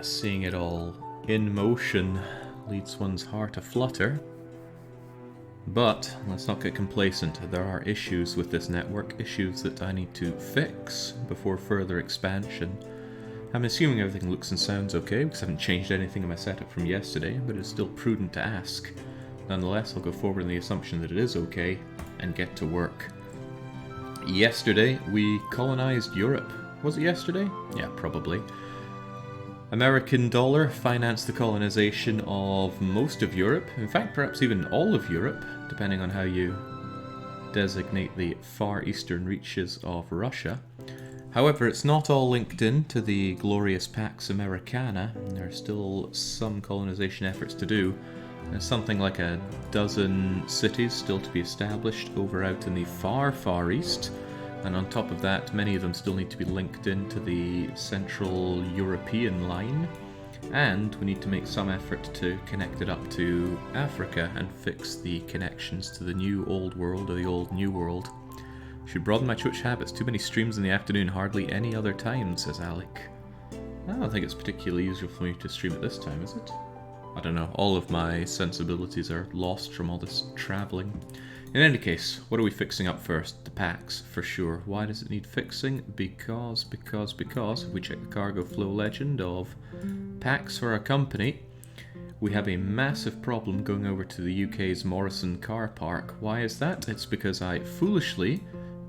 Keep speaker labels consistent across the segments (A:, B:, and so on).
A: Seeing it all in motion leads one's heart aflutter. But let's not get complacent. There are issues with this network, issues that I need to fix before further expansion. I'm assuming everything looks and sounds okay, because I haven't changed anything in my setup from yesterday, but it's still prudent to ask. Nonetheless, I'll go forward on the assumption that it is okay, and get to work. Yesterday, we colonized Europe. Was it yesterday? Yeah, probably. American dollar financed the colonization of most of Europe, in fact perhaps even all of Europe, depending on how you designate the far eastern reaches of Russia. However, it's not all linked in to the glorious Pax Americana, and there are still some colonization efforts to do. There's something like a dozen cities still to be established over out in the far, far east. And on top of that, many of them still need to be linked into the Central European line. And we need to make some effort to connect it up to Africa and fix the connections to the new old world or the old new world. Should broaden my Twitch habits. Too many streams in the afternoon, hardly any other time, says Alec. I don't think it's particularly useful for me to stream at this time, is it? I don't know. All of my sensibilities are lost from all this travelling. In any case, what are we fixing up first? The Pax, for sure. Why does it need fixing? Because, if we check the cargo flow legend of Pax for our company, we have a massive problem going over to the UK's Morrison car park. Why is that? It's because I foolishly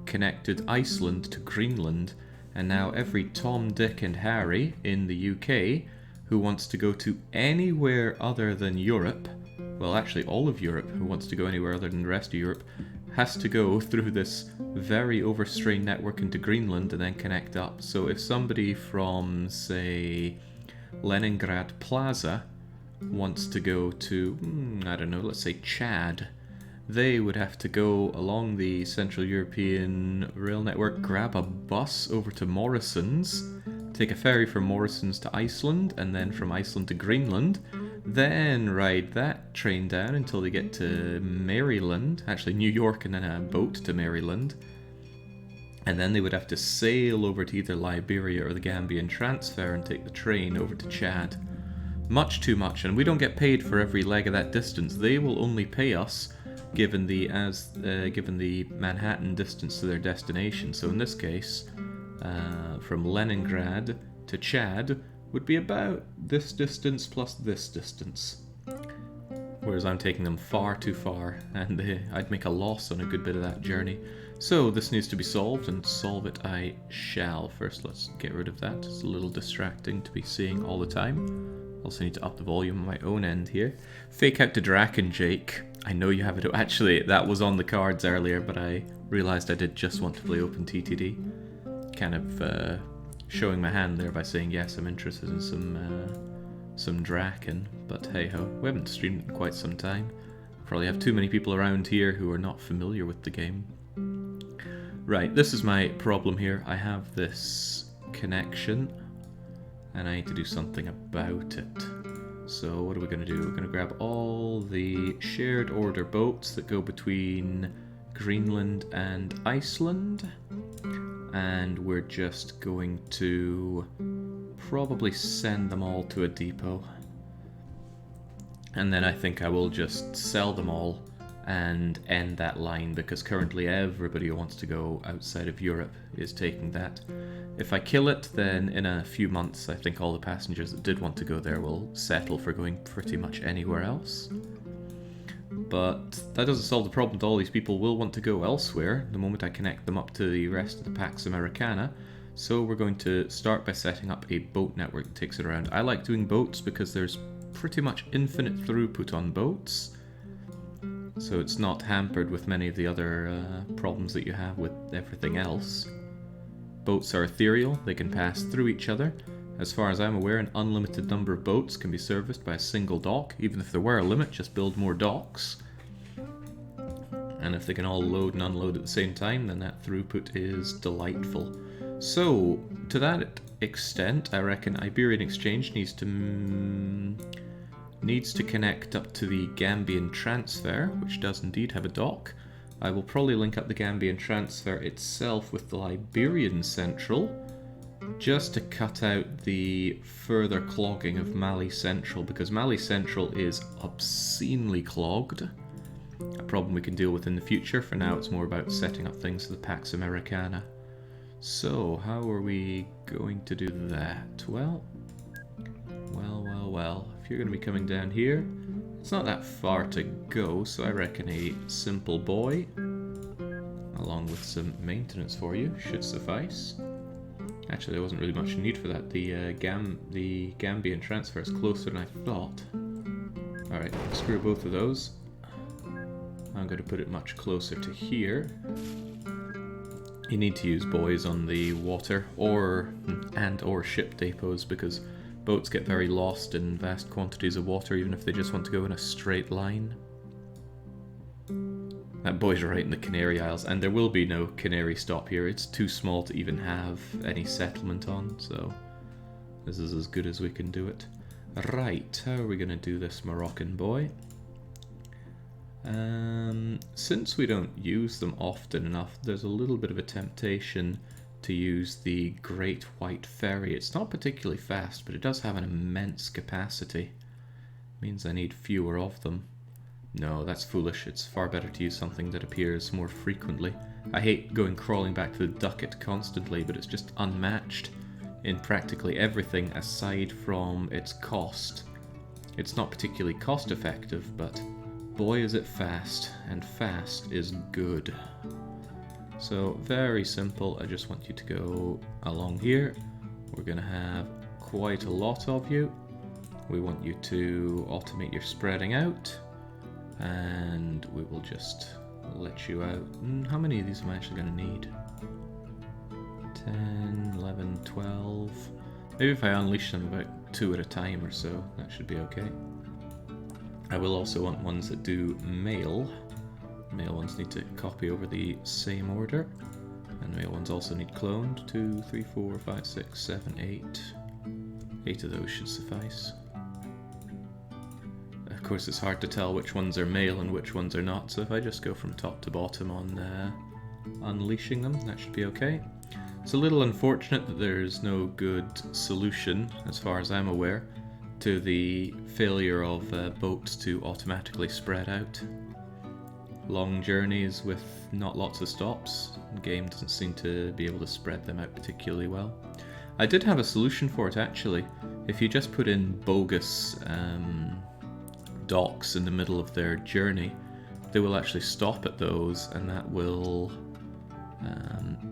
A: connected Iceland to Greenland, and now every Tom, Dick and Harry in the UK who wants to go to anywhere other than Europe, well actually all of Europe who wants to go anywhere other than the rest of Europe, has to go through this very overstrained network into Greenland and then connect up. So if somebody from, say, Leningrad Plaza wants to go to, I don't know, let's say Chad, they would have to go along the Central European rail network, grab a bus over to Morrison's, take a ferry from Morrison's to Iceland, and then from Iceland to Greenland, then ride that train down until they get to Maryland, actually New York, and then a boat to Maryland. And then they would have to sail over to either Liberia or the Gambian transfer and take the train over to Chad. Much too much, and we don't get paid for every leg of that distance. They will only pay us given the Manhattan distance to their destination. So in this case, from Leningrad to Chad would be about this distance plus this distance. Whereas I'm taking them far too far, and I'd make a loss on a good bit of that journey. So this needs to be solved, and solve it I shall. First, let's get rid of that. It's a little distracting to be seeing all the time. Also need to up the volume on my own end here. Fake out to Draken, Jake. I know you have it. Actually, that was on the cards earlier, but I realised I did just want to play OpenTTD. Kind of showing my hand there by saying yes, I'm interested in some Draken. But hey ho, we haven't streamed in quite some time. Probably have too many people around here who are not familiar with the game. Right, this is my problem here. I have this connection, and I need to do something about it. So what are we going to do? We're going to grab all the shared order boats that go between Greenland and Iceland, and we're just going to probably send them all to a depot. And then I think I will just sell them all and end that line, because currently everybody who wants to go outside of Europe is taking that. If I kill it, then in a few months I think all the passengers that did want to go there will settle for going pretty much anywhere else. But that doesn't solve the problem that all these people will want to go elsewhere the moment I connect them up to the rest of the Pax Americana. So we're going to start by setting up a boat network that takes it around. I like doing boats because there's pretty much infinite throughput on boats. So it's not hampered with many of the other problems that you have with everything else. Boats are ethereal, they can pass through each other. As far as I'm aware, an unlimited number of boats can be serviced by a single dock. Even if there were a limit, just build more docks. And if they can all load and unload at the same time, then that throughput is delightful. So, to that extent, I reckon Iberian Exchange needs to connect up to the Gambian transfer, which does indeed have a dock. I will probably link up the Gambian transfer itself with the Liberian Central, just to cut out the further clogging of Mali Central, because Mali Central is obscenely clogged. A problem we can deal with in the future. For now, it's more about setting up things for the Pax Americana. So, how are we going to do that? Well, if you're going to be coming down here, it's not that far to go, so I reckon a simple boy, along with some maintenance for you, should suffice. Actually, there wasn't really much need for that. The Gambian transfer is closer than I thought. Alright, screw both of those. I'm going to put it much closer to here. You need to use boys on the water or ship depots, because boats get very lost in vast quantities of water, even if they just want to go in a straight line. That boy's right in the Canary Isles, and there will be no Canary stop here. It's too small to even have any settlement on, so this is as good as we can do it. Right, how are we going to do this Moroccan boy? Since we don't use them often enough, there's a little bit of a temptation to use the Great White Ferry. It's not particularly fast, but it does have an immense capacity. Means I need fewer of them. No, that's foolish. It's far better to use something that appears more frequently. I hate crawling back to the Ducat constantly, but it's just unmatched in practically everything aside from its cost. It's not particularly cost effective, but boy is it fast, and fast is good. So very simple, I just want you to go along here. We're going to have quite a lot of you. We want you to automate your spreading out, and we will just let you out. How many of these am I actually going to need? 10, 11, 12. Maybe if I unleash them about 2 at a time or so, that should be okay. I will also want ones that do mail. Mail ones need to copy over the same order, and mail ones also need cloned. 2, 3, 4, 5, 6, 7, 8. 8 of those should suffice. Of course, it's hard to tell which ones are mail and which ones are not, so if I just go from top to bottom on unleashing them, that should be okay. It's a little unfortunate that there's no good solution, as far as I'm aware, to the failure of boats to automatically spread out. Long journeys with not lots of stops, the game doesn't seem to be able to spread them out particularly well. I did have a solution for it actually. If you just put in bogus docks in the middle of their journey, they will actually stop at those, and that will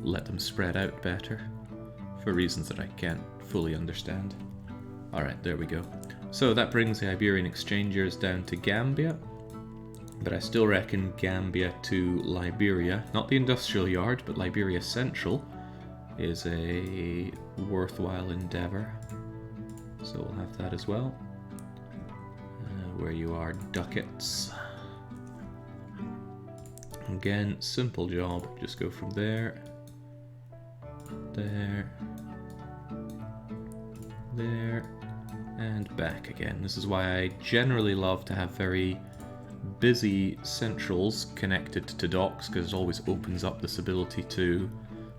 A: let them spread out better, for reasons that I can't fully understand. Alright, there we go. So that brings the Iberian exchangers down to Gambia, but I still reckon Gambia to Liberia, not the industrial yard, but Liberia Central, is a worthwhile endeavour. So we'll have that as well. Where you are, ducats. Again, simple job, just go from there, there, there, and back again. This is why I generally love to have very busy centrals connected to docks, because it always opens up this ability to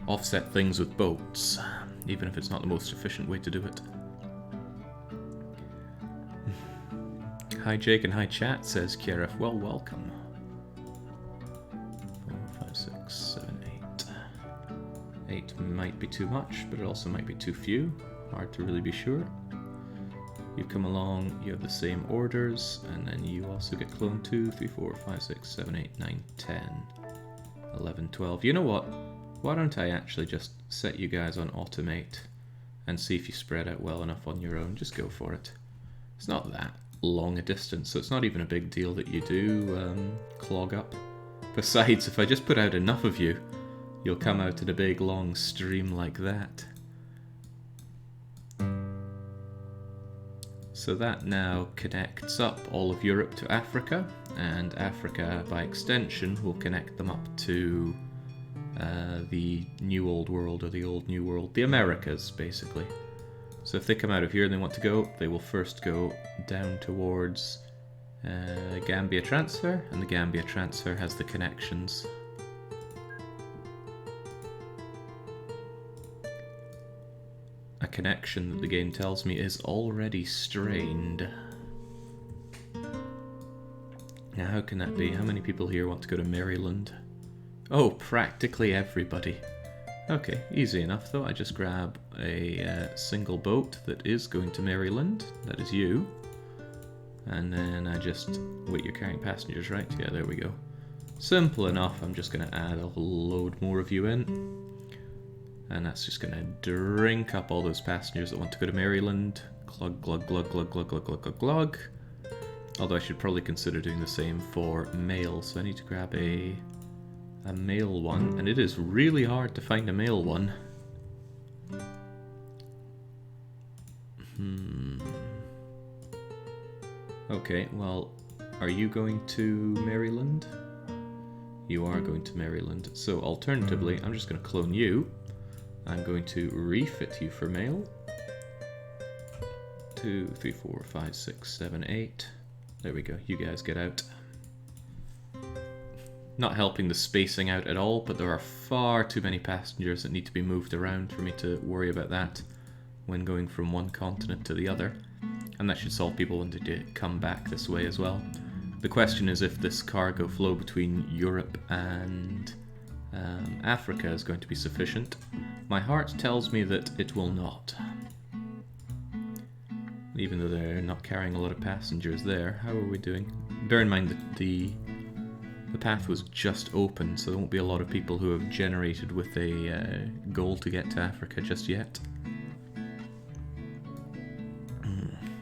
A: offset things with boats, even if it's not the most efficient way to do it. Hi Jake and hi chat, says Kieref. Well, welcome. 4, 5, 6, 7, 8. 8 might be too much, but it also might be too few. Hard to really be sure. You come along, you have the same orders, and then you also get cloned 2, 3, 4, 5, 6, 7, 8, 9, 10, 11, 12. You know what? Why don't I actually just set you guys on automate and see if you spread out well enough on your own. Just go for it. It's not that long a distance, so it's not even a big deal that you do clog up. Besides, if I just put out enough of you, you'll come out in a big long stream like that. So that now connects up all of Europe to Africa, and Africa by extension will connect them up to the New Old World, or the Old New World, the Americas basically. So if they come out of here and they want to go, they will first go down towards Gambia Transfer, and the Gambia Transfer has the connections. a connection that the game tells me is already strained. Now, how can that be? How many people here want to go to Maryland? Oh, practically everybody. Okay, easy enough though. I just grab a single boat that is going to Maryland. That is you. And then I just... Wait, you're carrying passengers, right? Yeah, there we go. Simple enough. I'm just going to add a load more of you in. And that's just going to drink up all those passengers that want to go to Maryland. Glug, glug, glug, glug, glug, glug, glug, glug, glug. Although I should probably consider doing the same for mail. So I need to grab a male one. And it is really hard to find a male one. Okay, well, are you going to Maryland? You are going to Maryland. So alternatively, I'm just going to clone you. I'm going to refit you for mail. 2, 3, 4, 5, 6, 7, 8. There we go. You guys get out. Not helping the spacing out at all, but there are far too many passengers that need to be moved around for me to worry about that when going from one continent to the other. And that should solve people wanting to come back this way as well. The question is if this cargo flow between Europe and Africa is going to be sufficient. My heart tells me that it will not. Even though they're not carrying a lot of passengers there. How are we doing? Bear in mind that the path was just open, so there won't be a lot of people who have generated with a goal to get to Africa just yet.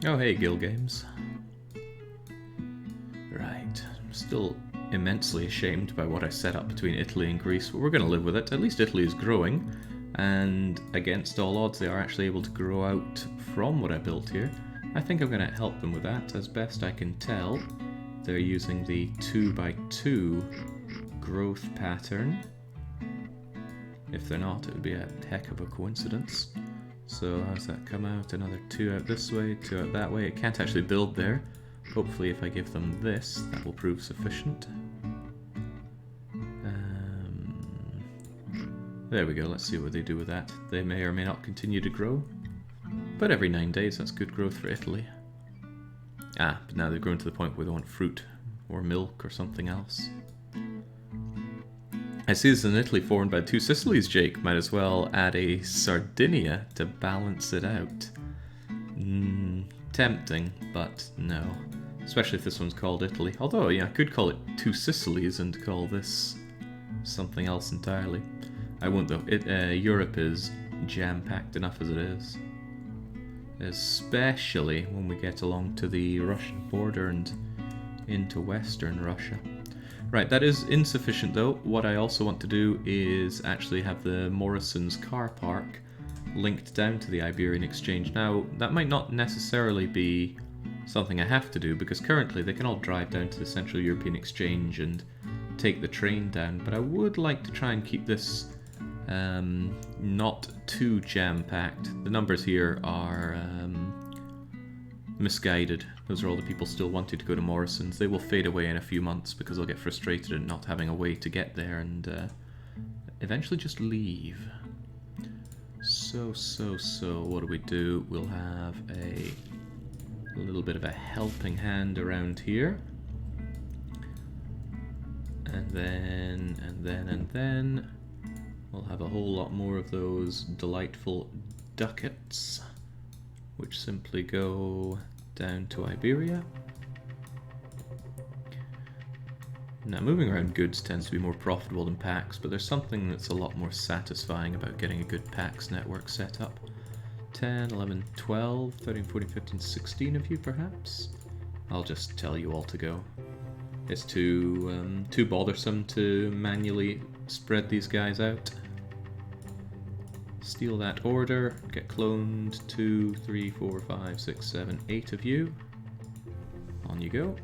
A: Oh hey, Guild Games. Right, I'm still immensely ashamed by what I set up between Italy and Greece, but we're going to live with it. At least Italy is growing, and against all odds they are actually able to grow out from what I built here. I think I'm going to help them with that. As best I can tell, they're using the 2x2 growth pattern. If they're not, it would be a heck of a coincidence. So how's that come out? Another 2 out this way, 2 out that way. It can't actually build there. Hopefully if I give them this, that will prove sufficient. There we go, let's see what they do with that. They may or may not continue to grow. But every 9 days, that's good growth for Italy. Ah, but now they've grown to the point where they want fruit, or milk, or something else. I see this in Italy formed by 2 Sicilies, Jake. Might as well add a Sardinia to balance it out. Tempting, but no. Especially if this one's called Italy. Although, yeah, I could call it 2 Sicilies and call this something else entirely. I won't though. Europe is jam-packed enough as it is. Especially when we get along to the Russian border and into Western Russia. Right, that is insufficient though. What I also want to do is actually have the Morrison's car park linked down to the Iberian exchange. Now, that might not necessarily be something I have to do, because currently they can all drive down to the Central European exchange and take the train down, but I would like to try and keep this not too jam-packed. The numbers here are misguided. Those are all the people still wanting to go to Morrison's. They will fade away in a few months because they'll get frustrated at not having a way to get there and eventually just leave. So, what do? We'll have a little bit of a helping hand around here. And then we'll have a whole lot more of those delightful ducats, which simply go down to Iberia. Now, moving around goods tends to be more profitable than packs, but there's something that's a lot more satisfying about getting a good packs network set up. 10, 11, 12, 13, 14, 15, 16 of you perhaps? I'll just tell you all to go. It's too bothersome to manually spread these guys out. Steal that order, get cloned. 2, 3, 4, 5, 6, 7, 8 of you. On you go.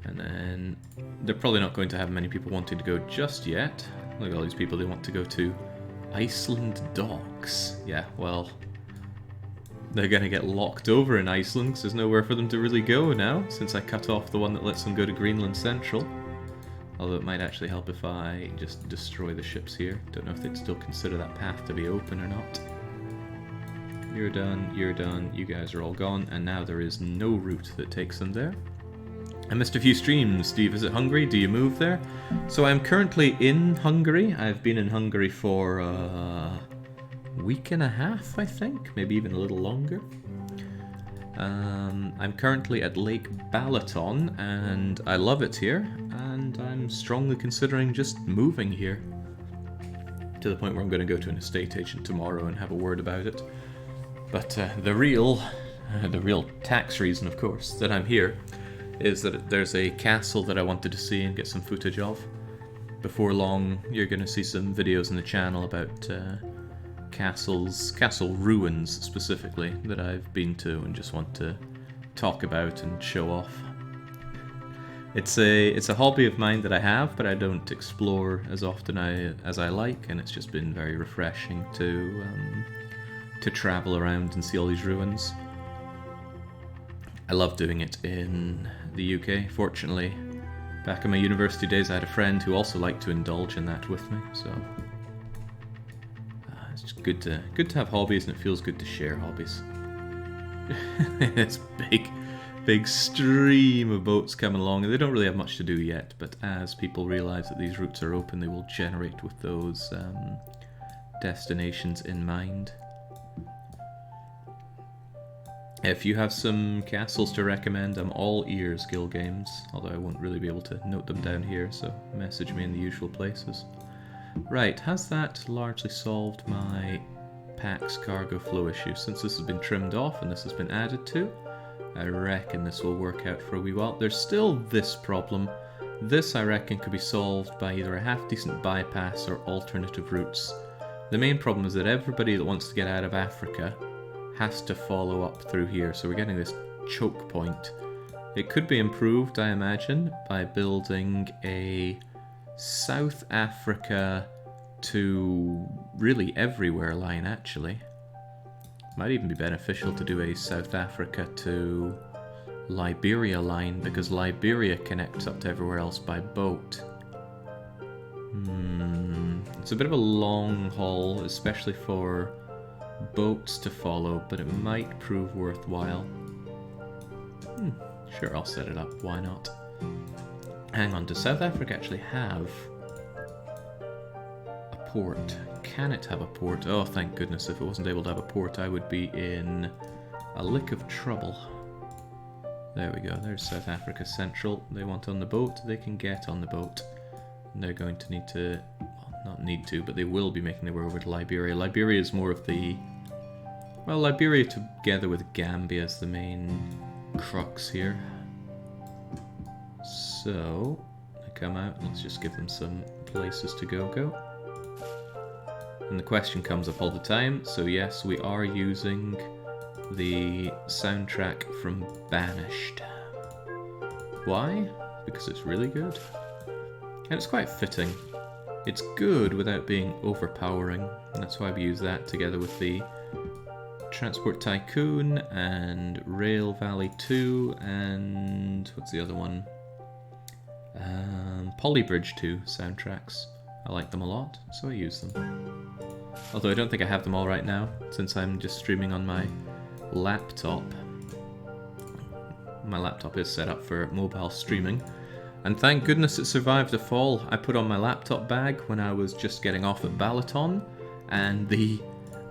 A: And then they're probably not going to have many people wanting to go just yet. Look at all these people they want to go to Iceland docks. Yeah, well, they're going to get locked over in Iceland because there's nowhere for them to really go now, since I cut off the one that lets them go to Greenland Central. Although it might actually help if I just destroy the ships here. Don't know if they'd still consider that path to be open or not. you're done, you're done, you guys are all gone, and now there is no route that takes them there. I missed a few streams. Do you visit Hungary? Do you move there? So I'm currently in Hungary. I've been in Hungary for a week and a half, I think, maybe even a little longer. I'm currently at Lake Balaton, and I love it here, and I'm strongly considering just moving here. To the point where I'm going to go to an estate agent tomorrow and have a word about it. But the real tax reason, of course, that I'm here is that there's a castle that I wanted to see and get some footage of. Before long, you're going to see some videos on the channel about castle ruins specifically that I've been to and just want to talk about and show off. It's a hobby of mine that I have, but I don't explore as often as I like, and it's just been very refreshing to travel around and see all these ruins. I love doing it in the UK. Fortunately, back in my university days, I had a friend who also liked to indulge in that with me. So it's just good to have hobbies, and it feels good to share hobbies. It's big stream of boats coming along, and they don't really have much to do yet. But as people realise that these routes are open, they will generate with those destinations in mind. If you have some castles to recommend, I'm all ears, Guild Games, although I won't really be able to note them down here, so message me in the usual places. Right, has that largely solved my PAX cargo flow issue? Since this has been trimmed off and this has been added to, I reckon this will work out for a wee while. There's still this problem. This, I reckon, could be solved by either a half-decent bypass or alternative routes. The main problem is that everybody that wants to get out of Africa has to follow up through here, so we're getting this choke point. It could be improved, I imagine, by building a South Africa to really everywhere line, actually. Might even be beneficial to do a South Africa to Liberia line, because Liberia connects up to everywhere else by boat. It's a bit of a long haul, especially for boats to follow, but it might prove worthwhile. Sure, I'll set it up, why not? Hang on, does South Africa actually have a port? Can it have a port? Oh, thank goodness, if it wasn't able to have a port, I would be in a lick of trouble. There we go, there's South Africa Central. They want on the boat, they can get on the boat. And they're going to need to, well, not need to, but they will be making their way over to Liberia. Liberia is more of the, well, Liberia together with Gambia is the main crux here. So, they come out, let's just give them some places to go. And the question comes up all the time, so yes, we are using the soundtrack from Banished. Why? Because it's really good. And it's quite fitting. It's good without being overpowering, and that's why we use that together with the Transport Tycoon and Rail Valley 2 and what's the other one? Polybridge 2 soundtracks. I like them a lot, so I use them. Although I don't think I have them all right now, since I'm just streaming on my laptop. My laptop is set up for mobile streaming. And thank goodness it survived the fall. I put on my laptop bag when I was just getting off at Balaton, and the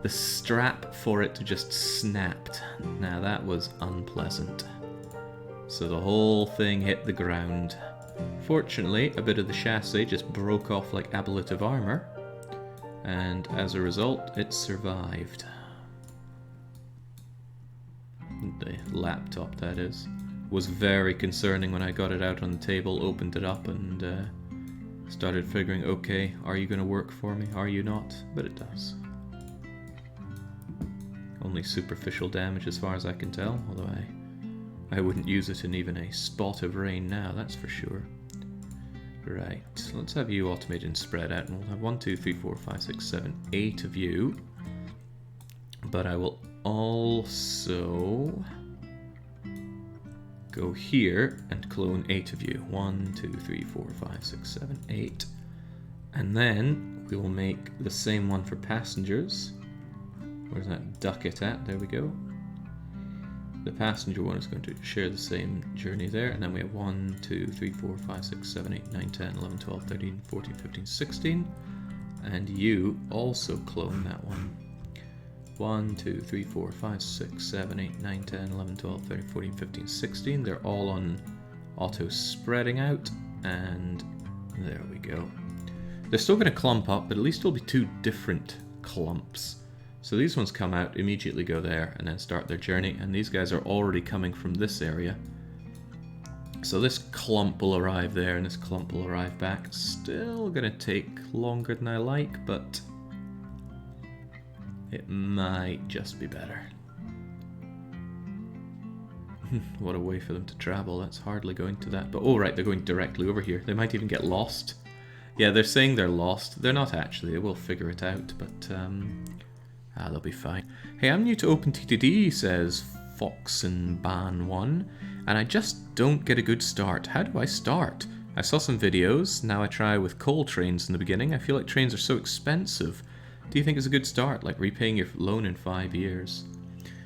A: strap for it just snapped. Now that was unpleasant. So the whole thing hit the ground. Fortunately, a bit of the chassis just broke off like ablative armor, and as a result, it survived. The laptop, that is. Was very concerning when I got it out on the table, opened it up, and started figuring, okay, are you going to work for me? Are you not? But it does. Only superficial damage as far as I can tell, although I wouldn't use it in even a spot of rain now, that's for sure. Right, let's have you automated and spread out, and we'll have 1, 2, 3, 4, 5, 6, 7, 8 of you. But I will also go here and clone 8 of you. 1, 2, 3, 4, 5, 6, 7, 8. And then we will make the same one for passengers. Where's that duck it at? There we go. The passenger one is going to share the same journey there, and then we have 1, 2, 3, 4, 5, 6, 7, 8, 9, 10, 11, 12, 13, 14, 15, 16. And you also clone that one. 1, 2, 3, 4, 5, 6, 7, 8, 9, 10, 11, 12, 13, 14, 15, 16. They're all on auto spreading out, and there we go. They're still going to clump up, but at least it'll be 2 different clumps. So these ones come out, immediately go there, and then start their journey, and these guys are already coming from this area. So this clump will arrive there, and this clump will arrive back. Still gonna take longer than I like, but it might just be better. What a way for them to travel, that's hardly going to that. But oh right, they're going directly over here. They might even get lost. Yeah, they're saying they're lost. They're not actually, they will figure it out, but they'll be fine. Hey, I'm new to OpenTTD, says Foxenban1, and I just don't get a good start. How do I start? I saw some videos, now I try with coal trains in the beginning. I feel like trains are so expensive. Do you think it's a good start, like repaying your loan in 5 years?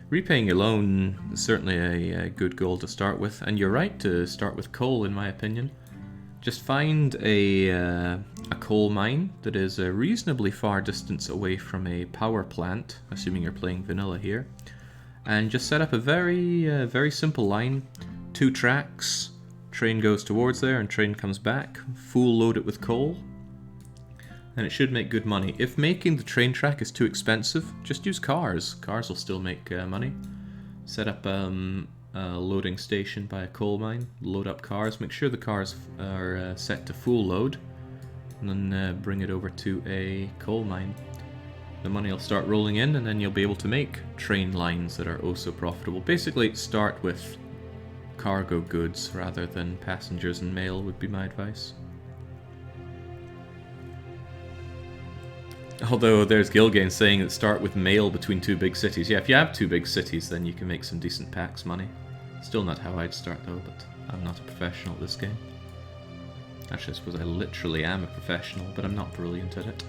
A: Repaying your loan is certainly a good goal to start with, and you're right to start with coal in my opinion. Just find a coal mine that is a reasonably far distance away from a power plant, assuming you're playing vanilla here, and just set up a very simple line. 2 tracks, train goes towards there and train comes back, full load it with coal, and it should make good money. If making the train track is too expensive, just use cars. Cars will still make money. Set up a loading station by a coal mine, load up cars, make sure the cars are set to full load, and then bring it over to a coal mine. The money will start rolling in, and then you'll be able to make train lines that are oh so profitable. Basically, start with cargo goods rather than passengers and mail would be my advice. Although there's Gilgain saying that start with mail between 2 big cities. Yeah, if you have 2 big cities, then you can make some decent packs money. Still not how I'd start though, but I'm not a professional at this game. Actually, I suppose I literally am a professional, but I'm not brilliant at it.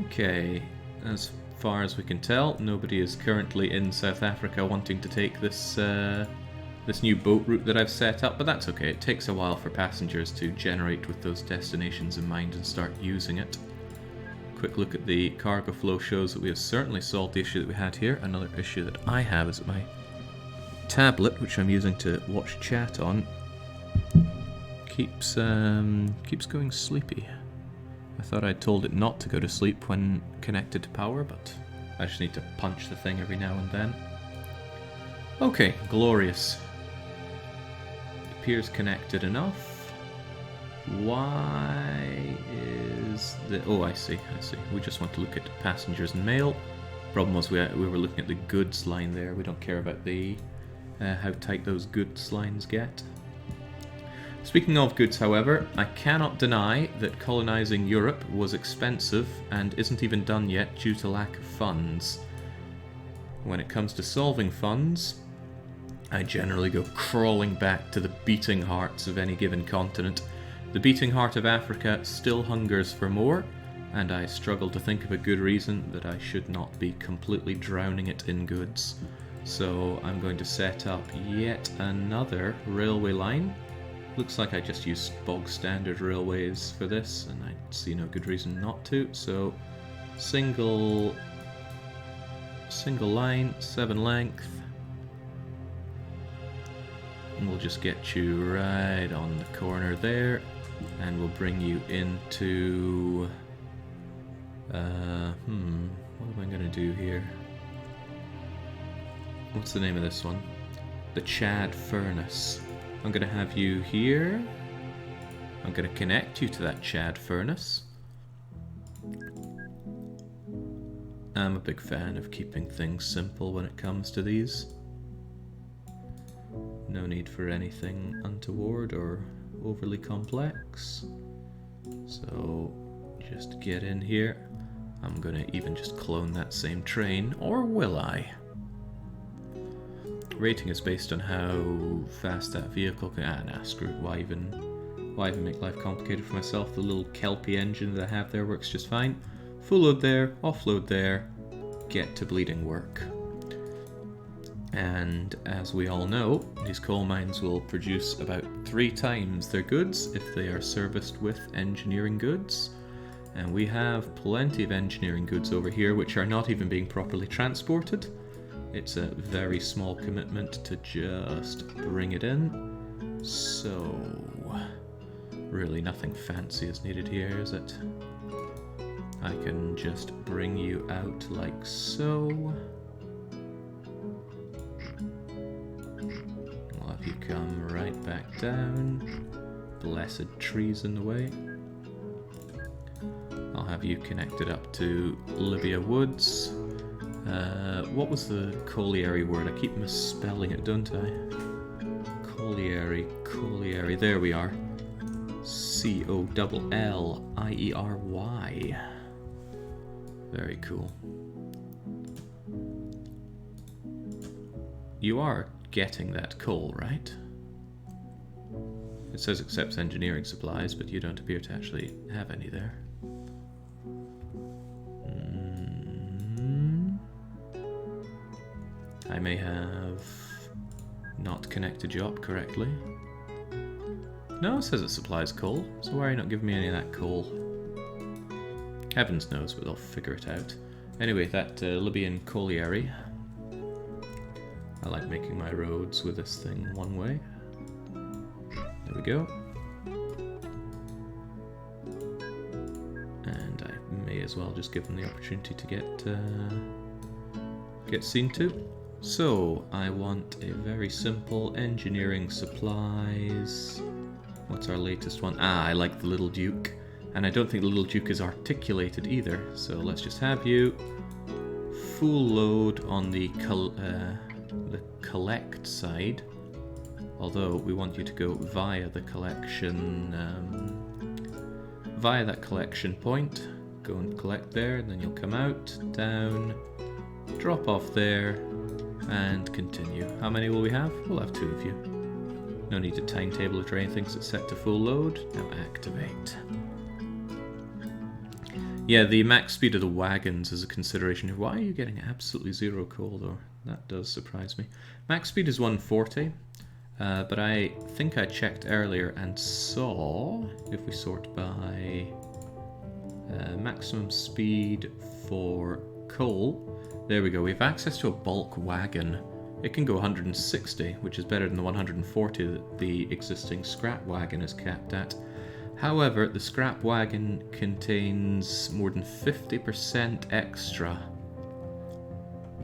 A: Okay, as far as we can tell, nobody is currently in South Africa wanting to take this this new boat route that I've set up, but that's okay. It takes a while for passengers to generate with those destinations in mind and start using it. Quick look at the cargo flow shows that we have certainly solved the issue that we had here. Another issue that I have is that my tablet, which I'm using to watch chat on, keeps going sleepy. I thought I'd told it not to go to sleep when connected to power, but I just need to punch the thing every now and then. Okay, glorious. It appears connected enough. Why is the... Oh, I see. We just want to look at passengers and mail. Problem was we were looking at the goods line there. We don't care about the how tight those goods lines get. Speaking of goods, however, I cannot deny that colonizing Europe was expensive and isn't even done yet due to lack of funds. When it comes to solving funds, I generally go crawling back to the beating hearts of any given continent. The beating heart of Africa still hungers for more, and I struggle to think of a good reason that I should not be completely drowning it in goods. So I'm going to set up yet another railway line. Looks like I just used bog standard railways for this, and I see no good reason not to. So single line, 7 length, and we'll just get you right on the corner there, and we'll bring you into what am I gonna do here? What's the name of this one? The Chad Furnace. I'm going to have you here. I'm going to connect you to that Chad Furnace. I'm a big fan of keeping things simple when it comes to these. No need for anything untoward or overly complex. So just get in here. I'm going to even just clone that same train, or will I? Rating is based on how fast that vehicle can... nah, screw it. Why even make life complicated for myself? The little Kelpie engine that I have there works just fine. Full load there, offload there, get to bleeding work. And as we all know, these coal mines will produce about 3 times their goods if they are serviced with engineering goods. And we have plenty of engineering goods over here which are not even being properly transported. It's a very small commitment to just bring it in. So, really nothing fancy is needed here, is it? I can just bring you out like so. I'll have you come right back down. Blessed trees in the way. I'll have you connected up to Libya Woods. What was the colliery word? I keep misspelling it, don't I? Colliery. There we are. Colliery. Very cool. You are getting that coal, right? It says accepts engineering supplies, but you don't appear to actually have any there. I may have not connected you up correctly. No, it says it supplies coal, so why are you not giving me any of that coal? Heavens knows, but they'll figure it out. Anyway, that Libyan colliery. I like making my roads with this thing one way. There we go. And I may as well just give them the opportunity to get seen to. So, I want a very simple engineering supplies. What's our latest one? I like the Little Duke. And I don't think the Little Duke is articulated either. So let's just have you full load on the collect side. Although we want you to go via the collection, via that collection point. Go and collect there, and then you'll come out, down, drop off there, and continue. How many will we have? We'll have 2 of you. No need to timetable it or anything, so it's set to full load. Now activate. Yeah, the max speed of the wagons is a consideration. Why are you getting absolutely 0 coal though? That does surprise me. Max speed is 140, but I think I checked earlier and saw, if we sort by maximum speed for coal, there we go, we have access to a bulk wagon. It can go 160, which is better than the 140 that the existing scrap wagon is capped at. However, the scrap wagon contains more than 50% extra.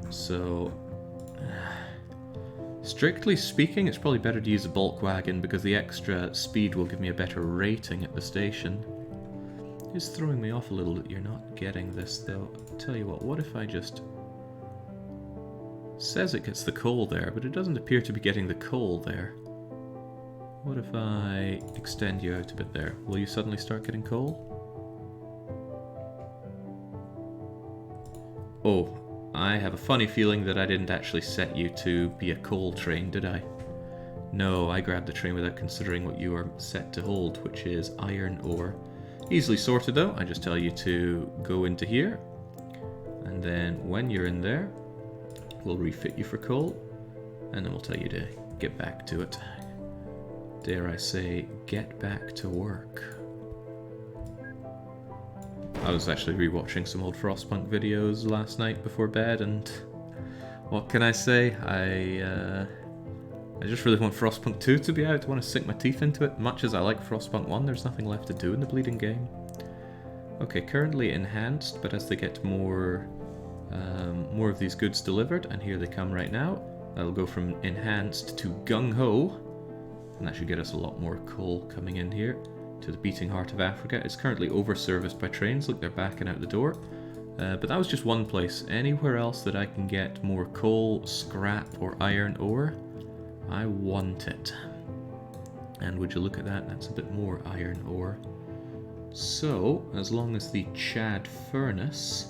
A: So, strictly speaking, it's probably better to use a bulk wagon because the extra speed will give me a better rating at the station. It's throwing me off a little that you're not getting this though. I'll tell you what if I just... Says it gets the coal there, but it doesn't appear to be getting the coal there. What if I extend you out a bit there? Will you suddenly start getting coal? Oh, I have a funny feeling that I didn't actually set you to be a coal train, did I? No, I grabbed the train without considering what you are set to hold, which is iron ore. Easily sorted though, I just tell you to go into here, and then when you're in there, we'll refit you for coal, and then we'll tell you to get back to it. Dare I say, get back to work. I was actually rewatching some old Frostpunk videos last night before bed, and what can I say? I just really want Frostpunk 2 to be out. I want to sink my teeth into it. Much as I like Frostpunk 1, there's nothing left to do in the bleeding game. Okay, currently enhanced, but as they get more of these goods delivered, and here they come right now, that'll go from enhanced to gung-ho, and that should get us a lot more coal coming in here to the beating heart of Africa. It's currently over-serviced by trains. Look, they're backing out the door. But that was just one place. Anywhere else that I can get more coal, scrap, or iron ore, I want it. And would you look at that? That's a bit more iron ore. So, as long as the Chad furnace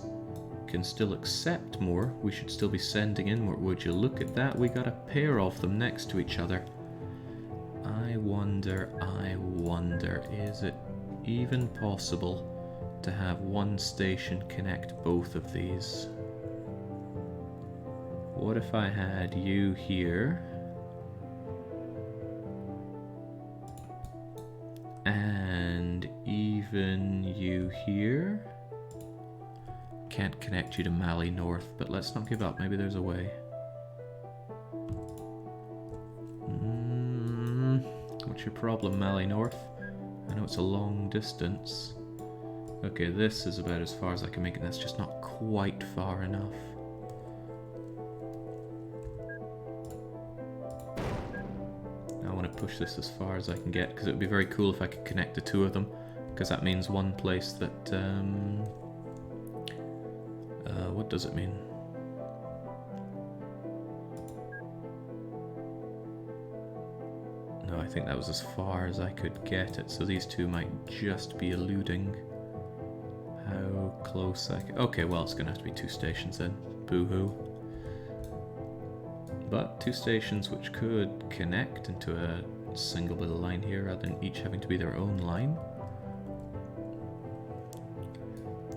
A: can still accept more, we should still be sending in more. Would you look at that? We got a pair of them next to each other. I wonder, is it even possible to have one station connect both of these? what if I had you here? And even you here? Can't connect you to Mali North, but let's not give up. Maybe there's a way. What's your problem, Mali North? I know it's a long distance. Okay, this is about as far as I can make it. That's just not quite far enough. I want to push this as far as I can get, because it would be very cool if I could connect the two of them, because that means one place that... what does it mean? No, I think that was as far as I could get it, so these two might just be eluding. How close I can... Okay, well, it's going to have to be 2 stations then. Boo-hoo. But 2 stations which could connect into a single little line here rather than each having to be their own line.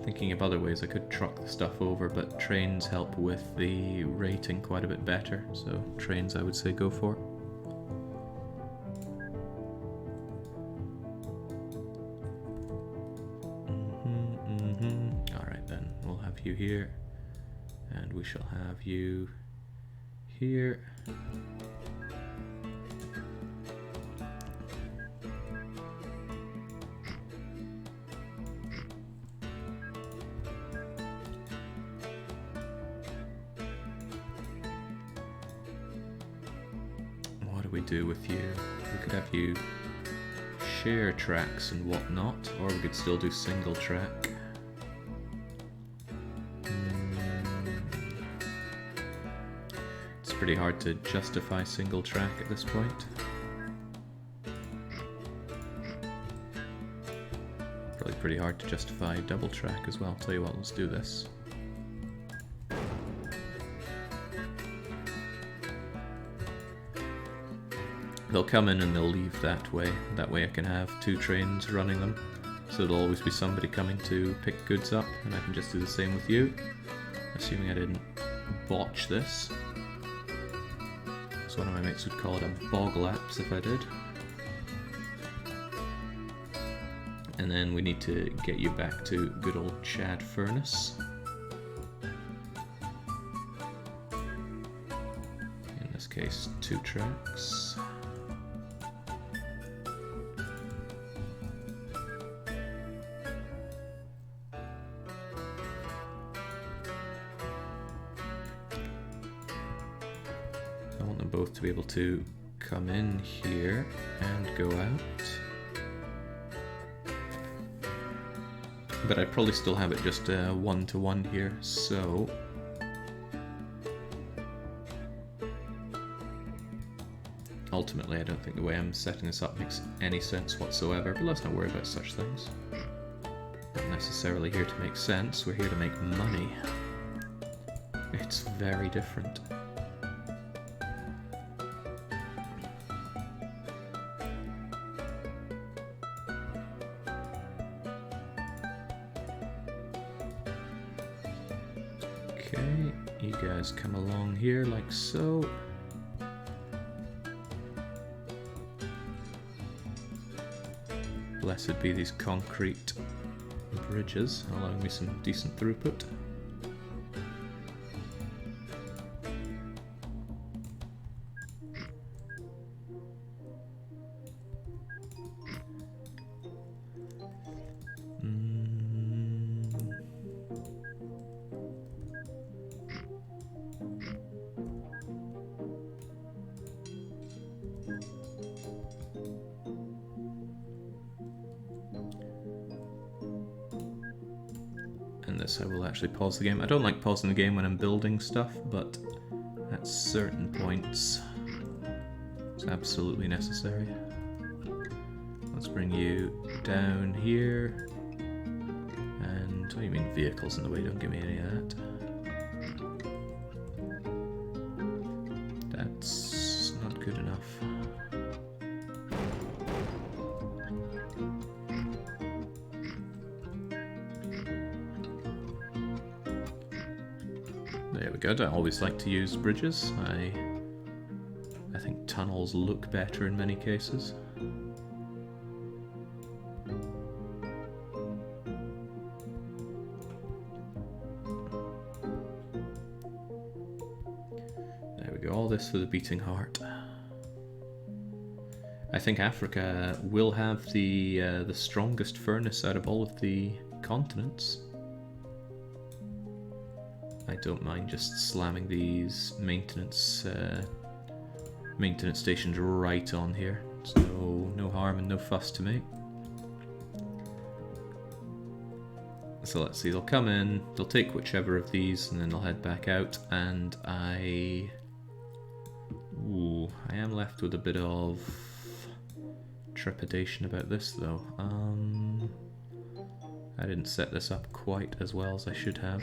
A: Thinking of other ways, I could truck the stuff over, but trains help with the rating quite a bit better, so trains I would say go for. Alright then, we'll have you here, and we shall have you here. What do we do with you? We could have you share tracks and whatnot, or we could still do single track. It's pretty hard to justify single track at this point. Probably pretty hard to justify double track as well. I'll tell you what, let's do this. They'll come in and they'll leave that way. That way I can have 2 trains running them. So there'll always be somebody coming to pick goods up, and I can just do the same with you. Assuming I didn't botch this. So one of my mates would call it a bog lapse if I did. And then we need to get you back to good old Chad Furnace. In this case, 2 tracks. Both to be able to come in here and go out. But I'd probably still have it just 1-to-1 here, so... Ultimately, I don't think the way I'm setting this up makes any sense whatsoever, but let's not worry about such things. Not necessarily here to make sense, we're here to make money. It's very different. Okay, you guys come along here like so. Blessed be these concrete bridges, allowing me some decent throughput. I will actually pause the game. I don't like pausing the game when I'm building stuff, but at certain points it's absolutely necessary. Let's bring you down here. And what do you mean vehicles in the way? Don't give me any of that. That's not good enough. we go. I always like to use bridges. I think tunnels look better in many cases. There we go, all this for the beating heart. I think Africa will have the strongest furnace out of all of the continents. I don't mind just slamming these maintenance stations right on here. So no harm and no fuss to me. So let's see, they'll come in, they'll take whichever of these, and then they'll head back out, and I am left with a bit of trepidation about this though. I didn't set this up quite as well as I should have.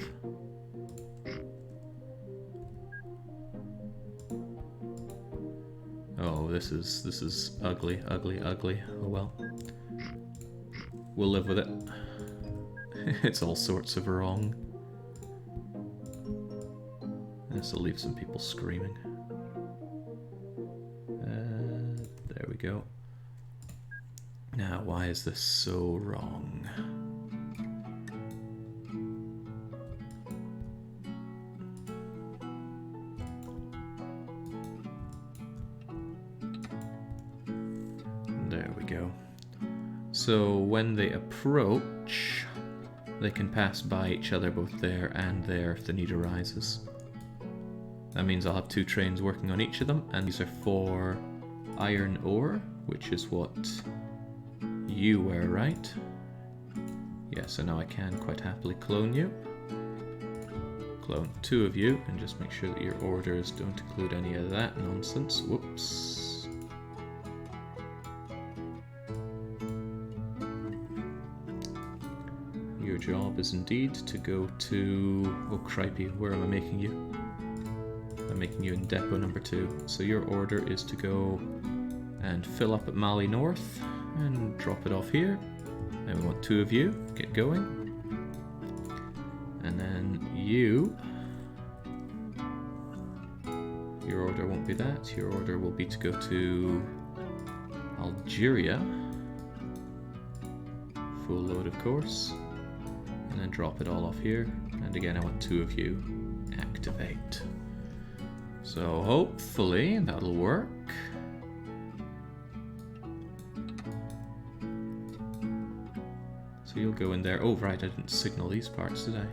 A: Oh, this is ugly, ugly, ugly. Oh well. We'll live with it. It's all sorts of wrong. This will leave some people screaming. There we go. Now, why is this so wrong? There we go. So when they approach, they can pass by each other both there and there if the need arises. That means I'll have 2 trains working on each of them, and these are for iron ore, which is what you were, right? Yeah, so now I can quite happily clone you. Clone 2 of you, and just make sure that your orders don't include any of that nonsense. Whoops. Your job is indeed to go to... Oh cripey, where am I making you? I'm making you in depot number 2. So your order is to go and fill up at Mali North and drop it off here. And we want 2 of you. Get going. And then you... Your order won't be that. Your order will be to go to Algeria. Full load, of course. And then drop it all off here. And again, I want 2 of you. Activate. So hopefully that'll work. So you'll go in there. Oh right, I didn't signal these parts, did I?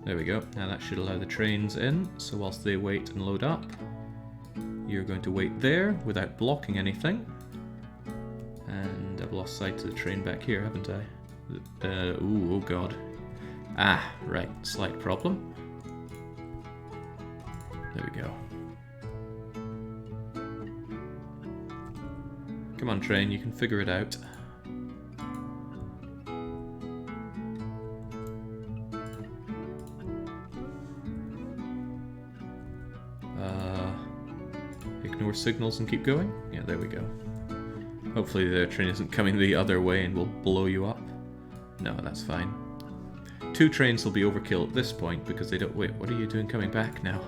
A: There we go. Now that should allow the trains in. So whilst they wait and load up, you're going to wait there without blocking anything. And I've lost sight of the train back here, haven't I? Ooh, oh god. Ah, right, slight problem. There we go. Come on, train, you can figure it out. Ignore signals and keep going? Yeah, there we go. Hopefully the train isn't coming the other way and will blow you up. No, that's fine. 2 trains will be overkill at this point because they don't... Wait, what are you doing coming back now?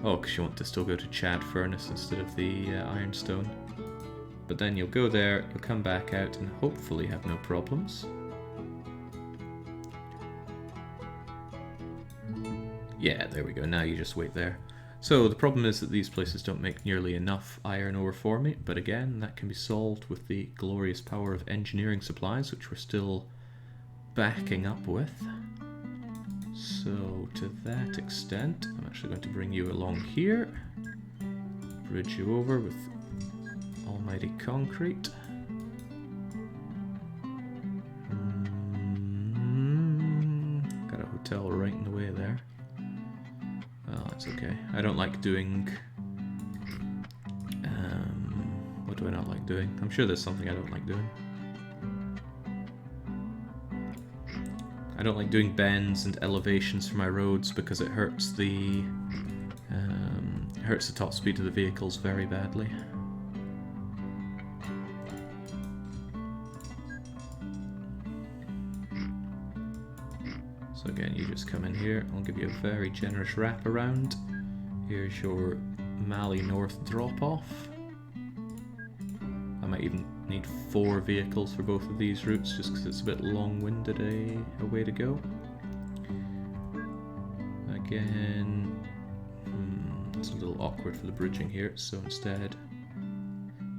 A: Oh, because you want to still go to Chad Furnace instead of the Ironstone. But then you'll go there, you'll come back out and hopefully have no problems. Yeah, there we go. Now you just wait there. So the problem is that these places don't make nearly enough iron ore for me, but again, that can be solved with the glorious power of engineering supplies, which we're still backing up with. So to that extent, I'm actually going to bring you along here, bridge you over with almighty concrete. Got a hotel right in the way there. Oh, that's okay. I don't like doing... what do I not like doing? I'm sure there's something I don't like doing. I don't like doing bends and elevations for my roads because it hurts the top speed of the vehicles very badly. So again, you just come in here. I'll give you a very generous wraparound. Here's your Mali North drop-off. I might even need 4 vehicles for both of these routes, just because it's a bit long-winded a way to go. Again, it's a little awkward for the bridging here, so instead...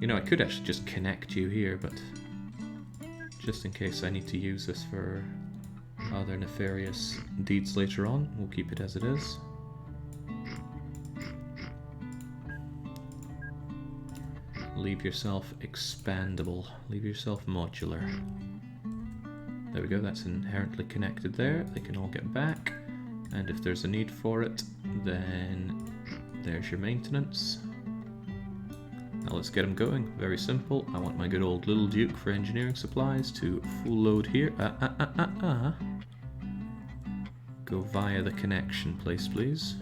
A: You know, I could actually just connect you here, but just in case I need to use this for other nefarious deeds later on, we'll keep it as it is. Leave yourself expandable. Leave yourself modular. There we go, that's inherently connected there. They can all get back. And if there's a need for it, then there's your maintenance. Now let's get them going. Very simple. I want my good old little Duke for engineering supplies to full load here. Go via the connection place, please.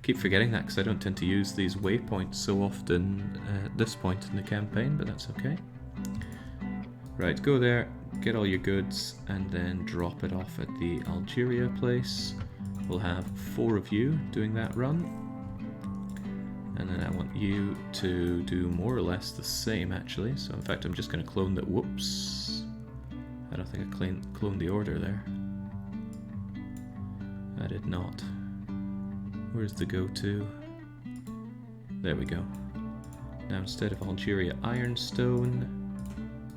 A: Keep forgetting that because I don't tend to use these waypoints so often at this point in the campaign, but that's okay. Right, go there, get all your goods, and then drop it off at the Algeria place. We'll have 4 of you doing that run. And then I want you to do more or less the same, actually. So in fact, I'm just going to clone that. Whoops. I don't think I cloned the order there. I did not. Where's the go-to? There we go. Now instead of Algeria Ironstone,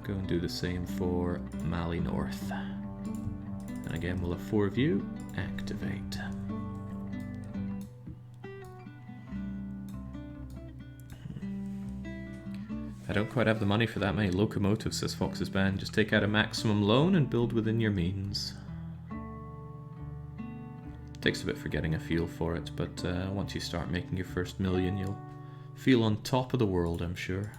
A: go and do the same for Mali North. And again, we'll have 4 of you. Activate. I don't quite have the money for that many locomotives, says Fox's Band. Just take out a maximum loan and build within your means. Takes a bit for getting a feel for it, but once you start making your first million, you'll feel on top of the world, I'm sure.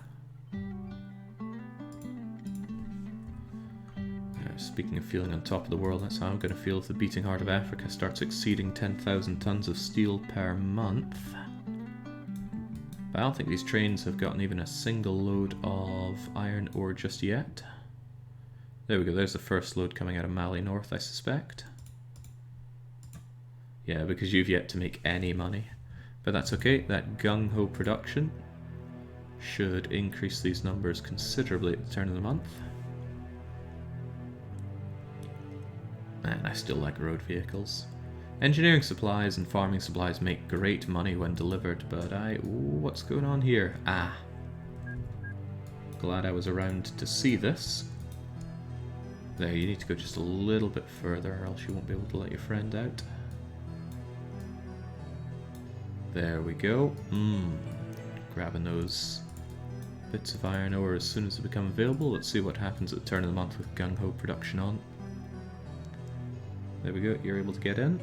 A: Speaking of feeling on top of the world, that's how I'm going to feel if the beating heart of Africa starts exceeding 10,000 tons of steel per month. But I don't think these trains have gotten even a single load of iron ore just yet. There we go, there's the first load coming out of Mali North, I suspect. Yeah, because you've yet to make any money. But that's okay, that gung-ho production should increase these numbers considerably at the turn of the month. And I still like road vehicles. Engineering supplies and farming supplies make great money when delivered, but ooh, what's going on here? Glad I was around to see this. There, you need to go just a little bit further or else you won't be able to let your friend out. There we go. Grabbing those bits of iron ore as soon as they become available. Let's see what happens at the turn of the month with gung-ho production on. There we go, you're able to get in.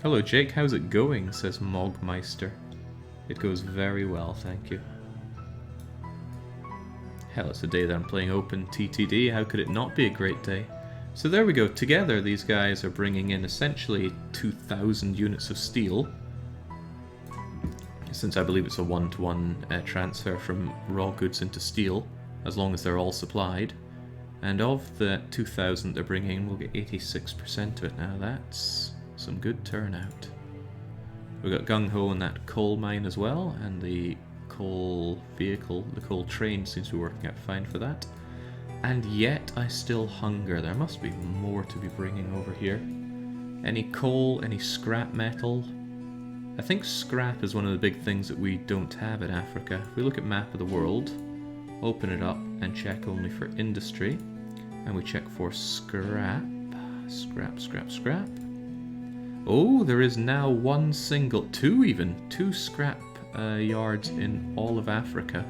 A: Hello Jake, how's it going? Says Mogmeister. It goes very well, thank you. Hell, it's a day that I'm playing OpenTTD, how could it not be a great day? So there we go, together these guys are bringing in essentially 2,000 units of steel. Since I believe it's a one-to-one transfer from raw goods into steel, as long as they're all supplied. And of the 2,000 they're bringing in, we'll get 86% of it now. That's some good turnout. We've got gung-ho in that coal mine as well, and the coal vehicle, the coal train seems to be working out fine for that. And yet I still hunger. There must be more to be bringing over here. Any coal, any scrap metal? I think scrap is one of the big things that we don't have in Africa. If we look at map of the world, open it up and check only for industry, and we check for scrap. Scrap. Oh, there is now two scrap yards in all of Africa.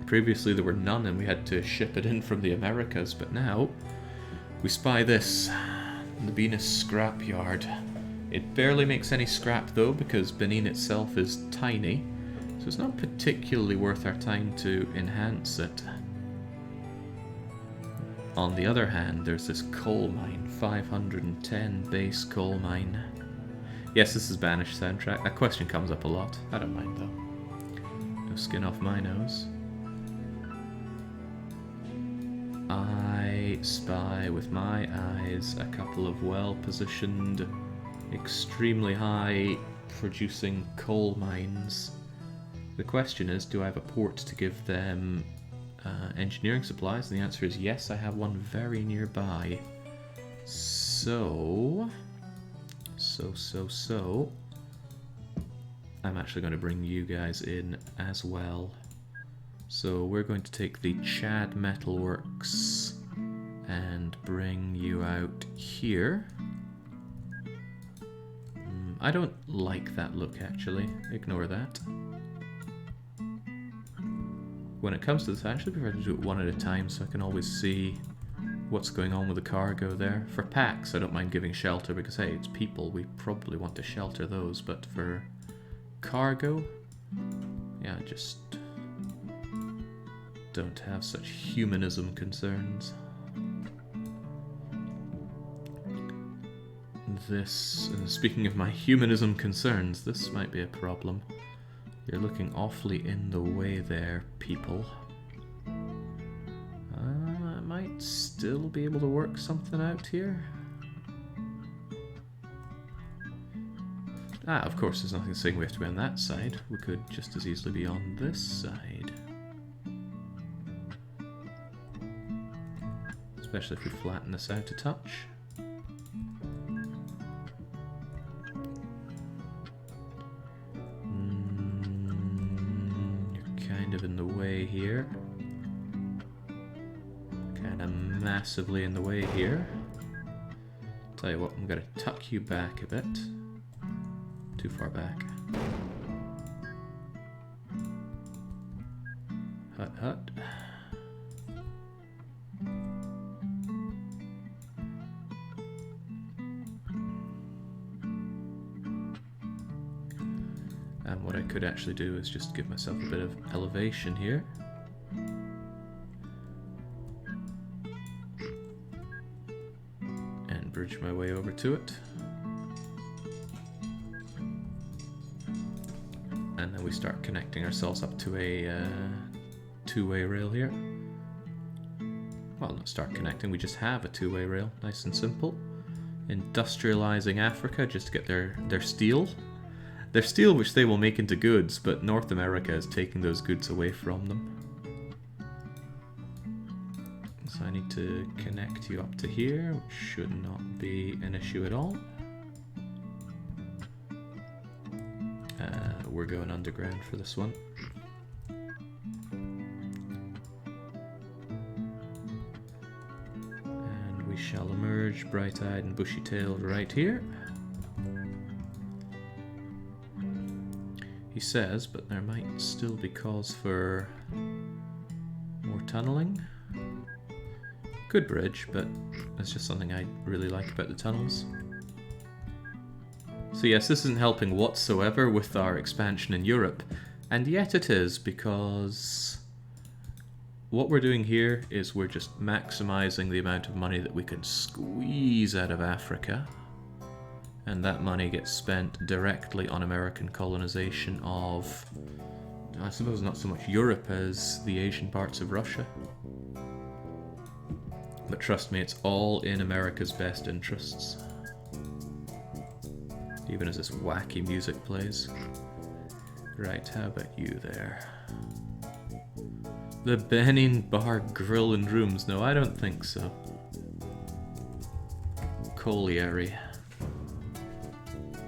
A: Previously there were none and we had to ship it in from the Americas, but now we spy this, the Venus scrap yard. It barely makes any scrap though, because Benin itself is tiny, so it's not particularly worth our time to enhance it. On the other hand, there's this coal mine, 510 base coal mine. Yes, this is banished soundtrack. That question comes up a lot. I don't mind though. No skin off my nose. I I spy with my eyes a couple of well-positioned, extremely high producing coal mines. The question is, do I have a port to give them engineering supplies? And the answer is yes, I have one very nearby. So... I'm actually going to bring you guys in as well. So we're going to take the Chad Metalworks and bring you out here. I don't like that look, actually. Ignore that. When it comes to this, I actually prefer to do it one at a time so I can always see what's going on with the cargo there. For packs, I don't mind giving shelter because, hey, it's people. We probably want to shelter those, but for cargo, yeah, just don't have such humanism concerns. This, speaking of my humanism concerns, this might be a problem. You're looking awfully in the way there, people. I might still be able to work something out here. Ah, of course, there's nothing saying we have to be on that side. We could just as easily be on this side. Especially if we flatten this out a touch. You're kind of in the way here. Kind of massively in the way here. Tell you what, I'm going to tuck you back a bit. Too far back. Hut hut. And what I could actually do is just give myself a bit of elevation here. And bridge my way over to it. And then we start connecting ourselves up to a two-way rail here. Well, not start connecting, we just have a two-way rail, nice and simple. Industrializing Africa, just to get their steel. Their steel which they will make into goods, but North America is taking those goods away from them. So I need to connect you up to here, which should not be an issue at all. We're going underground for this one. And we shall emerge bright-eyed and bushy-tailed right here. He says, but there might still be cause for more tunneling. Good bridge, but that's just something I really like about the tunnels. So yes, this isn't helping whatsoever with our expansion in Europe, and yet it is, because what we're doing here is we're just maximizing the amount of money that we can squeeze out of Africa, and that money gets spent directly on American colonization of, I suppose, not so much Europe as the Asian parts of Russia. But trust me, it's all in America's best interests. Even as this wacky music plays. Right, how about you there? The Benin Bar Grill and Rooms. No, I don't think so. Colliery.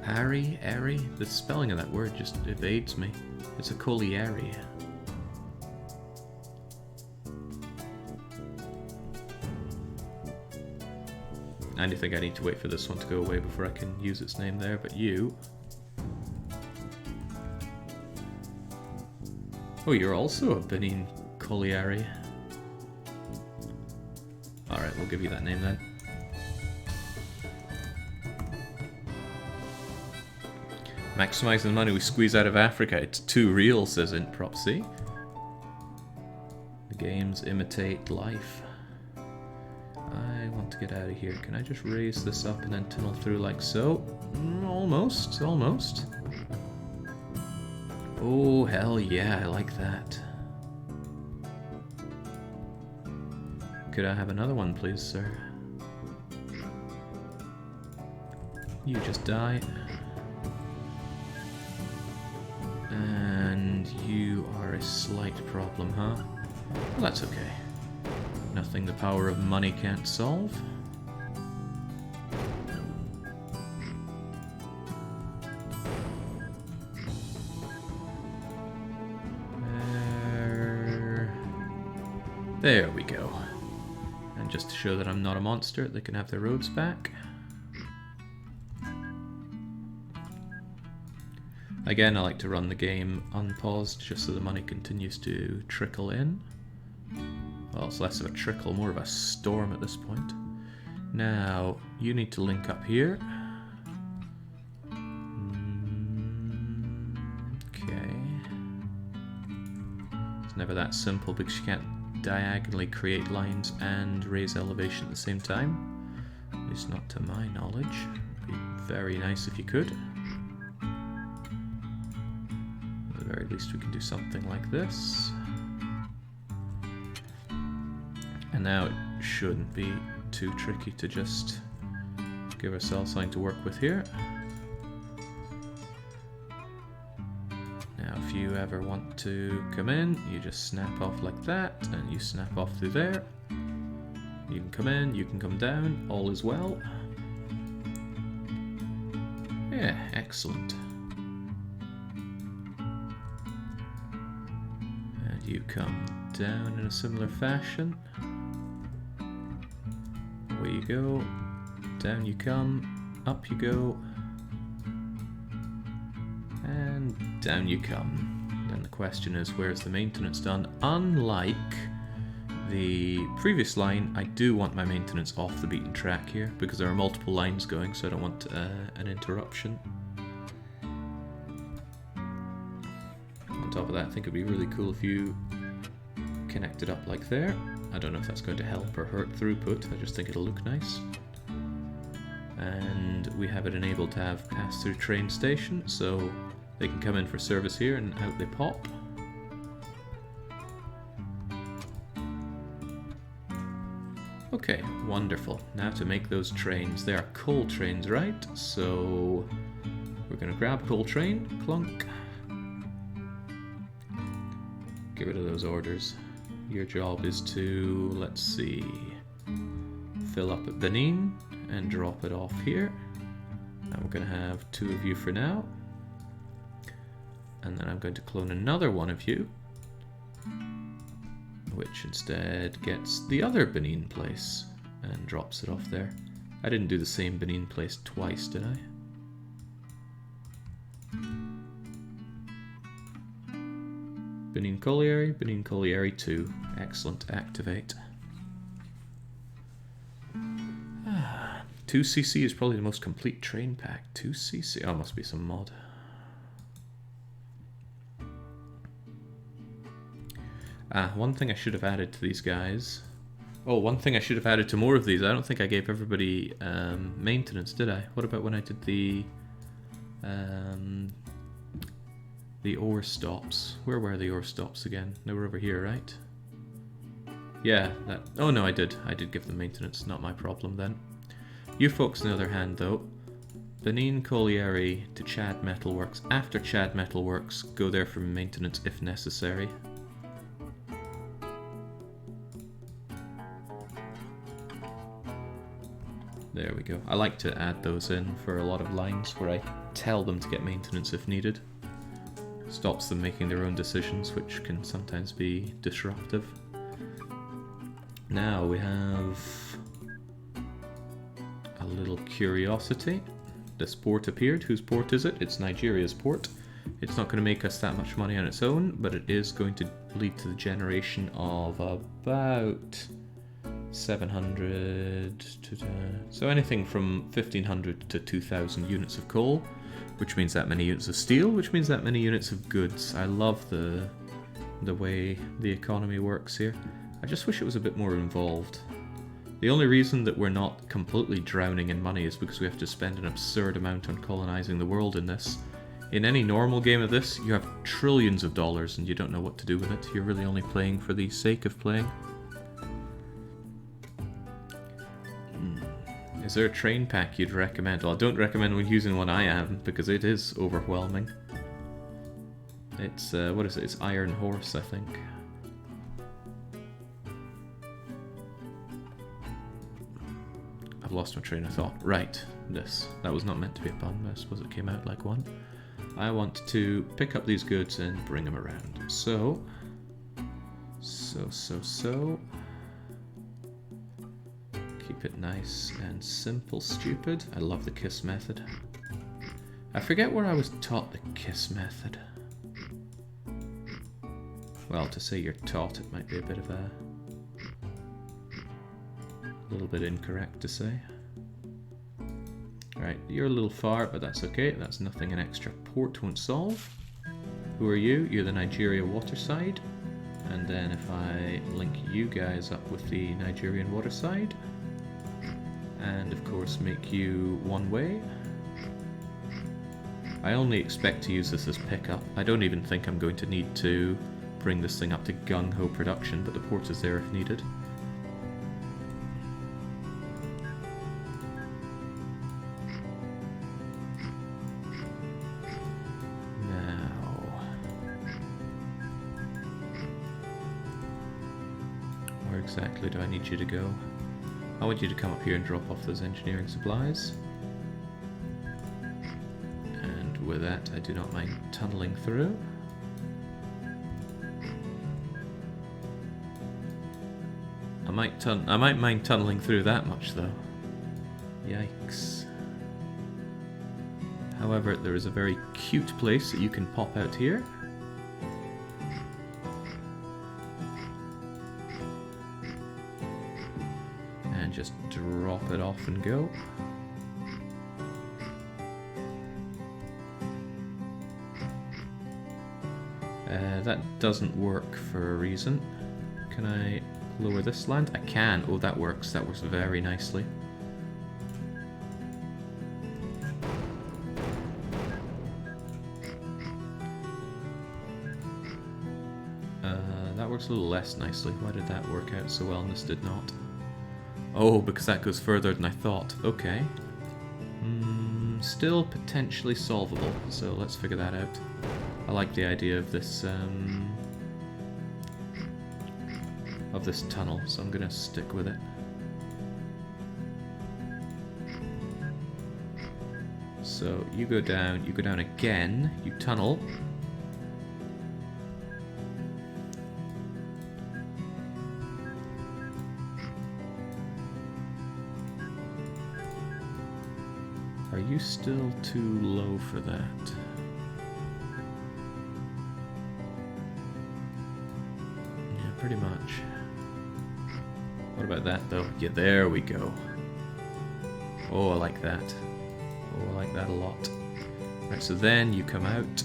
A: Airy? The spelling of that word just evades me. It's a colliery. And I think I need to wait for this one to go away before I can use its name there, but you... Oh, you're also a Benin Colliery. Alright, we'll give you that name then. Maximizing the money we squeeze out of Africa. It's too real, says Intpropsy. The games imitate life. I want to get out of here. Can I just raise this up and then tunnel through like so? Almost. Oh, hell yeah, I like that. could I have another one, please, sir? You just die. And you are a slight problem, huh? Well, that's okay. Nothing the power of money can't solve. There we go. And just to show that I'm not a monster, they can have their roads back. Again, I like to run the game unpaused just so the money continues to trickle in. Well, it's less of a trickle, more of a storm at this point. Now, you need to link up here. Okay. It's never that simple because you can't diagonally create lines and raise elevation at the same time. At least not to my knowledge. It'd be very nice if you could. At the very least we can do something like this. And now it shouldn't be too tricky to just give ourselves something to work with here. Now if you ever want to come in, you just snap off like that, and you snap off through there. You can come in, you can come down, all is well. Yeah, excellent. And you come down in a similar fashion. Away you go, down you come, up you go, and down you come. Then the question is, where's the maintenance done? Unlike the previous line, I do want my maintenance off the beaten track here, because there are multiple lines going, so I don't want an interruption. On top of that, I think it'd be really cool if you connected up like there. I don't know if that's going to help or hurt throughput, I just think it'll look nice. And we have it enabled to have pass-through train station, so they can come in for service here and out they pop. Okay, wonderful. Now to make those trains. They are coal trains, right? So we're going to grab coal train, clunk. Get rid of those orders. Your job is to, let's see, fill up at Benin and drop it off here. And we're going to have 2 of you for now. And then I'm going to clone another one of you, which instead gets the other Benin place and drops it off there. I didn't do the same Benin place twice, did I? Benin Colliery 2. Excellent, activate. 2cc is probably the most complete train pack. 2cc, oh, must be some mod. One thing I should have added to these guys. Oh, one thing I should have added to more of these. I don't think I gave everybody maintenance, did I? What about when I did the ore stops? Where were the ore stops again? They were over here, right? Yeah, that. Oh no, I did. I did give them maintenance. Not my problem then. You folks, on the other hand, though, Benin Colliery to Chad Metalworks. After Chad Metalworks, go there for maintenance if necessary. There we go. I like to add those in for a lot of lines where I tell them to get maintenance if needed. Stops them making their own decisions, which can sometimes be disruptive. Now we have a little curiosity. This port appeared. Whose port is it? It's Nigeria's port. It's not going to make us that much money on its own, but it is going to lead to the generation of about 700 to... so anything from 1500 to 2000 units of coal, which means that many units of steel, which means that many units of goods. I love the way the economy works here. I just wish it was a bit more involved. The only reason that we're not completely drowning in money is because we have to spend an absurd amount on colonizing the world in this. In any normal game of this, you have trillions of dollars and you don't know what to do with it. You're really only playing for the sake of playing. Is there a train pack you'd recommend? Well, I don't recommend using one I am, because it is overwhelming. It's, what is it? It's Iron Horse, I think. I've lost my train of thought. Right, this. That was not meant to be a pun, but I suppose it came out like one. I want to pick up these goods and bring them around. So. Keep it nice and simple, stupid. I love the KISS method. I forget where I was taught the KISS method. Well, to say you're taught, it might be a bit of a little bit incorrect to say. Right, you're a little far, but that's okay. That's nothing an extra port won't solve. Who are you? You're the Nigeria waterside. And then if I link you guys up with the Nigerian waterside, and of course make you one way. I only expect to use this as pickup. I don't even think I'm going to need to bring this thing up to gung-ho production, but the port is there if needed. Where exactly do I need you to go? I want you to come up here and drop off those engineering supplies. And with that, I do not mind tunneling through. I might mind tunneling through that much though. Yikes. However, there is a very cute place that you can pop out here. And just drop it off and go. That doesn't work for a reason. Can I lower this land? I can. Oh, that works. That works very nicely. That works a little less nicely. Why did that work out so well and this did not? Oh, because that goes further than I thought. Okay. Still potentially solvable, so let's figure that out. I like the idea of this tunnel, so I'm gonna stick with it. So you go down again, you tunnel. Are you still too low for that? Yeah, pretty much. What about that though? Yeah, there we go. Oh, I like that. Oh, I like that a lot. Right, so then you come out.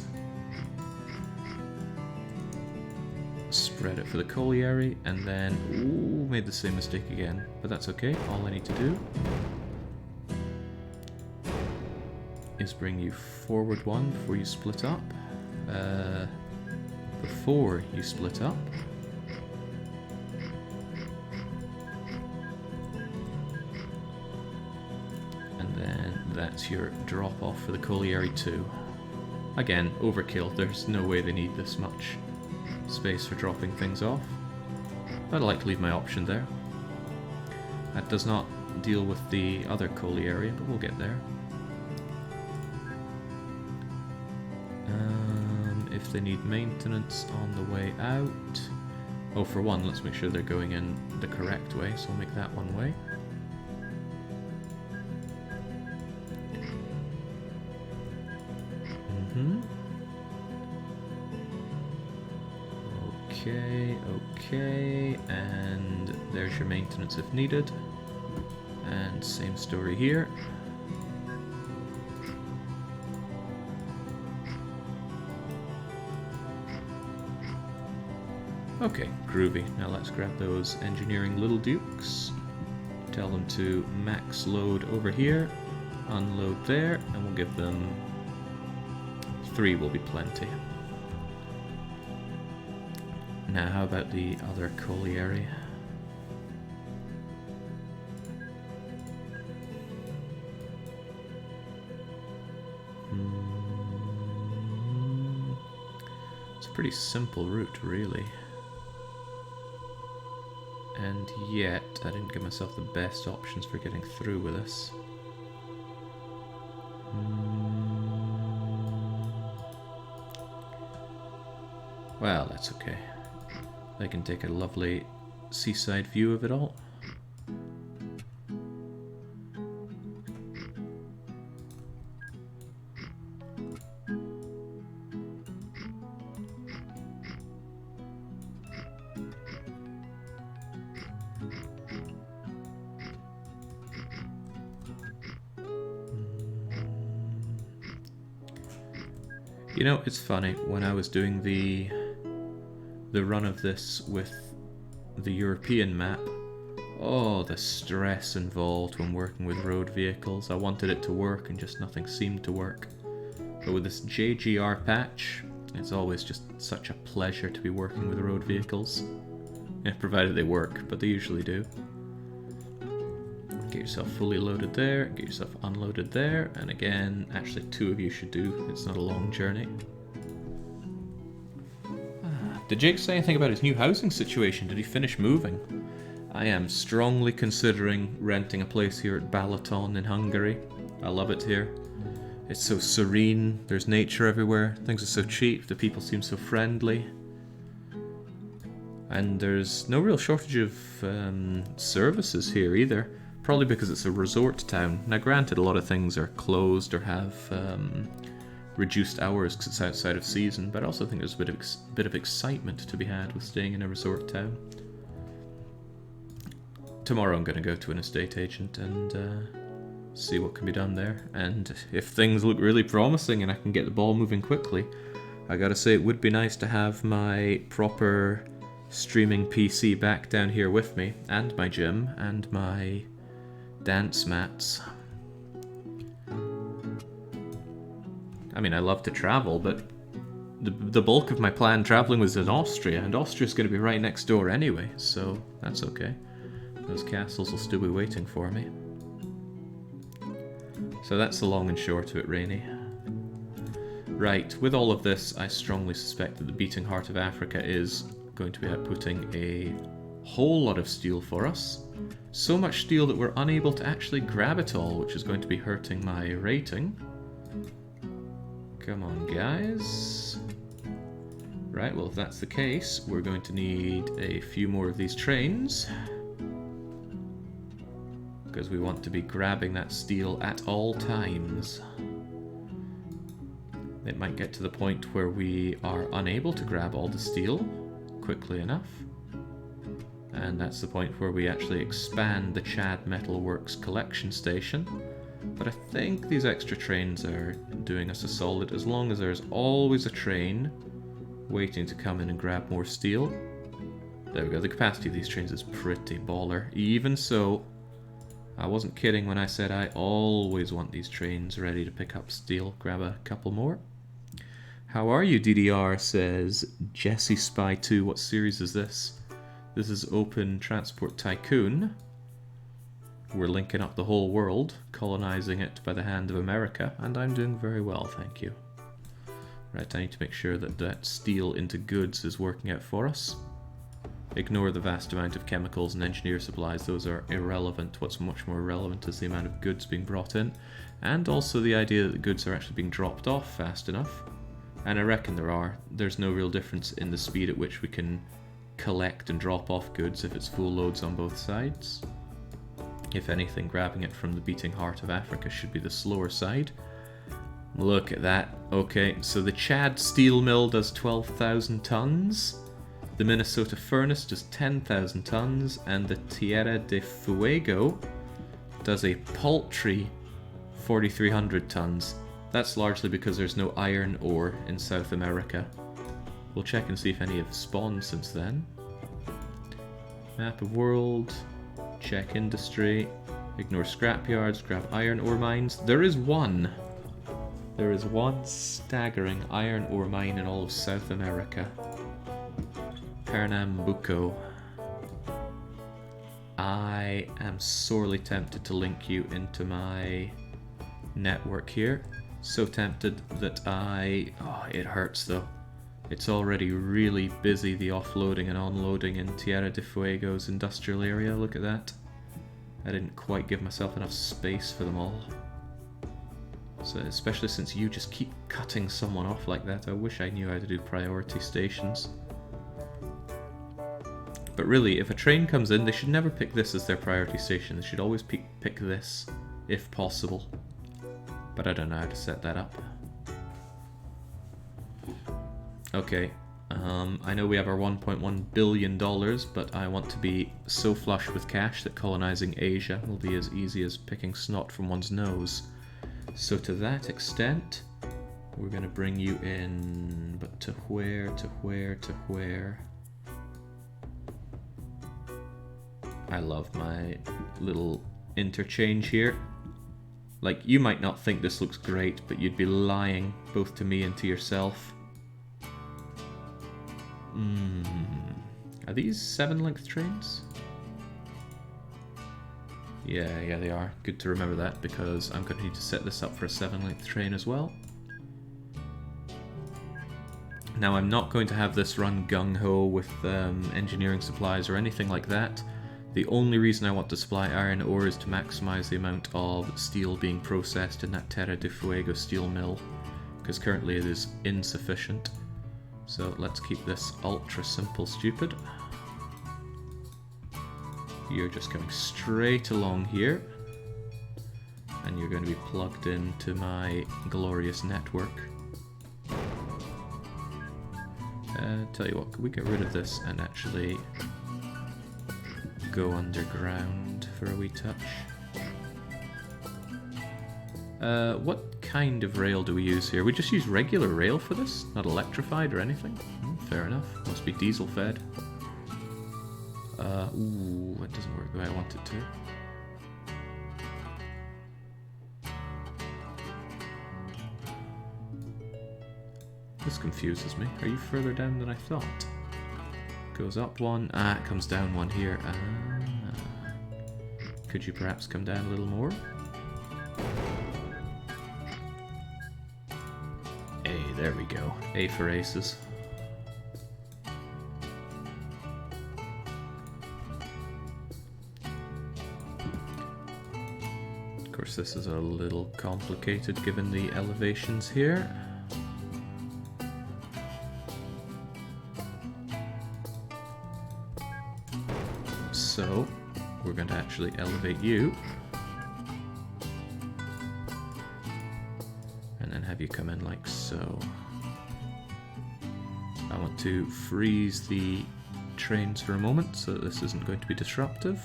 A: Spread it for the colliery, and then... Ooh, made the same mistake again. But that's okay. All I need to do is bring you forward one before you split up. Before you split up. And then that's your drop off for the colliery 2. Again, overkill. There's no way they need this much space for dropping things off. But I like to leave my option there. That does not deal with the other colliery, but we'll get there. If they need maintenance on the way out... Oh, for one, let's make sure they're going in the correct way, so we'll make that one way. Okay, and there's your maintenance if needed. And same story here. Okay, groovy. Now let's grab those engineering little dukes. Tell them to max load over here, unload there, and we'll give them 3 will be plenty. Now how about the other colliery? pretty simple route, really. And yet, I didn't give myself the best options for getting through with this. Well, that's okay. I can take a lovely seaside view of it all. You know, it's funny, when I was doing the run of this with the European map, oh, the stress involved when working with road vehicles. I wanted it to work and just nothing seemed to work. But with this JGR patch, it's always just such a pleasure to be working with road vehicles. Yeah, provided they work, but they usually do. Get yourself fully loaded there, get yourself unloaded there, and again, actually 2 of you should do, it's not a long journey. Did Jake say anything about his new housing situation? Did he finish moving? I am strongly considering renting a place here at Balaton in Hungary. I love it here. It's so serene, there's nature everywhere, things are so cheap, the people seem so friendly. And there's no real shortage of services here either. Probably because it's a resort town. Now granted, a lot of things are closed or have reduced hours because it's outside of season, but I also think there's a bit of excitement to be had with staying in a resort town. Tomorrow I'm going to go to an estate agent and see what can be done there. And if things look really promising and I can get the ball moving quickly, I gotta say it would be nice to have my proper streaming PC back down here with me, and my gym, and my dance mats. I mean, I love to travel, but the bulk of my planned traveling was in Austria, and Austria's going to be right next door anyway, so that's okay. Those castles will still be waiting for me. So that's the long and short of it, Rainy. Right, with all of this, I strongly suspect that the beating heart of Africa is going to be outputting a whole lot of steel for us. So much steel that we're unable to actually grab it all, which is going to be hurting my rating. Come on, guys. Right, well, if that's the case, we're going to need a few more of these trains, because we want to be grabbing that steel at all times. It might get to the point where we are unable to grab all the steel quickly enough. And that's the point where we actually expand the Chad Metalworks collection station. But I think these extra trains are doing us a solid, as long as there's always a train waiting to come in and grab more steel. There we go, the capacity of these trains is pretty baller. Even so, I wasn't kidding when I said I always want these trains ready to pick up steel. Grab a couple more. How are you, DDR, says Jesse Spy 2. What series is this? This is Open Transport Tycoon. We're linking up the whole world, colonizing it by the hand of America, and I'm doing very well, thank you. Right, I need to make sure that that steel into goods is working out for us. Ignore the vast amount of chemicals and engineer supplies, those are irrelevant. What's much more relevant is the amount of goods being brought in, and also the idea that the goods are actually being dropped off fast enough. And I reckon there's no real difference in the speed at which we can collect and drop off goods if it's full loads on both sides. If anything, grabbing it from the beating heart of Africa should be the slower side. Look at that. Okay, so the Chad steel mill does 12,000 tons, the Minnesota furnace does 10,000 tons, and the Tierra de Fuego does a paltry 4,300 tons. That's largely because there's no iron ore in South America. We'll check and see if any have spawned since then. Map of world. Check industry, ignore scrapyards, grab iron ore mines. There is one. There is one staggering iron ore mine in all of South America. Pernambuco. I am sorely tempted to link you into my network here. So tempted that oh, it hurts though. It's already really busy, the offloading and onloading in Tierra del Fuego's industrial area. Look at that. I didn't quite give myself enough space for them all. So, especially since you just keep cutting someone off like that, I wish I knew how to do priority stations. But really, if a train comes in, they should never pick this as their priority station. They should always pick this, if possible. But I don't know how to set that up. Okay, I know we have our $1.1 billion, but I want to be so flush with cash that colonizing Asia will be as easy as picking snot from one's nose. So to that extent, we're going to bring you in, but to where, to where, to where? I love my little interchange here. Like, you might not think this looks great, but you'd be lying both to me and to yourself. Are these 7-length trains? Yeah, they are. Good to remember that, because I'm going to need to set this up for a 7-length train as well. Now, I'm not going to have this run gung-ho with engineering supplies or anything like that. The only reason I want to supply iron ore is to maximize the amount of steel being processed in that Terra del Fuego steel mill, because currently it is insufficient. So let's keep this ultra simple stupid. You're just going straight along here, and you're going to be plugged into my glorious network. Tell you what, could we get rid of this and actually go underground for a wee touch? What kind of rail do we use here? We just use regular rail for this? Not electrified or anything? Fair enough. Must be diesel fed. Ooh, that doesn't work the way I want it to. This confuses me. Are you further down than I thought? Goes up one. Ah, it comes down one here. Could you perhaps come down a little more? Hey, there we go. A for aces. Of course, this is a little complicated given the elevations here. So, we're going to actually elevate you. And then have you come in like so. I want to freeze the trains for a moment so that this isn't going to be disruptive.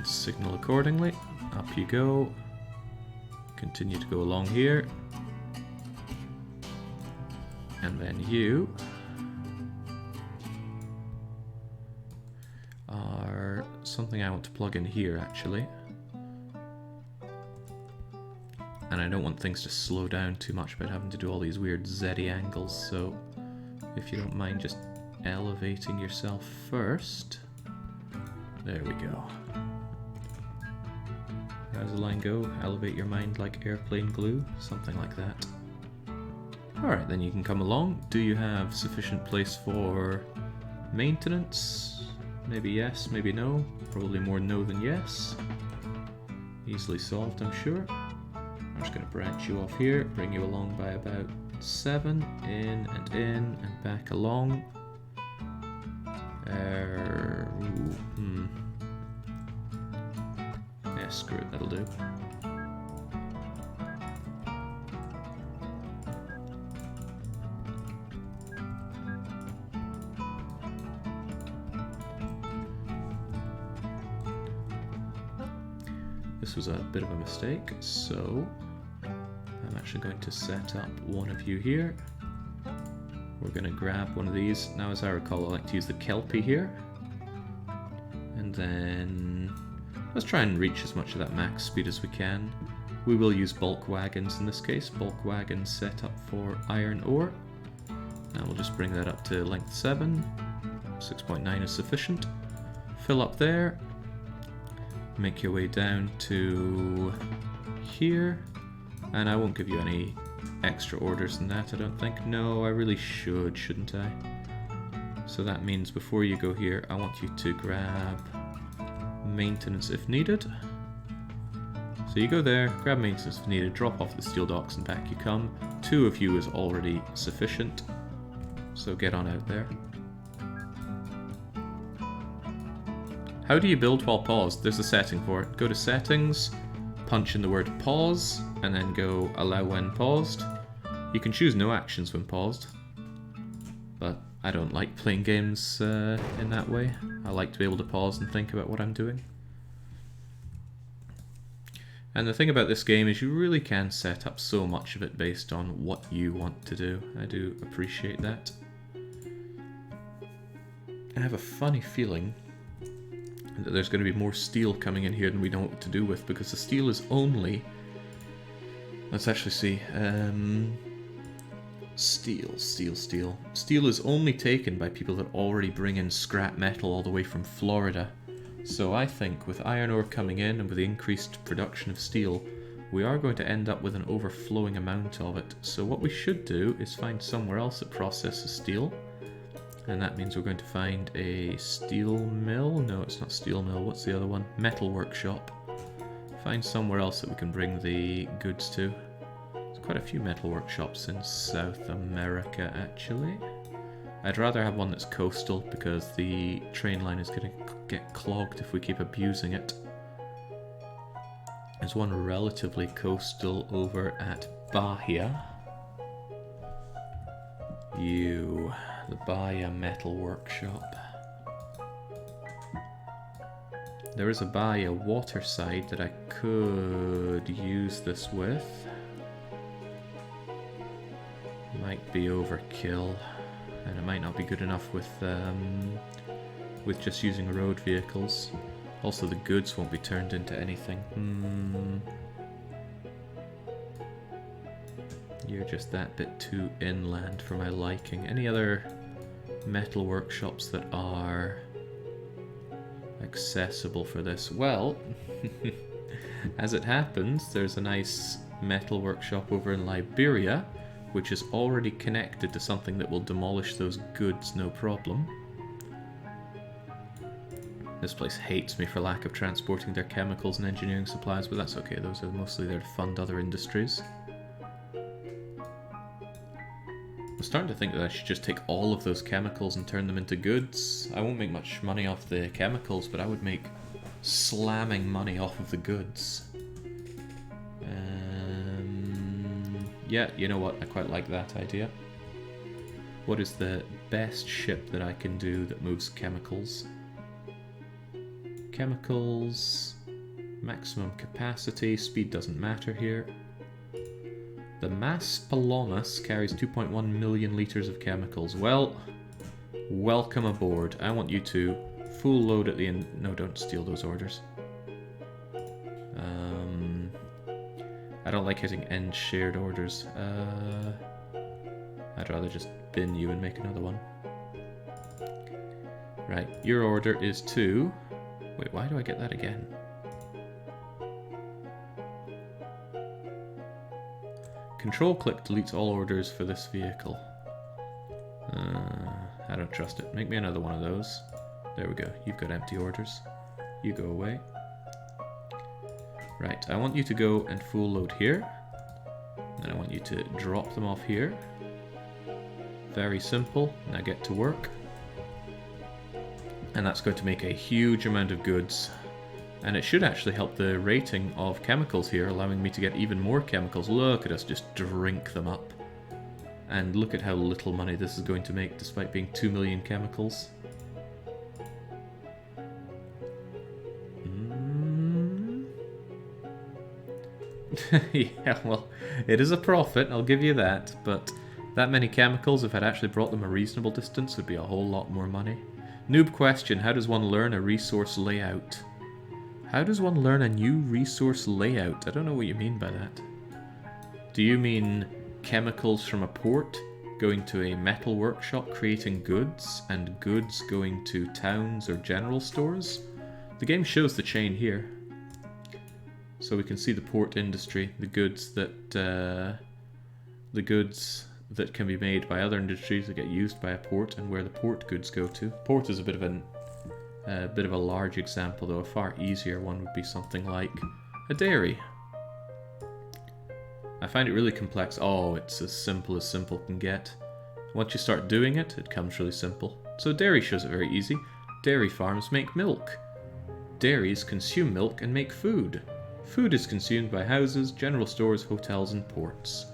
A: Signal accordingly. Up you go. Continue to go along here. And then you are something I want to plug in here, actually. And I don't want things to slow down too much by having to do all these weird Z-y angles, so if you don't mind just elevating yourself first. There we go. How does the line go? Elevate your mind like airplane glue? Something like that. Alright, then you can come along. Do you have sufficient place for maintenance? Maybe yes, maybe no. Probably more no than yes. Easily solved, I'm sure. I'm just going to branch you off here, bring you along by about 7, in and back along. Yeah, screw it, that'll do. This was a bit of a mistake, so I'm actually going to set up one of you here. We're going to grab one of these. Now, as I recall, I like to use the Kelpie here. And then let's try and reach as much of that max speed as we can. We will use bulk wagons in this case. Bulk wagons set up for iron ore. Now we'll just bring that up to length 7. 6.9 is sufficient. Fill up there. Make your way down to here. And I won't give you any extra orders than that, I don't think. No, I really should, shouldn't I? So that means before you go here, I want you to grab maintenance if needed. So you go there, grab maintenance if needed, drop off the steel docks and back you come. 2 of you is already sufficient, so get on out there. How do you build while paused? There's a setting for it. Go to settings, punch in the word pause, and then go allow when paused. You can choose no actions when paused, but I don't like playing games in that way. I like to be able to pause and think about what I'm doing. And the thing about this game is you really can set up so much of it based on what you want to do. I do appreciate that. I have a funny feeling that there's going to be more steel coming in here than we know what to do with, because the steel is only... Let's actually see. Steel. Steel is only taken by people that already bring in scrap metal all the way from Florida. So I think with iron ore coming in and with the increased production of steel, we are going to end up with an overflowing amount of it. So what we should do is find somewhere else that processes steel. And that means we're going to find a steel mill. No, it's not steel mill. What's the other one? Metal workshop. Find somewhere else that we can bring the goods to. There's quite a few metal workshops in South America, actually. I'd rather have one that's coastal, because the train line is going to get clogged if we keep abusing it. There's one relatively coastal over at Bahia. The Bahia Metal Workshop. There is a Bahia waterside that I could use this with. Might be overkill, and it might not be good enough with just using road vehicles. Also, the goods won't be turned into anything. You're just that bit too inland for my liking. Any other metal workshops that are accessible for this? Well, as it happens, there's a nice metal workshop over in Liberia, which is already connected to something that will demolish those goods no problem. This place hates me for lack of transporting their chemicals and engineering supplies, but that's okay, those are mostly there to fund other industries. I'm starting to think that I should just take all of those chemicals and turn them into goods. I won't make much money off the chemicals, but I would make slamming money off of the goods. Yeah, you know what, I quite like that idea. What is the best ship that I can do that moves chemicals? Chemicals, maximum capacity, speed doesn't matter here. The Mas Palomas carries 2.1 million litres of chemicals. Well, welcome aboard. I want you to full load at the end. No, don't steal those orders. I don't like hitting end shared orders. I'd rather just bin you and make another one. Right, your order is to... Wait, why do I get that again? Control-click deletes all orders for this vehicle. I don't trust it. Make me another one of those. There we go. You've got empty orders. You go away. Right, I want you to go and full load here. And I want you to drop them off here. Very simple. Now get to work. And that's going to make a huge amount of goods. And it should actually help the rating of chemicals here, allowing me to get even more chemicals. Look at us just drink them up. And look at how little money this is going to make, despite being 2 million chemicals. Yeah, well, it is a profit, I'll give you that, but that many chemicals, if I'd actually brought them a reasonable distance, would be a whole lot more money. Noob question, how does one learn a resource layout? How does one learn a new resource layout? I don't know what you mean by that. Do you mean chemicals from a port going to a metal workshop, creating goods, and goods going to towns or general stores. The game shows the chain here. So we can see the port industry, the goods that can be made by other industries that get used by a port, and where the port goods go to. Port is a bit of a large example, though. A far easier one would be something like a dairy. I find it really complex. Oh, it's as simple can get. Once you start doing it, it becomes really simple. So dairy shows it very easy. Dairy farms make milk. Dairies consume milk and make food. Food is consumed by houses, general stores, hotels, and ports.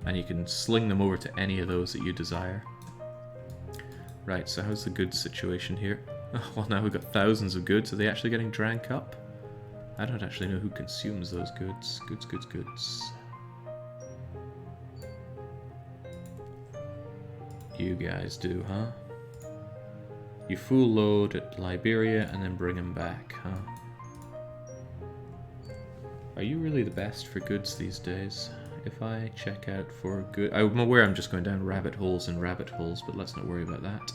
A: And you can sling them over to any of those that you desire. Right, so how's the goods situation here? Oh, well, now we've got thousands of goods. Are they actually getting drank up? I don't actually know who consumes those goods. Goods. You guys do, huh? You full load at Liberia and then bring them back, huh? Are you really the best for goods these days? If I check out for good... I'm aware I'm just going down rabbit holes and rabbit holes, but let's not worry about that.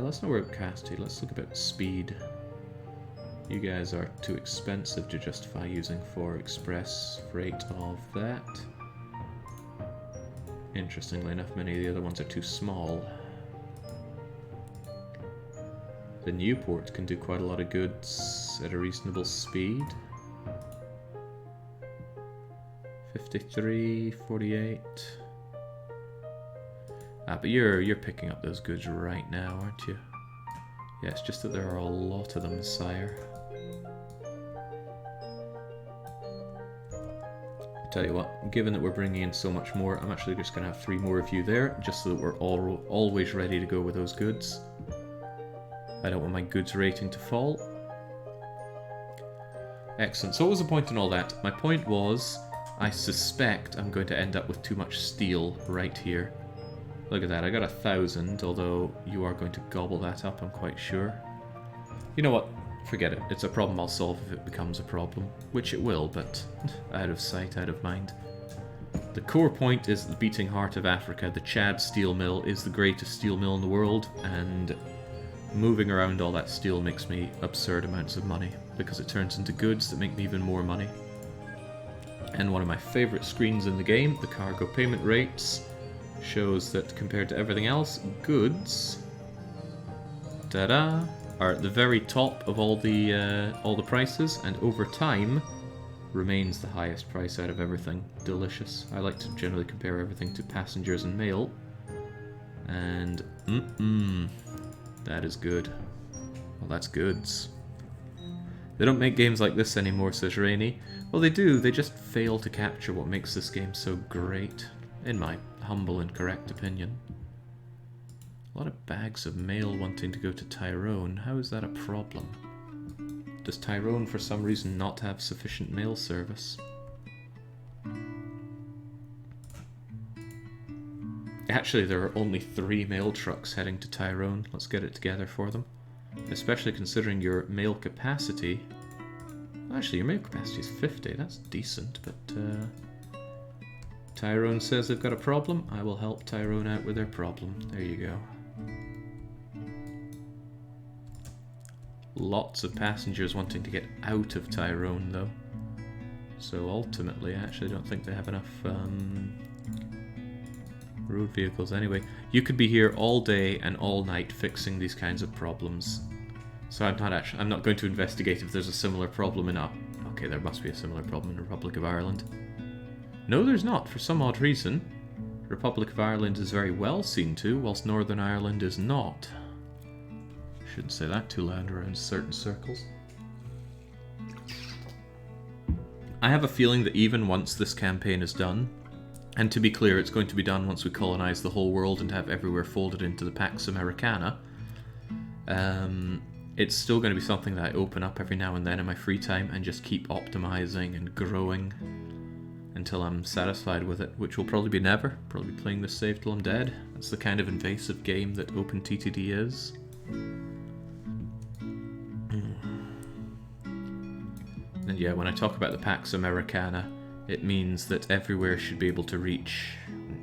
A: Let's not worry about capacity. Let's look about speed. You guys are too expensive to justify using for express freight of that. Interestingly enough, many of the other ones are too small. The new port can do quite a lot of goods at a reasonable speed. 53, 48. Ah, but you're picking up those goods right now, aren't you? Yeah, it's just that there are a lot of them, sire. Tell you what, given that we're bringing in so much more, I'm actually just going to have 3 more of you there, just so that we're always ready to go with those goods. I don't want my goods rating to fall. Excellent. So what was the point in all that? My point was, I suspect I'm going to end up with too much steel right here. Look at that, I got 1,000, although you are going to gobble that up, I'm quite sure. You know what? Forget it. It's a problem I'll solve if it becomes a problem. Which it will, but out of sight, out of mind. The core point is the beating heart of Africa. The Chad steel mill is the greatest steel mill in the world, and moving around all that steel makes me absurd amounts of money, because it turns into goods that make me even more money. And one of my favourite screens in the game, the cargo payment rates, shows that compared to everything else, goods, ta-da, are at the very top of all the prices, and over time remains the highest price out of everything. Delicious. I like to generally compare everything to passengers and mail, and that is good. Well, that's goods. They don't make games like this anymore, says Rainey. Well, they do. They just fail to capture what makes this game so great, in my humble and correct opinion. A lot of bags of mail wanting to go to Tyrone. How is that a problem? Does Tyrone for some reason not have sufficient mail service? Actually, there are only 3 mail trucks heading to Tyrone. Let's get it together for them. Especially considering your mail capacity. Actually, your mail capacity is 50. That's decent, but Tyrone says they've got a problem. I will help Tyrone out with their problem. There you go. Lots of passengers wanting to get out of Tyrone, though. So ultimately, I actually don't think they have enough road vehicles anyway. You could be here all day and all night fixing these kinds of problems. So I'm not going to investigate if there's a similar problem in okay, there must be a similar problem in the Republic of Ireland. No, there's not, for some odd reason. The Republic of Ireland is very well seen to, whilst Northern Ireland is not. Shouldn't say that too loud around certain circles. I have a feeling that even once this campaign is done, and to be clear, it's going to be done once we colonize the whole world and have everywhere folded into the Pax Americana, it's still going to be something that I open up every now and then in my free time and just keep optimizing and growing until I'm satisfied with it, which will probably be never. Probably playing this save till I'm dead. That's the kind of invasive game that OpenTTD is. And yeah, when I talk about the Pax Americana, it means that everywhere should be able to reach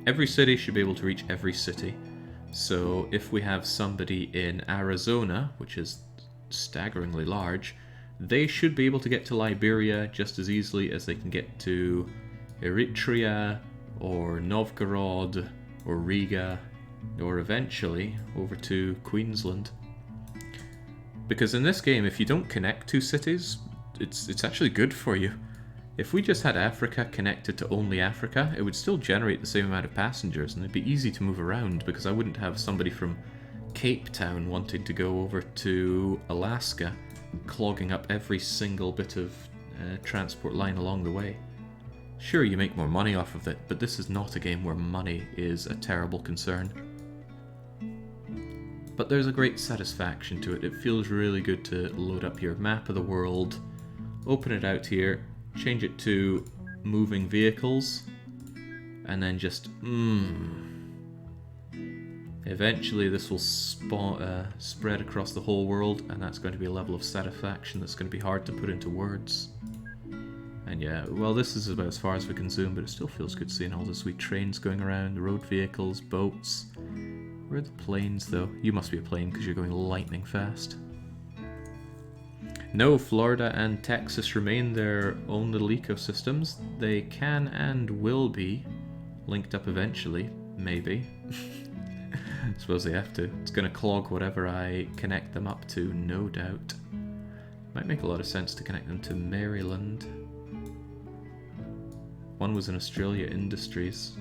A: every city should be able to reach every city. So if we have somebody in Arizona, which is staggeringly large, they should be able to get to Liberia just as easily as they can get to Eritrea or Novgorod or Riga or eventually over to Queensland. Because in this game, if you don't connect two cities, it's actually good for you. If we just had Africa connected to only Africa, it would still generate the same amount of passengers and it'd be easy to move around because I wouldn't have somebody from Cape Town wanting to go over to Alaska, clogging up every single bit of transport line along the way. Sure, you make more money off of it, but this is not a game where money is a terrible concern. But there's a great satisfaction to it. It feels really good to load up your map of the world, open it out here, change it to moving vehicles, and then just eventually this will spread across the whole world, and that's going to be a level of satisfaction that's going to be hard to put into words. And yeah, well, this is about as far as we can zoom, but it still feels good seeing all the sweet trains going around, road vehicles, boats. Where are the planes though? You must be a plane because you're going lightning fast. No, Florida and Texas remain their own little ecosystems. They can and will be linked up eventually, maybe. I suppose they have to. It's going to clog whatever I connect them up to, no doubt. Might make a lot of sense to connect them to Maryland. One was in Australia Industries.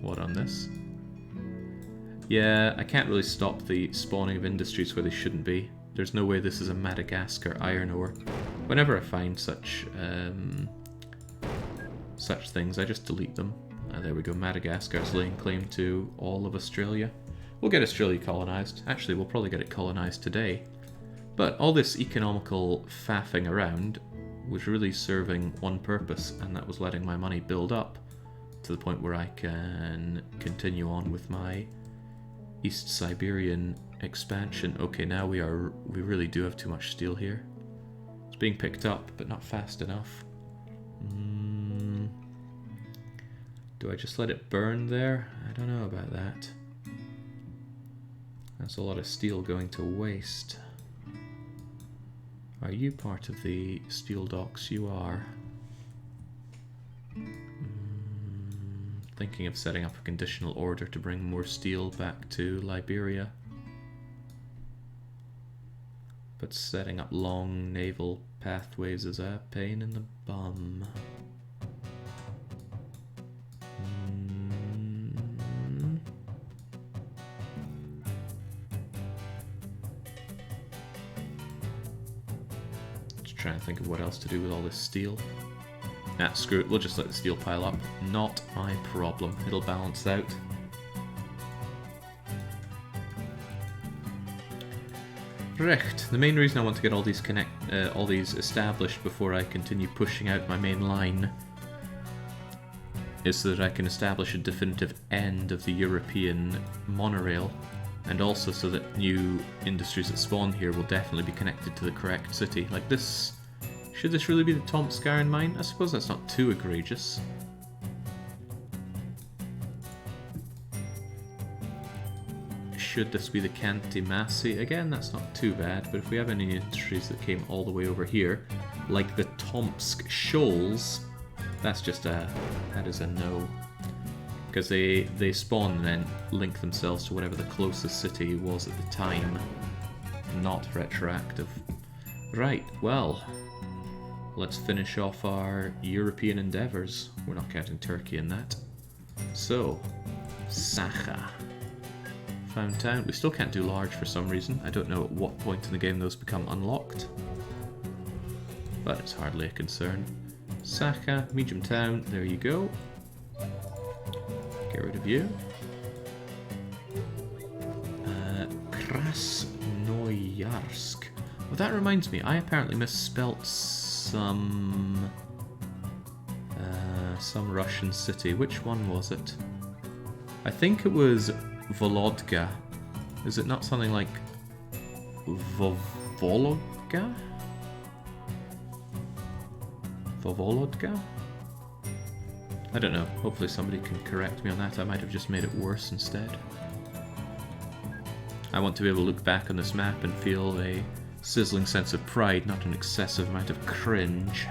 A: What on this? Yeah, I can't really stop the spawning of industries where they shouldn't be. There's no way this is a Madagascar iron ore. Whenever I find such things, I just delete them. There we go, Madagascar's laying claim to all of Australia. We'll get Australia colonised. Actually, we'll probably get it colonised today. But all this economical faffing around was really serving one purpose, and that was letting my money build up to the point where I can continue on with my East Siberian expansion. Okay, now we really do have too much steel here. It's being picked up, but not fast enough. Do I just let it burn there? I don't know about that. That's a lot of steel going to waste. Are you part of the steel docks? You are. Thinking of setting up a conditional order to bring more steel back to Liberia. But setting up long naval pathways is a pain in the bum. Just trying to think of what else to do with all this steel. Nah, screw it, we'll just let the steel pile up. Not my problem, it'll balance out. Recht. The main reason I want to get all these established before I continue pushing out my main line is so that I can establish a definitive end of the European monorail, and also so that new industries that spawn here will definitely be connected to the correct city. Like this. Should this really be the Tomskaren mine? I suppose that's not too egregious. Should this be the Cantimasi? Again, that's not too bad, but if we have any industries that came all the way over here, like the Tomsk Shoals, that's just that is a no. Because they spawn and then link themselves to whatever the closest city was at the time. Not retroactive. Right, well, let's finish off our European endeavours. We're not counting Turkey in that. So, Sakha. Found town. We still can't do large for some reason. I don't know at what point in the game those become unlocked. But it's hardly a concern. Sakha, medium town, there you go. Get rid of you. Krasnoyarsk. Well, that reminds me, I apparently misspelt some Russian city. Which one was it? I think it was Volodka. Is it not something like Volodka? Volodka? I don't know. Hopefully somebody can correct me on that. I might have just made it worse instead. I want to be able to look back on this map and feel a sizzling sense of pride, not an excessive amount of cringe.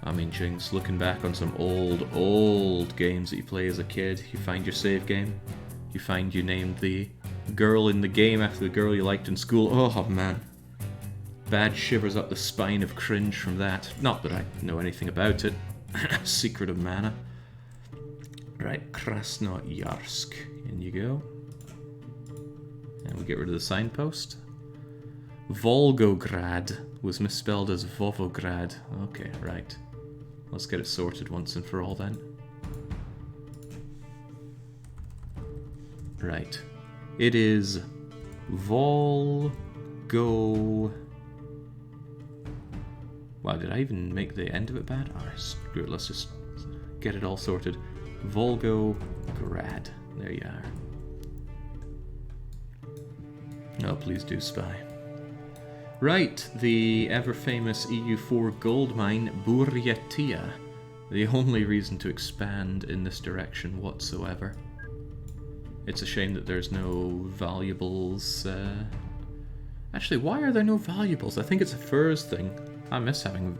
A: I mean, Jinx, looking back on some old games that you play as a kid, you find your save game, you find you named the girl in the game after the girl you liked in school. Oh man. Bad shivers up the spine of cringe from that. Not that I know anything about it. Secret of mana. Right, Krasnoyarsk. In you go. And we get rid of the signpost. Volgograd was misspelled as Vovograd. Okay, right. Let's get it sorted once and for all then. Right. It is Volgo... Wow, did I even make the end of it bad? Oh, screw it, let's just get it all sorted. Volgograd. There you are. Oh, please do spy. Right, the ever-famous EU4 gold mine, Buryatia. The only reason to expand in this direction whatsoever. It's a shame that there's no valuables. Actually, why are there no valuables? I think it's a furs thing. I miss having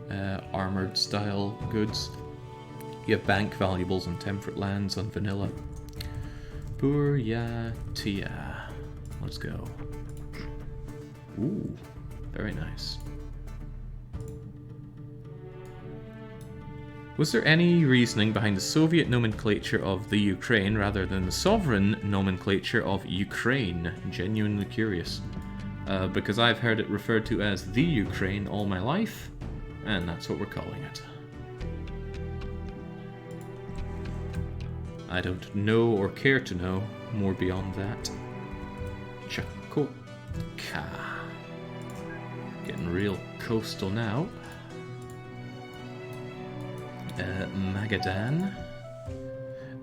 A: armoured style goods. You have bank valuables on temperate lands on vanilla. Buryatia. Let's go. Ooh. Very nice. Was there any reasoning behind the Soviet nomenclature of the Ukraine rather than the sovereign nomenclature of Ukraine? Genuinely curious. Because I've heard it referred to as the Ukraine all my life, and that's what we're calling it. I don't know or care to know more beyond that. Chakoka. Getting real coastal now. Magadan.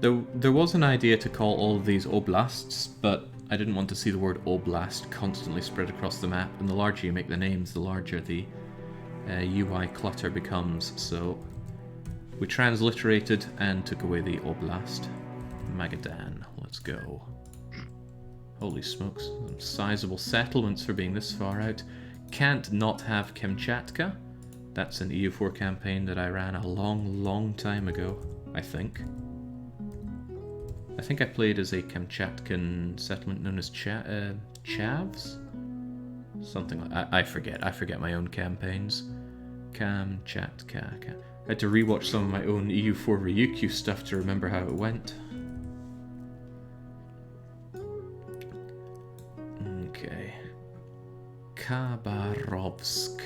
A: There was an idea to call all of these oblasts, but I didn't want to see the word oblast constantly spread across the map, and the larger you make the names, the larger the UI clutter becomes, so we transliterated and took away the oblast. Magadan, let's go. Holy smokes, some sizable settlements for being this far out. Can't not have Kamchatka. That's an EU4 campaign that I ran a long time ago, I think. I think I played as a Kamchatkan settlement known as Chavs? Something like I forget my own campaigns. Kamchatka. I had to rewatch some of my own EU4 Ryukyu stuff to remember how it went. Okay. Khabarovsk.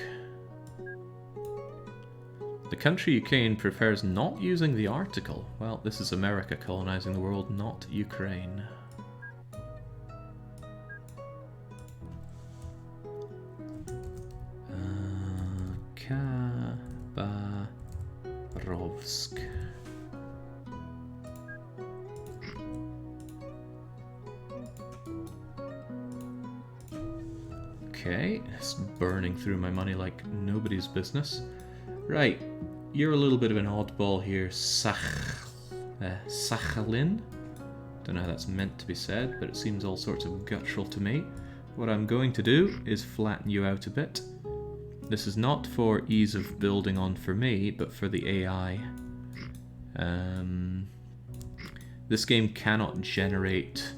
A: The country Ukraine prefers not using the article. Well, this is America colonizing the world, not Ukraine. Khabarovsk. Okay, it's burning through my money like nobody's business. Right, you're a little bit of an oddball here, Sakhalin. Don't know how that's meant to be said, but it seems all sorts of guttural to me. What I'm going to do is flatten you out a bit. This is not for ease of building on for me, but for the AI. This game cannot generate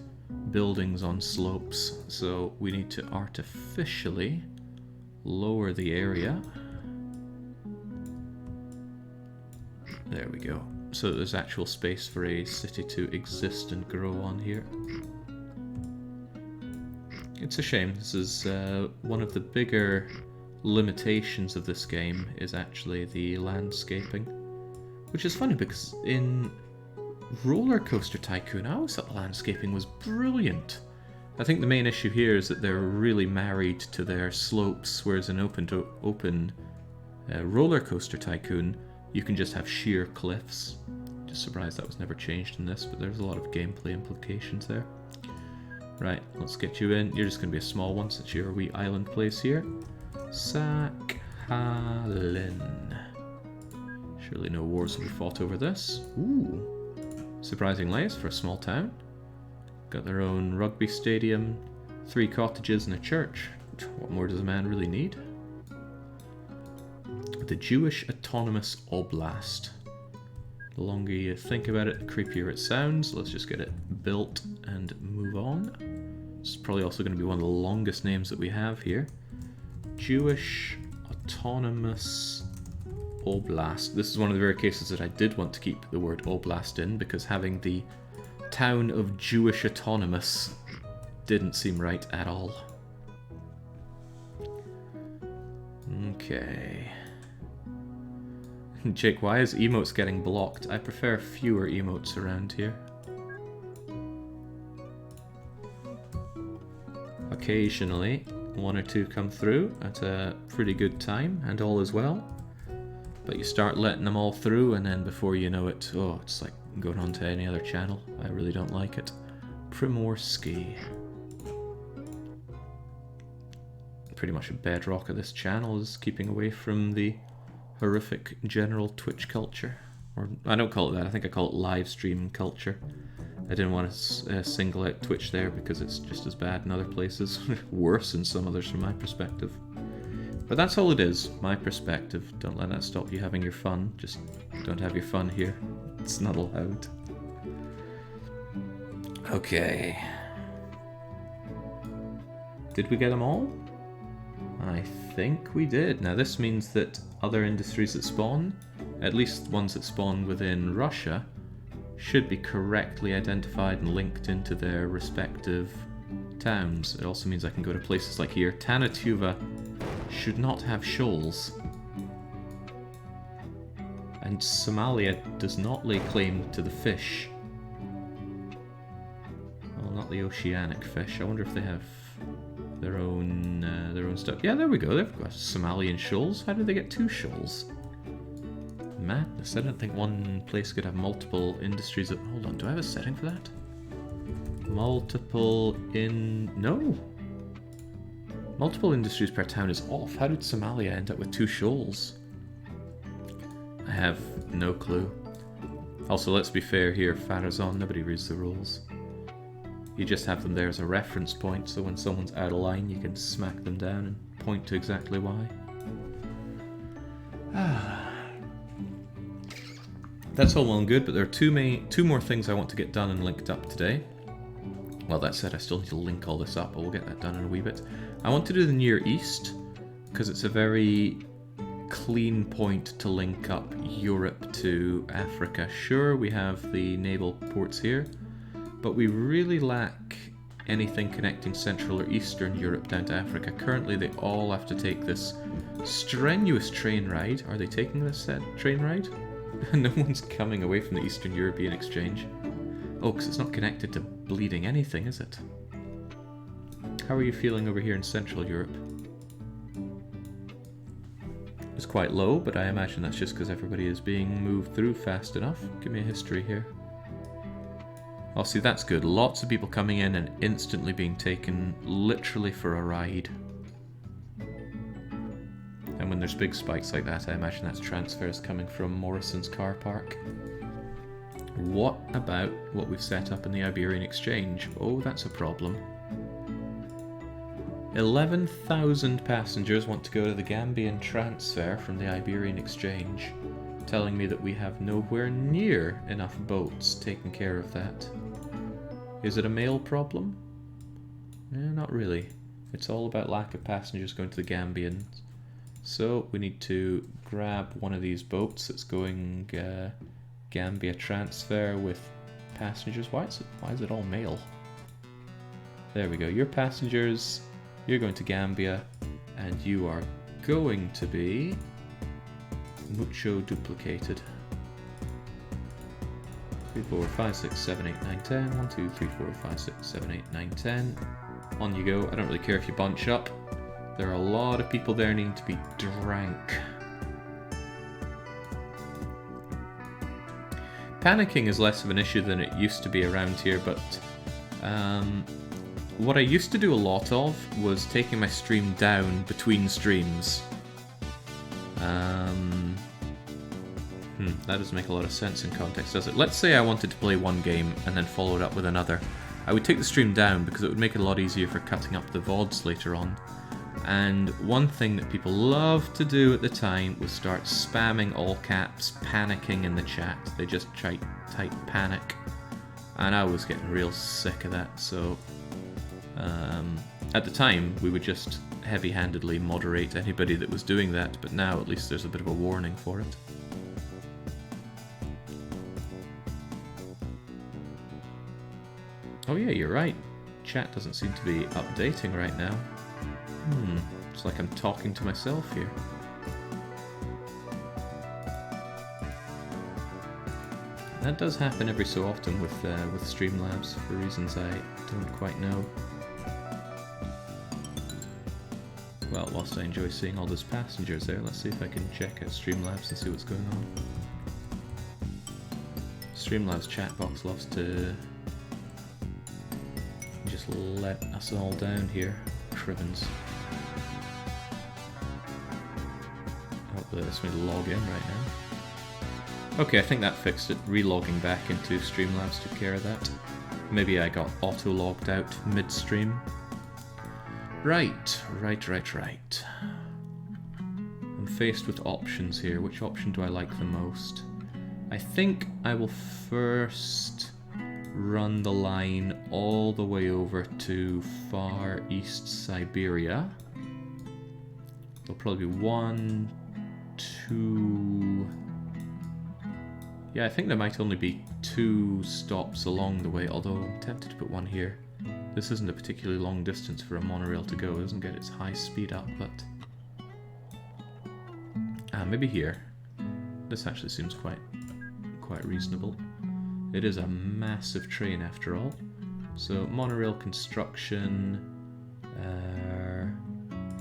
A: buildings on slopes, so we need to artificially lower the area. There we go. So there's actual space for a city to exist and grow on here. It's a shame. This is one of the bigger limitations of this game is actually the landscaping. Which is funny because in Roller Coaster Tycoon, I always thought the landscaping was brilliant. I think the main issue here is that they're really married to their slopes, whereas in open Roller Coaster Tycoon, you can just have sheer cliffs. Just surprised that was never changed in this, but there's a lot of gameplay implications there. Right, let's get you in. You're just going to be a small one since you're a wee island place here. Sakhalin. Hallen. Surely no wars will be fought over this. Ooh. Surprising layout for a small town. Got their own rugby stadium, 3 cottages and a church. What more does a man really need? The Jewish Autonomous Oblast. The longer you think about it, the creepier it sounds. Let's just get it built and move on. It's probably also going to be one of the longest names that we have here. Jewish Autonomous Oblast. This is one of the rare cases that I did want to keep the word Oblast in, because having the town of Jewish Autonomous didn't seem right at all. Okay. Jake, why is emotes getting blocked? I prefer fewer emotes around here. Occasionally, 1 or 2 come through at a pretty good time, and all is well. But you start letting them all through, and then before you know it, oh, it's like going on to any other channel. I really don't like it. Primorski. Pretty much a bedrock of this channel is keeping away from the horrific general Twitch culture. Or, I don't call it that, I think I call it live stream culture. I didn't want to single out Twitch there because it's just as bad in other places. Worse in some others from my perspective. But that's all it is, my perspective. Don't let that stop you having your fun. Just don't have your fun here. It's not allowed. Okay. Did we get them all? I think we did. Now this means that other industries that spawn, at least ones that spawn within Russia, should be correctly identified and linked into their respective towns. It also means I can go to places like here. Tanatuva should not have shoals. And Somalia does not lay claim to the fish. Well, not the oceanic fish. I wonder if they have their own stuff. Yeah, there we go. They've got Somalian shoals. How did they get 2 shoals? Madness. I don't think one place could have multiple industries. Hold on, do I have a setting for that? Multiple industries per town is off. How did Somalia end up with 2 shoals? I have no clue. Also, let's be fair here, Farazon, nobody reads the rules. You just have them there as a reference point, so when someone's out of line, you can smack them down and point to exactly why. That's all well and good, but there are two more things I want to get done and linked up today. Well, that said, I still need to link all this up, but we'll get that done in a wee bit. I want to do the Near East, because it's a very clean point to link up Europe to Africa. Sure, we have the naval ports here, but we really lack anything connecting Central or Eastern Europe down to Africa. Currently, they all have to take this strenuous train ride. Are they taking this train ride? No one's coming away from the Eastern European exchange. Oh, because it's not connected to bleeding anything, is it? How are you feeling over here in Central Europe? It's quite low, but I imagine that's just because everybody is being moved through fast enough. Give me a history here. Oh, see, that's good. Lots of people coming in and instantly being taken literally for a ride. And when there's big spikes like that, I imagine that's transfers coming from Morrison's car park. What about what we've set up in the Iberian exchange? Oh, that's a problem. 11,000 passengers want to go to the Gambian transfer from the Iberian exchange, telling me that we have nowhere near enough boats taking care of that. Is it a mail problem? Not really. It's all about lack of passengers going to the Gambians. So we need to grab one of these boats that's going Gambia transfer with passengers. Why is it all mail? There we go. Your passengers, you're going to Gambia, and you are going to be mucho duplicated. 3, 4, 5, 6, 7, 8, 9, 10. 1, 2, 3, 4, 5, 6, 7, 8, 9, 10. On you go. I don't really care if you bunch up. There are a lot of people there needing to be drank. Panicking is less of an issue than it used to be around here, but what I used to do a lot of was taking my stream down between streams. That doesn't make a lot of sense in context, does it? Let's say I wanted to play one game and then follow it up with another. I would take the stream down because it would make it a lot easier for cutting up the VODs later on. And one thing that people loved to do at the time was start spamming all caps, panicking in the chat. They just type panic. And I was getting real sick of that, so... at the time, we would just heavy-handedly moderate anybody that was doing that, but now at least there's a bit of a warning for it. Oh yeah, you're right. Chat doesn't seem to be updating right now. It's like I'm talking to myself here. That does happen every so often with Streamlabs for reasons I don't quite know. Well, whilst I enjoy seeing all those passengers there, let's see if I can check out Streamlabs and see what's going on. Streamlabs chat box loves to just let us all down here. Cribbins. Hopefully this may log in right now. Okay, I think that fixed it. Relogging back into Streamlabs took care of that. Maybe I got auto-logged out mid-stream. Right. I'm faced with options here. Which option do I like the most? I think I will first run the line all the way over to Far East Siberia. There'll probably be 1, 2... Yeah, I think there might only be 2 stops along the way, although I'm tempted to put one here. This isn't a particularly long distance for a monorail to go. It doesn't get its high speed up, but... maybe here. This actually seems quite reasonable. It is a massive train after all. So, monorail construction...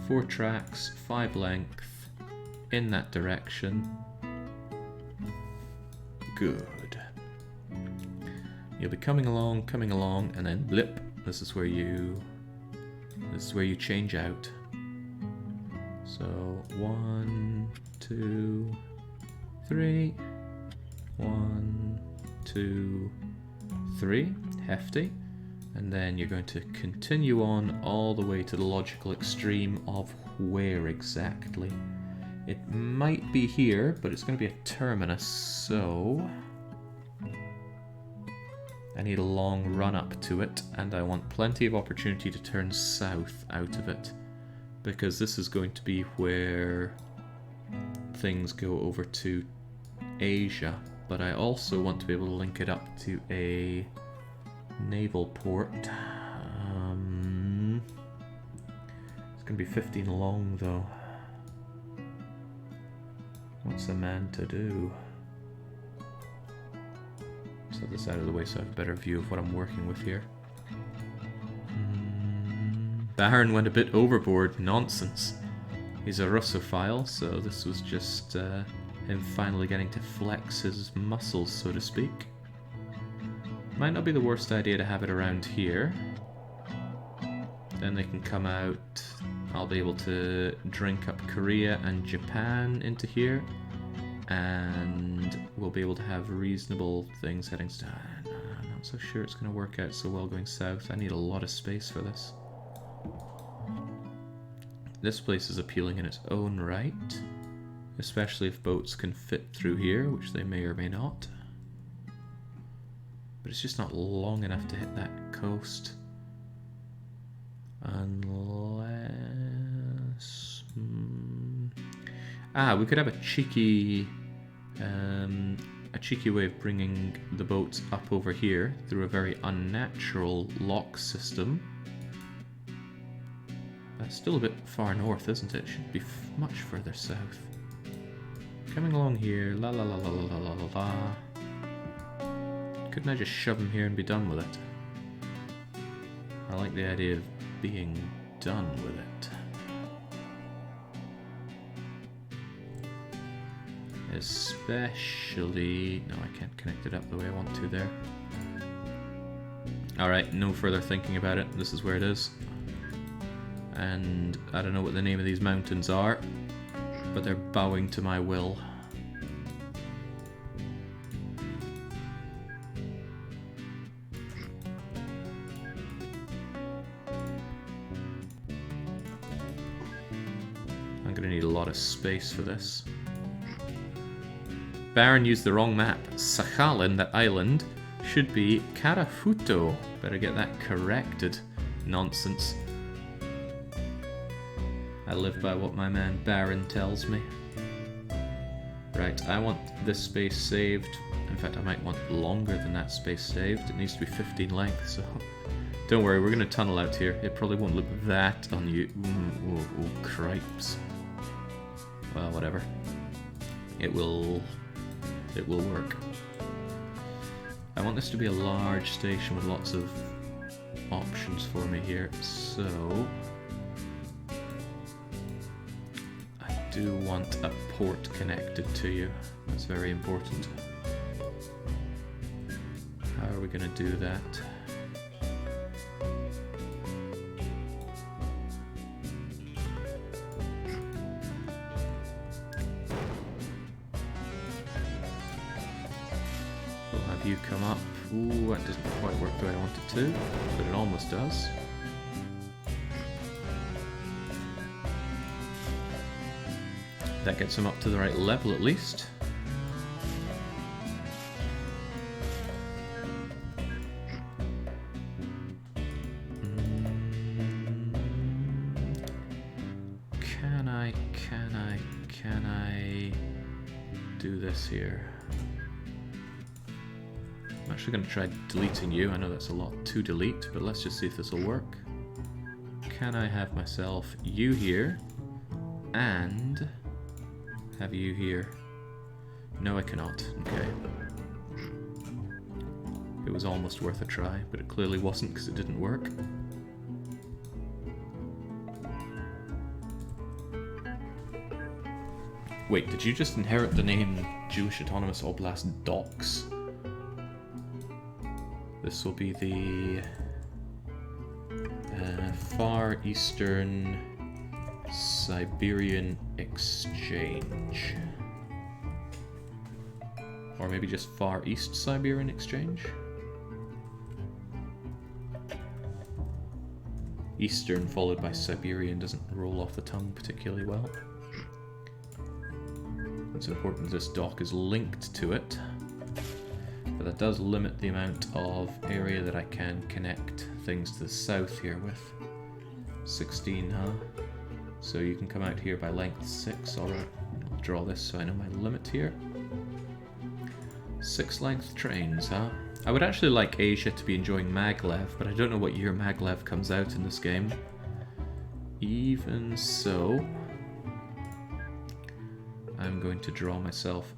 A: 4 tracks, 5 length, in that direction. Good. You'll be coming along, and then blip. This is where you change out. So 1, 2, 3. 1, 2, 3. Hefty. And then you're going to continue on all the way to the logical extreme of where exactly. It might be here, but it's going to be a terminus, so... I need a long run up to it, and I want plenty of opportunity to turn south out of it, because this is going to be where things go over to Asia, but I also want to be able to link it up to a naval port. It's going to be 15 long though. What's a man to do? Set this out of the way so I have a better view of what I'm working with here. Baron went a bit overboard. Nonsense. He's a Russophile, so this was just him finally getting to flex his muscles, so to speak. Might not be the worst idea to have it around here. Then they can come out. I'll be able to drink up Korea and Japan into here. And we'll be able to have reasonable things heading south. I'm not so sure it's going to work out so well going south. I need a lot of space for this. This place is appealing in its own right. Especially if boats can fit through here, which they may or may not. But it's just not long enough to hit that coast. Unless... we could have a cheeky way of bringing the boats up over here through a very unnatural lock system. That's still a bit far north, isn't it? It should be much further south. Coming along here, la la la la la la la la. Couldn't I just shove them here and be done with it? I like the idea of being done with it. Especially... No, I can't connect it up the way I want to there. Alright, no further thinking about it. This is where it is. And I don't know what the name of these mountains are. but they're bowing to my will. I'm gonna need a lot of space for this. Baron used the wrong map. Sakhalin, that island, should be Karafuto. Better get that corrected. Nonsense. I live by what my man Baron tells me. Right, I want this space saved. In fact, I might want longer than that space saved. It needs to be 15 length, so... Don't worry, we're going to tunnel out here. It probably won't look that on you. Ooh, cripes. Well, whatever. It will work. I want this to be a large station with lots of options for me here, so... I do want a port connected to you. That's very important. How are we going to do that? We'll have you come up. Ooh, that doesn't quite work the way I want it to, but it almost does. That gets them up to the right level at least. Can I do this here? I'm actually going to try deleting you. I know that's a lot to delete, but let's just see if this will work. Can I have myself you here and have you here? No, I cannot. Okay. It was almost worth a try, but it clearly wasn't because it didn't work. Wait, did you just inherit the name Jewish Autonomous Oblast Docks? This will be the Far Eastern Siberian Exchange. Or maybe just Far East Siberian Exchange? Eastern followed by Siberian doesn't roll off the tongue particularly well. It's important this dock is linked to it, but that does limit the amount of area that I can connect things to the south here with. 16, huh? So you can come out here by length 6. Alright, I'll draw this so I know my limit here. 6 length trains, huh? I would actually like Asia to be enjoying Maglev, but I don't know what year Maglev comes out in this game. Even so, I'm going to draw myself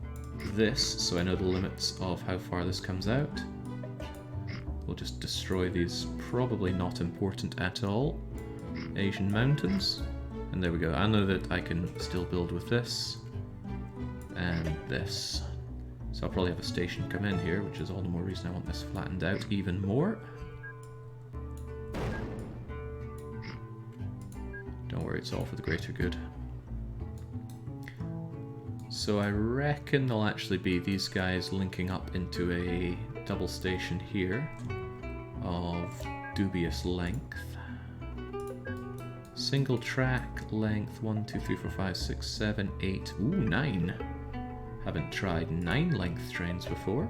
A: this so I know the limits of how far this comes out. We'll just destroy these probably not important at all Asian mountains. And there we go. I know that I can still build with this and this. So I'll probably have a station come in here, which is all the more reason I want this flattened out even more. Don't worry, it's all for the greater good. So I reckon there'll actually be these guys linking up into a double station here of dubious length. Single track length 1, 2, 3, 4, 5, 6, 7, 8. Ooh, 9. Haven't tried 9 length trains before.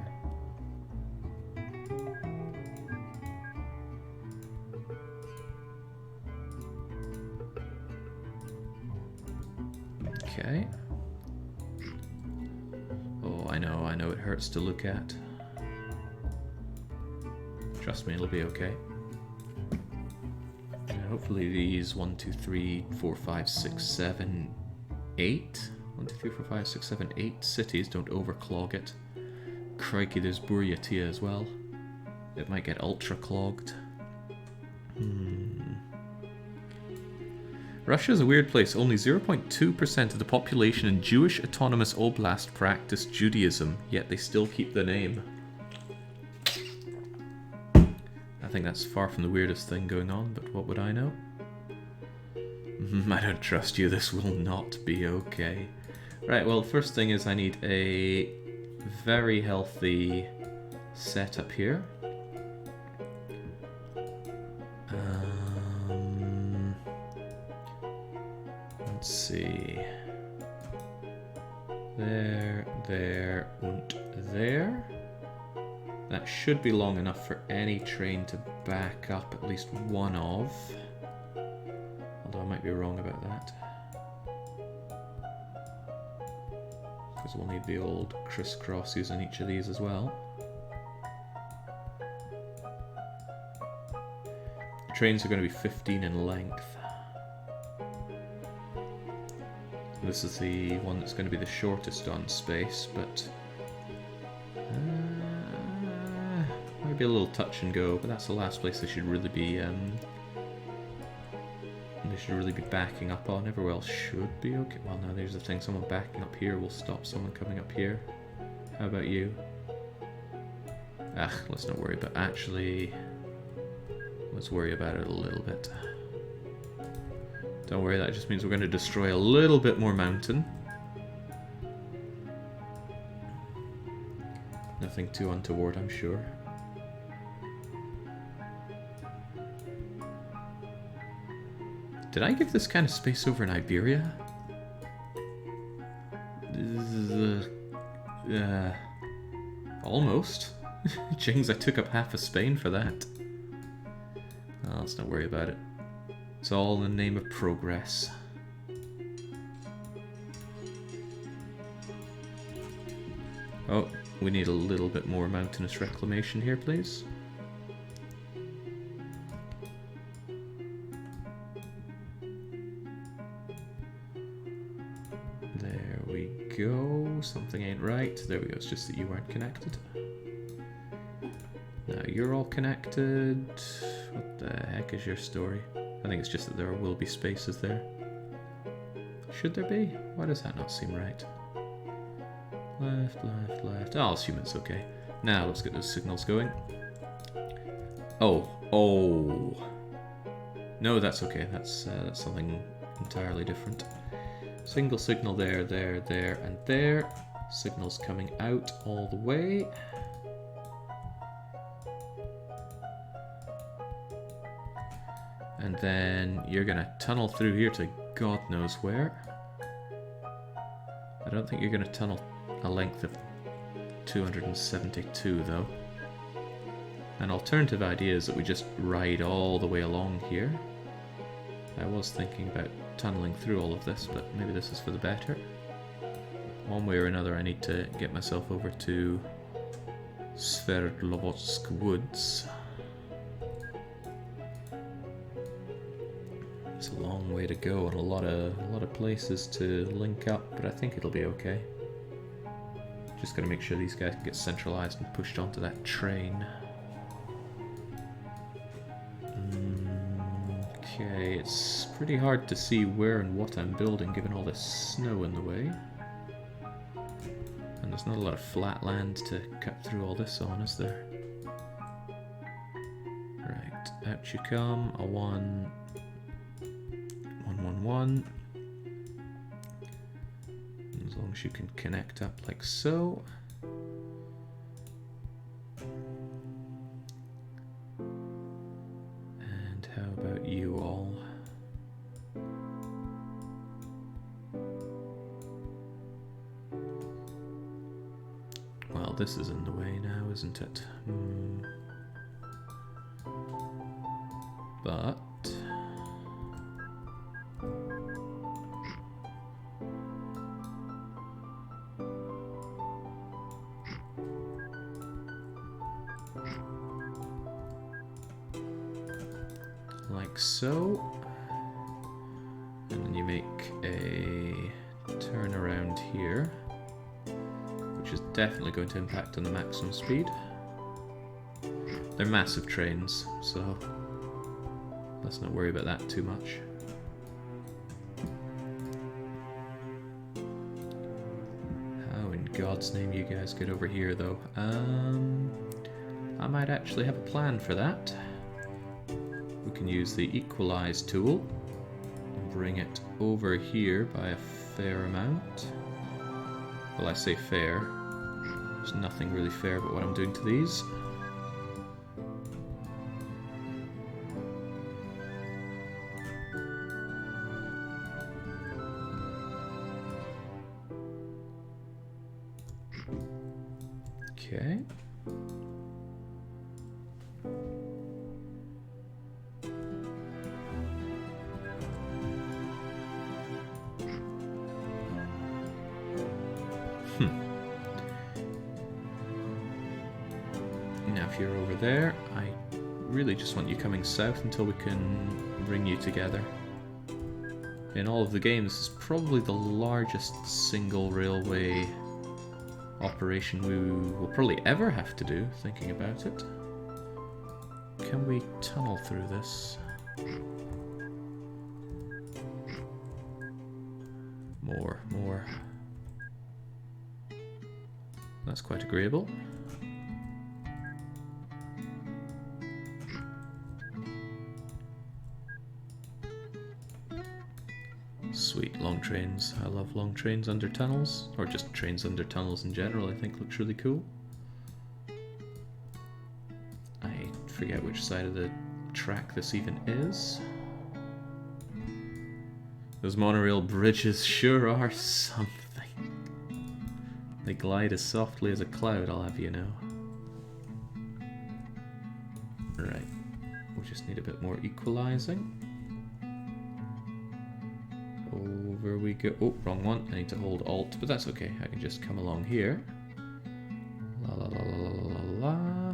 A: Okay. Oh, I know it hurts to look at. Trust me, it'll be okay. And hopefully these 1, 2, 3, 4, 5, 6, 7, 8. 1, 2, 3, 4, 5, 6, 7, 8 cities don't overclog it. Crikey, there's Buryatia as well. It might get ultra clogged. Russia's a weird place. Only 0.2% of the population in Jewish Autonomous Oblast practice Judaism, yet they still keep the name. I think that's far from the weirdest thing going on, but what would I know? I don't trust you, this will not be okay. Right, well, first thing is I need a very healthy setup here. Let's see. There, and there. That should be long enough for any train to back up at least one of. Although I might be wrong about that. Because we'll need the old crisscross using each of these as well. The trains are going to be 15 in length. This is the one that's going to be the shortest on space, but might be a little touch and go. But that's the last place they should really be. They should really be backing up on. Everywhere else should be okay. Well, now there's the thing. Someone backing up here will stop someone coming up here. How about you? Let's not worry about. Actually, let's worry about it a little bit. Don't worry, that just means we're going to destroy a little bit more mountain. Nothing too untoward, I'm sure. Did I give this kind of space over in Iberia? Almost. Jings, I took up half of Spain for that. Oh, let's not worry about it. It's all in the name of progress. Oh, we need a little bit more mountainous reclamation here, please. There we go. Something ain't right. There we go. It's just that you weren't connected. Now you're all connected. What the heck is your story? I think it's just that there will be spaces there. Should there be? Why does that not seem right? Left, left, left. I'll assume it's okay. Now let's get those signals going. Oh. No, that's okay. That's something entirely different. Single signal there, there, there, and there. Signals coming out all the way. And then you're gonna tunnel through here to God knows where. I don't think you're gonna tunnel a length of 272 though. An alternative idea is that we just ride all the way along here. I was thinking about tunneling through all of this, but maybe this is for the better. One way or another I need to get myself over to Sverdlovsk Woods. It's a long way to go and a lot of places to link up, but I think it'll be okay. Just gotta make sure these guys can get centralized and pushed onto that train. Okay, it's pretty hard to see where and what I'm building given all this snow in the way. And there's not a lot of flat land to cut through all this on, is there? Right, out you come, a 1, 1, 1, 1. As long as you can connect up like so. And how about you all? Well, this is in the way now, isn't it? But like so, and then you make a turn around here, which is definitely going to impact on the maximum speed. They're massive trains, so let's not worry about that too much. How in God's name you guys get over here though? I might actually have a plan for that. We can use the equalize tool. bring it over here by a fair amount. Well, I say fair. There's nothing really fair about what I'm doing to these. Okay. Now if you're over there, I really just want you coming south until we can bring you together. In all of the games, it's probably the largest single railway operation we will probably ever have to do, thinking about it. Can we tunnel through this? More. That's quite agreeable. Sweet, long trains. I love long trains under tunnels, or just trains under tunnels in general. I think looks really cool. I forget which side of the track this even is. Those monorail bridges sure are something. They glide as softly as a cloud, I'll have you know. Right, we just need a bit more equalizing. Over we go. Oh, wrong one. I need to hold Alt, but that's okay. I can just come along here. La la la la la la la.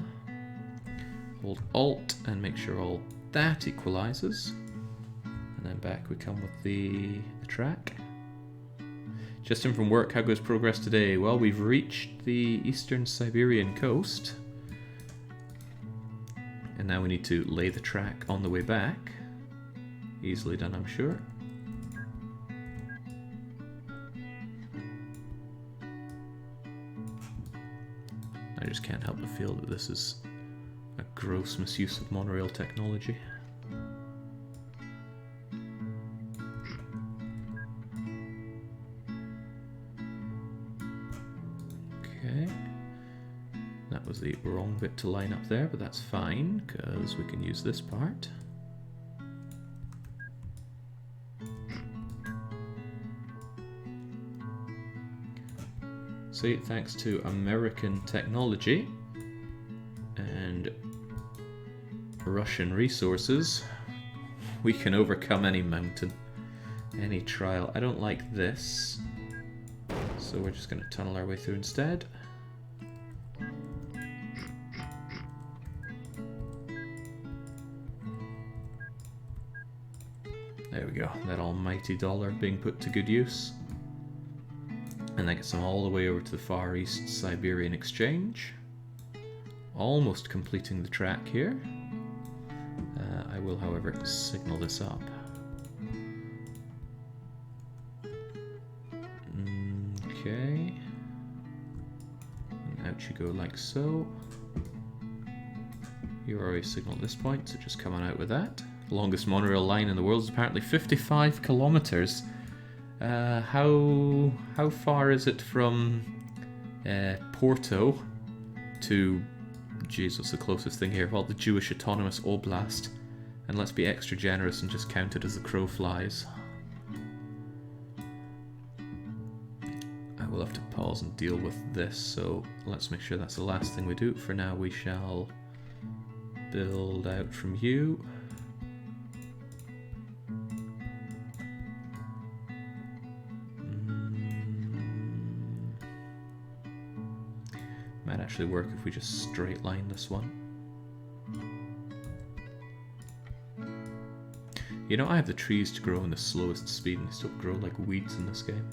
A: Hold Alt and make sure all that equalizes. And then back we come with the track. Just in from work, how goes progress today? Well, we've reached the eastern Siberian coast. And now we need to lay the track on the way back. Easily done, I'm sure. I just can't help but feel that this is a gross misuse of monorail technology. Okay. That was the wrong bit to line up there, but that's fine, because we can use this part. See, thanks to American technology and Russian resources, we can overcome any mountain, any trial. I don't like this, so we're just going to tunnel our way through instead. There we go, that almighty dollar being put to good use. And that gets them all the way over to the Far East Siberian Exchange. Almost completing the track here. I will, however, signal this up. Okay. And out you go like so. You're already signaled at this point, so just come on out with that. The longest monorail line in the world is apparently 55 kilometers. How far is it from Porto to, Jesus, the closest thing here? Well, the Jewish Autonomous Oblast. And let's be extra generous and just count it as the crow flies. I will have to pause and deal with this, so let's make sure that's the last thing we do. For now, we shall build out from you. Might actually work if we just straight line this one. You know, I have the trees to grow in the slowest speed and they still grow like weeds in this game.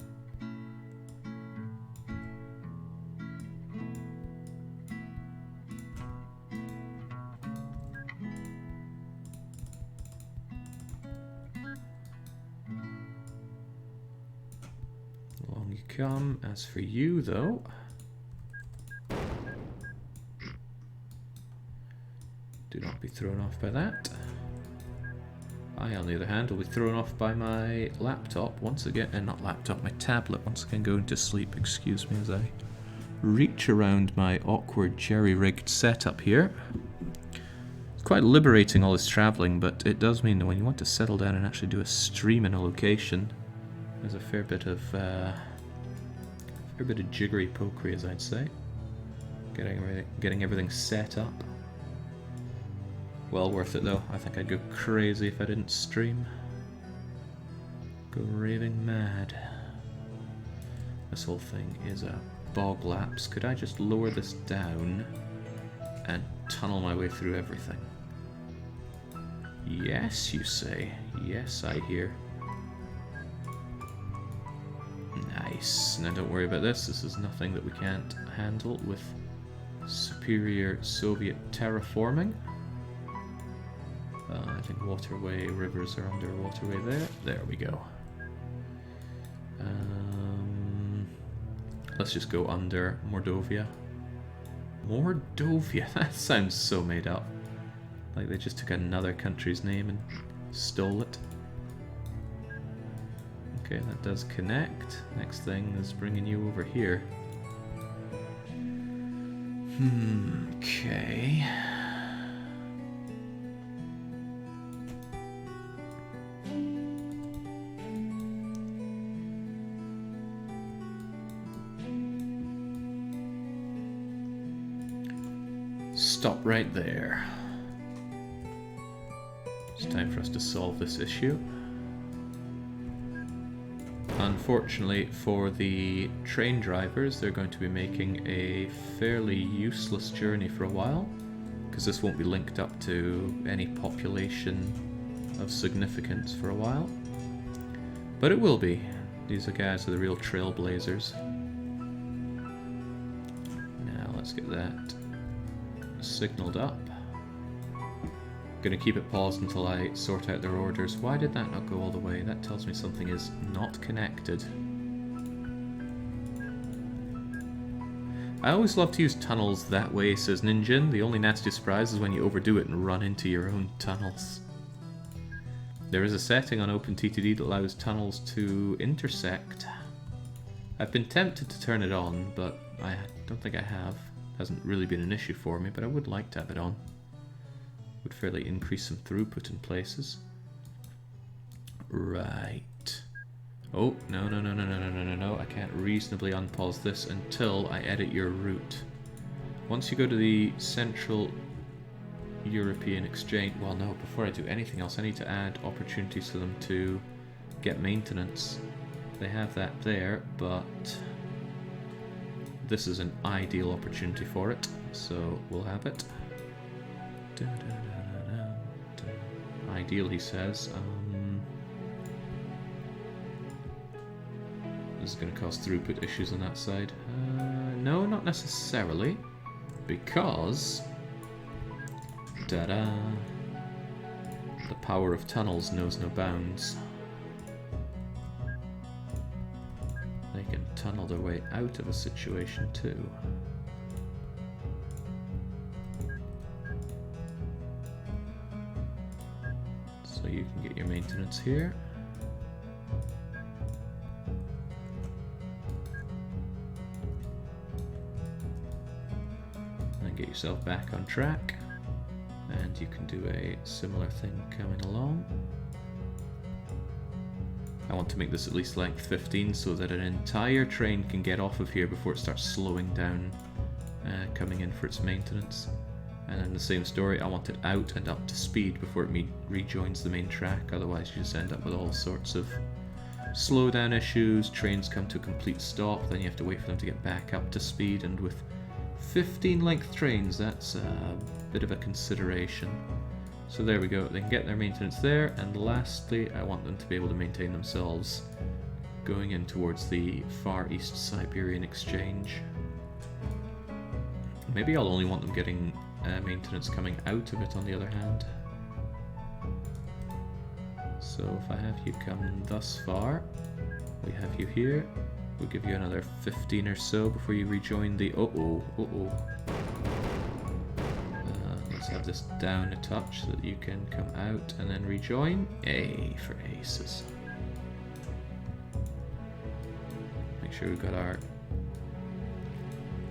A: Along you come. As for you, though, do not be thrown off by that. I, on the other hand, will be thrown off by my laptop once again, and not laptop, my tablet once again going to sleep. Excuse me as I reach around my awkward jerry-rigged setup here. It's quite liberating all this travelling, but it does mean that when you want to settle down and actually do a stream in a location, there's a fair bit of jiggery pokery, as I'd say. Getting everything set up. Well worth it though. I think I'd go crazy if I didn't stream. Go raving mad. This whole thing is a bog lapse. Could I just lower this down and tunnel my way through everything? Yes, you say. Yes, I hear. Nice. Now don't worry about this. This is nothing that we can't handle with superior Soviet terraforming. I think waterway, rivers are under waterway there. There we go. Let's just go under Mordovia. Mordovia? That sounds so made up. Like they just took another country's name and stole it. Okay, that does connect. Next thing is bringing you over here. Okay. Stop right there. It's time for us to solve this issue. Unfortunately for the train drivers, they're going to be making a fairly useless journey for a while, because this won't be linked up to any population of significance for a while. But it will be. These guys are the real trailblazers. Now let's get that signaled up. Gonna keep it paused until I sort out their orders. Why did that not go all the way? That tells me something is not connected. I always love to use tunnels that way, says Ninjin. The only nasty surprise is when you overdo it and run into your own tunnels. There is a setting on OpenTTD that allows tunnels to intersect. I've been tempted to turn it on, but I don't think I have. Hasn't really been an issue for me, but I would like to have it on. Would fairly increase some throughput in places. Right. Oh, no. I can't reasonably unpause this until I edit your route. Once you go to the Central European Exchange... Well, no, before I do anything else, I need to add opportunities for them to get maintenance. They have that there, but this is an ideal opportunity for it, so we'll have it. Ideal, he says. This is going to cause throughput issues on that side. No, not necessarily, because the power of tunnels knows no bounds. They can tunnel their way out of a situation too. So you can get your maintenance here. And get yourself back on track. And you can do a similar thing coming along. I want to make this at least length 15 so that an entire train can get off of here before it starts slowing down, coming in for its maintenance. And in the same story, I want it out and up to speed before it rejoins the main track, otherwise you just end up with all sorts of slowdown issues, trains come to a complete stop, then you have to wait for them to get back up to speed, and with 15 length trains, that's a bit of a consideration. So there we go, they can get their maintenance there, and lastly, I want them to be able to maintain themselves going in towards the Far East Siberian Exchange. Maybe I'll only want them getting maintenance coming out of it on the other hand. So if I have you come thus far, we have you here, we'll give you another 15 or so before you rejoin the... Let's have this down a touch so that you can come out and then rejoin. A for aces. Make sure we've got our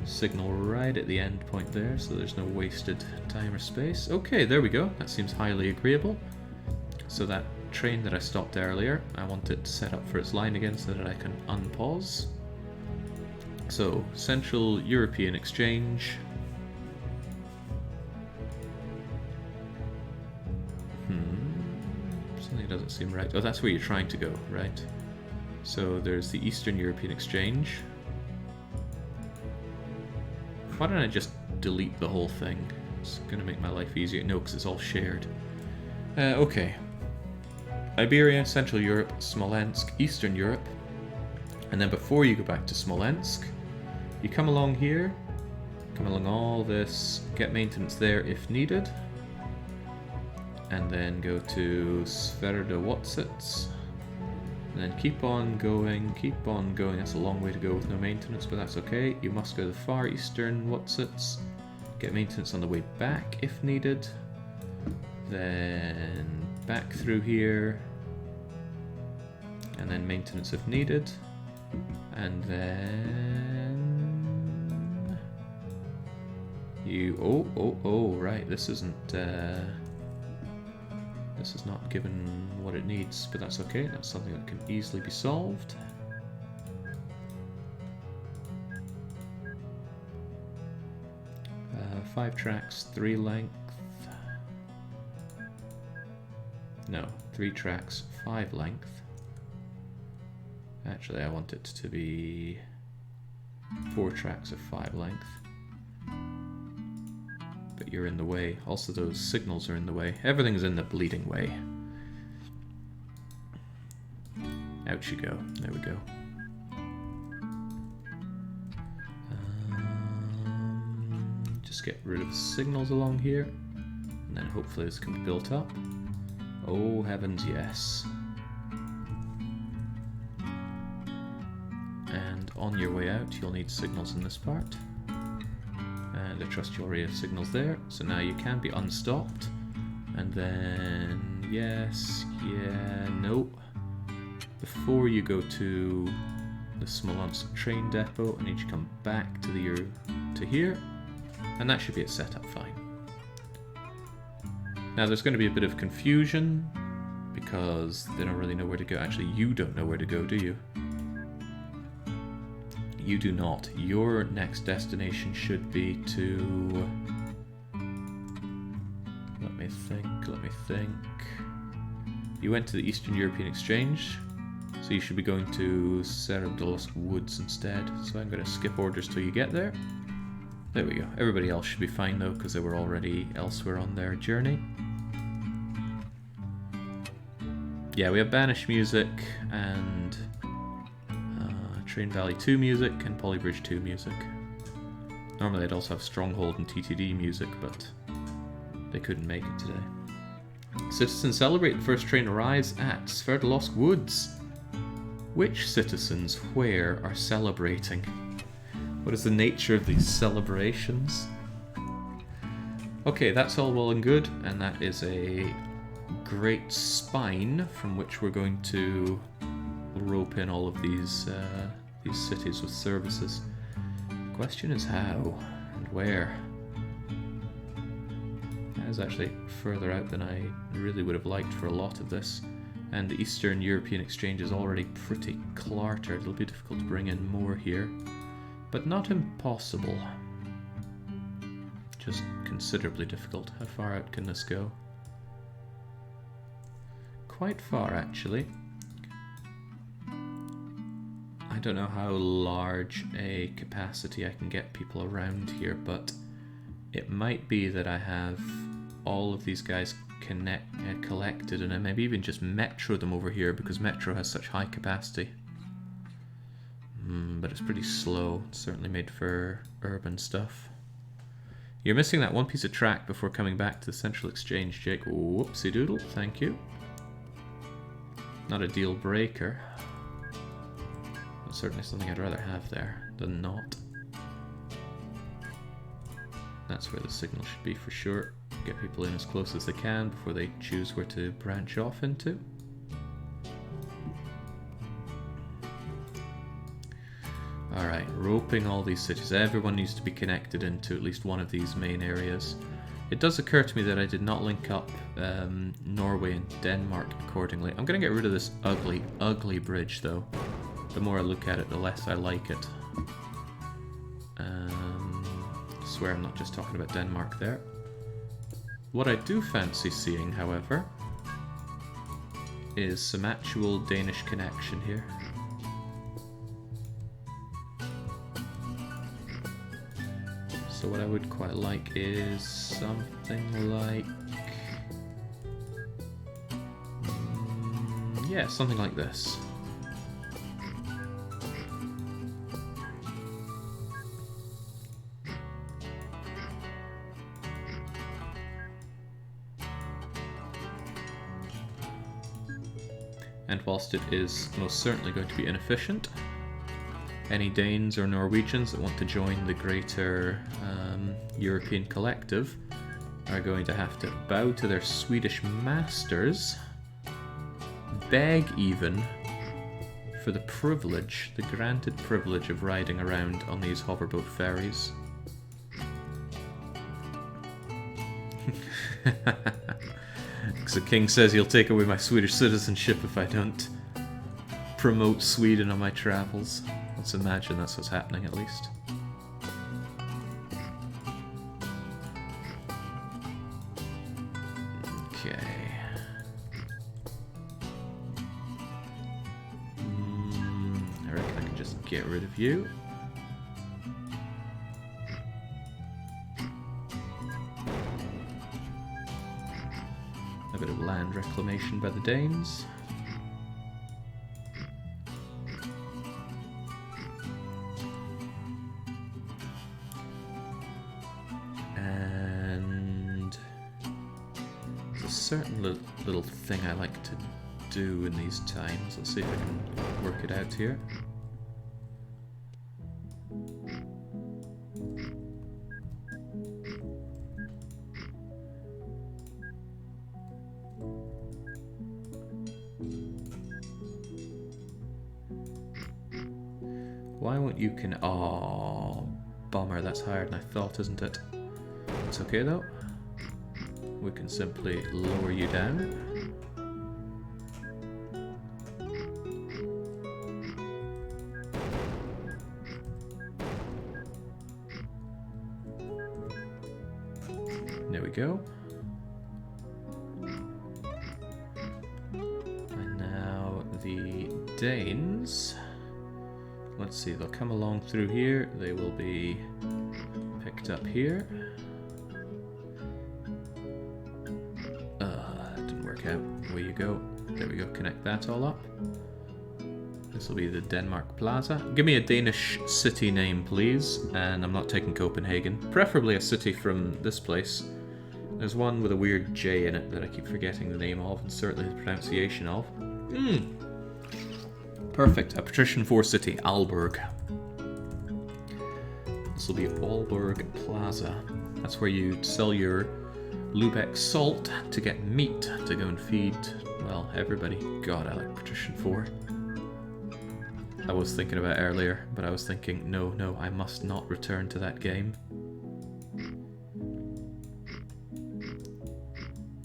A: signal right at the end point there, so there's no wasted time or space. Okay, there we go. That seems highly agreeable. So that train that I stopped earlier, I want it set up for its line again so that I can unpause. So, Central European Exchange. Something doesn't seem right. Oh, that's where you're trying to go, right? So there's the Eastern European Exchange. Why don't I just delete the whole thing? It's going to make my life easier. No, because it's all shared. Okay. Iberia, Central Europe, Smolensk, Eastern Europe. And then before you go back to Smolensk, you come along here, come along all this, get maintenance there if needed. And then go to Sverdlovsk. And then keep on going, keep on going. That's a long way to go with no maintenance, but that's okay. You must go to the far eastern Wotsits. Get maintenance on the way back if needed. Then back through here. And then maintenance if needed. And then... you... oh, right, this isn't... this is not given what it needs, but that's okay. That's something that can easily be solved. Five tracks, 3 length. No, 3 tracks, 5 length. Actually, I want it to be 4 tracks of 5 length. But you're in the way. Also, those signals are in the way. Everything's in the bleeding way. Out you go. There we go. Just get rid of the signals along here. And then hopefully this can be built up. Oh, heavens, yes. And on your way out, you'll need signals in this part. And I trust you already have signals there. So now you can be unstopped. And then, yes, yeah, no. Before you go to the Smolensk train depot, I need you to come back to here. And that should be it set up fine. Now there's going to be a bit of confusion because they don't really know where to go. Actually, you don't know where to go, do you? You do not. Your next destination should be to... Let me think. You went to the Eastern European Exchange, so you should be going to Sverdlovsk Woods instead. So I'm going to skip orders till you get there. There we go. Everybody else should be fine though, because they were already elsewhere on their journey. Yeah, we have Banish music and Train Valley 2 music and Polybridge 2 music. Normally I'd also have Stronghold and TTD music, but they couldn't make it today. Citizens celebrate the first train arrives at Sverdlovsk Woods. Which citizens where are celebrating? What is the nature of these celebrations? Okay, that's all well and good, and that is a great spine from which we're going to rope in all of these cities with services. The question is how and where. That is actually further out than I really would have liked for a lot of this. And the Eastern European Exchange is already pretty cluttered. It'll be difficult to bring in more here. But not impossible. Just considerably difficult. How far out can this go? Quite far, actually. I don't know how large a capacity I can get people around here, but it might be that I have all of these guys collected and I maybe even just metro them over here because metro has such high capacity. But it's pretty slow. It's certainly made for urban stuff. You're missing that one piece of track before coming back to the Central Exchange, Jake. Whoopsie doodle, thank you. Not a deal breaker. But certainly something I'd rather have there than not. That's where the signal should be for sure. get people in as close as they can before they choose where to branch off into. Alright, roping all these cities. Everyone needs to be connected into at least one of these main areas. It does occur to me that I did not link up Norway and Denmark accordingly. I'm going to get rid of this ugly, ugly bridge though. The more I look at it, the less I like it. I swear I'm not just talking about Denmark there. What I do fancy seeing, however, is some actual Danish connection here. So what I would quite like is something like... yeah, something like this. And whilst it is most certainly going to be inefficient, any Danes or Norwegians that want to join the greater European collective are going to have to bow to their Swedish masters, beg even, for the privilege, the granted privilege of riding around on these hoverboat ferries. Because the king says he'll take away my Swedish citizenship if I don't promote Sweden on my travels. Let's imagine that's what's happening at least. Okay. I reckon I can just get rid of you. A bit of land reclamation by the Danes. And there's a certain little thing I like to do in these times. Let's see if I can work it out here. Why won't you can... oh, bummer, that's higher than I thought, isn't it? It's okay though. We can simply lower you down. There we go. And now the Danes... let's see, they'll come along through here, they will be picked up here. Didn't work out. Away you go. There we go, connect that all up. This will be the Denmark Plaza. Give me a Danish city name, please, and I'm not taking Copenhagen. Preferably a city from this place. There's one with a weird J in it that I keep forgetting the name of, and certainly the pronunciation of. Perfect. A Patrician 4 city, Aalborg. This will be Aalborg Plaza. That's where you sell your Lubeck salt to get meat to go and feed, well, everybody. God, I like Patrician 4. I was thinking about it earlier, but I was thinking, no, I must not return to that game.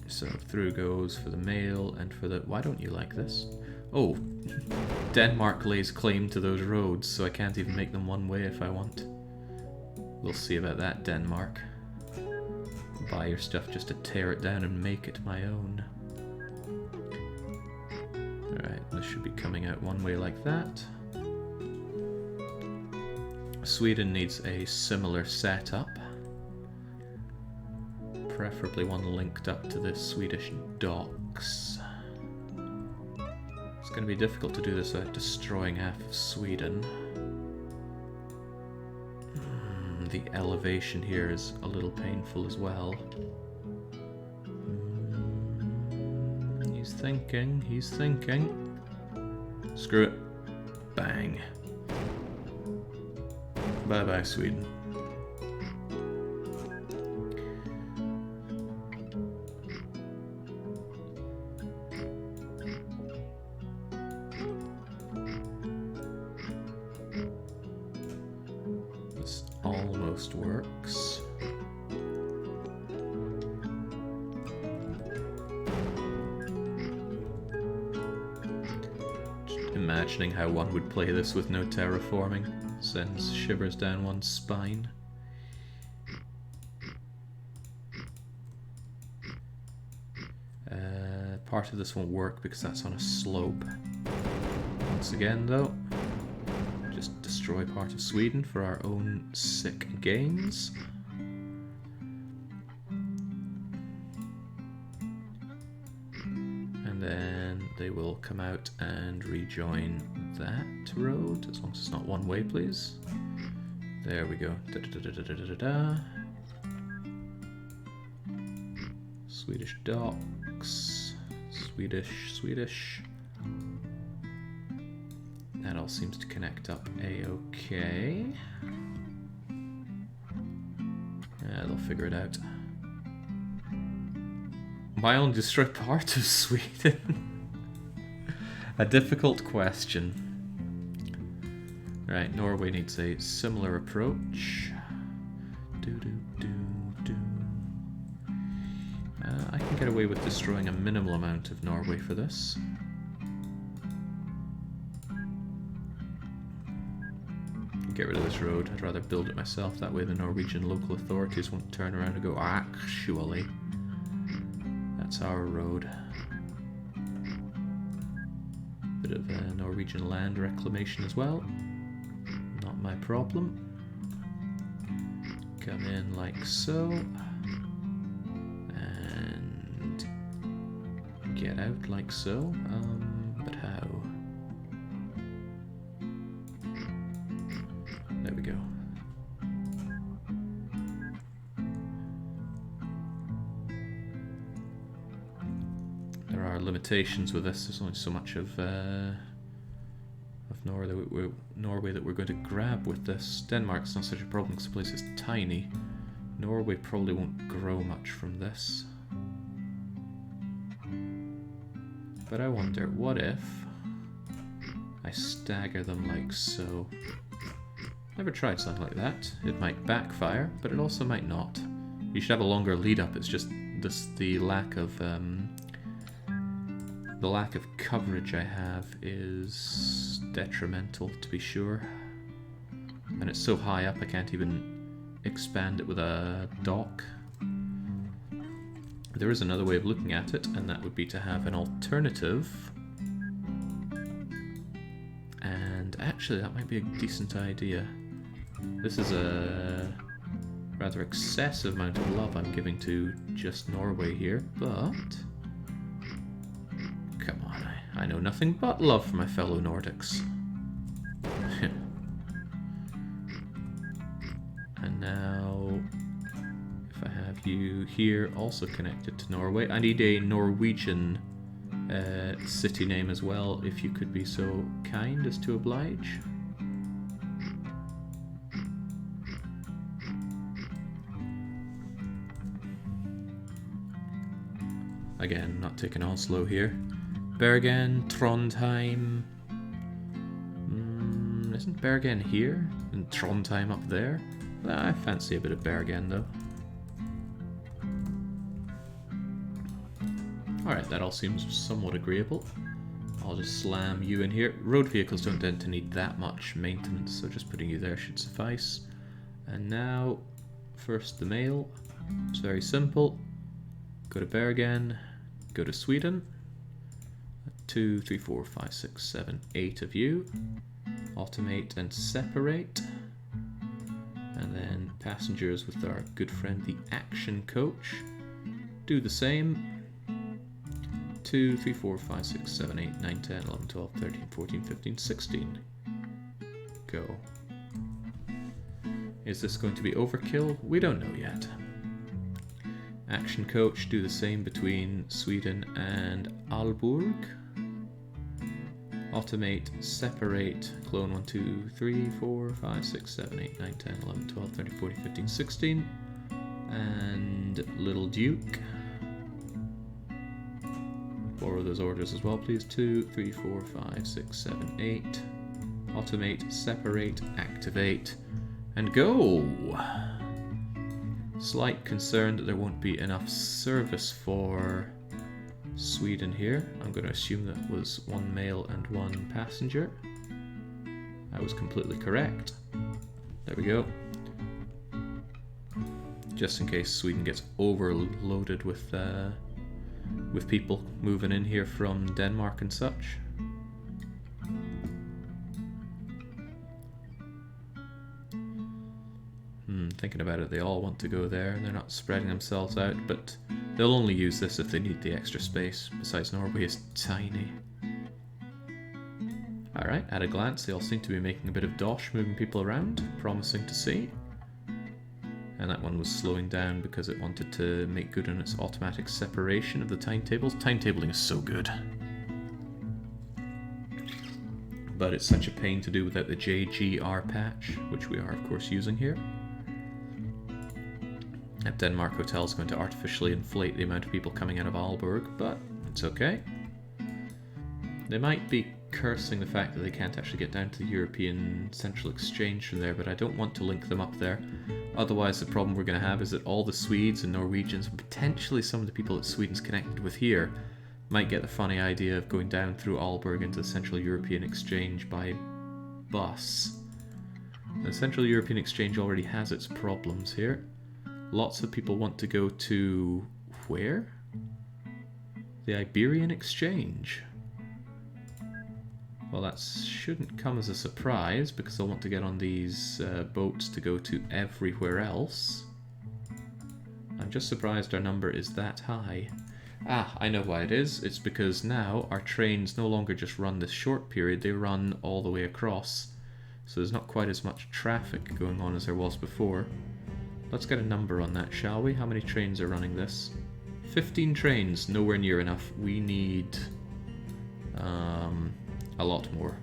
A: So through goes for the mail and for the... why don't you like this? Oh, Denmark lays claim to those roads, so I can't even make them one way if I want. We'll see about that, Denmark. Buy your stuff just to tear it down and make it my own. Alright, this should be coming out one way like that. Sweden needs a similar setup. Preferably one linked up to the Swedish docks. It's going to be difficult to do this without destroying half of Sweden. The elevation here is a little painful as well. He's thinking. Screw it. Bang. Bye-bye, Sweden. almost works. Just imagining how one would play this with no terraforming sends shivers down one's spine. Part of this won't work because that's on a slope. Once again though, just destroy part of Sweden for our own sick gains. And then they will come out and rejoin that road, as long as it's not one way, please. There we go. Da-da-da-da-da-da-da. Swedish docks. Swedish. That all seems to connect up a-okay. Yeah, they'll figure it out. Why only destroy part of Sweden? A difficult question. Right, Norway needs a similar approach. I can get away with destroying a minimal amount of Norway for this. Get rid of this road. I'd rather build it myself, that way the Norwegian local authorities won't turn around and go, actually, that's our road. Bit of Norwegian land reclamation as well. Not my problem. Come in like so. Get out like so, but how? There we go. There are limitations with this. There's only so much of Norway that we're going to grab with this. Denmark's not such a problem because the place is tiny. Norway probably won't grow much from this. But I wonder, what if I stagger them like so? Never tried something like that. It might backfire, but it also might not. You should have a longer lead up. It's just the lack of coverage I have is detrimental, to be sure. And it's so high up I can't even expand it with a dock. There is another way of looking at it, and that would be to have an alternative. And actually, that might be a decent idea. This is a rather excessive amount of love I'm giving to just Norway here, but... Come on, I know nothing but love for my fellow Nordics. And now... I have you here also connected to Norway. I need a Norwegian city name as well, if you could be so kind as to oblige. Again, not taking Oslo here. Bergen, Trondheim. Isn't Bergen here? And Trondheim up there? I fancy a bit of Bergen though. Alright, that all seems somewhat agreeable. I'll just slam you in here. Road vehicles don't tend to need that much maintenance, so just putting you there should suffice. And now, first the mail. It's very simple. Go to Bergen, go to Sweden. 2, 3, 4, 5, 6, 7, 8 of you. Automate and separate. And then passengers with our good friend the Action Coach. Do the same. 2, 3, 4, 5, 6, 7, 8, 9, 10, 11, 12, 13, 14, 15, 16. Go. Is this going to be overkill? We don't know yet. Action Coach, do the same between Sweden and Aalborg. Automate, separate, clone 1, 2, 3, 4, 5, 6, 7, 8, 9, 10, 11, 12, 13, 14, 15, 16. And Little Duke. Borrow those orders as well, please. 2, 3, 4, 5, 6, 7, 8. Automate, separate, activate. And go! Slight concern that there won't be enough service for Sweden here. I'm going to assume that was 1 male and 1 passenger. I was completely correct. There we go. Just in case Sweden gets overloaded with people moving in here from Denmark and such. Thinking about it, they all want to go there. They're not spreading themselves out, but they'll only use this if they need the extra space. Besides, Norway is tiny. Alright, at a glance, they all seem to be making a bit of dosh, moving people around. Promising to see. And that one was slowing down because it wanted to make good on its automatic separation of the timetables. Timetabling is so good. But it's such a pain to do without the JGR patch, which we are of course using here. At Denmark Hotel is going to artificially inflate the amount of people coming out of Aalborg, but it's okay. They might be cursing the fact that they can't actually get down to the European Central Exchange from there, but I don't want to link them up there. Otherwise, the problem we're going to have is that all the Swedes and Norwegians, and potentially some of the people that Sweden's connected with here, might get the funny idea of going down through Aalborg into the Central European Exchange by bus. The Central European Exchange already has its problems here. Lots of people want to go to... where? The Iberian Exchange. Well, that shouldn't come as a surprise, because they'll want to get on these boats to go to everywhere else. I'm just surprised our number is that high. Ah, I know why it is. It's because now our trains no longer just run this short period, they run all the way across. So there's not quite as much traffic going on as there was before. Let's get a number on that, shall we? How many trains are running this? 15 trains, nowhere near enough. We need a lot more.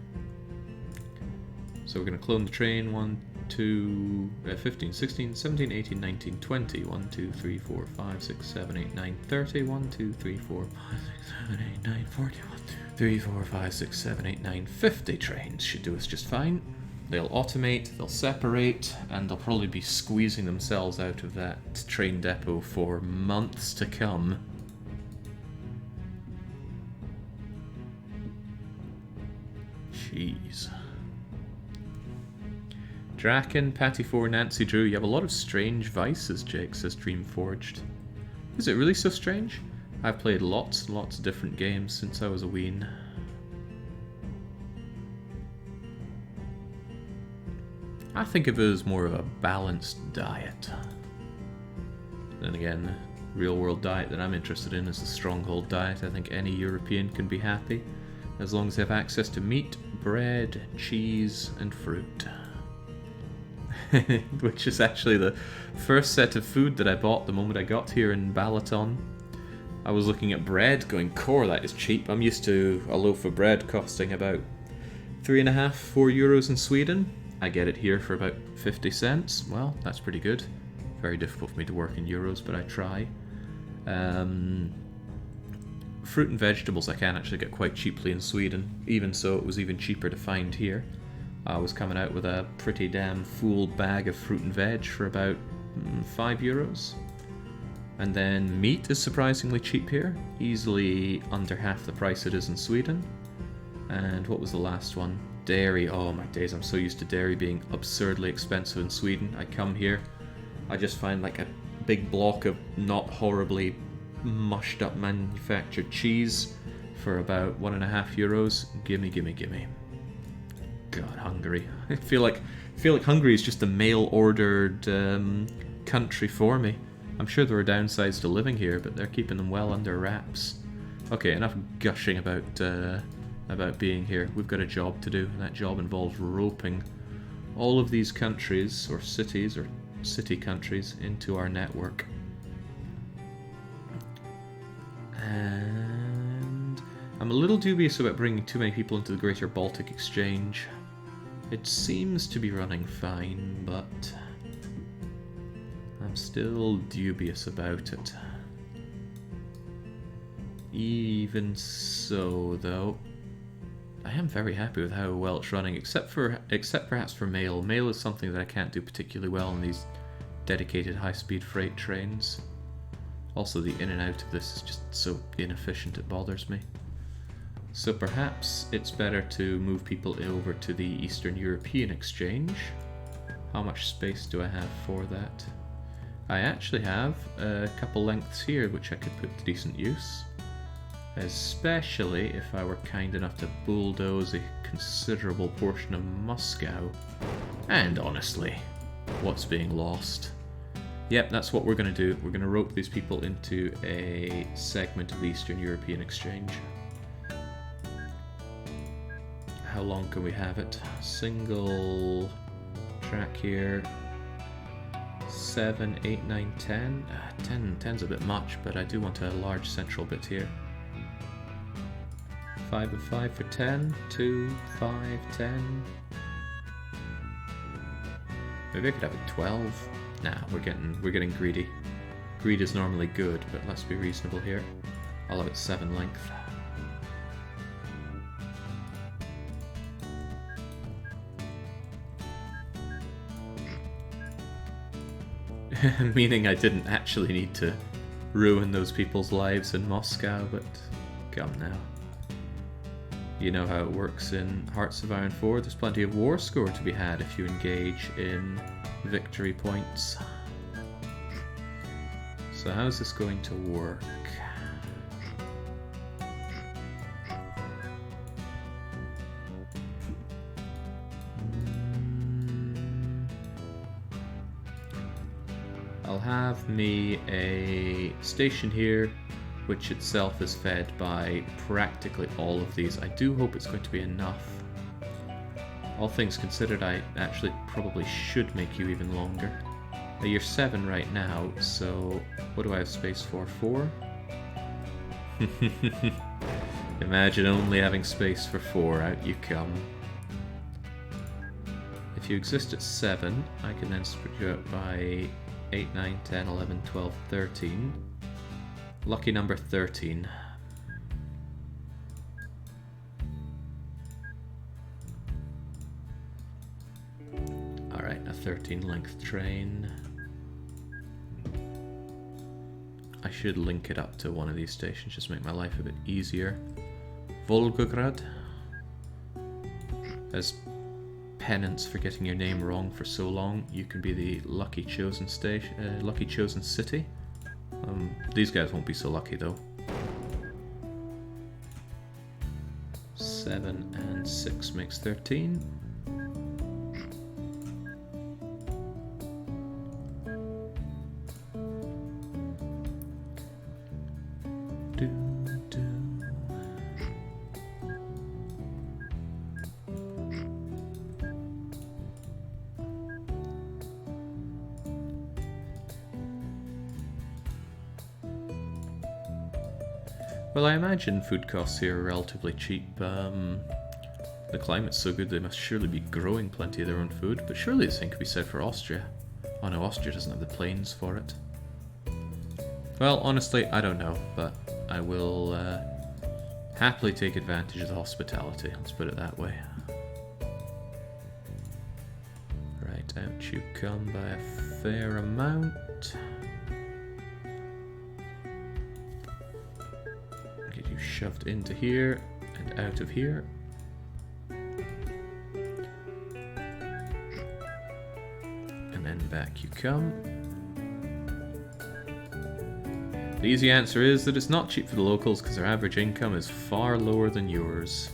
A: So we're going to clone the train. 1, 2, 15, 16, 17, 18, 19, 20. 1, 2, 3, 4, 5, 6, 7, 8, 9, 30. 1, 2, 3, 4, 5, 6, 7, 8, 9, 40. 1, 2, 3, 4, 5, 6, 7, 8, 9, 50 trains should do us just fine. They'll automate, they'll separate, and they'll probably be squeezing themselves out of that train depot for months to come. Jeez. Draken, Patty4, Nancy Drew, you have a lot of strange vices, Jake, says Dreamforged. Is it really so strange? I've played lots and lots of different games since I was a ween. I think of it as more of a balanced diet. Then again, the real world diet that I'm interested in is the stronghold diet. I think any European can be happy as long as they have access to meat, bread, cheese, and fruit. Which is actually the first set of food that I bought the moment I got here in Balaton. I was looking at bread going, core, that is cheap. I'm used to a loaf of bread costing about 3.5, 4 euros in Sweden. I get it here for about 50 cents. Well, that's pretty good. Very difficult for me to work in euros, but I try. Fruit and vegetables I can actually get quite cheaply in Sweden. Even so, it was even cheaper to find here. I was coming out with a pretty damn full bag of fruit and veg for about 5 euros. And then meat is surprisingly cheap here. Easily under half the price it is in Sweden. And what was the last one? Dairy. Oh my days, I'm so used to dairy being absurdly expensive in Sweden. I come here, I just find like a big block of not horribly mushed up manufactured cheese for about 1.5 euros. Gimme, gimme, gimme. God, Hungary. I feel like Hungary is just a mail-ordered country for me. I'm sure there are downsides to living here, but they're keeping them well under wraps. Okay, enough gushing about being here. We've got a job to do, and that job involves roping all of these countries, or cities, or city countries, into our network. And I'm a little dubious about bringing too many people into the Greater Baltic Exchange. It seems to be running fine, but I'm still dubious about it. Even so, though, I am very happy with how well it's running, except perhaps for mail. Mail is something that I can't do particularly well in these dedicated high-speed freight trains. Also, the in and out of this is just so inefficient it bothers me. So perhaps it's better to move people over to the Eastern European exchange. How much space do I have for that? I actually have a couple lengths here which I could put to decent use. Especially if I were kind enough to bulldoze a considerable portion of Moscow. And honestly, what's being lost? Yep, that's what we're going to do. We're going to rope these people into a segment of the Eastern European exchange. How long can we have it? Single track here. 7, 8, 9, 10. 10's a bit much, but I do want a large central bit here. 5 and 5 for 10. 2, 5, 10. Maybe I could have a 12. Nah, we're getting greedy. Greed is normally good, but let's be reasonable here. I'll have it 7 length. Meaning I didn't actually need to ruin those people's lives in Moscow, but come now. You know how it works in Hearts of Iron 4. There's plenty of war score to be had if you engage in victory points. So how's this going to work? I'll have me a station here, which itself is fed by practically all of these. I do hope it's going to be enough. All things considered, I actually probably should make you even longer. You're 7 right now, so what do I have space for? 4? Imagine only having space for 4, out you come. If you exist at 7, I can then split you out by 8, 9, 10, 11, 12, 13. Lucky number 13. Alright, a 13 length train. I should link it up to one of these stations, just make my life a bit easier. Volgograd. As penance for getting your name wrong for so long, you can be the lucky chosen station, lucky chosen city. These guys won't be so lucky though. 7 and 6 makes 13. Well, I imagine food costs here are relatively cheap. The climate's so good they must surely be growing plenty of their own food, but surely the same could be said for Austria. Oh no, Austria doesn't have the plains for it. Well, honestly, I don't know, but I will happily take advantage of the hospitality, let's put it that way. Right, out you come by a fair amount. Get you shoved into here and out of here. And then back you come. The easy answer is that it's not cheap for the locals because their average income is far lower than yours.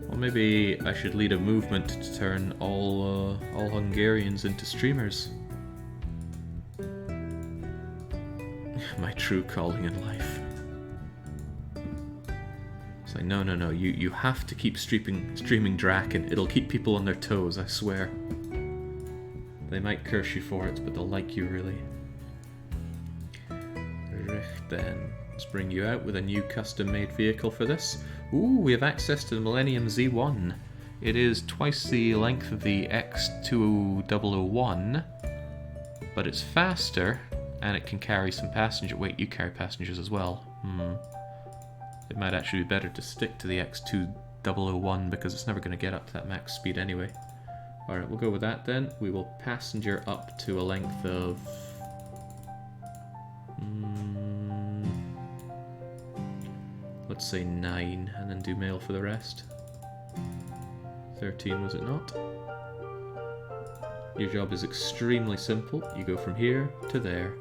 A: Well, maybe I should lead a movement to turn all Hungarians into streamers. My true calling in life. It's like, no, you have to keep streaming Draken. It'll keep people on their toes, I swear. They might curse you for it, but they'll like you really. Then let's bring you out with a new custom-made vehicle for this. Ooh, we have access to the Millennium Z1. It is twice the length of the X2001, but it's faster and it can carry some passenger. Wait, you carry passengers as well. It might actually be better to stick to the X2001 because it's never going to get up to that max speed anyway. Alright, we'll go with that then. We will passenger up to a length of... let's say 9, and then do mail for the rest. 13, was it not? Your job is extremely simple. You go from here to there.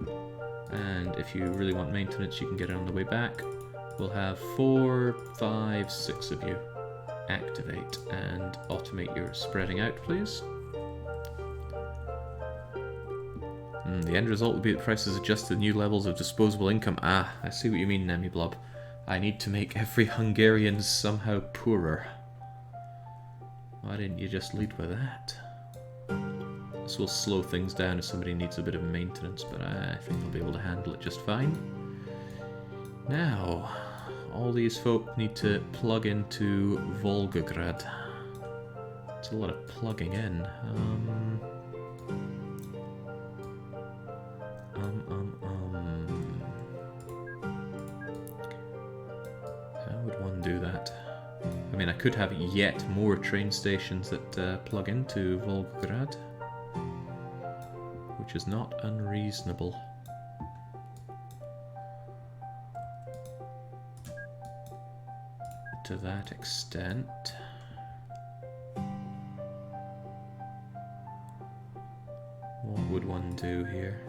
A: And if you really want maintenance, you can get it on the way back. We'll have 4, 5, 6 of you. Activate and automate your spreading out, please. The end result will be that prices adjust to new levels of disposable income. Ah, I see what you mean, Nemi Blob. I need to make every Hungarian somehow poorer. Why didn't you just lead with that? This will slow things down if somebody needs a bit of maintenance, but I think they'll be able to handle it just fine. Now, all these folk need to plug into Volgograd. It's a lot of plugging in. How would one do that? I mean, I could have yet more train stations that plug into Volgograd, which is not unreasonable. To that extent. What would one do here?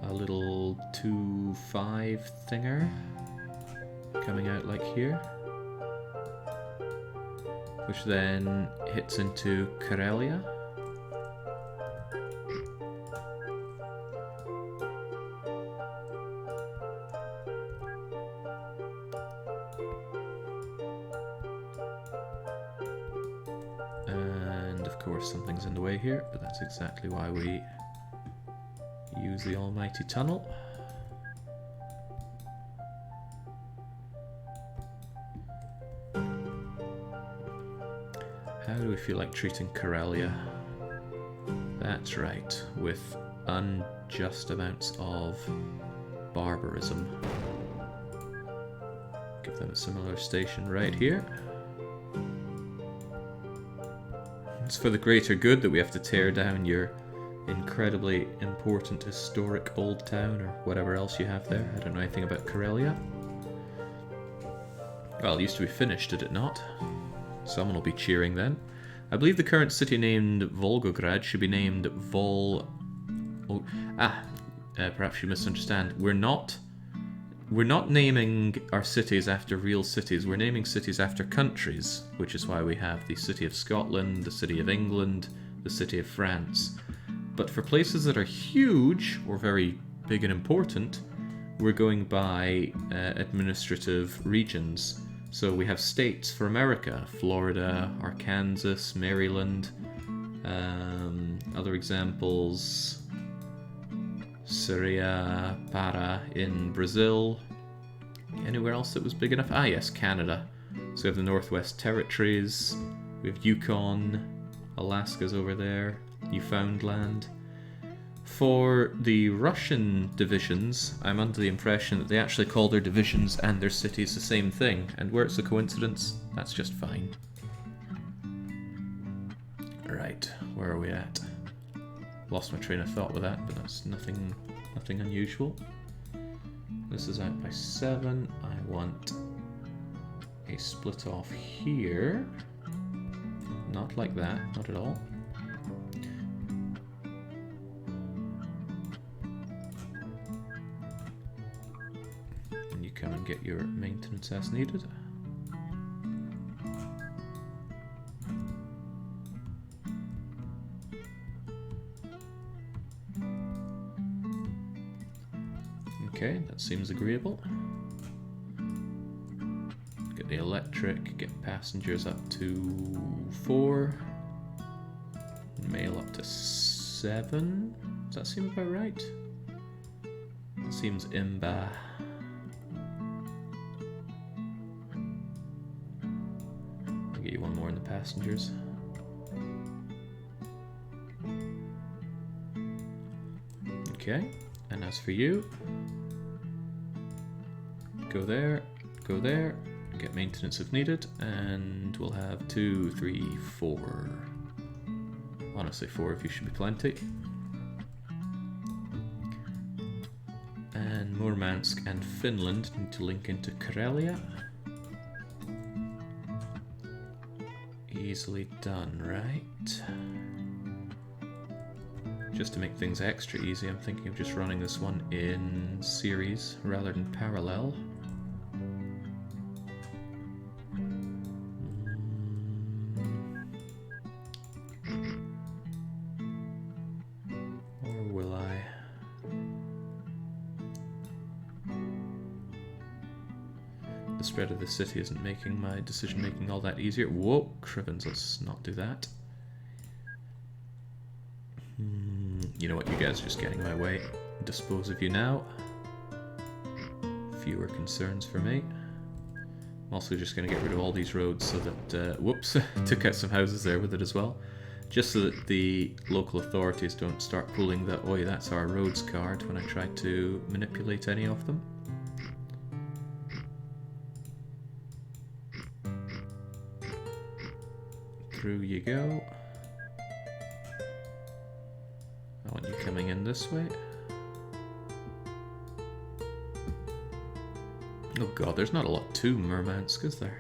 A: A little 2-5 thinger coming out like here, which then hits into Karelia. And of course something's in the way here, but that's exactly why we use the almighty tunnel. How do we feel like treating Karelia? That's right, with unjust amounts of barbarism. Give them a similar station right here. It's for the greater good that we have to tear down your incredibly important historic old town or whatever else you have there. I don't know anything about Karelia. Well, it used to be finished, did it not? Someone will be cheering then. I believe the current city named Volgograd should be named perhaps you misunderstand. We're not naming our cities after real cities. We're naming cities after countries, which is why we have the City of Scotland, the City of England, the City of France. But for places that are huge or very big and important, we're going by administrative regions. So we have states for America: Florida, Arkansas, Maryland. Other examples: Syria, Para in Brazil. Anywhere else that was big enough? Ah yes, Canada. So we have the Northwest Territories, we have Yukon, Alaska's over there, Newfoundland. For the Russian divisions, I'm under the impression that they actually call their divisions and their cities the same thing, and where it's a coincidence, that's just fine. Right, where are we at? Lost my train of thought with that, but that's nothing unusual. This is out by 7. I want a split off here. Not like that, not at all. And you come and get your maintenance as needed. Okay, that seems agreeable. Get the electric, get passengers up to 4, mail up to 7. Does that seem about right? That seems imba. I'll get you one more in the passengers. Okay, and as for you, go there, go there, get maintenance if needed, and we'll have 2, 3, 4. Honestly, 4 of you should be plenty. And Murmansk and Finland need to link into Karelia. Easily done, right? Just to make things extra easy, I'm thinking of just running this one in series rather than parallel. Or will I? The spread of the city isn't making my decision making all that easier. Whoa, Crivens, let's not do that. You know what, you guys are just getting my way. Dispose of you now. Fewer concerns for me. I'm also just going to get rid of all these roads so that, whoops, took out some houses there with it as well. Just so that the local authorities don't start pulling the, oi, that's our roads card when I try to manipulate any of them. Through you go. I want you coming in this way. Oh god, there's not a lot to Murmansk, is there?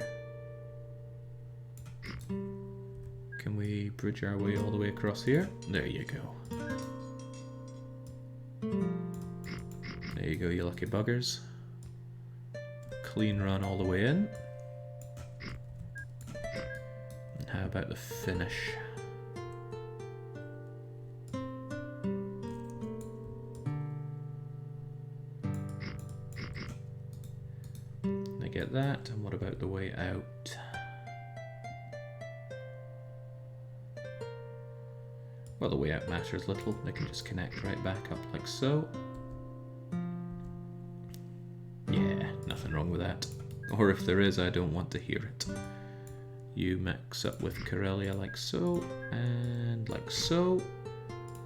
A: Can we bridge our way all the way across here? There you go. There you go, you lucky buggers. Clean run all the way in. And how about the finish? Get that, and what about the way out? Well, the way out matters little. They can just connect right back up like so. Yeah, nothing wrong with that. Or if there is, I don't want to hear it. You mix up with Karelia like so, and like so.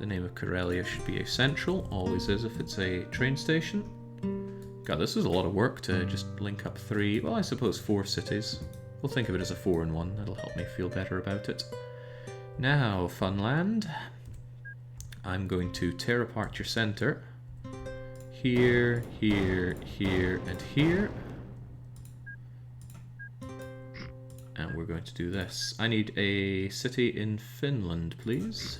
A: The name of Karelia should be essential, always is if it's a train station. God, this is a lot of work to just link up 3, well I suppose 4 cities. We'll think of it as a 4-in-1, that'll help me feel better about it. Now, Funland, I'm going to tear apart your center. Here, here, here, and here. And we're going to do this. I need a city in Finland, please.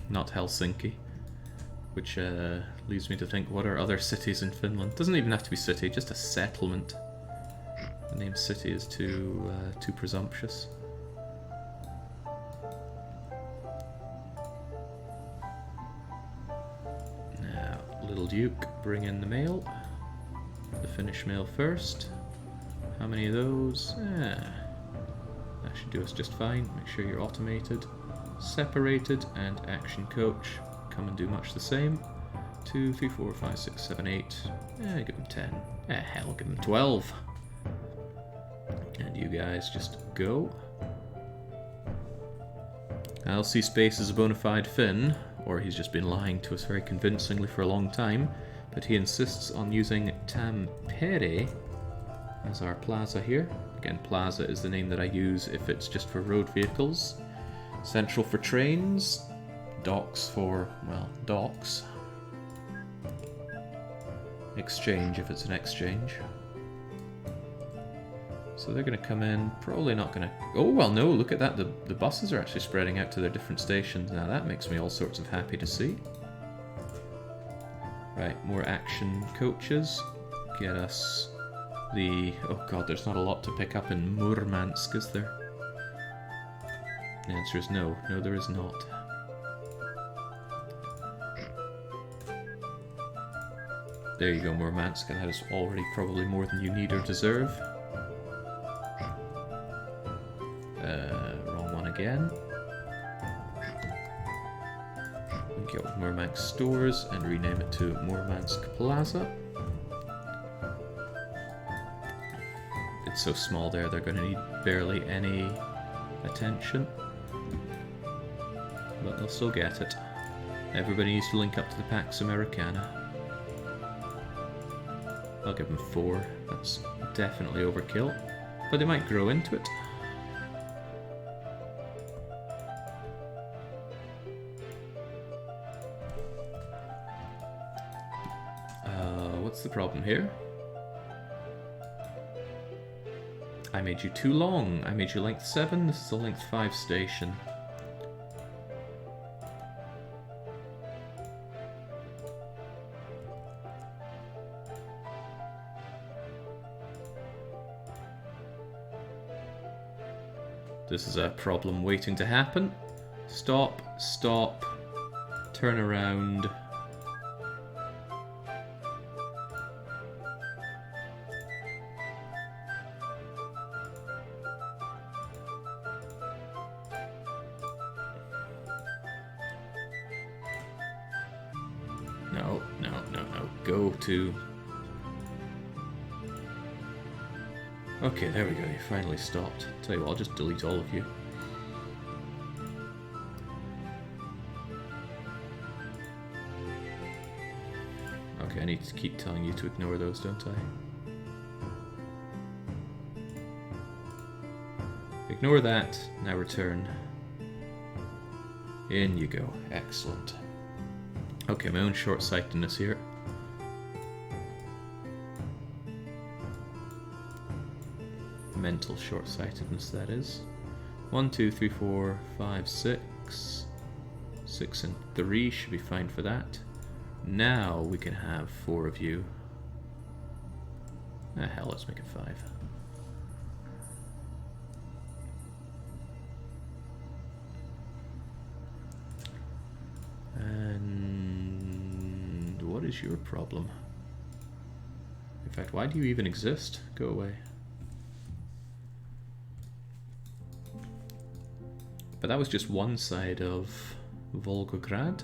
A: Not Helsinki, which leads me to think, what are other cities in Finland? Doesn't even have to be city, just a settlement. The name city is too presumptuous. Now, Little Duke, bring in the mail. The Finnish mail first. How many of those? That should do us just fine. Make sure you're automated. Separated, and action coach come and do much the same. 2, 3, 4, 5, 6, 7, 8. Give them 10. Hell, give them 12. And you guys just go. LC Space is a bona fide Finn, or he's just been lying to us very convincingly for a long time, but he insists on using Tampere as our plaza here. Again, plaza is the name that I use if it's just for road vehicles. Central for trains, docks for, well, docks. Exchange if it's an exchange. So they're going to come in, probably not going to... Oh, well, no, look at that, the buses are actually spreading out to their different stations. Now that makes me all sorts of happy to see. Right, more action coaches. Get us the... Oh god, there's not a lot to pick up in Murmansk, is there? The answer is no. No, there is not. There you go, Murmansk, and that is already probably more than you need or deserve. Wrong one again. Link it with Murmansk Stores and rename it to Murmansk Plaza. It's so small there, they're going to need barely any attention. they'll still get it. Everybody needs to link up to the Pax Americana. I'll give them 4. That's definitely overkill. But they might grow into it. What's the problem here? I made you too long. I made you length 7. This is a length 5 station. This is a problem waiting to happen. Stop, stop, turn around. No, no, no, no. Go to... Okay, there we go. You finally stopped. Tell you what, I'll just delete all of you. Okay, I need to keep telling you to ignore those, don't I? Ignore that. Now return. In you go. Excellent. Okay, my own short-sightedness here. Mental short-sightedness, that is. 1, 2, 3, 4, 5, 6. 6 and 3 should be fine for that. Now we can have 4 of you. Ah, hell, let's make it 5. And what is your problem? In fact, why do you even exist? Go away. But that was just one side of Volgograd.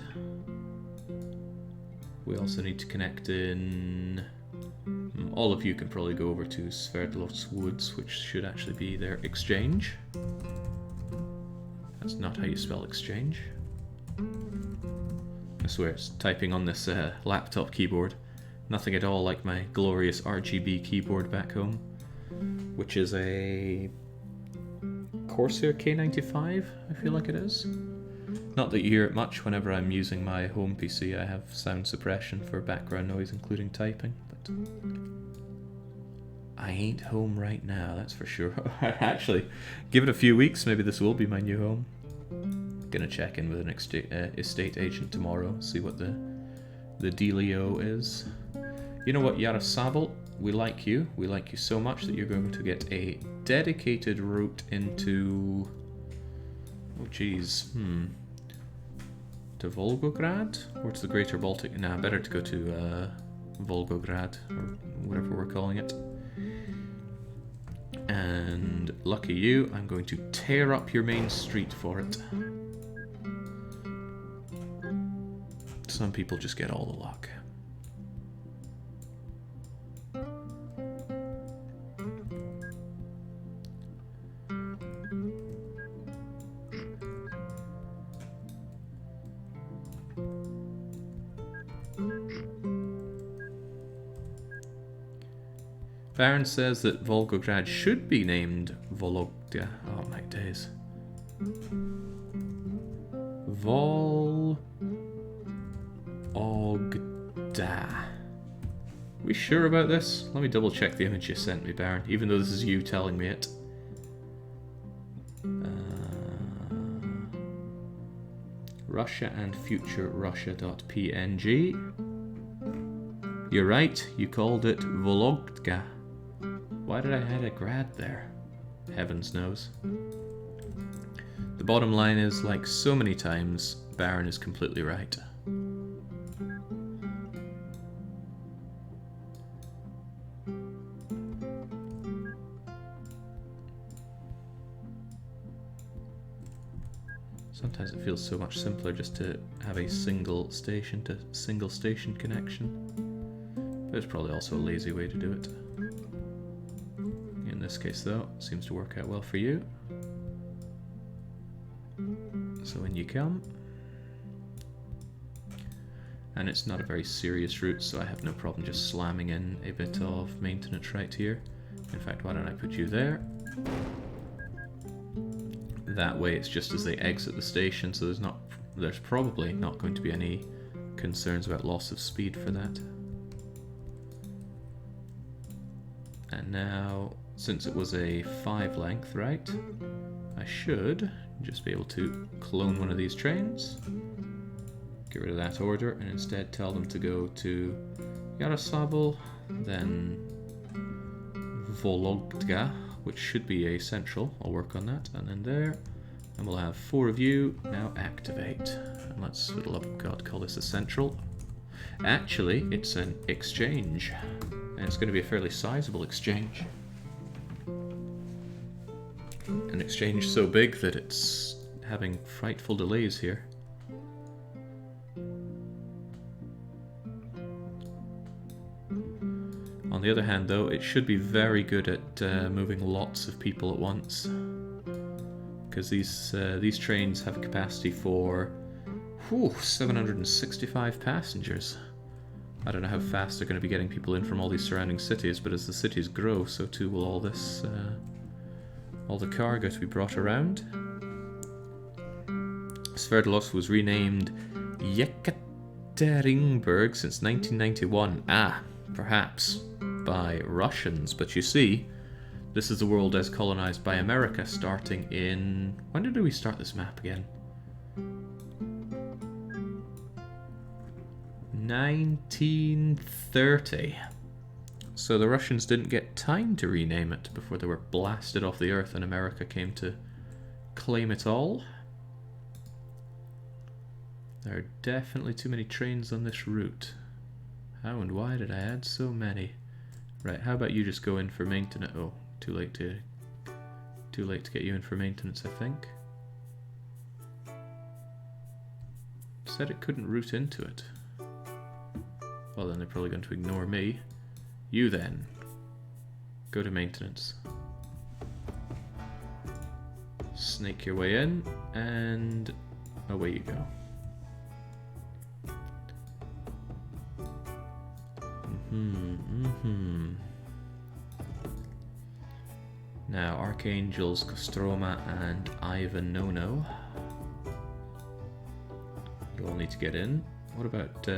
A: We also need to connect in... All of you can probably go over to Sverdlovsk Woods, which should actually be their exchange. That's not how you spell exchange. I swear, it's typing on this laptop keyboard. Nothing at all like my glorious RGB keyboard back home, which is a Corsair K95, I feel like it is. Not that you hear it much whenever I'm using my home PC. I have sound suppression for background noise, including typing, but I ain't home right now, that's for sure. Actually, give it a few weeks, maybe this will be my new home. Gonna check in with an estate agent tomorrow, see what the dealio is. You know what, Yarosabal? We like you. We like you so much that you're going to get a dedicated route into... Oh, geez. To Volgograd? Or to the Greater Baltic? Nah, better to go to Volgograd, or whatever we're calling it. And lucky you, I'm going to tear up your main street for it. Some people just get all the luck. Baron says that Volgograd should be named Vologda. Oh my days. Vologda. We sure about this? Let me double check the image you sent me, Baron, even though this is you telling me it. Russia and future Russia.png. You're right, you called it Vologda. Why did I add a grad there? Heavens knows. The bottom line is, like so many times, Baron is completely right. Sometimes it feels so much simpler just to have a single station to single station connection. But it's probably also a lazy way to do it. In this case though, it seems to work out well for you. So when you come, And it's not a very serious route, so I have no problem just slamming in a bit of maintenance right here. In fact, why don't I put you there? That way it's just as they exit the station, so there's probably not going to be any concerns about loss of speed for that. And now, since it was a 5 length, right, I should just be able to clone one of these trains, get rid of that order, and instead tell them to go to Yaroslavl, then Vologda, which should be a central. I'll work on that, and then there, and we'll have 4 of you. Now activate, and let's, for the love of God, call this a central. Actually, it's an exchange, and it's going to be a fairly sizable exchange. An exchange so big that it's having frightful delays here. On the other hand, though, it should be very good at moving lots of people at once, because these trains have a capacity for 765 passengers. I don't know how fast they're going to be getting people in from all these surrounding cities, but as the cities grow, so too will all this, all the cargo to be brought around. Sverdlovsk was renamed Yekaterinburg since 1991. Ah, perhaps by Russians, but you see, this is the world as colonized by America starting in... When did we start this map again? 1930. So the Russians didn't get time to rename it before they were blasted off the earth and America came to claim it all. There are definitely too many trains on this route. How and why did I add so many? Right, how about you just go in for maintenance? Oh, too late to get you in for maintenance, I think. Said it couldn't route into it. Well, then they're probably going to ignore me. You then, go to maintenance. Snake your way in, and away you go. Now, Archangels Kostroma and Ivannono. You all need to get in. What about...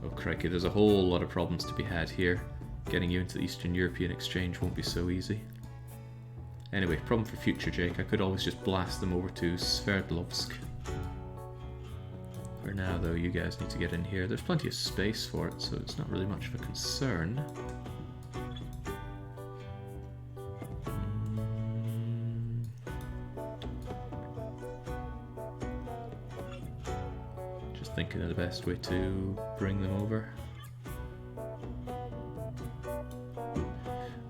A: Oh crikey, there's a whole lot of problems to be had here. Getting you into the Eastern European exchange won't be so easy. Anyway, problem for future, Jake. I could always just blast them over to Sverdlovsk. For now, though, you guys need to get in here. There's plenty of space for it, so it's not really much of a concern. Just thinking of the best way to bring them over.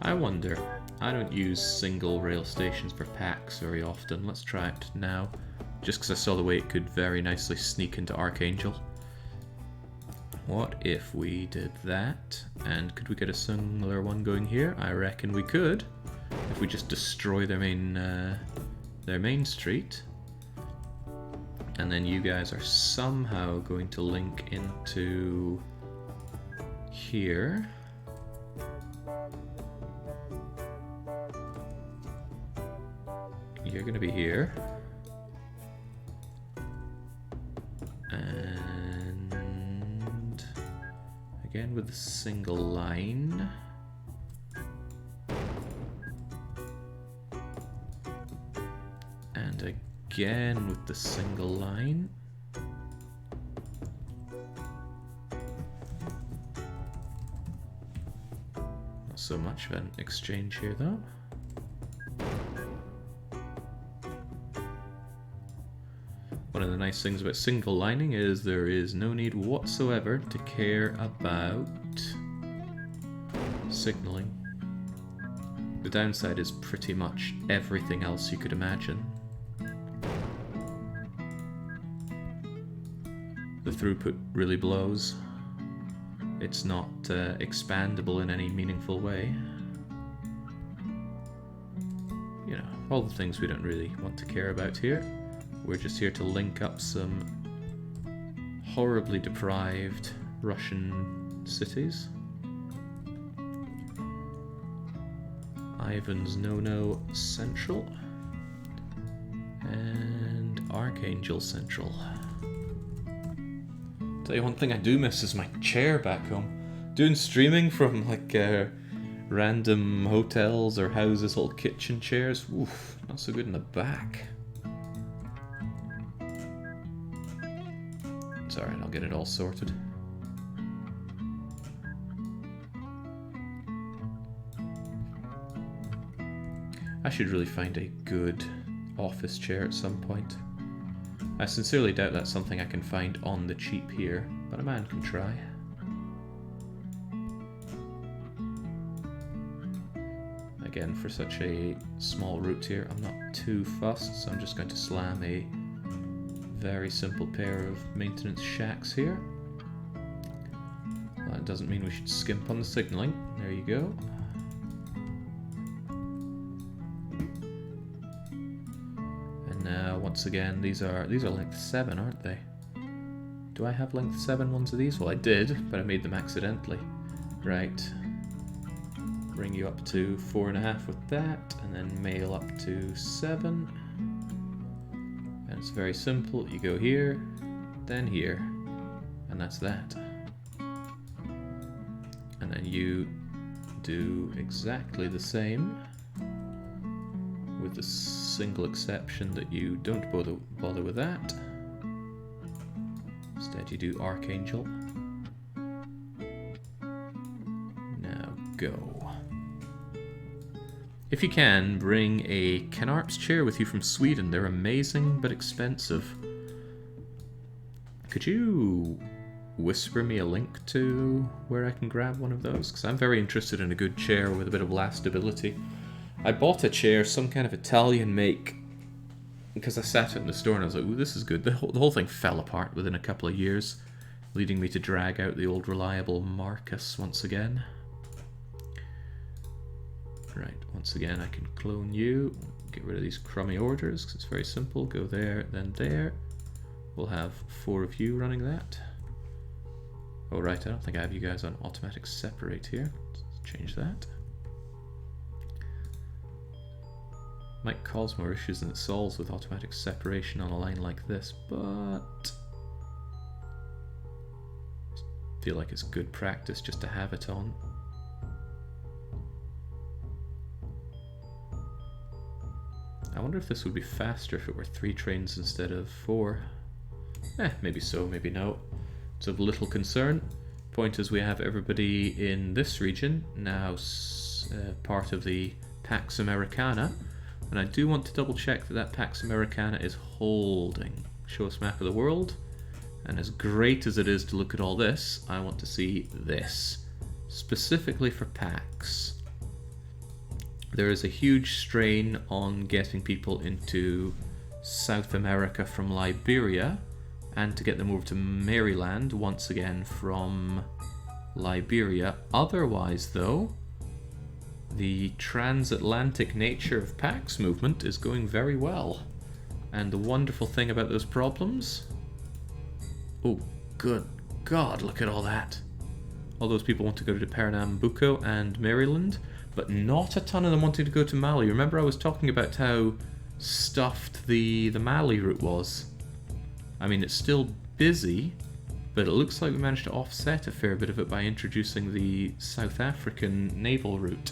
A: I wonder, I don't use single rail stations for packs very often. Let's try it now. Just because I saw the way it could very nicely sneak into Archangel. What if we did that? And could we get a similar one going here? I reckon we could. If we just destroy their main street. And then you guys are somehow going to link into here. You're going to be here. And again with the single line. And again with the single line. Not so much of an exchange here though. One of the nice things about single lining is there is no need whatsoever to care about signaling. The downside is pretty much everything else you could imagine. The throughput really blows. It's not expandable in any meaningful way. You know, all the things we don't really want to care about here. We're just here to link up some horribly deprived Russian cities. Ivan's No-No Central. And Archangel Central. Tell you one thing I do miss is my chair back home. Doing streaming from like random hotels or houses, old kitchen chairs. Oof, not so good in the back. It's alright, I'll get it all sorted. I should really find a good office chair at some point. I sincerely doubt that's something I can find on the cheap here, but a man can try. Again, for such a small route here, I'm not too fussed, so I'm just going to slam a very simple pair of maintenance shacks here. That doesn't mean we should skimp on the signaling. There you go. Once again, these are length 7, aren't they? Do I have length 7 ones of these? Well, I did, but I made them accidentally. Right. Bring you up to 4.5 with that, and then mail up to 7. And it's very simple. You go here, then here, and that's that. And then you do exactly the same, with the single exception that you don't bother with that. Instead you do Archangel. Now go. If you can, bring a Canarps chair with you from Sweden. They're amazing but expensive. Could you whisper me a link to where I can grab one of those? Because I'm very interested in a good chair with a bit of lastability. I bought a chair, some kind of Italian make, because I sat it in the store and I was like, ooh, this is good. The whole thing fell apart within a couple of years, leading me to drag out the old reliable Marcus once again. Right, once again I can clone you, get rid of these crummy orders, because it's very simple. Go there, then there. We'll have 4 of you running that. Oh right, I don't think I have you guys on automatic separate here. Let's change that. Might cause more issues than it solves with automatic separation on a line like this, but I feel like it's good practice just to have it on. I wonder if this would be faster if it were 3 trains instead of 4. Maybe so, maybe no. It's of little concern. Point is we have everybody in this region now part of the Pax Americana. And I do want to double check that that Pax Americana is holding. Show us map of the world. And as great as it is to look at all this, I want to see this. Specifically for Pax. There is a huge strain on getting people into South America from Liberia, and to get them over to Maryland once again from Liberia. Otherwise though, the transatlantic nature of Pax movement is going very well. And the wonderful thing about those problems... Oh, good God, look at all that. All those people want to go to Pernambuco and Maryland, but not a ton of them wanting to go to Mali. Remember I was talking about how stuffed the Mali route was? I mean, it's still busy, but it looks like we managed to offset a fair bit of it by introducing the South African naval route.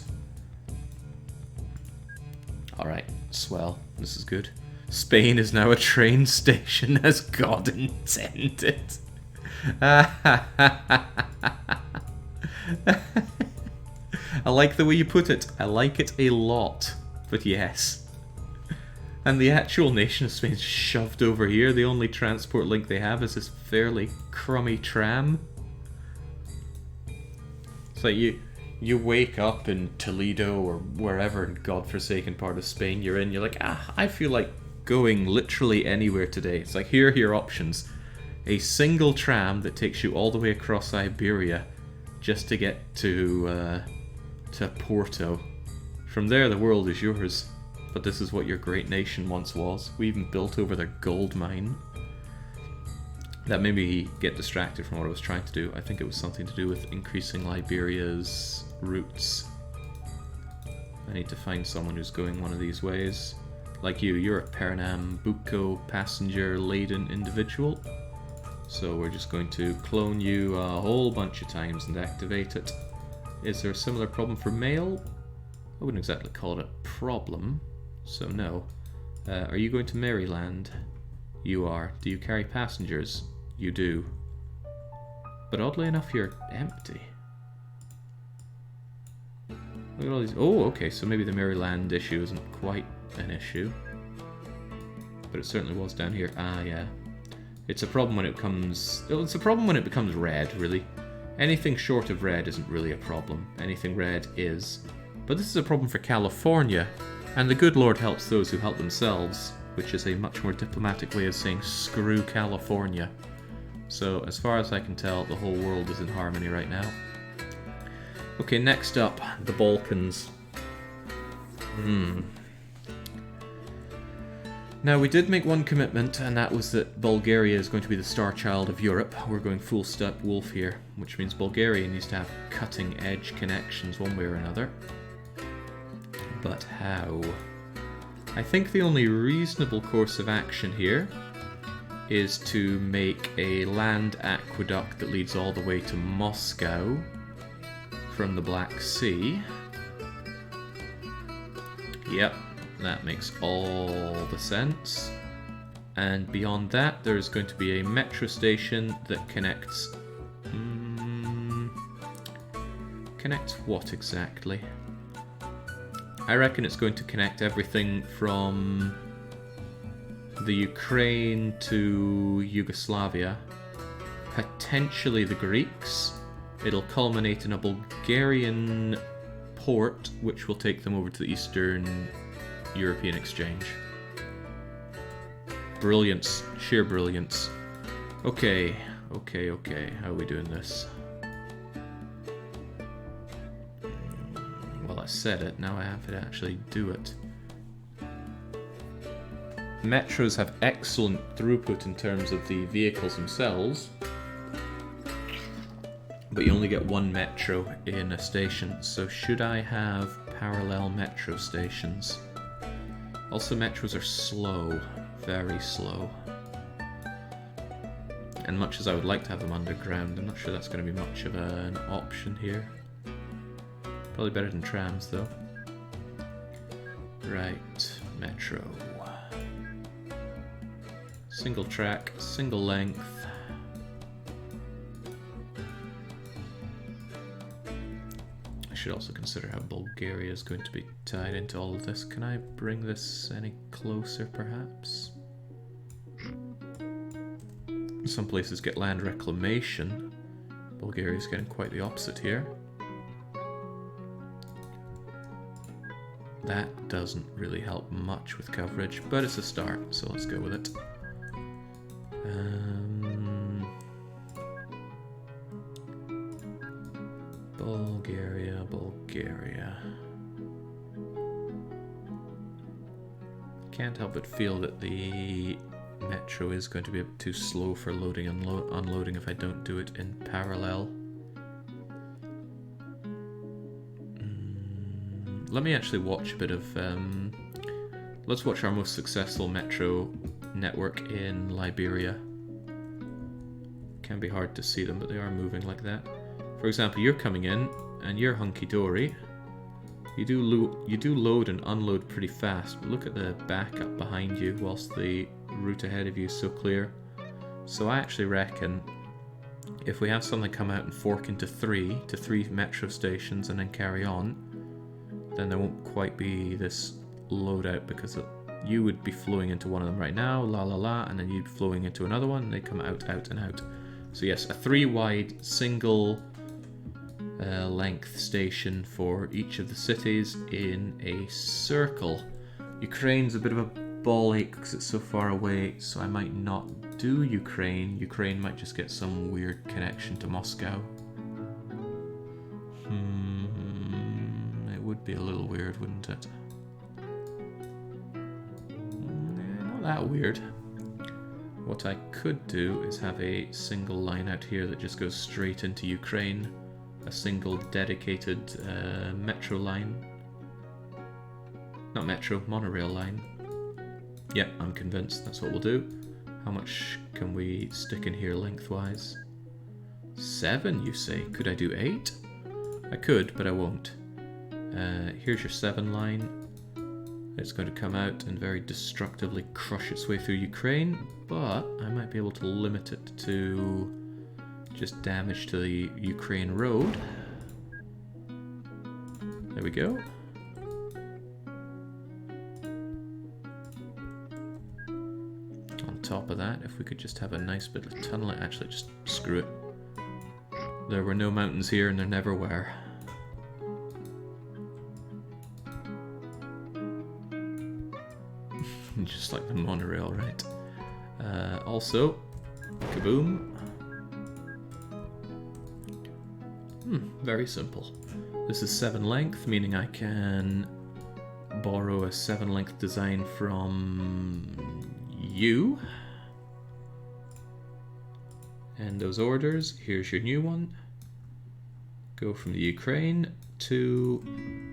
A: Alright, swell. This is good. Spain is now a train station as God intended. I like the way you put it. I like it a lot. But yes. And the actual nation of Spain is shoved over here. The only transport link they have is this fairly crummy tram. It's like you wake up in Toledo or wherever in godforsaken part of Spain you're in, you're like, I feel like going literally anywhere today. It's like, here are your options. A single tram that takes you all the way across Iberia just to get to Porto. From there the world is yours. But this is what your great nation once was. We even built over their gold mine. That made me get distracted from what I was trying to do. I think it was something to do with increasing Liberia's routes. I need to find someone who's going one of these ways. Like you, you're a Pernambuco passenger-laden individual. So we're just going to clone you a whole bunch of times and activate it. Is there a similar problem for mail? I wouldn't exactly call it a problem, so no. Are you going to Maryland? You are. Do you carry passengers? You do. But oddly enough, you're empty. Look at all these. Oh, okay, so maybe the Maryland issue isn't quite an issue. But it certainly was down here. Ah, yeah. It's a problem when it becomes... It's a problem when it becomes red, really. Anything short of red isn't really a problem. Anything red is. But this is a problem for California. And the good Lord helps those who help themselves, which is a much more diplomatic way of saying screw California. So, as far as I can tell, the whole world is in harmony right now. Okay, next up, the Balkans. Now, we did make one commitment, and that was that Bulgaria is going to be the star child of Europe. We're going full step wolf here, which means Bulgaria needs to have cutting-edge connections one way or another. But how? I think the only reasonable course of action here is to make a land aqueduct that leads all the way to Moscow from the Black Sea. Yep, that makes all the sense. And beyond that, there's going to be a metro station that connects... connects what exactly? I reckon it's going to connect everything from the Ukraine to Yugoslavia, potentially the Greeks. It'll culminate in a Bulgarian port, which will take them over to the Eastern European exchange. Brilliance, sheer brilliance. Okay, how are we doing this? Well, I said it, now I have to actually do it. Metros have excellent throughput in terms of the vehicles themselves, but you only get one metro in a station, so should I have parallel metro stations? Also, metros are slow, very slow. And much as I would like to have them underground, I'm not sure that's going to be much of an option here. Probably better than trams, though. Right, metro. Single track, single length. I should also consider how Bulgaria is going to be tied into all of this. Can I bring this any closer, perhaps? Some places get land reclamation. Bulgaria's getting quite the opposite here. That doesn't really help much with coverage, but it's a start, so let's go with it. Bulgaria. Can't help but feel that the metro is going to be a bit too slow for loading and unloading if I don't do it in parallel. Let me actually watch a bit of... let's watch our most successful metro network in Liberia. Can be hard to see them, but they are moving like that. For example, you're coming in, and you're hunky-dory. You do load and unload pretty fast, but look at the backup behind you, whilst the route ahead of you is so clear. So I actually reckon if we have something come out and fork into three metro stations and then carry on, then there won't quite be this loadout, because you would be flowing into one of them right now, and then you'd be flowing into another one, and they come out, and out. So yes, a 3-wide single length station for each of the cities in a circle. Ukraine's a bit of a ball ache because it's so far away, so I might not do Ukraine. Ukraine might just get some weird connection to Moscow. It would be a little weird, wouldn't it? Not that weird. What I could do is have a single line out here that just goes straight into Ukraine. A single dedicated metro line. Not metro, monorail line. Yep, I'm convinced that's what we'll do. How much can we stick in here lengthwise? 7, you say? Could I do 8? I could, but I won't. Here's your 7 line. It's going to come out and very destructively crush its way through Ukraine, but I might be able to limit it to just damage to the Ukraine road. There we go. On top of that, if we could just have a nice bit of tunnel, actually just screw it. There were no mountains here and there never were. Just like the monorail, right? Also, kaboom. Very simple. This is 7 length, meaning I can borrow a 7 length design from you. And those orders, here's your new one. Go from the Ukraine to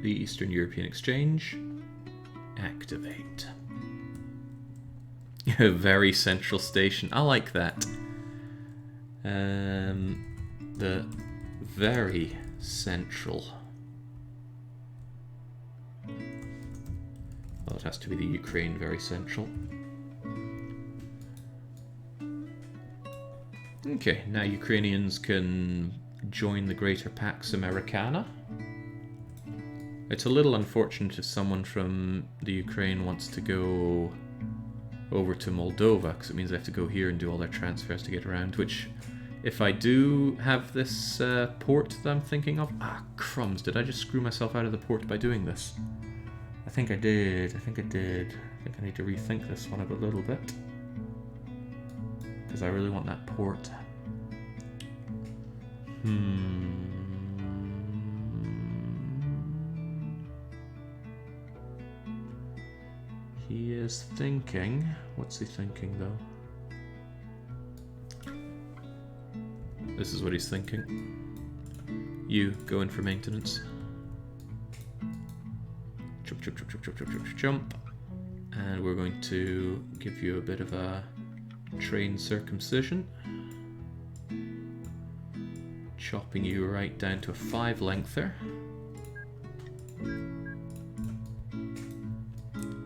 A: the Eastern European Exchange. Activate. A very central station. I like that. The very central. Well, it has to be the Ukraine very central. Okay, now Ukrainians can join the Greater Pax Americana. It's a little unfortunate if someone from the Ukraine wants to go over to Moldova, because it means they have to go here and do all their transfers to get around, which, if I do have this port that I'm thinking of... Ah, crumbs, did I just screw myself out of the port by doing this? I think I did, I think I need to rethink this one a little bit. Because I really want that port. He is thinking... What's he thinking, though? This is what he's thinking. You, go in for maintenance. Jump, jump, jump, jump, jump, jump, jump, jump. And we're going to give you a bit of a train circumcision. Chopping you right down to a 5 lengther.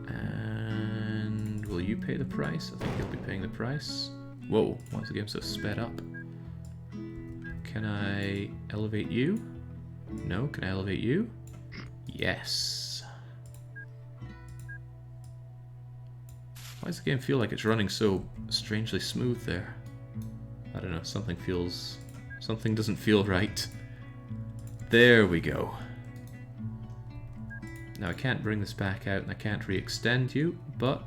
A: And will you pay the price? I think you'll be paying the price. Whoa, why is the game so sped up? Can I elevate you? No, can I elevate you? Yes. Why does the game feel like it's running so strangely smooth there? I don't know, something doesn't feel right. There we go. Now I can't bring this back out and I can't re-extend you, but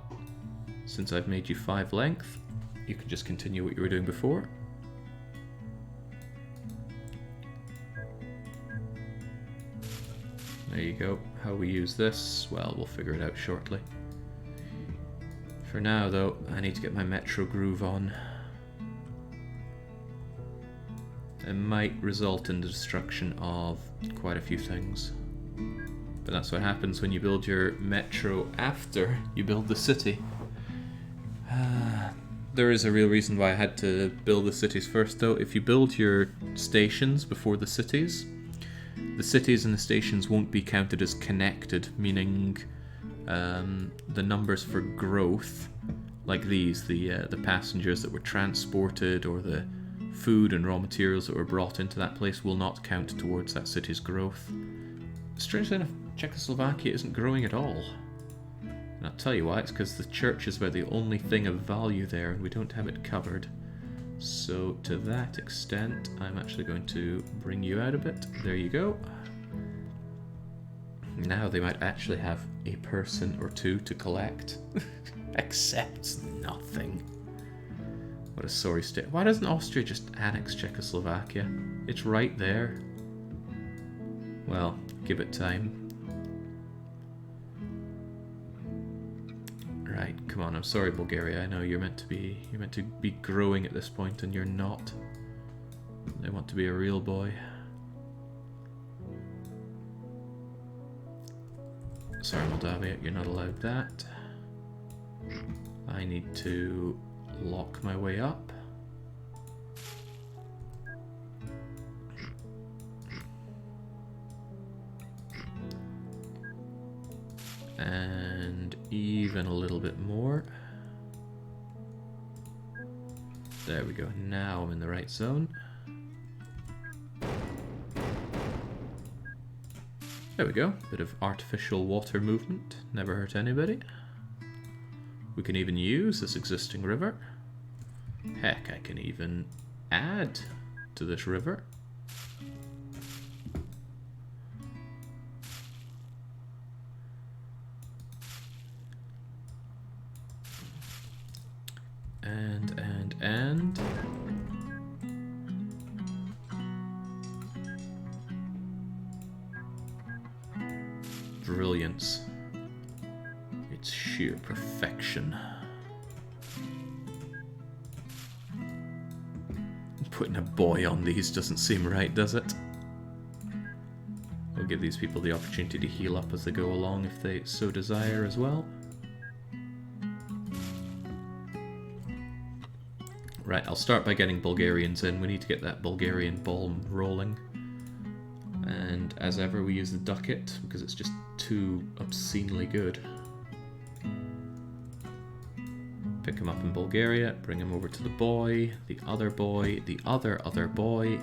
A: since I've made you 5 length, you can just continue what you were doing before. There you go. How we use this, well, we'll figure it out shortly. For now, though, I need to get my metro groove on. It might result in the destruction of quite a few things. But that's what happens when you build your metro after you build the city. There is a real reason why I had to build the cities first, though. If you build your stations before the cities and the stations won't be counted as connected, meaning the numbers for growth, like these, the passengers that were transported or the food and raw materials that were brought into that place, will not count towards that city's growth. Strangely enough, Czechoslovakia isn't growing at all. And I'll tell you why, it's because the church is about the only thing of value there and we don't have it covered. So to that extent, I'm actually going to bring you out a bit. There you go. Now they might actually have a person or two to collect. Accepts nothing. What a sorry state. Why doesn't Austria just annex Czechoslovakia? It's right there. Well, give it time. Right, come on, I'm sorry Bulgaria, I know you're meant to be growing at this point and you're not. They want to be a real boy. Sorry Moldavia, you're not allowed that. I need to lock my way up. And even a little bit more. There we go, now I'm in the right zone. There we go, bit of artificial water movement, never hurt anybody. We can even use this existing river. Heck, I can even add to this river. And brilliance. It's sheer perfection. Putting a boy on these doesn't seem right, does it? We'll give these people the opportunity to heal up as they go along if they so desire as well. Right, I'll start by getting Bulgarians in. We need to get that Bulgarian ball rolling. And as ever, we use the ducat because it's just too obscenely good. Pick him up in Bulgaria, bring him over to the boy, the other boy, the other boy,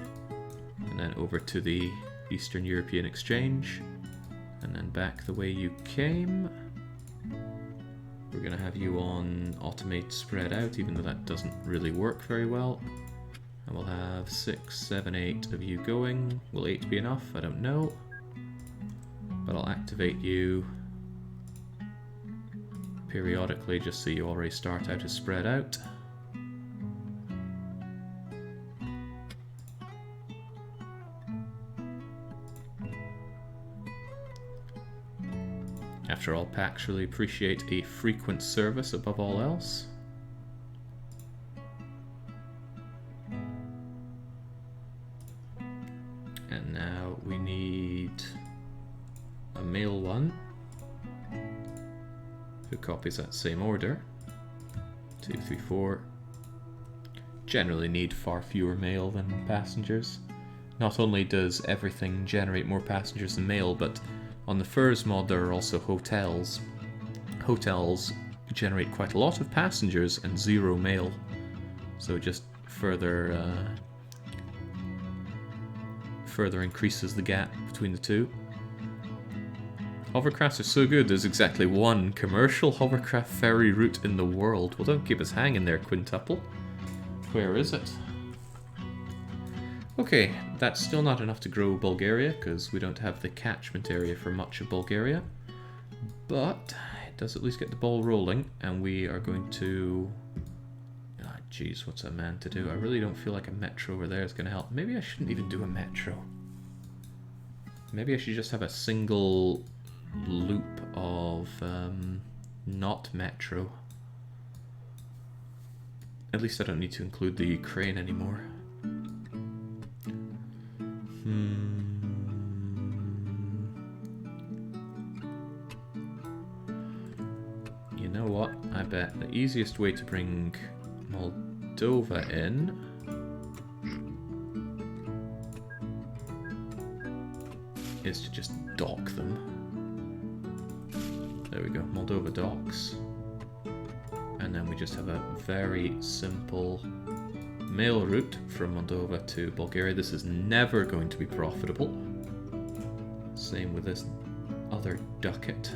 A: and then over to the Eastern European Exchange, and then back the way you came. We're going to have you on automate spread out, even though that doesn't really work very well. And we'll have 6, 7, 8 of you going. Will 8 be enough? I don't know. But I'll activate you periodically just so you already start out to spread out. After all, packs really appreciate a frequent service above all else. And now we need a male one who copies that same order. 2, 3, 4. Generally need far fewer mail than passengers. Not only does everything generate more passengers than mail, but on the Furs mod there are also hotels. Hotels generate quite a lot of passengers and 0 mail. So it just further increases the gap between the two. Hovercrafts are so good, there's exactly one commercial hovercraft ferry route in the world. Well, don't keep us hanging there, Quintuple. Where is it? Okay, that's still not enough to grow Bulgaria, because we don't have the catchment area for much of Bulgaria. But it does at least get the ball rolling, and we are going to... Ah, jeez, what's a man to do? I really don't feel like a metro over there is going to help. Maybe I shouldn't even do a metro. Maybe I should just have a single loop of not metro. At least I don't need to include the Ukraine anymore. You know what? I bet the easiest way to bring Moldova in is to just dock them. There we go, Moldova docks. And then we just have a very simple mail route from Moldova to Bulgaria. This is never going to be profitable. Same with this other ducat.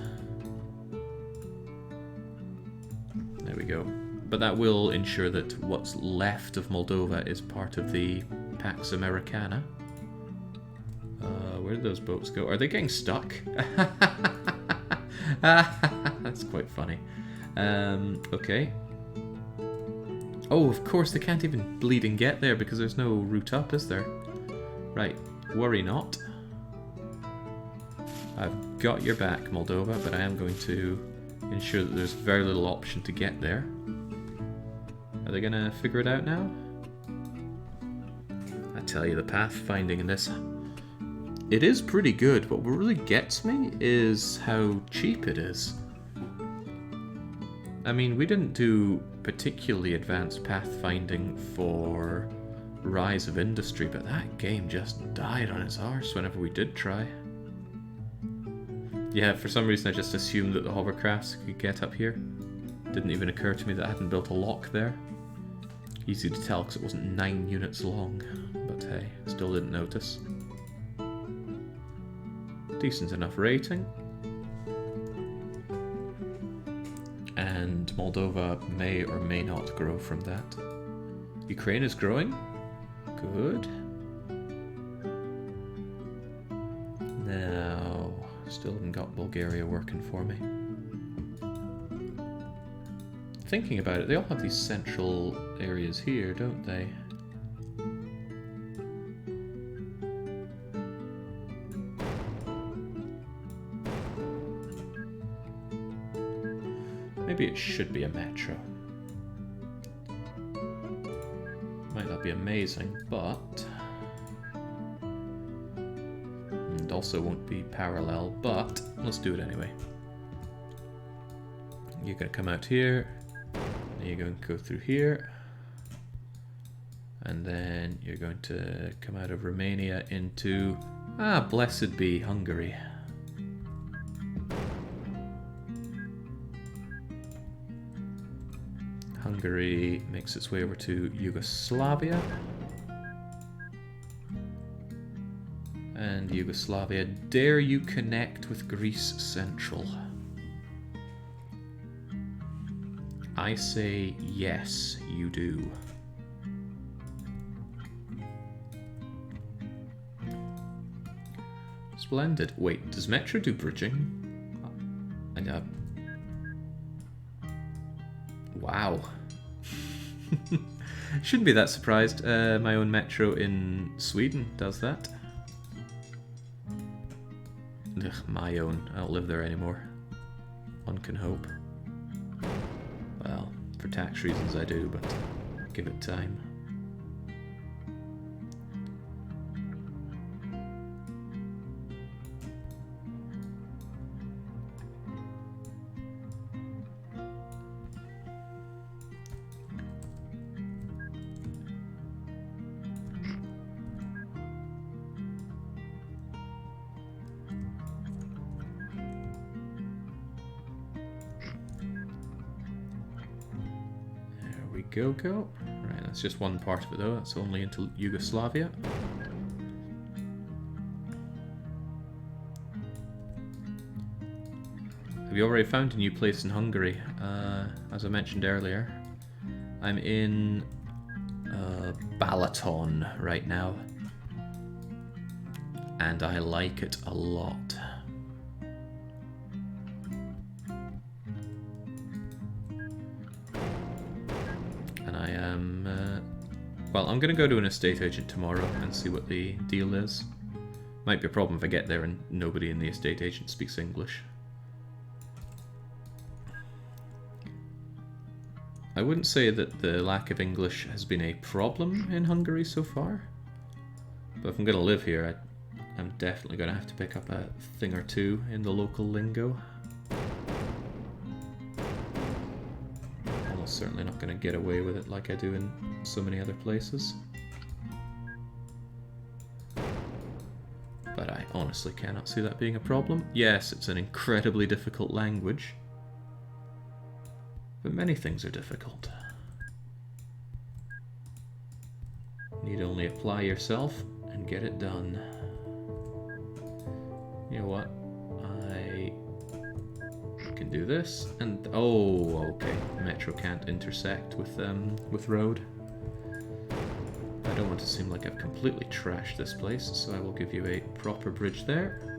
A: There we go. But that will ensure that what's left of Moldova is part of the Pax Americana. Where did those boats go? Are they getting stuck? That's quite funny. Okay. Oh, of course, they can't even bleed and get there because there's no route up, is there? Right, worry not. I've got your back, Moldova, but I am going to ensure that there's very little option to get there. Are they gonna figure it out now? I tell you, the pathfinding in this, it is pretty good. What really gets me is how cheap it is. I mean, we didn't do particularly advanced pathfinding for Rise of Industry, but that game just died on its arse whenever we did try. Yeah, for some reason I just assumed that the hovercrafts could get up here. Didn't even occur to me that I hadn't built a lock there. Easy to tell because it wasn't 9 units long, but hey, still didn't notice. Decent enough rating. And Moldova may or may not grow from that. Ukraine is growing. Good. Now, still haven't got Bulgaria working for me. Thinking about it, they all have these central areas here, don't they? Maybe it should be a metro. Might not be amazing, but... and also won't be parallel, but let's do it anyway. You're going to come out here, and you're going to go through here, and then you're going to come out of Romania into, blessed be Hungary. Hungary makes its way over to Yugoslavia. And Yugoslavia, dare you connect with Greece Central? I say yes, you do. Splendid. Wait, does Metro do bridging? Wow. Shouldn't be that surprised. My own metro in Sweden does that. Ugh, my own. I don't live there anymore. One can hope. Well, for tax reasons I do, but give it time. Go. Right, that's just one part of it though, that's only into Yugoslavia. Have you already found a new place in Hungary? As I mentioned earlier, I'm in Balaton right now, and I like it a lot. Well, I'm going to go to an estate agent tomorrow and see what the deal is. Might be a problem if I get there and nobody in the estate agent speaks English. I wouldn't say that the lack of English has been a problem in Hungary so far. But if I'm going to live here, I'm definitely going to have to pick up a thing or two in the local lingo. Almost certainly not going to get away with it like I do in so many other places. But I honestly cannot see that being a problem. Yes, it's an incredibly difficult language. But many things are difficult. Need only apply yourself and get it done. You know what? I can do this, and oh, okay. Metro can't intersect with road. I don't want to seem like I've completely trashed this place, so I will give you a proper bridge there.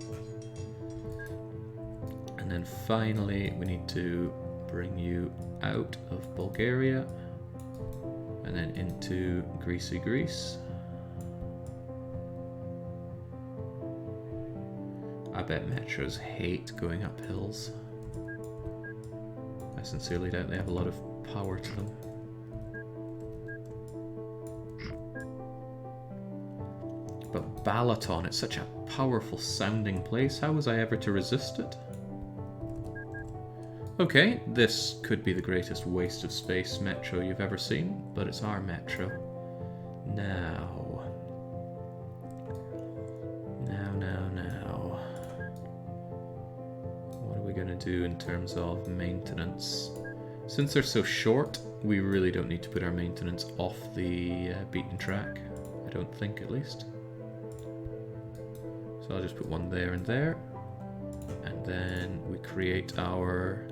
A: And then finally, we need to bring you out of Bulgaria and then into Greasy Greece. I bet metros hate going up hills. I sincerely doubt they have a lot of power to them. But Balaton, it's such a powerful sounding place. How was I ever to resist it? Okay, this could be the greatest waste of space metro you've ever seen, but it's our metro. Now. What are we going to do in terms of maintenance? Since they're so short, we really don't need to put our maintenance off the beaten track. I don't think, at least. So I'll just put one there and there. And then we create our...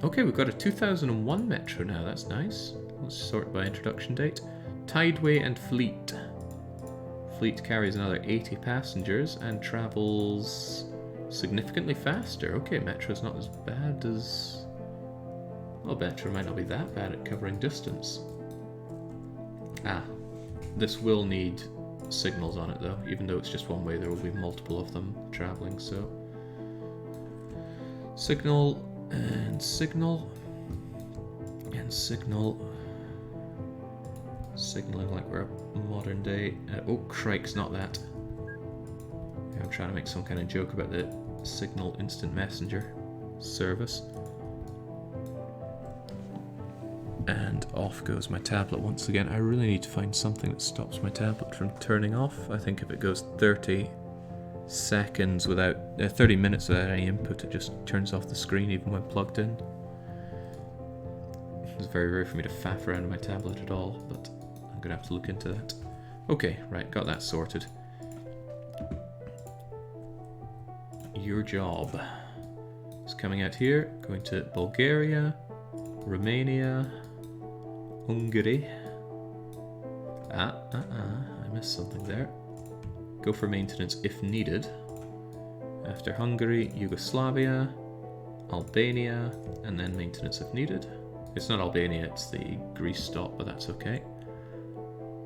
A: Okay, we've got a 2001 metro now, that's nice. Let's sort by introduction date. Tideway and Fleet. Fleet carries another 80 passengers and travels significantly faster. Okay, metro's not as bad as... Well, metro might not be that bad at covering distance. Ah, this will need signals on it though. Even though it's just one way, there will be multiple of them traveling, so... Signal and signal and signal. Signaling like we're a modern day... oh, crike's not that. Yeah, I'm trying to make some kind of joke about the Signal Instant Messenger service. And off goes my tablet once again. I really need to find something that stops my tablet from turning off. I think if it goes 30 seconds without... 30 minutes without any input, it just turns off the screen even when plugged in. It's very rare for me to faff around with my tablet at all, but I'm going to have to look into that. Okay, right, got that sorted. Your job is coming out here, going to Bulgaria, Romania, Hungary. I missed something there. Go for maintenance if needed. After Hungary, Yugoslavia, Albania, and then maintenance if needed. It's not Albania, it's the Greece stop, but that's okay.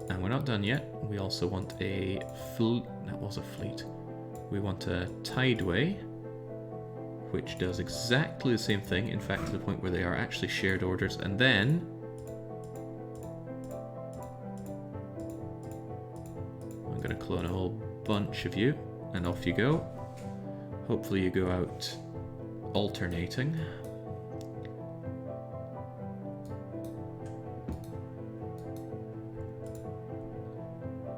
A: And we're not done yet. We also want a fleet. That was a fleet. We want a tideway, which does exactly the same thing, in fact, to the point where they are actually shared orders. And then I'm going to clone a whole bunch of you, and off you go. Hopefully you go out alternating.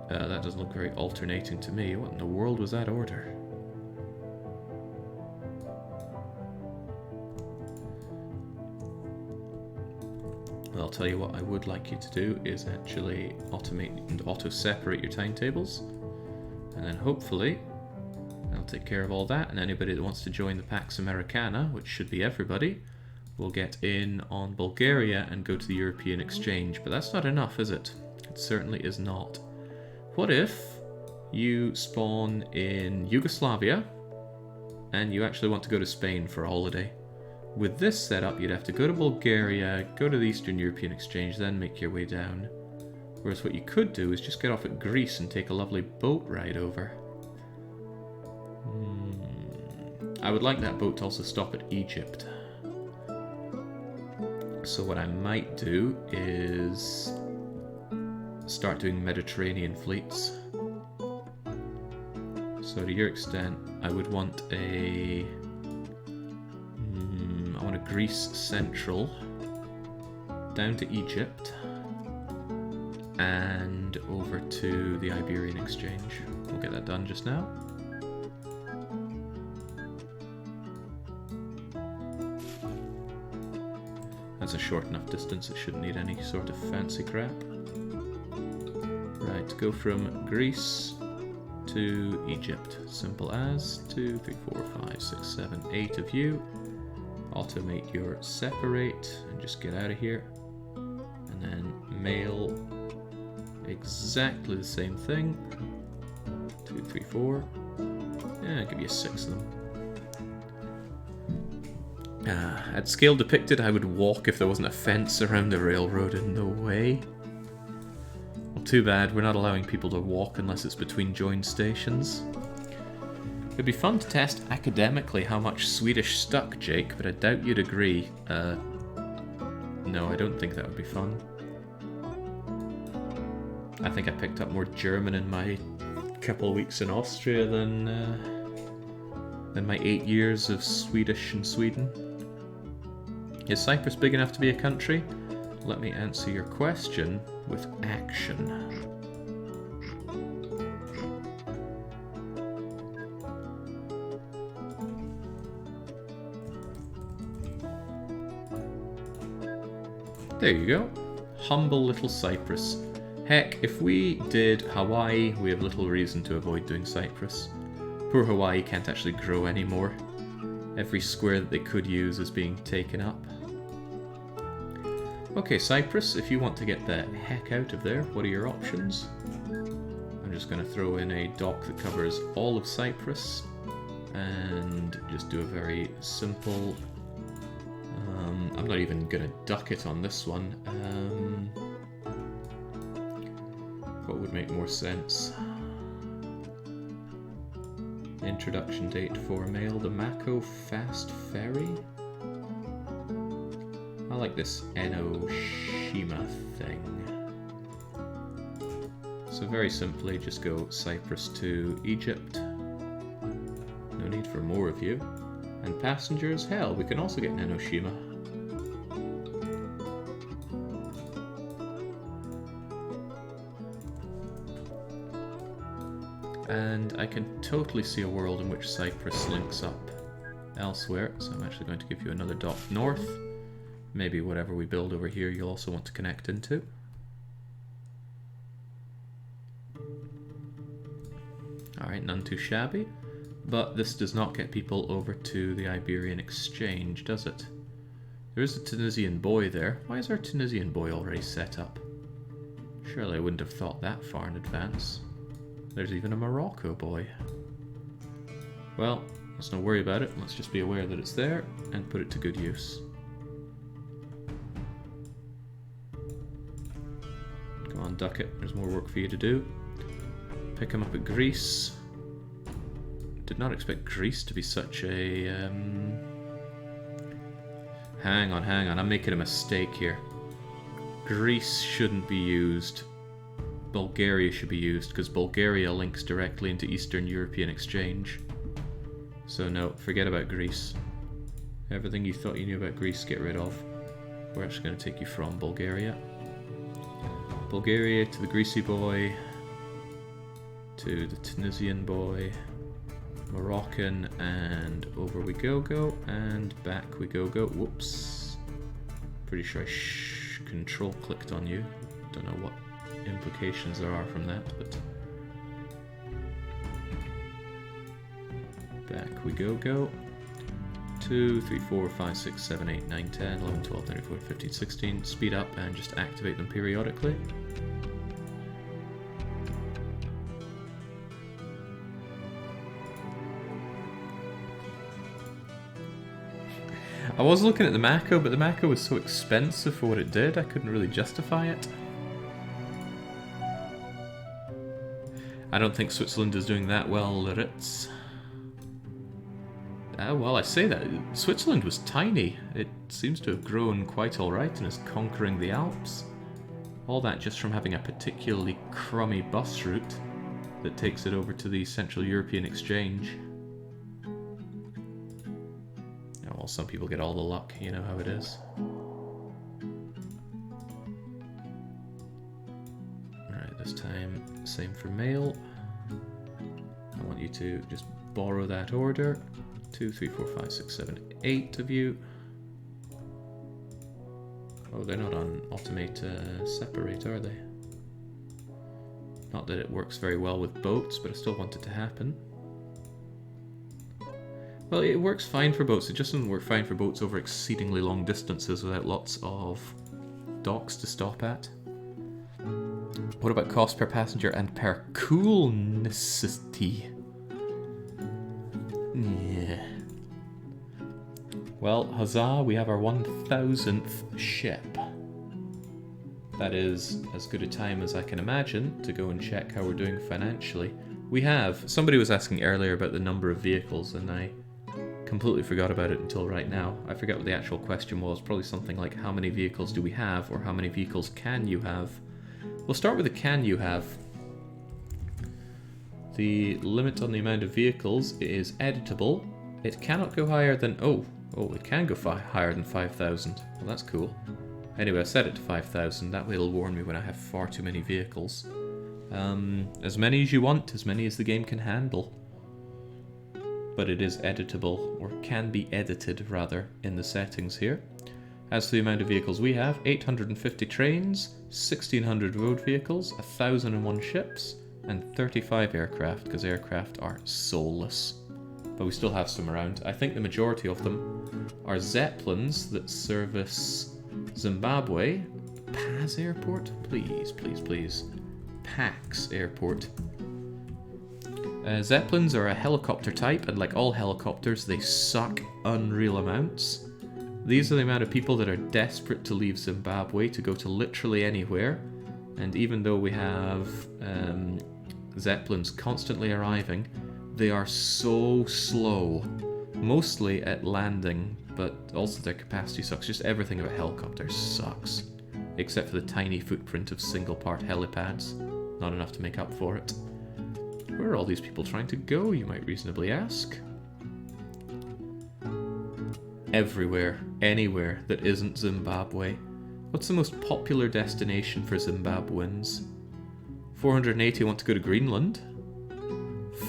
A: That doesn't look very alternating to me. What in the world was that order? Well, I'll tell you what I would like you to do is actually automate and auto-separate your timetables. And then hopefully I'll take care of all that, and anybody that wants to join the Pax Americana, which should be everybody, will get in on Bulgaria and go to the European exchange. But that's not enough, is it? It certainly is not. What if you spawn in Yugoslavia and you actually want to go to Spain for a holiday? With this setup, you'd have to go to Bulgaria, go to the Eastern European Exchange, then make your way down. Whereas what you could do is just get off at Greece and take a lovely boat ride over. I would like that boat to also stop at Egypt. So what I might do is start doing Mediterranean fleets. So to your extent, I would want a... I want a Greece Central down to Egypt and over to the Iberian Exchange. We'll get that done just now. That's a short enough distance, it shouldn't need any sort of fancy crap. Right, go from Greece to Egypt. Simple as 2, 3, 4, 5, 6, 7, 8 of you. Automate your separate and just get out of here. And then mail exactly the same thing. 2, 3, 4. Yeah, I'll give you 6 of them. At scale depicted, I would walk if there wasn't a fence around the railroad in the way. Well, too bad, we're not allowing people to walk unless it's between joined stations. It'd be fun to test academically how much Swedish stuck, Jake, but I doubt you'd agree. No, I don't think that would be fun. I think I picked up more German in my couple of weeks in Austria than my 8 years of Swedish in Sweden. Is Cyprus big enough to be a country? Let me answer your question with action. There you go. Humble little Cyprus. Heck, if we did Hawaii, we have little reason to avoid doing Cyprus. Poor Hawaii can't actually grow anymore. Every square that they could use is being taken up. Okay, Cyprus, if you want to get the heck out of there, what are your options? I'm just going to throw in a dock that covers all of Cyprus and just do a very simple... I'm not even going to duck it on this one. What would make more sense? Introduction date for mail, the Mako Fast Ferry? I like this Enoshima thing. So very simply, just go Cyprus to Egypt. No need for more of you. And passengers, hell, we can also get an Enoshima. And I can totally see a world in which Cyprus links up elsewhere, so I'm actually going to give you another dock north. Maybe whatever we build over here you'll also want to connect into. Alright, none too shabby. But this does not get people over to the Iberian exchange, does it? There is a Tunisian boy there. Why is our Tunisian boy already set up? Surely I wouldn't have thought that far in advance. There's even a Morocco boy. Well, let's not worry about it. Let's just be aware that it's there and put it to good use. Come on, duck it. There's more work for you to do. Pick him up at Greece. Did not expect Greece to be such a... Hang on. I'm making a mistake here. Greece shouldn't be used. Bulgaria should be used, because Bulgaria links directly into Eastern European exchange. So no, forget about Greece. Everything you thought you knew about Greece, get rid of. We're actually going to take you from Bulgaria. Bulgaria to the Greasy boy, to the Tunisian boy, Moroccan, and over we go, and back we go. Whoops. Pretty sure I control clicked on you. Don't know what implications there are from that, but back we go. 2, 3, 4, 5, 6, 7, 8, 9, 10, 11, 12, 13, 14, 15, 16. Speed up and just activate them periodically. I was looking at the Mako, but the Mako was so expensive for what it did, I couldn't really justify it. I don't think Switzerland is doing that well, Ritz. Well, I say that. Switzerland was tiny. It seems to have grown quite alright and is conquering the Alps. All that just from having a particularly crummy bus route that takes it over to the Central European exchange. Well, some people get all the luck, you know how it is. Alright, this time, same for mail. I want you to just borrow that order. 2, 3, 4, 5, 6, 7, 8 of you. Oh, they're not on automate separate, are they? Not that it works very well with boats, but I still want it to happen. Well, it works fine for boats. It just doesn't work fine for boats over exceedingly long distances without lots of docks to stop at. What about cost per passenger and per coolnessity? Yeah. Well, huzzah, we have our 1000th ship. That is as good a time as I can imagine to go and check how we're doing financially. We have. Somebody was asking earlier about the number of vehicles, and I completely forgot about it until right now. I forget what the actual question was. Probably something like, how many vehicles do we have, or how many vehicles can you have? We'll start with the can you have. The limit on the amount of vehicles is editable. It cannot go higher than... Oh, it can go higher than 5,000. Well, that's cool. Anyway, I set it to 5,000. That way it'll warn me when I have far too many vehicles. As many as you want, as many as the game can handle. But it is editable, or can be edited, rather, in the settings here. As to the amount of vehicles we have, 850 trains, 1,600 road vehicles, 1,001 ships, and 35 aircraft, because aircraft are soulless. But we still have some around. I think the majority of them are Zeppelins that service Zimbabwe. Paz Airport? Please, please, please. Pax Airport. Zeppelins are a helicopter type, and like all helicopters, they suck unreal amounts. These are the amount of people that are desperate to leave Zimbabwe to go to literally anywhere. And even though we have Zeppelins constantly arriving, they are so slow. Mostly at landing, but also their capacity sucks. Just everything about helicopters sucks. Except for the tiny footprint of single-part helipads. Not enough to make up for it. Where are all these people trying to go, you might reasonably ask? Everywhere, anywhere that isn't Zimbabwe. What's the most popular destination for Zimbabweans? 480 want to go to Greenland.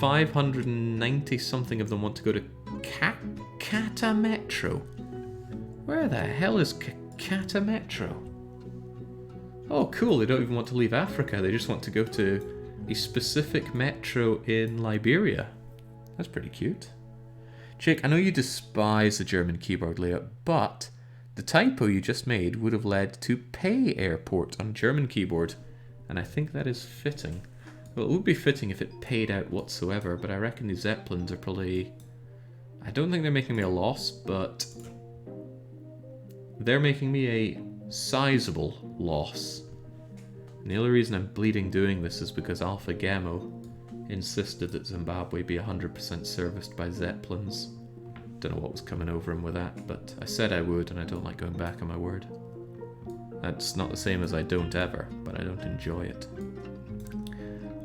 A: 590 something of them want to go to Kata Metro. Where the hell is Kata Metro? Oh cool, they don't even want to leave Africa, they just want to go to a specific metro in Liberia. That's pretty cute. Jake, I know you despise the German keyboard layout, but the typo you just made would have led to Pay Airport on a German keyboard, and I think that is fitting. Well, it would be fitting if it paid out whatsoever, but I reckon these Zeppelins are probably... I don't think they're making me a loss, but they're making me a sizable loss. And the only reason I'm bleeding doing this is because Alpha Gamo insisted that Zimbabwe be 100% serviced by Zeppelins. Don't know what was coming over him with that, but I said I would, and I don't like going back on my word. That's not the same as I don't ever, but I don't enjoy it.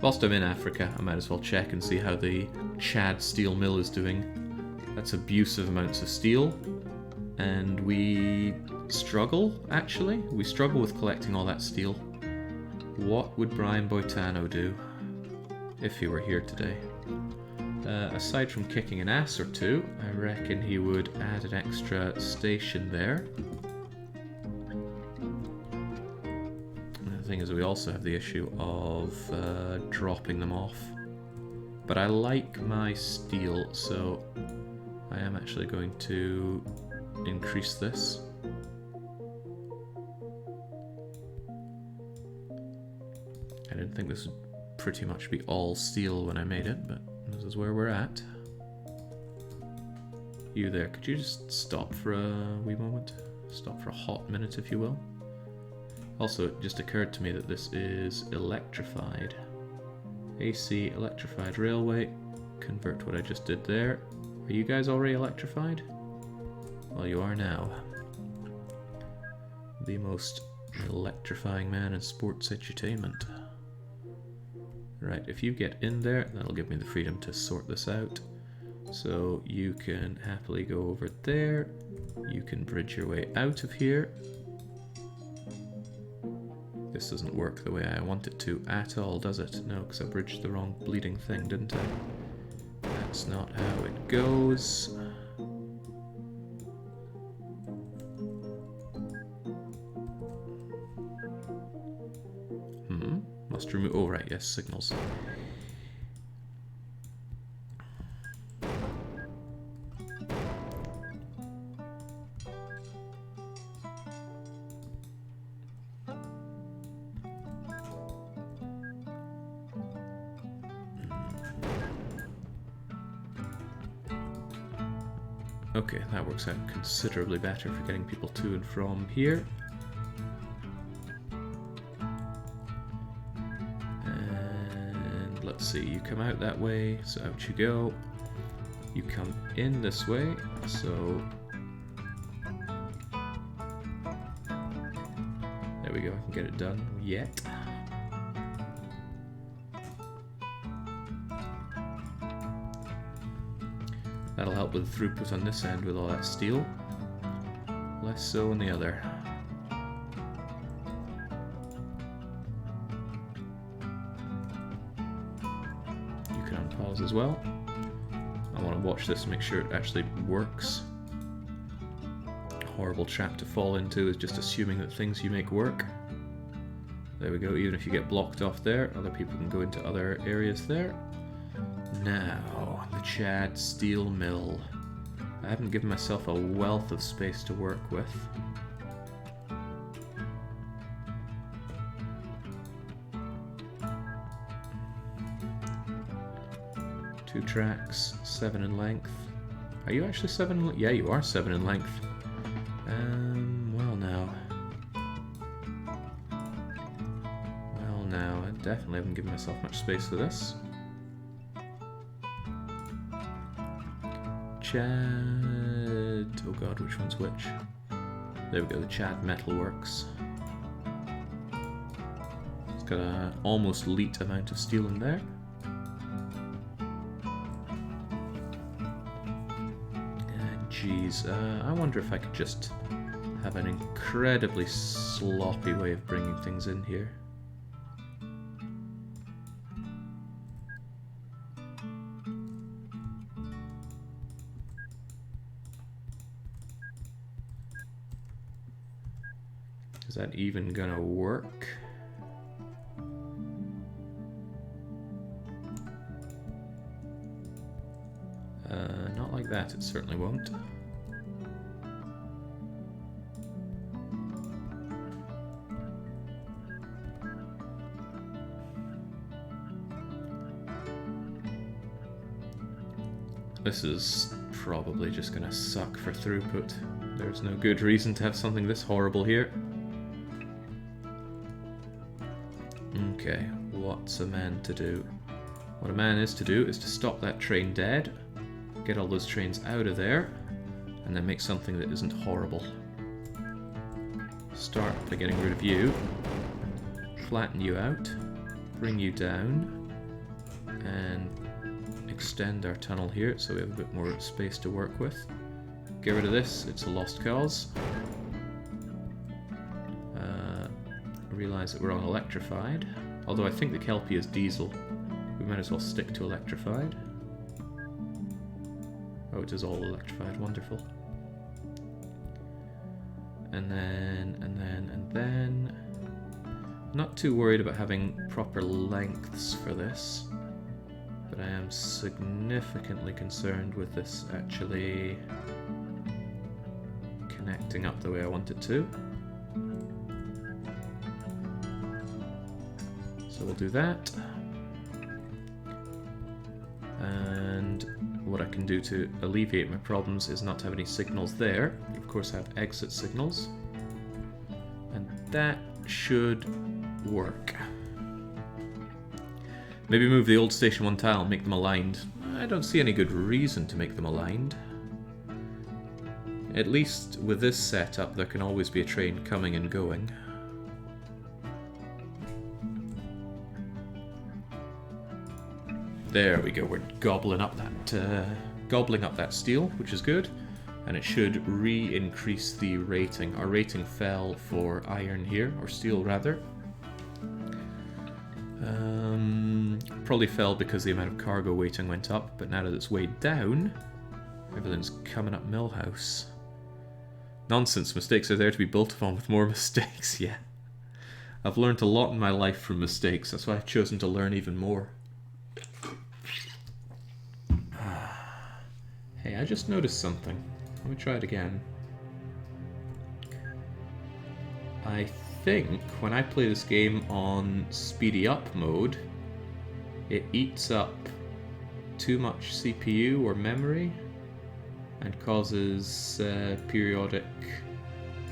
A: Whilst I'm in Africa, I might as well check and see how the Chad steel mill is doing. That's abusive amounts of steel, and we struggle, actually. We struggle with collecting all that steel. What would Brian Boitano do if he were here today? Aside from kicking an ass or two, I reckon he would add an extra station there. And the thing is, we also have the issue of dropping them off. But I like my steel, so I am actually going to increase this. I didn't think this would pretty much be all steel when I made it, but this is where we're at. You there, could you just stop for a wee moment? Stop for a hot minute, if you will. Also, it just occurred to me that this is electrified. AC electrified railway. Convert what I just did there. Are you guys already electrified? Well, you are now. The most electrifying man in sports entertainment. Right, if you get in there, that'll give me the freedom to sort this out. So you can happily go over there. You can bridge your way out of here. This doesn't work the way I want it to at all, does it? No, because I bridged the wrong bleeding thing, didn't I? That's not how it goes. Must remove... Oh, right, yes, signals. Okay, that works out considerably better for getting people to and from here. And let's see, you come out that way, so out you go. You come in this way, so... There we go, I can get it done yet. That'll help with the throughput on this end with all that steel. Less so on the other. You can unpause as well. I want to watch this and make sure it actually works. Horrible trap to fall into is just assuming that things you make work. There we go, even if you get blocked off there, other people can go into other areas there. Now, the Chad Steel Mill. I haven't given myself a wealth of space to work with. Two tracks, 7 in length. Are you actually 7 in length? Yeah, you are 7 in length. Well now. Well now, I definitely haven't given myself much space for this. Chad... Oh god, which one's which? There we go, the Chad Metalworks. It's got an almost elite amount of steel in there. Geez, I wonder if I could just have an incredibly sloppy way of bringing things in here. Is that even gonna work? Not like that, it certainly won't. This is probably just gonna suck for throughput. There's no good reason to have something this horrible here. Okay, what's a man to do? What a man is to do is to stop that train dead, get all those trains out of there, and then make something that isn't horrible. Start by getting rid of you, flatten you out, bring you down, and extend our tunnel here so we have a bit more space to work with. Get rid of this, it's a lost cause. Realise that we're on electrified, although I think the Kelpie is diesel. We might as well stick to electrified. Oh, it is all electrified, wonderful. And then... Not too worried about having proper lengths for this, but I am significantly concerned with this actually connecting up the way I want it to. So we'll do that. And what I can do to alleviate my problems is not to have any signals there. Of course I have exit signals. And that should work. Maybe move the old Station 1 tile and make them aligned. I don't see any good reason to make them aligned. At least with this setup there can always be a train coming and going. There we go, we're gobbling up that steel, which is good, and it should re-increase the rating. Our rating fell for iron here, or steel rather. Probably fell because the amount of cargo weighting went up, but now that it's weighed down, everything's coming up Millhouse. Nonsense, mistakes are there to be built upon with more mistakes, yeah. I've learned a lot in my life from mistakes, that's why I've chosen to learn even more. Hey, I just noticed something. Let me try it again. I think when I play this game on speedy up mode, it eats up too much CPU or memory and causes periodic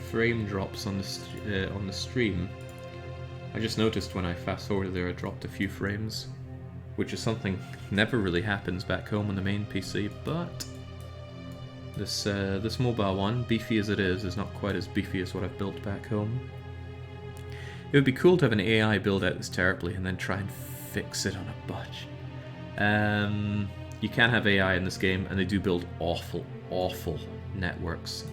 A: frame drops on the stream. I just noticed when I fast forwarded there, I dropped a few frames which is something never really happens back home on the main PC, but this mobile one, beefy as it is not quite as beefy as what I've built back home. It would be cool to have an AI build out this terribly and then try and fix it on a budge. You can have AI in this game, and they do build awful, awful networks.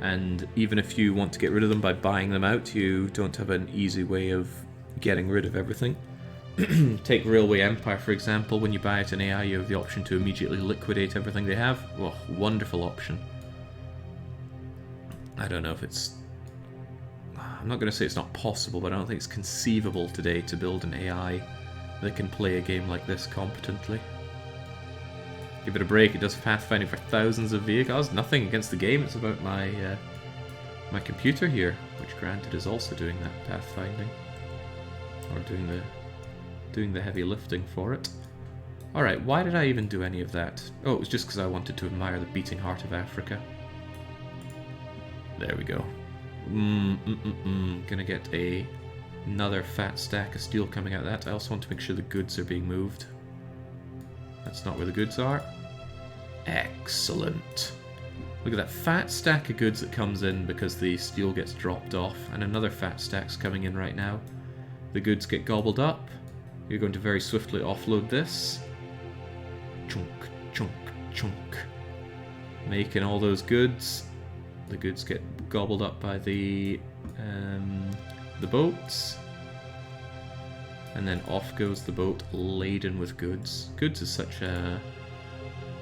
A: And even if you want to get rid of them by buying them out, you don't have an easy way of getting rid of everything. Take Railway Empire, for example. When you buy out an AI, you have the option to immediately liquidate everything they have. Oh, wonderful option. I don't know if it's... I'm not going to say it's not possible, but I don't think it's conceivable today to build an AI that can play a game like this competently. Give it a break, it does pathfinding for thousands of vehicles. Nothing against the game, it's about my my computer here, which granted is also doing that pathfinding. Or doing the heavy lifting for it. Alright, why did I even do any of that? Oh, it was just because I wanted to admire the beating heart of Africa. There we go. Gonna get another fat stack of steel coming out of that. I also want to make sure the goods are being moved. That's not where the goods are. Excellent. Look at that fat stack of goods that comes in because the steel gets dropped off, and another fat stack's coming in right now. The goods get gobbled up. You're going to very swiftly offload this. Chunk, chunk, chunk. Making all those goods. The goods get gobbled up by the boats. And then off goes the boat laden with goods. Goods is such a...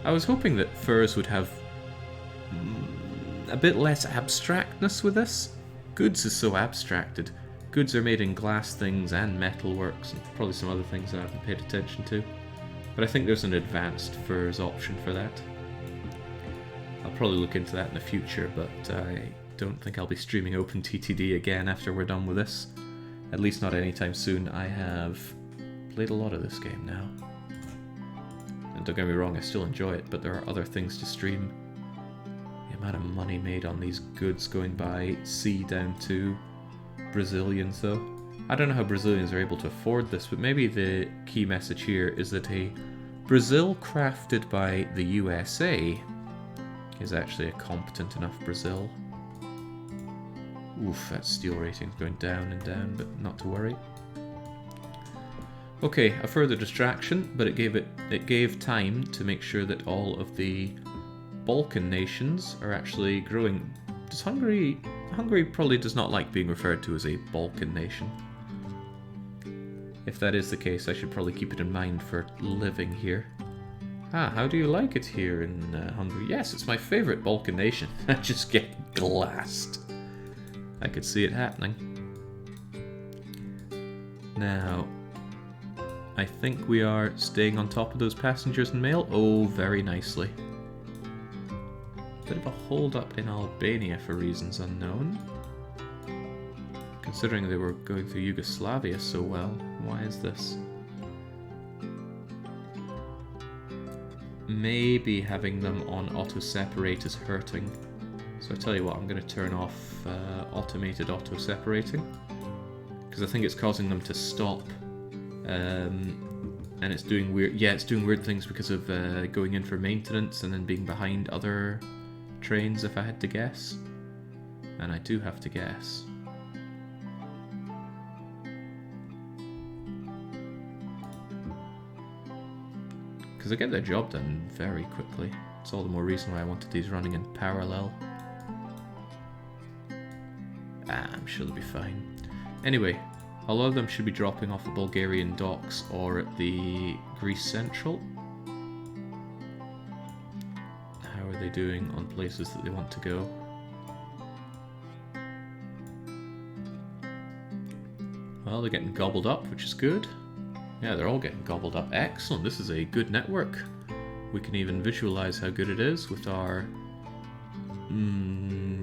A: I was hoping that furs would have a bit less abstractness with this. Goods is so abstracted. Goods are made in glass things and metalworks, and probably some other things I haven't paid attention to. But I think there's an advanced furs option for that. I'll probably look into that in the future, but I don't think I'll be streaming OpenTTD again after we're done with this. At least not anytime soon. I have played a lot of this game now. And don't get me wrong, I still enjoy it, but there are other things to stream. The amount of money made on these goods going by sea down to Brazilians, though. I don't know how Brazilians are able to afford this, but maybe the key message here is that a Brazil crafted by the USA is actually a competent enough Brazil. Oof, that steel rating's going down and down, but not to worry. Okay, a further distraction, but it gave time to make sure that all of the Balkan nations are actually growing. Does Hungary probably does not like being referred to as a Balkan nation. If that is the case, I should probably keep it in mind for living here. Ah, how do you like it here in Hungary? Yes, it's my favourite Balkan nation. I just get glassed. I could see it happening. Now, I think we are staying on top of those passengers and mail. Oh, very nicely. Bit of a hold up in Albania for reasons unknown. Considering they were going through Yugoslavia so well, why is this? Maybe having them on auto-separate is hurting. So I tell you what, I'm going to turn off automated auto-separating. Because I think it's causing them to stop. And it's doing weird... Yeah, it's doing weird things because of going in for maintenance and then being behind other trains, if I had to guess. And I do have to guess. Because they get their job done very quickly. It's all the more reason why I wanted these running in parallel. Ah, I'm sure they'll be fine. Anyway, a lot of them should be dropping off at Bulgarian docks or at the Greece Central. How are they doing on places that they want to go? Well, they're getting gobbled up, which is good. Yeah, they're all getting gobbled up. Excellent, this is a good network. We can even visualize how good it is with our...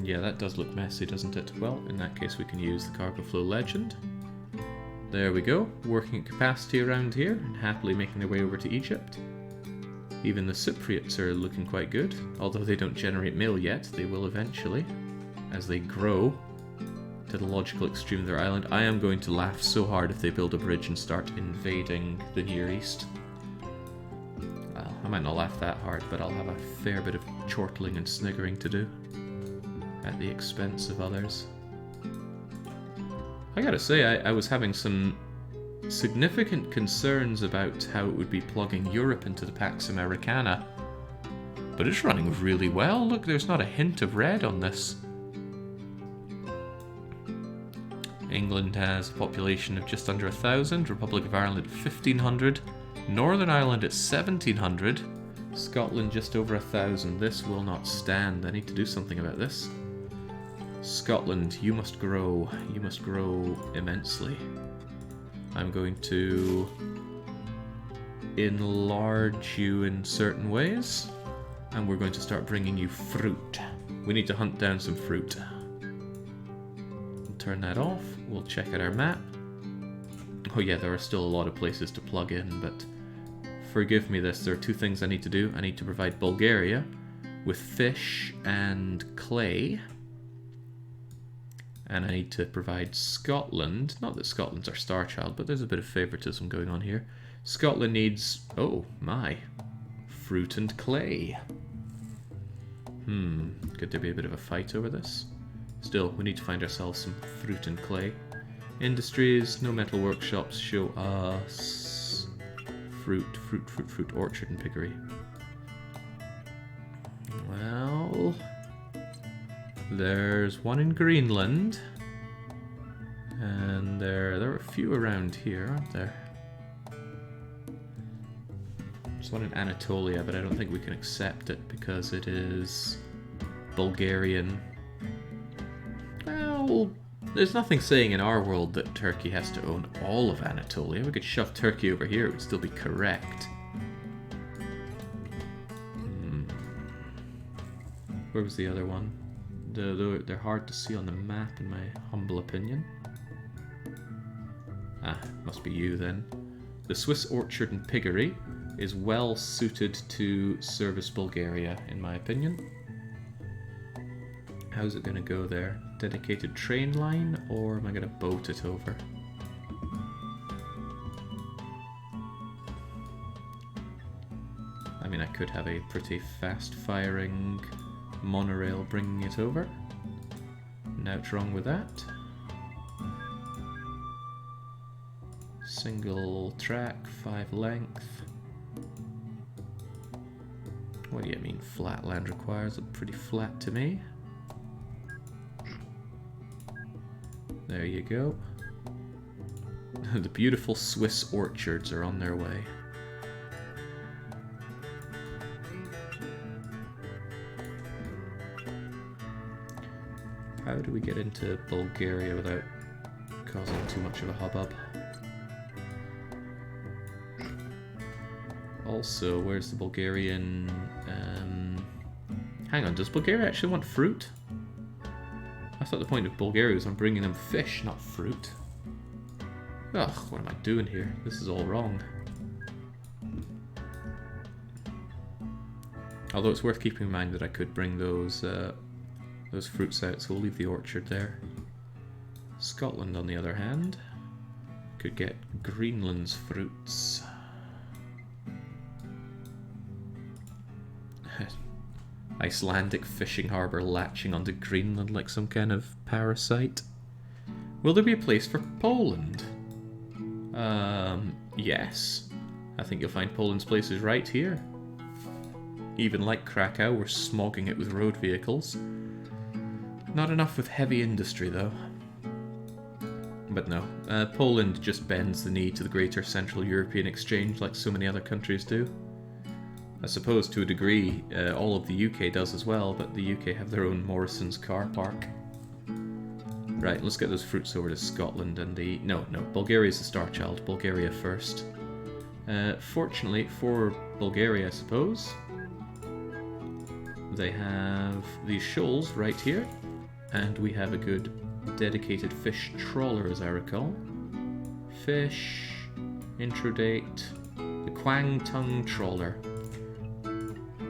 A: yeah, that does look messy, doesn't it? Well, in that case we can use the cargo flow legend. There we go, working at capacity around here and happily making their way over to Egypt. Even the Cypriots are looking quite good, although they don't generate mail yet, they will eventually, as they grow. to the logical extreme of their island. I am going to laugh so hard if they build a bridge and start invading the Near East. Well, I might not laugh that hard, but I'll have a fair bit of chortling and sniggering to do at the expense of others. I gotta say, I was having some significant concerns about how it would be plugging Europe into the Pax Americana, but it's running really well. Look, there's not a hint of red on this. England has a population of just under 1,000, Republic of Ireland at 1,500, Northern Ireland at 1,700, Scotland just over 1,000. This will not stand. I need to do something about this. Scotland, you must grow. You must grow immensely. I'm going to enlarge you in certain ways, and we're going to start bringing you fruit. We need to hunt down some fruit. We'll turn that off. We'll check out our map. Oh yeah, there are still a lot of places to plug in, but forgive me this. There are two things I need to do. I need to provide Bulgaria with fish and clay. And I need to provide Scotland, not that Scotland's our star child, but there's a bit of favoritism going on here. Scotland needs, oh my, fruit and clay. Could there be a bit of a fight over this? Still, we need to find ourselves some fruit and clay. Industries, no metal workshops, show us fruit, orchard and piggery. Well, there's one in Greenland, and there are a few around here, aren't there? There's one in Anatolia, but I don't think we can accept it because it is Bulgarian. Well, there's nothing saying in our world that Turkey has to own all of Anatolia. We could shove Turkey over here, it would still be correct. Where was the other one? They're hard to see on the map, in my humble opinion. Ah, must be you then. The Swiss orchard and piggery is well suited to service Bulgaria, in my opinion. How's it going to go there? Dedicated train line, or am I going to boat it over? I mean, I could have a pretty fast-firing monorail bringing it over. Nothing wrong with that. Single track, 5 length. What do you mean flat land requires? It's pretty flat to me. There you go. The beautiful Swiss orchards are on their way. How do we get into Bulgaria without causing too much of a hubbub? Also, where's the Bulgarian... Hang on, does Bulgaria actually want fruit? I thought the point of Bulgaria was I'm bringing them fish, not fruit. Ugh, what am I doing here? This is all wrong. Although it's worth keeping in mind that I could bring those fruits out, so we'll leave the orchard there. Scotland, on the other hand, could get Greenland's fruits. Icelandic fishing harbour latching onto Greenland like some kind of parasite. Will there be a place for Poland? Yes. I think you'll find Poland's places right here. Even like Krakow, we're smogging it with road vehicles. Not enough with heavy industry, though. But no, Poland just bends the knee to the greater Central European exchange like so many other countries do. I suppose to a degree all of the UK does as well, but the UK have their own Morrison's car park. Right, let's get those fruits over to Scotland and the... No, Bulgaria's the star child. Bulgaria first. Fortunately for Bulgaria, I suppose, they have these shoals right here, and we have a good dedicated fish trawler, as I recall. Fish, introdate, the Quang Tongue trawler.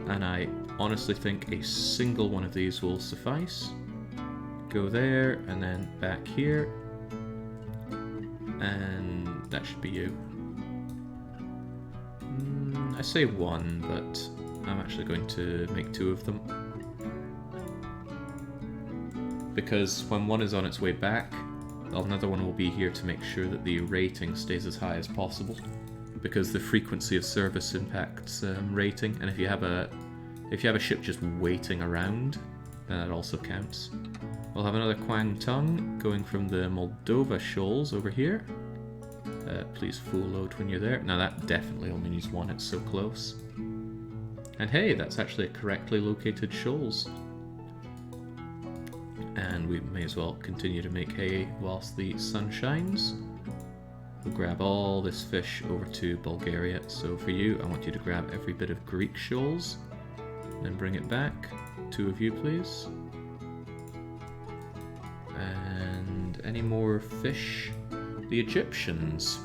A: And I honestly think a single one of these will suffice. go there, and then back here. And that should be you. I say one, but I'm actually going to make two of them. Because when one is on its way back, another one will be here to make sure that the rating stays as high as possible. Because the frequency of service impacts rating, and if you have a ship just waiting around, then that also counts. We'll have another Kwang Tung going from the Moldova shoals over here. Please full load when you're there. Now that definitely only needs one, it's so close. And hey, that's actually a correctly located shoals. And we may as well continue to make hay whilst the sun shines. We'll grab all this fish over to Bulgaria. So for you, I want you to grab every bit of Greek shoals and bring it back. Two of you, please. And any more fish? The Egyptians.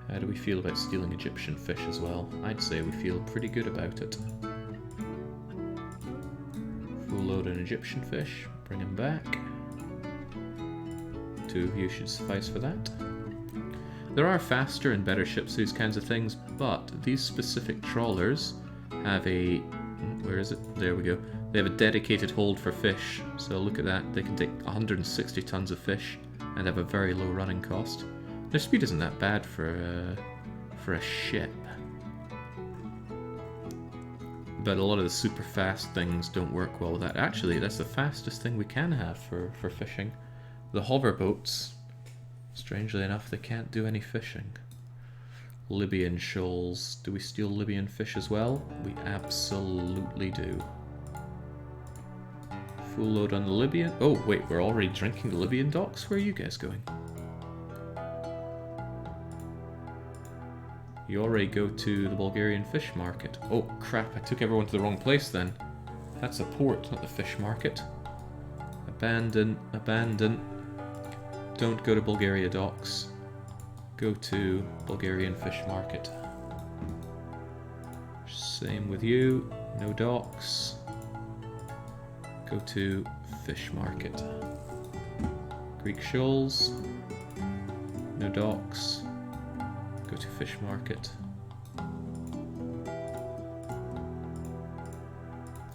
A: How do we feel about stealing Egyptian fish as well? I'd say we feel pretty good about it. Full load an Egyptian fish, bring him back. Two of you should suffice for that. There are faster and better ships, these kinds of things, but these specific trawlers have a... where is it? There we go. They have a dedicated hold for fish, so look at that. They can take 160 tons of fish and have a very low running cost. Their speed isn't that bad for a ship. But a lot of the super fast things don't work well with that. Actually, that's the fastest thing we can have for fishing. The hover boats, strangely enough, they can't do any fishing. Libyan shoals. Do we steal Libyan fish as well? We absolutely do. Full load on the Libyan. Oh, wait, we're already drinking the Libyan docks? Where are you guys going? You already go to the Bulgarian fish market. Oh, crap, I took everyone to the wrong place then. That's a port, not the fish market. Abandon, abandon. Don't go to Bulgaria docks. Go to Bulgarian fish market. Same with you. No docks. Go to fish market. Greek shoals. No docks. Go to fish market.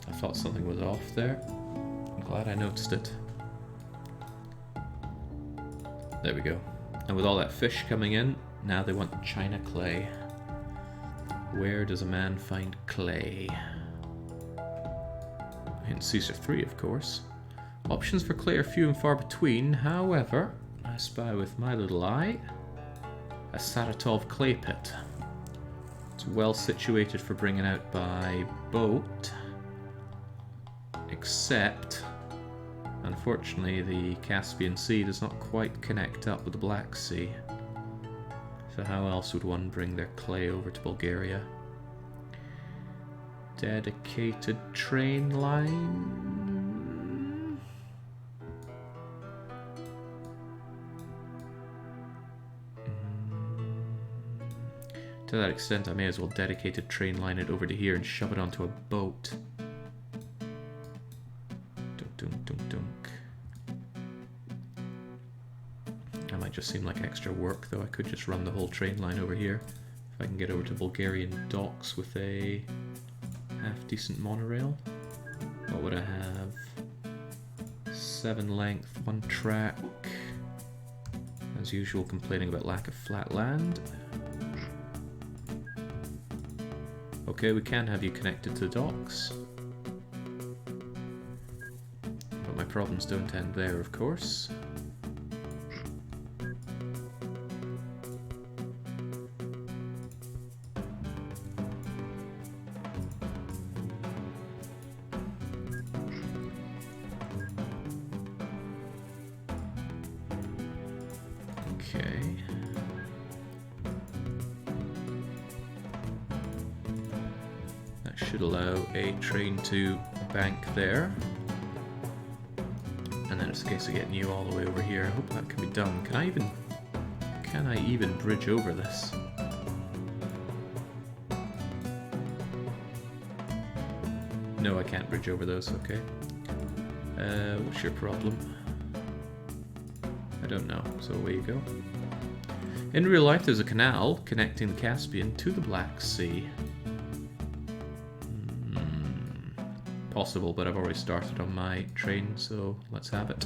A: I thought something was off there. I'm glad I noticed it. There we go. And with all that fish coming in, now they want China clay. Where does a man find clay? In Caesar 3, of course. Options for clay are few and far between, however, I spy with my little eye a Saratov clay pit. It's well situated for bringing out by boat, except, unfortunately, the Caspian Sea does not quite connect up with the Black Sea. So how else would one bring their clay over to Bulgaria? Dedicated train line? To that extent, I may as well dedicated train line it over to here and shove it onto a boat. Dunk, dunk, dunk, dunk. That might just seem like extra work, though. I could just run the whole train line over here. If I can get over to Bulgarian docks with a half-decent monorail. What would I have? 7 length, 1 track. As usual, complaining about lack of flat land. Okay, we can have you connected to the docks. But my problems don't end there, of course. Okay. That should allow a train to bank there. And then it's a case of getting you all the way over here. I hope that can be done. Can I even bridge over this? No, I can't bridge over those, okay. What's your problem? I don't know, so away you go. In real life, there's a canal connecting the Caspian to the Black Sea. Possible, but I've already started on my train, so let's have it.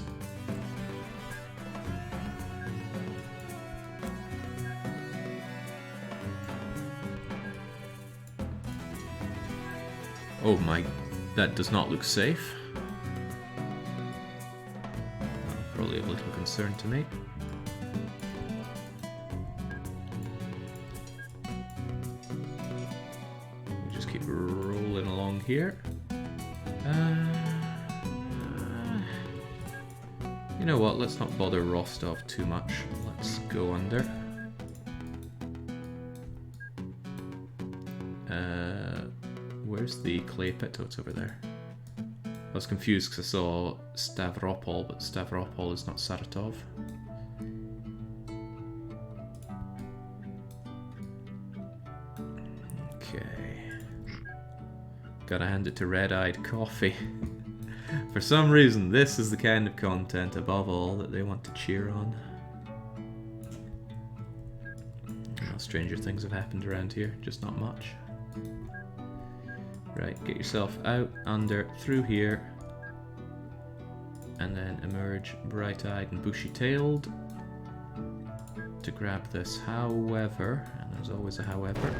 A: Oh my, that does not look safe. Probably of little concern to me. We'll just keep rolling along here. You know what, let's not bother Rostov too much. Let's go under. Where's the clay pit? Oh, it's over there. I was confused because I saw Stavropol, but Stavropol is not Saratov. Okay. Gotta hand it to Red-Eyed Coffee. For some reason, this is the kind of content, above all, that they want to cheer on. Well, stranger things have happened around here, just not much. Right, get yourself out, under, through here, and then emerge bright-eyed and bushy-tailed to grab this. However, and there's always a however,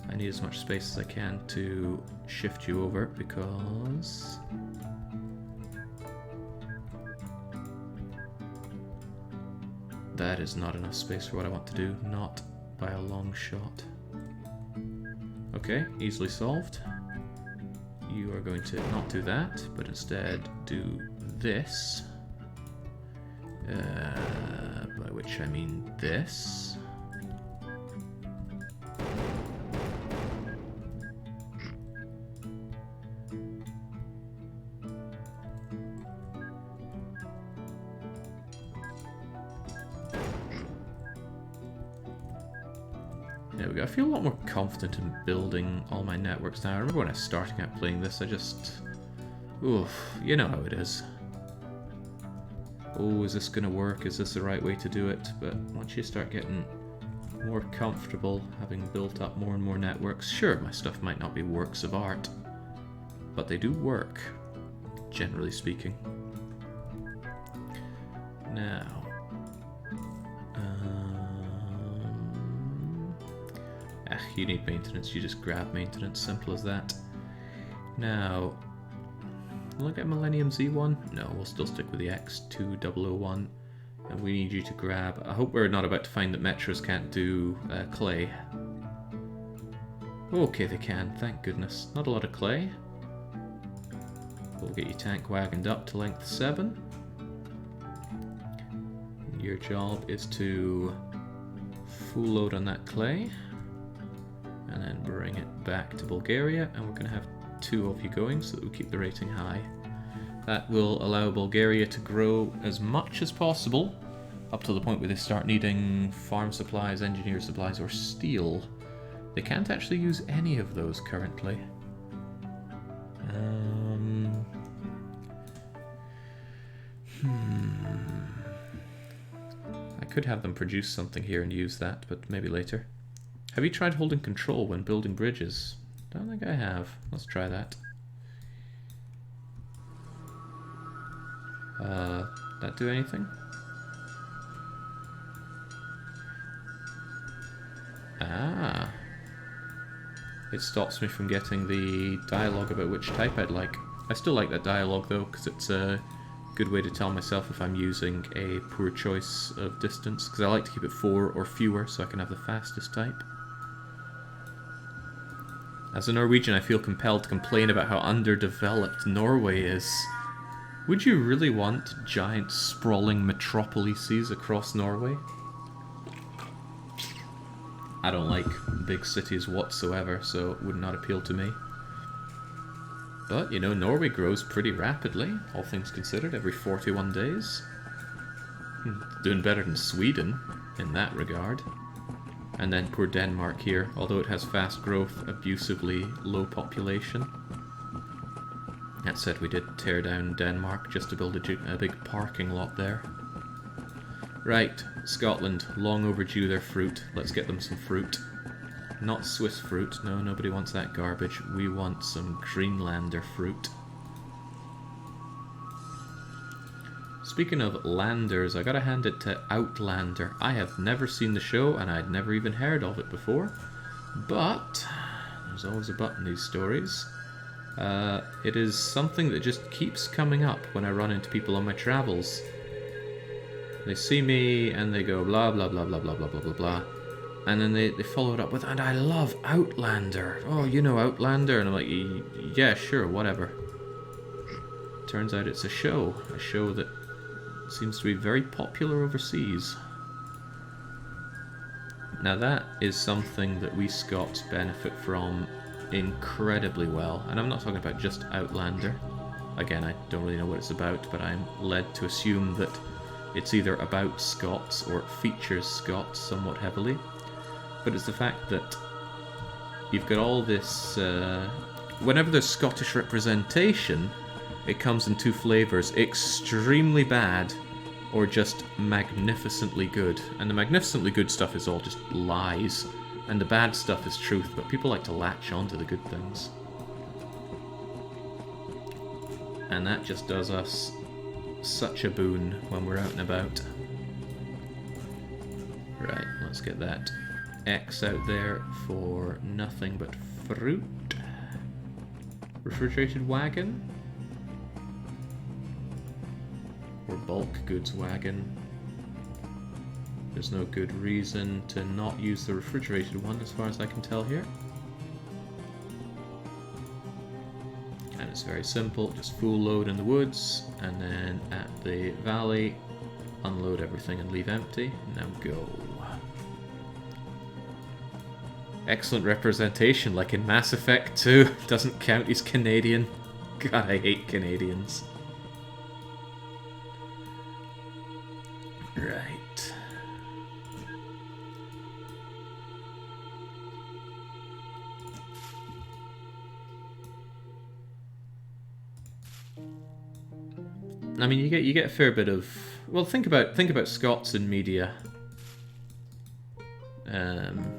A: I need as much space as I can to shift you over because that is not enough space for what I want to do, not by a long shot. Okay, easily solved. You are going to not do that, but instead do this. By which I mean this. There we go. I feel a lot more confident in building all my networks now. I remember when I was starting out playing this, I just... Oof, you know how it is. Oh, is this going to work? Is this the right way to do it? But once you start getting more comfortable, having built up more and more networks, sure, my stuff might not be works of art, but they do work, generally speaking. Now... you need maintenance, you just grab maintenance, simple as that. Now, will I get Millennium Z1? No, we'll still stick with the X2001. And we need you to grab... I hope we're not about to find that Metros can't do clay. Okay, they can, thank goodness. Not a lot of clay. We'll get you tank wagoned up to length 7. Your job is to full load on that clay. And then bring it back to Bulgaria, and we're going to have 2 of you going so that we keep the rating high. That will allow Bulgaria to grow as much as possible, up to the point where they start needing farm supplies, engineer supplies, or steel. They can't actually use any of those currently. I could have them produce something here and use that, but maybe later. Have you tried holding control when building bridges? Don't think I have. Let's try that. That do anything? Ah. It stops me from getting the dialogue about which type I'd like. I still like that dialogue though, because it's a good way to tell myself if I'm using a poor choice of distance, because I like to keep it 4 or fewer so I can have the fastest type. As a Norwegian, I feel compelled to complain about how underdeveloped Norway is. Would you really want giant sprawling metropolises across Norway? I don't like big cities whatsoever, so it would not appeal to me. But, you know, Norway grows pretty rapidly, all things considered, every 41 days. Doing better than Sweden in that regard. And then poor Denmark here, although it has fast growth, abusively low population. That said, we did tear down Denmark just to build a big parking lot there. Right, Scotland, long overdue their fruit. Let's get them some fruit. Not Swiss fruit, no, nobody wants that garbage. We want some Greenlander fruit. Speaking of landers, I gotta hand it to Outlander. I have never seen the show, and I'd never even heard of it before. But there's always a but in these stories. It is something that just keeps coming up when I run into people on my travels. They see me and they go blah blah blah blah blah blah blah blah blah, and then they follow it up with, and I love Outlander. Oh, you know Outlander? And I'm like, yeah, sure, whatever. Turns out it's a show that seems to be very popular overseas. Now that is something that we Scots benefit from incredibly well, and I'm not talking about just Outlander. Again, I don't really know what it's about, but I'm led to assume that it's either about Scots or it features Scots somewhat heavily. But it's the fact that you've got all this... whenever there's Scottish representation, it comes in two flavours: extremely bad or just magnificently good. And the magnificently good stuff is all just lies, and the bad stuff is truth, but people like to latch onto the good things. And that just does us such a boon when we're out and about. Right, let's get that X out there for nothing but fruit. Refrigerated wagon? Or bulk goods wagon. There's no good reason to not use the refrigerated one as far as I can tell here. And it's very simple, just full load in the woods, and then at the valley, unload everything and leave empty. Now go. Excellent representation, like in Mass Effect 2. Doesn't count, he's Canadian. God, I hate Canadians. Right. I mean, you get a fair bit of... Well, think about Scots in media.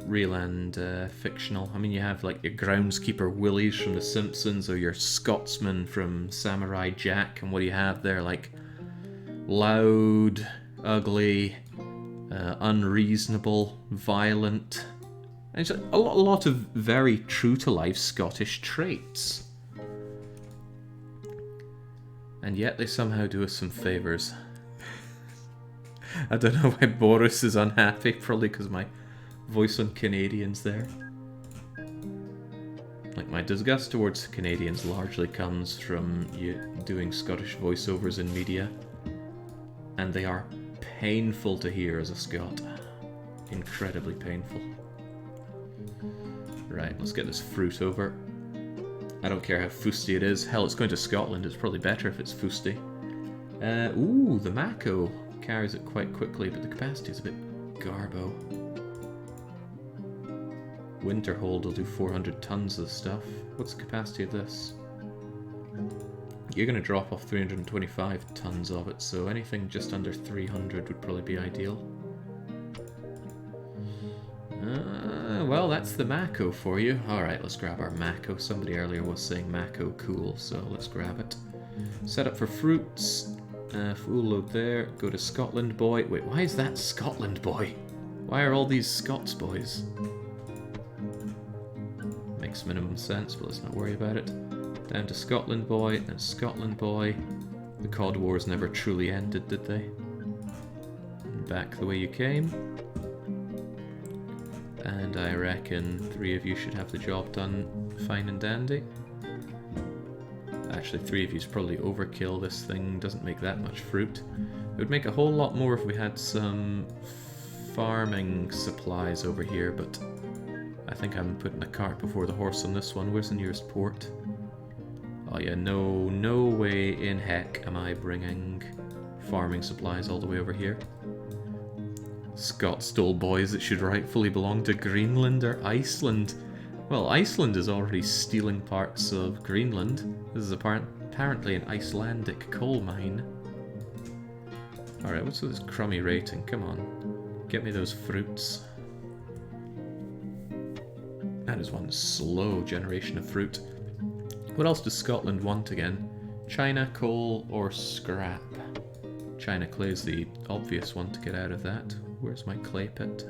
A: Real and fictional. I mean, you have like your groundskeeper Willies from The Simpsons, or your Scotsman from Samurai Jack, and what do you have there? Like loud, ugly, unreasonable, violent, and it's a lot of very true to life Scottish traits. And yet they somehow do us some favours. I don't know why Boris is unhappy, probably because my voice on Canadians there. Like, my disgust towards Canadians largely comes from you doing Scottish voiceovers in media, and they are painful to hear as a Scot. Incredibly painful. Right, let's get this fruit over. I don't care how fusty it is. Hell, it's going to Scotland. It's probably better if it's fusty. Ooh, the Mako carries it quite quickly, but the capacity is a bit garbo. Winterhold will do 400 tons of stuff. What's the capacity of this? You're going to drop off 325 tons of it, so anything just under 300 would probably be ideal. Well, that's the Mako for you. Alright, let's grab our Mako. Somebody earlier was saying Mako cool, so let's grab it. Set up for fruits. Full load there. Go to Scotland Boy. Wait, why is that Scotland Boy? Why are all these Scots boys? Makes minimum sense, but let's not worry about it. Down to Scotland Boy, and Scotland Boy. The Cod Wars never truly ended, did they? And back the way you came. And I reckon 3 of you should have the job done fine and dandy. Actually, 3 of you is probably overkill. This thing doesn't make that much fruit. It would make a whole lot more if we had some farming supplies over here, but I think I'm putting the cart before the horse on this one. Where's the nearest port? Oh yeah, no way in heck am I bringing farming supplies all the way over here. Scots stole boys that should rightfully belong to Greenland or Iceland. Well, Iceland is already stealing parts of Greenland. This is apparently an Icelandic coal mine. Alright, what's with this crummy rating? Come on. Get me those fruits. That is one slow generation of fruit. What else does Scotland want again? China, coal, or scrap? China clay is the obvious one to get out of that. Where's my clay pit?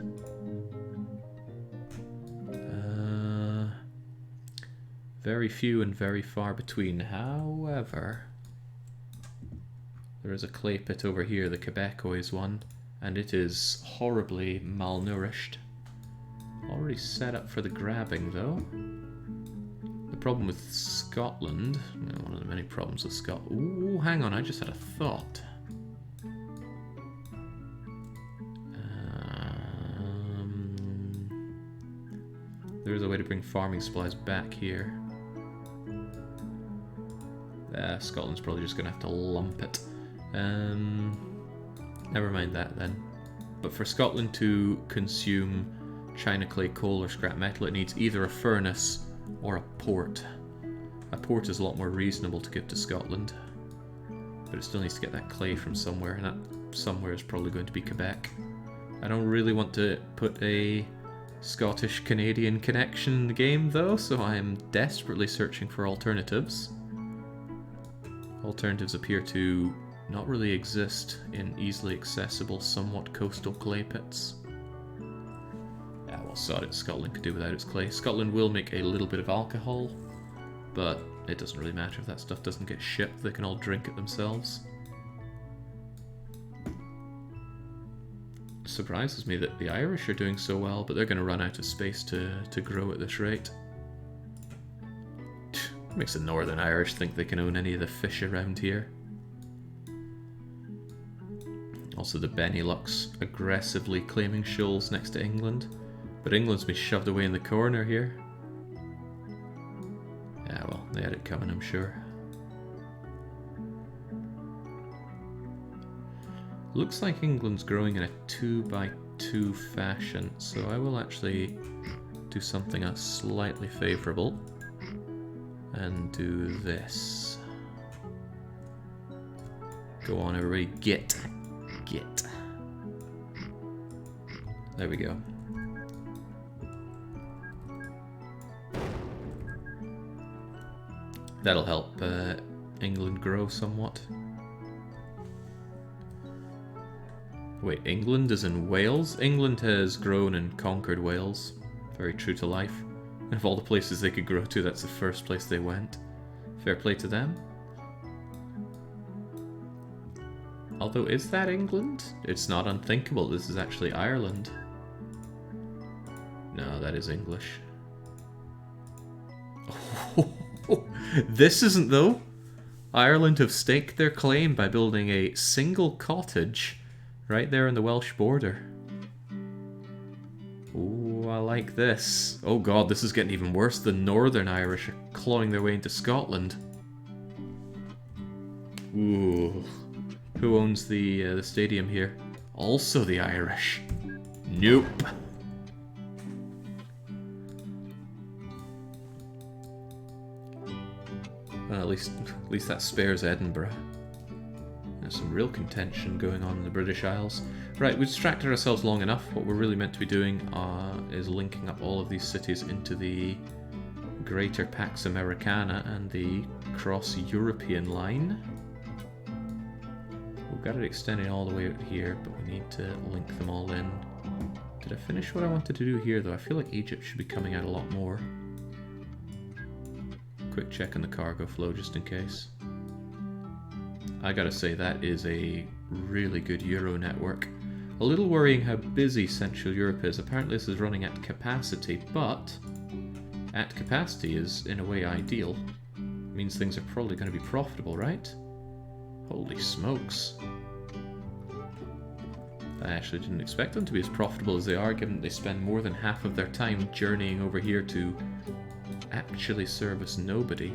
A: Very few and very far between. However, there is a clay pit over here, the Quebecois one, and it is horribly malnourished. Already set up for the grabbing though. The problem with Scotland, one of the many problems with Scotland. Ooh, hang on, I just had a thought. There's a way to bring farming supplies back here. Scotland's probably just going to have to lump it. Never mind that then. But for Scotland to consume China clay, coal, or scrap metal, it needs either a furnace or a port. A port is a lot more reasonable to give to Scotland. But it still needs to get that clay from somewhere, and that somewhere is probably going to be Quebec. I don't really want to put a Scottish-Canadian connection in the game though, so I am desperately searching for alternatives. Alternatives appear to not really exist in easily accessible, somewhat coastal clay pits. Yeah, well, sod it, Scotland could do without its clay. Scotland will make a little bit of alcohol, but it doesn't really matter if that stuff doesn't get shipped, they can all drink it themselves. Surprises me that the Irish are doing so well, but they're going to run out of space to grow at this rate. Makes the Northern Irish think they can own any of the fish around here. Also the Benelux aggressively claiming shoals next to England, but England's been shoved away in the corner here. Yeah, well, they had it coming, I'm sure. Looks like England's growing in a 2x2 fashion, so I will actually do something else slightly favourable and do this. Go on, everybody, get. There we go. That'll help England grow somewhat. Wait, England is in Wales? England has grown and conquered Wales. Very true to life. And of all the places they could grow to, that's the first place they went. Fair play to them. Although, is that England? It's not unthinkable. This is actually Ireland. No, that is English. This isn't, though. Ireland have staked their claim by building a single cottage right there on the Welsh border. Ooh, I like this. Oh god, this is getting even worse. The Northern Irish are clawing their way into Scotland. Ooh. Who owns the stadium here? Also the Irish. Nope. Well, at least that spares Edinburgh. There's some real contention going on in the British Isles. Right, we've distracted ourselves long enough. What we're really meant to be doing is linking up all of these cities into the Greater Pax Americana and the Cross-European line. We've got it extending all the way out here, but we need to link them all in. Did I finish what I wanted to do here, though? I feel like Egypt should be coming out a lot more. Quick check on the cargo flow, just in case. I gotta say, that is a really good Euro network. A little worrying how busy Central Europe is. Apparently this is running at capacity, but at capacity is, in a way, ideal. It means things are probably going to be profitable, right? Holy smokes. I actually didn't expect them to be as profitable as they are, given that they spend more than half of their time journeying over here to actually service nobody.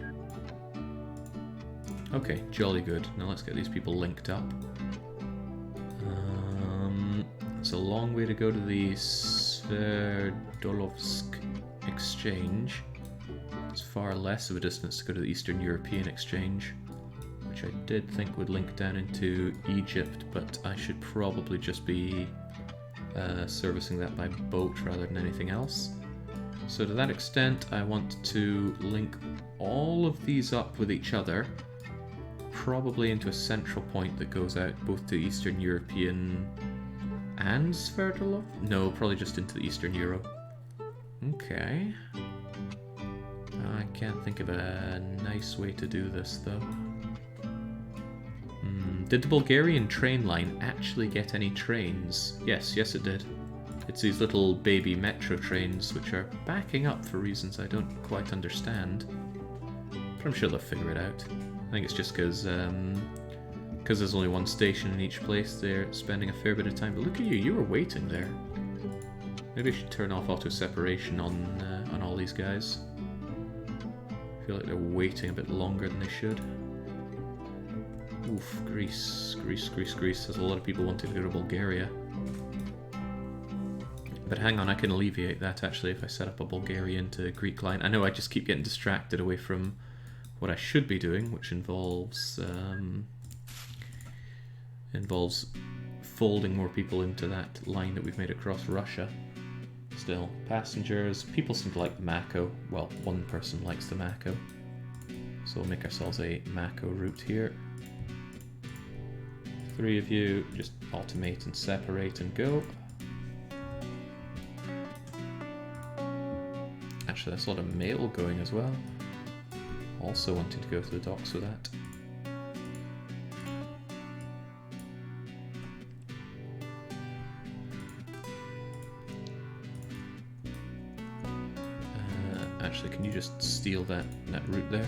A: Okay, jolly good. Now let's get these people linked up. It's a long way to go to the Sverdlovsk exchange. It's far less of a distance to go to the Eastern European exchange. which I did think would link down into Egypt, but I should probably just be servicing that by boat rather than anything else. So to that extent, I want to link all of these up with each other, probably into a central point that goes out both to Eastern European and Sverdlov? No, probably just into the Eastern Euro. Okay. I can't think of a nice way to do this, though. Did the Bulgarian train line actually get any trains? Yes, it did. It's these little baby metro trains which are backing up for reasons I don't quite understand. But I'm sure they'll figure it out. I think it's just because there's only one station in each place, they're spending a fair bit of time. But look at you, you were waiting there. Maybe I should turn off auto-separation on all these guys. I feel like they're waiting a bit longer than they should. Oof, Greece. There's a lot of people wanting to go to Bulgaria. But hang on, I can alleviate that actually if I set up a Bulgarian to Greek line. I know I just keep getting distracted away from what I should be doing, which involves folding more people into that line that we've made across Russia. Still, passengers, people seem to like the Mako. Well, one person likes the Mako. So we'll make ourselves a Mako route here. 3 of you, just automate and separate and go. Actually, that's a lot of mail going as well. Also wanting to go to the docks with that. Actually, can you just steal that route there?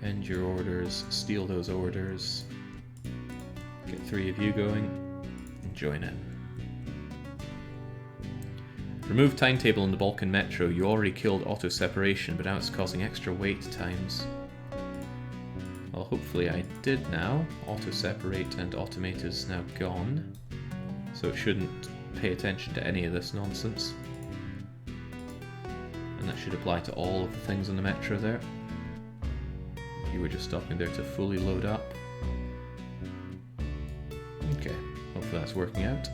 A: End your orders, steal those orders. Get 3 of you going, and join in. Remove timetable in the Balkan Metro. You already killed auto-separation, but now it's causing extra wait times. Well, hopefully I did now. Auto-separate and automate is now gone. So it shouldn't pay attention to any of this nonsense. And that should apply to all of the things in the Metro there. You were just stopping there to fully load up. Okay, hopefully that's working out.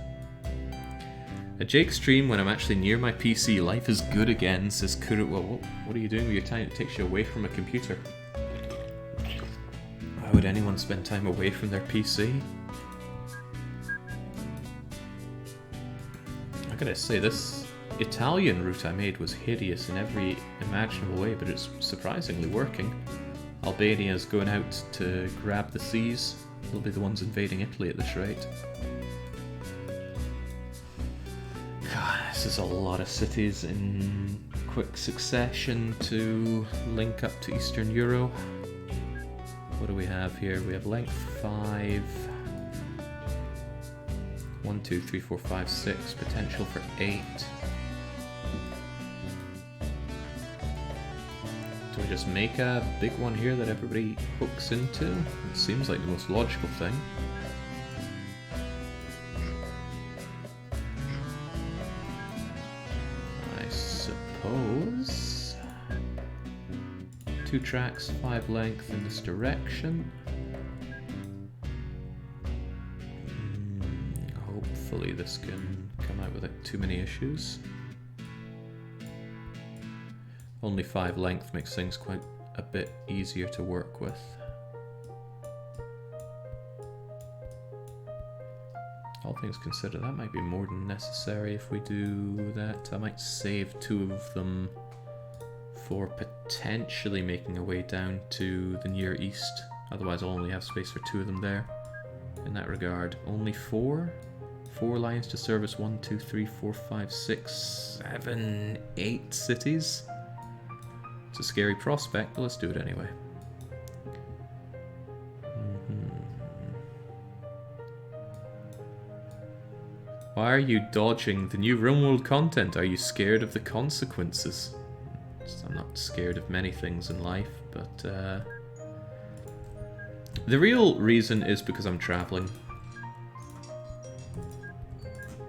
A: A Jake stream when I'm actually near my PC. Life is good again, says Kuru. Well, what are you doing with your time? It takes you away from a computer. Why would anyone spend time away from their PC? I gotta say, this Italian route I made was hideous in every imaginable way, but it's surprisingly working. Albania's going out to grab the seas. They'll be the ones invading Italy at this rate. God, this is a lot of cities in quick succession to link up to Eastern Euro. What do we have here? We have length 5. 1, 2, 3, 4, 5, 6. Potential for 8. Do I just make a big one here that everybody hooks into? It seems like the most logical thing. I suppose. 2 tracks, 5 length in this direction. Hopefully this can come out without too many issues. Only 5 length makes things quite a bit easier to work with. All things considered, that might be more than necessary if we do that. I might save 2 of them for potentially making a way down to the Near East. Otherwise I'll only have space for 2 of them there. In that regard, only 4? 4 lines to service 1, 2, 3, 4, 5, 6, 7, 8 cities? It's a scary prospect, but let's do it anyway. Why are you dodging the new RimWorld content? Are you scared of the consequences? I'm not scared of many things in life, but the real reason is because I'm traveling.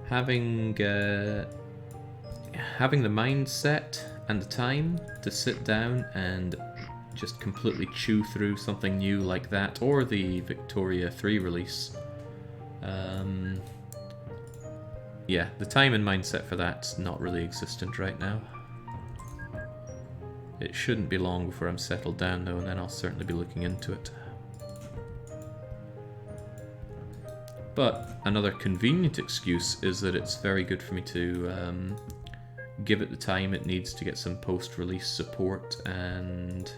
A: Having the mindset and the time to sit down and just completely chew through something new like that, or the Victoria 3 release. Yeah, the time and mindset for that's not really existent right now. It shouldn't be long before I'm settled down though, and then I'll certainly be looking into it. But another convenient excuse is that it's very good for me to give it the time it needs to get some post-release support and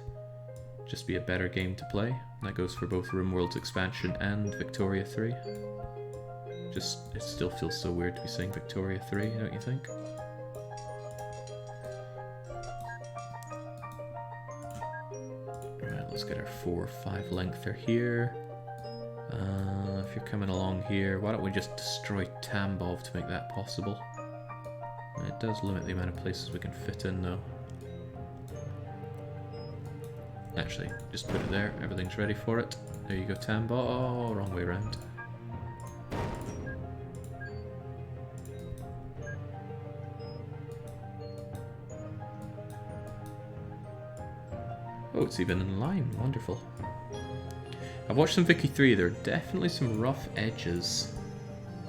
A: just be a better game to play. That goes for both RimWorld's expansion and Victoria 3. Just, it still feels so weird to be saying Victoria 3, don't you think? Right, let's get our 4 or 5 lengther here. If you're coming along here, why don't we just destroy Tambov to make that possible? It does limit the amount of places we can fit in though. Actually, just put it there, everything's ready for it. There you go, Tambov. Oh, wrong way around. Oh, it's even in line. Wonderful. I've watched some Vicky 3. There are definitely some rough edges.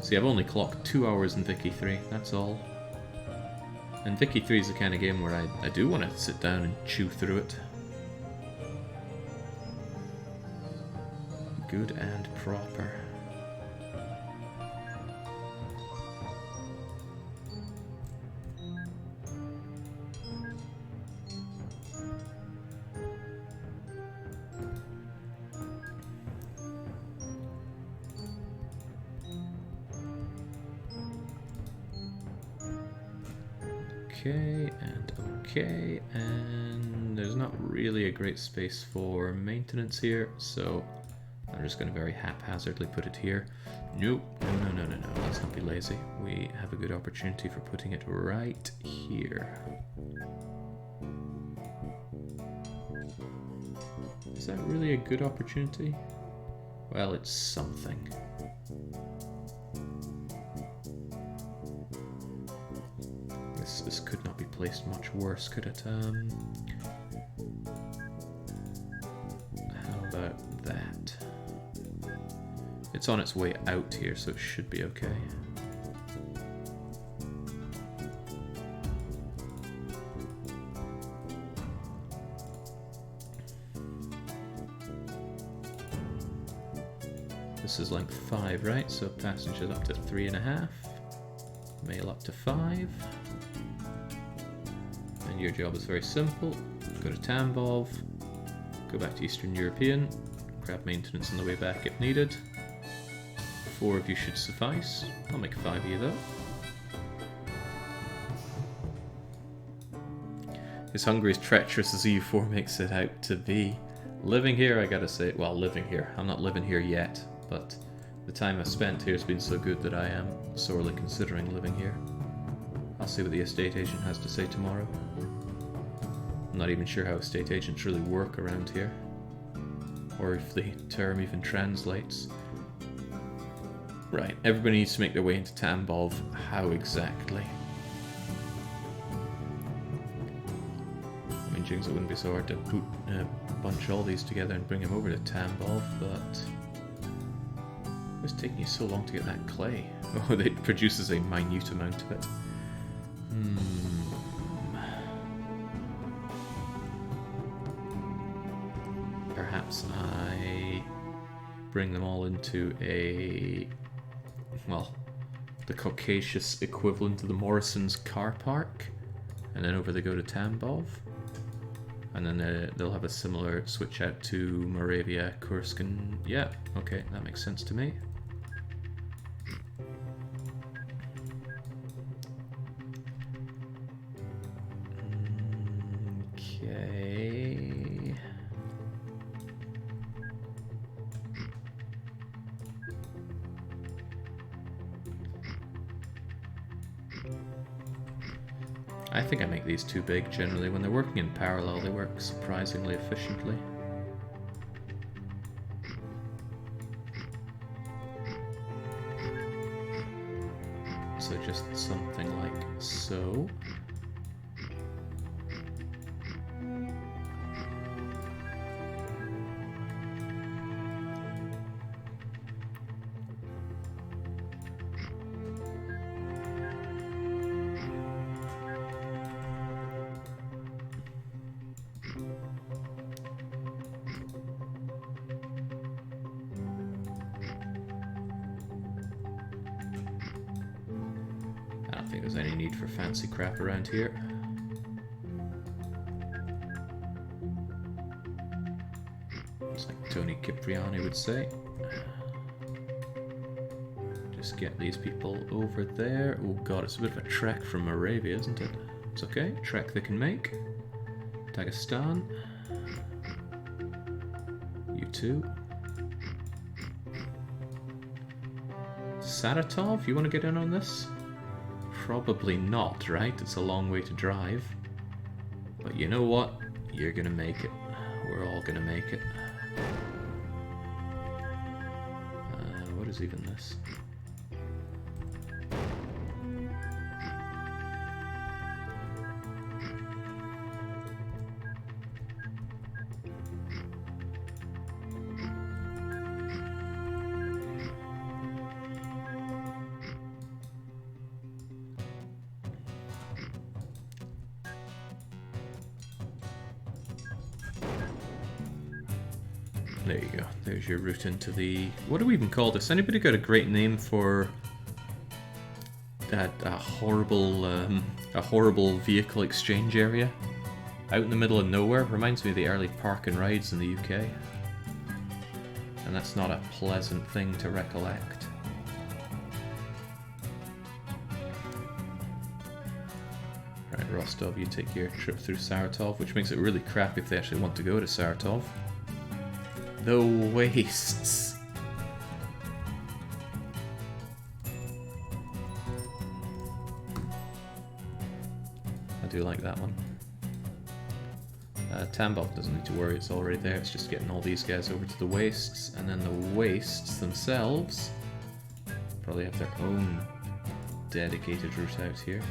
A: See, I've only clocked 2 hours in Vicky 3. That's all. And Vicky 3 is the kind of game where I do want to sit down and chew through it. Good and proper. Okay, and there's not really a great space for maintenance here, so I'm just going to very haphazardly put it here. Nope, no, let's not be lazy. We have a good opportunity for putting it right here. Is that really a good opportunity? Well, it's something. This could not be placed much worse, could it? How about that? It's on its way out here, so it should be okay. This is length 5, right? So passengers up to 3.5, mail up to 5. And your job is very simple. Go to Tambov, go back to Eastern European, grab maintenance on the way back if needed. 4 of you should suffice. I'll make 5 of you though. Is Hungary as treacherous as EU4 makes it out to be? Living here, I gotta say, well, living here. I'm not living here yet, but the time I've spent here has been so good that I am sorely considering living here. I'll see what the estate agent has to say tomorrow. I'm not even sure how estate agents really work around here, or if the term even translates. Right, everybody needs to make their way into Tambov. How exactly? I mean, Jigs, it wouldn't be so hard to bunch all these together and bring them over to Tambov, but what's taking you so long to get that clay? Oh, it produces a minute amount of it. Perhaps I bring them all into a, well, the Caucasus equivalent of the Morrison's car park, and then over they go to Tambov, and then they'll have a similar switch out to Moravia, Kursk, and yeah, okay, that makes sense to me. I think I make these too big generally. When they're working in parallel, they work surprisingly efficiently. So just something like so. don't think there's any need for fancy crap around here. It's like Tony Cipriani would say. Just get these people over there. Oh god, it's a bit of a trek from Moravia, isn't it? It's okay, trek they can make. Dagestan. You too. Saratov, you want to get in on this? Probably not, right? It's a long way to drive. But you know what? You're gonna make it. We're all gonna make it. What is even this? There you go. There's your route into the... What do we even call this? Anybody got a great name for that horrible vehicle exchange area out in the middle of nowhere? Reminds me of the early park and rides in the UK, and that's not a pleasant thing to recollect. Right, Rostov, you take your trip through Saratov, which makes it really crap if they actually want to go to Saratov. The wastes. I do like that one. Tambov doesn't need to worry, it's already there. It's just getting all these guys over to the wastes, and then the wastes themselves probably have their own dedicated route out here.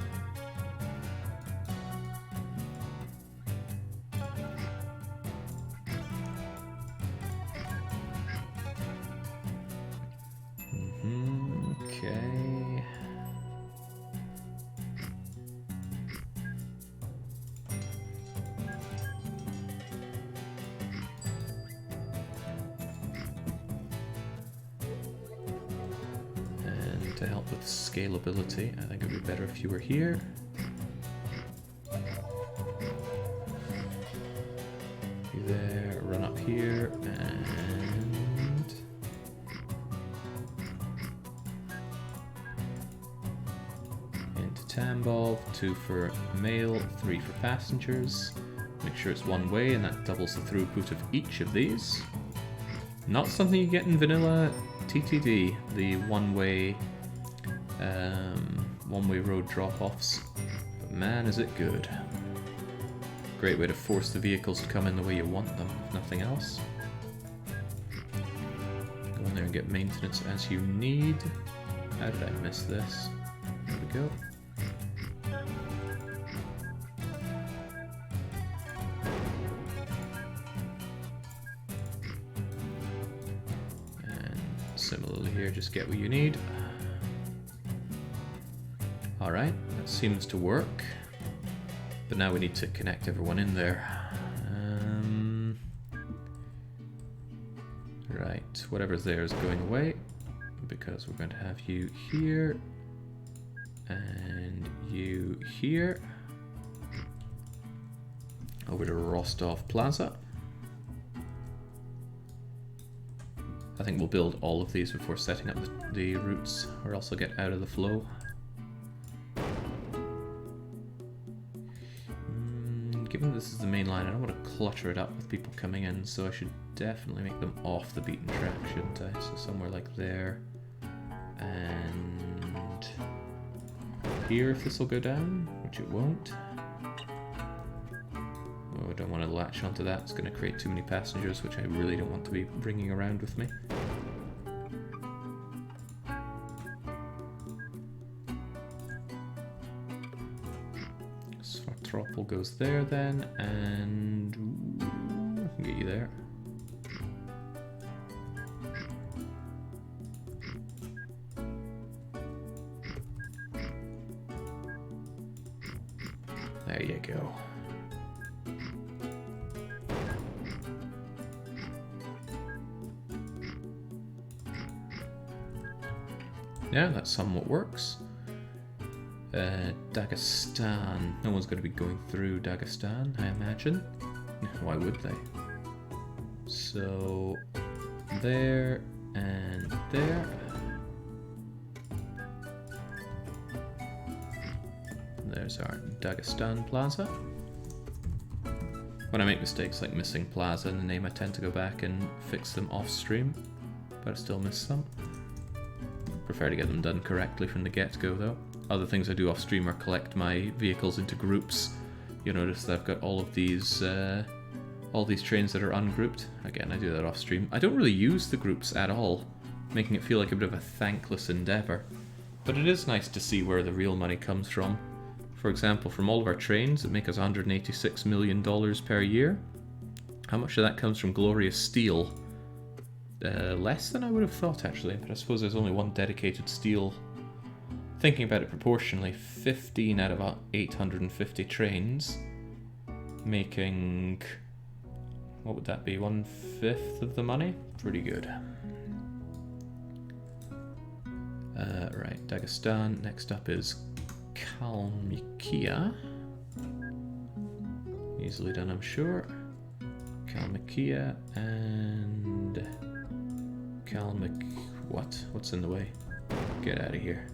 A: To help with scalability, I think it would be better if you were here. You there, run up here, and into Tambov, 2 for mail, 3 for passengers. Make sure it's one way, and that doubles the throughput of each of these. Not something you get in vanilla TTD, the one-way road drop-offs, but man is it good. Great way to force the vehicles to come in the way you want them, if nothing else. Go in there and get maintenance as you need. How did I miss this? There we go. And similarly here, just get what you need. Alright, that seems to work, but now we need to connect everyone in there. Right, whatever's there is going away, because we're going to have you here, and you here, over to Rostov Plaza. I think we'll build all of these before setting up the routes, or else I'll get out of the flow. Given this is the main line, I don't want to clutter it up with people coming in, so I should definitely make them off the beaten track, shouldn't I? So somewhere like there, and here if this will go down, which it won't. Oh, I don't want to latch onto that, it's going to create too many passengers, which I really don't want to be bringing around with me. Tropple goes there then, and ooh, I can get you there. There you go. Yeah, that somewhat works. Dagestan. No one's going to be going through Dagestan, I imagine. Why would they? So, there and there. There's our Dagestan Plaza. When I make mistakes like missing plaza in the name, I tend to go back and fix them off stream, but I still miss some. Prefer to get them done correctly from the get-go though. Other things I do off stream are collect my vehicles into groups. You'll notice that I've got all these trains that are ungrouped. Again, I do that off stream. I don't really use the groups at all, making it feel like a bit of a thankless endeavour. But it is nice to see where the real money comes from. For example, from all of our trains that make us $186 million per year, how much of that comes from glorious steel? Less than I would have thought, actually, but I suppose there's only one dedicated steel. Thinking about it proportionally, 15 out of 850 trains, making, what would that be, 1/5 of the money? Pretty good. Right, Dagestan. Next up is Kalmykia. Easily done, I'm sure. Kalmykia and what? What's in the way? Get out of here.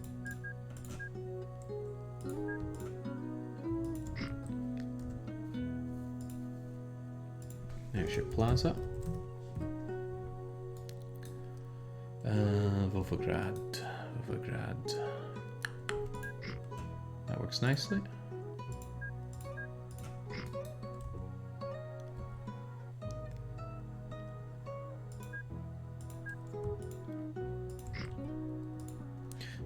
A: There's your plaza. Volgograd. That works nicely.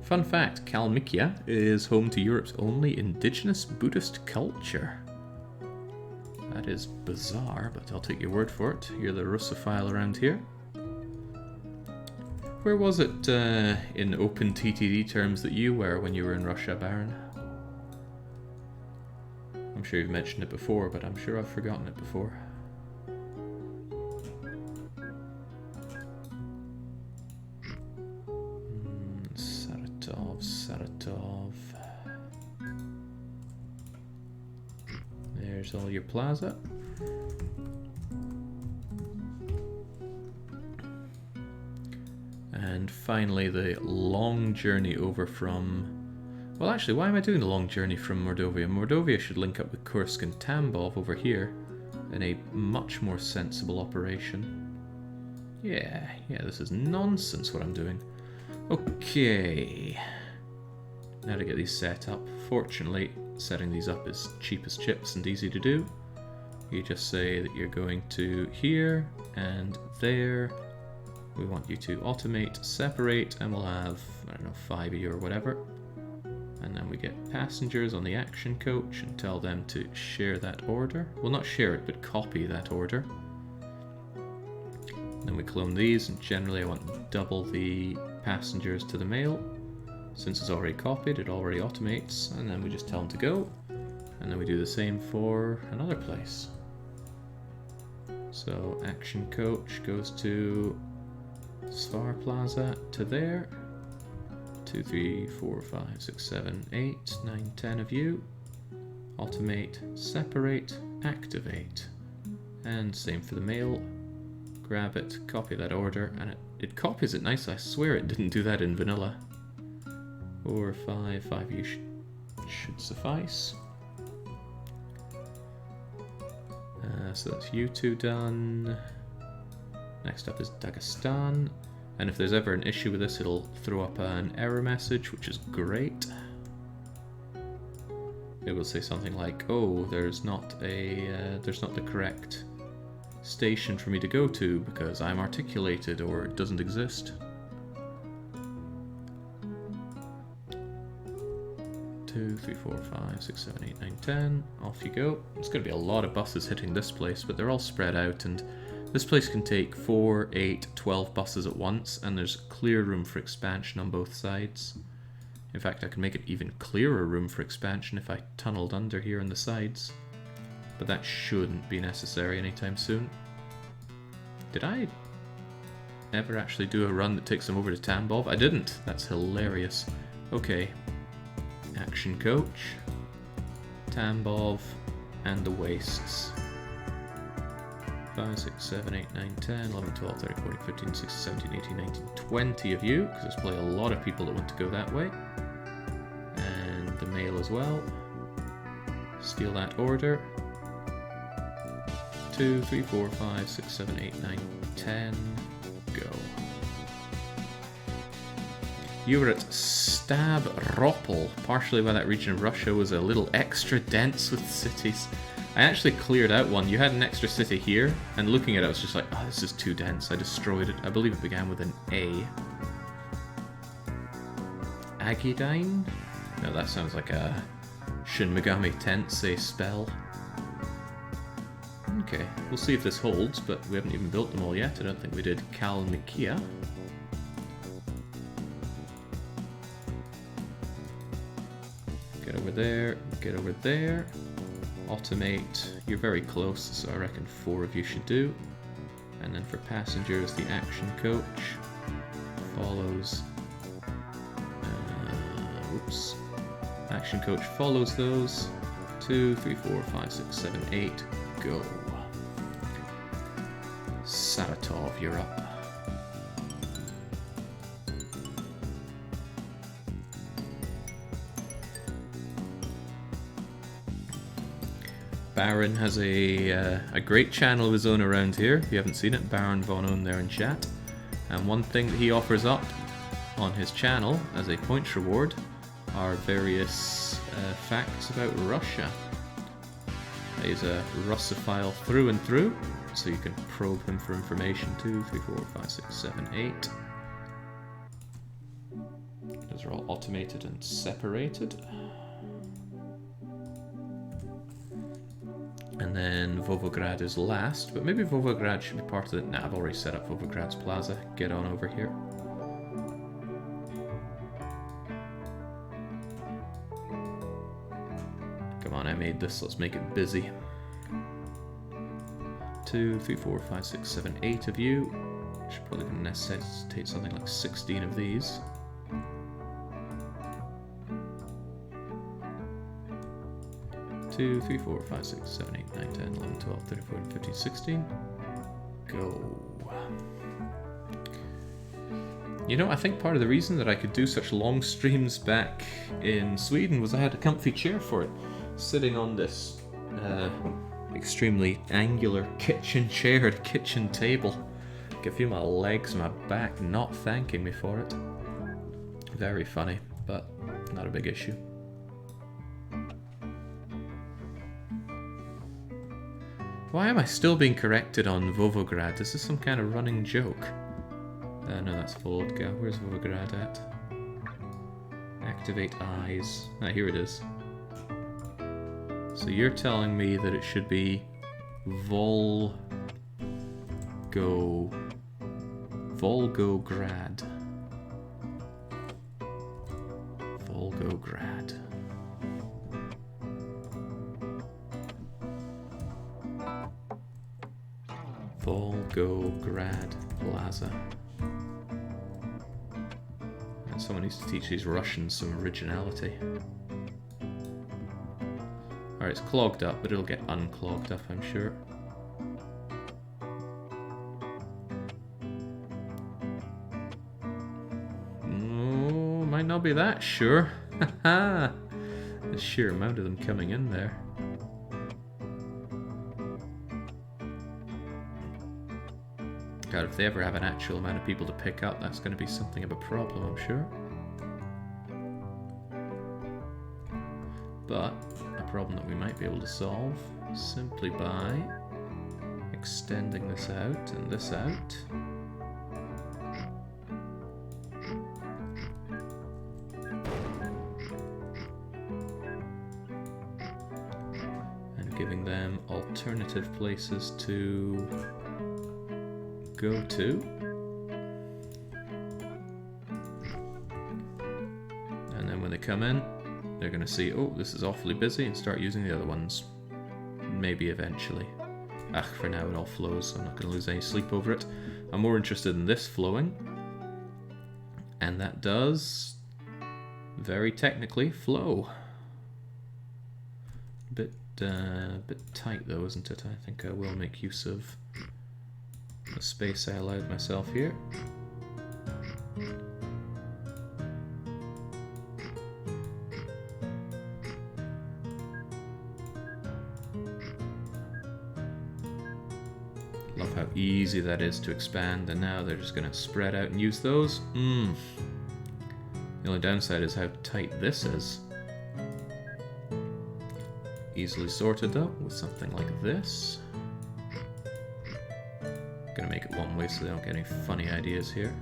A: Fun fact, Kalmykia is home to Europe's only indigenous Buddhist culture. That is bizarre, but I'll take your word for it. You're the Russophile around here. Where was it in OpenTTD terms that you were when you were in Russia, Baron? I'm sure you've mentioned it before, but I'm sure I've forgotten it before. Saratov. There's all your plaza. And finally the long journey over from... Well, actually, why am I doing the long journey from Mordovia? Mordovia should link up with Kursk and Tambov over here in a much more sensible operation. Yeah, this is nonsense what I'm doing. Okay. Now to get these set up. Fortunately, setting these up is cheap as chips and easy to do. You just say that you're going to here and there. We want you to automate, separate, and we'll have, I don't know, 5 of you or whatever. And then we get passengers on the action coach and tell them to share that order. Well, not share it, but copy that order. Then we clone these, and generally I want double the passengers to the mail. Since it's already copied, it already automates, and then we just tell them to go. And then we do the same for another place. So action coach goes to Svar Plaza to there. 2, 3, 4, 5, 6, 7, 8, 9, 10 of you. Automate, separate, activate. And same for the mail. Grab it, copy that order, and it copies it nicely. I swear it didn't do that in vanilla. 4, 5 of you should suffice. So that's you two done. Next up is Dagestan. And if there's ever an issue with this, it'll throw up an error message, which is great. It will say something like, "Oh, there's not the correct station for me to go to because I'm articulated or it doesn't exist." 2, 3, 4, 5, 6, 7, 8, 9, 10. Off you go. It's going to be a lot of buses hitting this place, but they're all spread out, and this place can take 4, 8, 12 buses at once, and there's clear room for expansion on both sides. In fact, I can make it even clearer room for expansion if I tunneled under here on the sides. But that shouldn't be necessary anytime soon. Did I ever actually do a run that takes them over to Tambov? I didn't. That's hilarious. Okay. action coach, Tambov, and the wastes. 5, 6, 7, 8, 9, 10, 11, 12, 13, 14, 15, 16, 17, 18, 19, 20 of you, because there's probably a lot of people that want to go that way. And the male as well. Steal that order. 2, 3, 4, 5, 6, 7, 8, 9, 10. Go. You were at Stavropol, partially why that region of Russia was a little extra dense with cities. I actually cleared out one. You had an extra city here, and looking at it, I was just like, oh, this is too dense. I destroyed it. I believe it began with an A. Agidine? No, that sounds like a Shin Megami Tensei spell. Okay, we'll see if this holds, but we haven't even built them all yet. I don't think we did Kalmykia. Get over there, get over there. Automate, you're very close, so I reckon 4 of you should do. And then for passengers, the action coach follows. Oops. Action coach follows those. 2, 3, 4, 5, 6, 7, 8. Go. Saratov, you're up. Baron has a great channel of his own around here. If you haven't seen it, Baron Von Own there in chat. And one thing that he offers up on his channel as a points reward are various facts about Russia. He's a Russophile through and through, so you can probe him for information. 2, 3, 4, 5, 6, 7, 8. Those are all automated and separated. And then Volgograd is last, but maybe Volgograd should be part of it. Nah, I've already set up Volgograd's plaza. Get on over here. Come on, I made this. Let's make it busy. 2, 3, 4, 5, 6, 7, 8 of you. Should probably necessitate something like 16 of these. Two, 3, 4, 5, 6, 7, 8, 9, 10, 11, 12, 13, 14, 15, 16. Go. You know, I think part of the reason that I could do such long streams back in Sweden was I had a comfy chair for it. Sitting on this extremely angular kitchen chair at a kitchen table. I can feel my legs and my back not thanking me for it. Very funny, but not a big issue. Why am I still being corrected on Volgograd? Is this some kind of running joke? No, that's Volodka. Where's Volgograd at? Activate eyes. Ah, here it is. So you're telling me that it should be Volgograd. Volgograd. Volgograd Plaza. And someone needs to teach these Russians some originality. Alright, it's clogged up, but it'll get unclogged up, I'm sure. Oh, might not be that sure. Haha! The sheer amount of them coming in there. God, if they ever have an actual amount of people to pick up, that's going to be something of a problem, I'm sure. But a problem that we might be able to solve simply by extending this out and this out. And giving them alternative places to go to. And then when they come in, they're going to see, oh, this is awfully busy, and start using the other ones. Maybe eventually. For now it all flows, so I'm not going to lose any sleep over it. I'm more interested in this flowing. And that does very technically, flow. Bit tight though, isn't it? I think I will make use of the space I allowed myself here. Love how easy that is to expand, and now they're just going to spread out and use those. The only downside is how tight this is. Easily sorted though, with something like this. Gonna make it one way so they don't get any funny ideas here.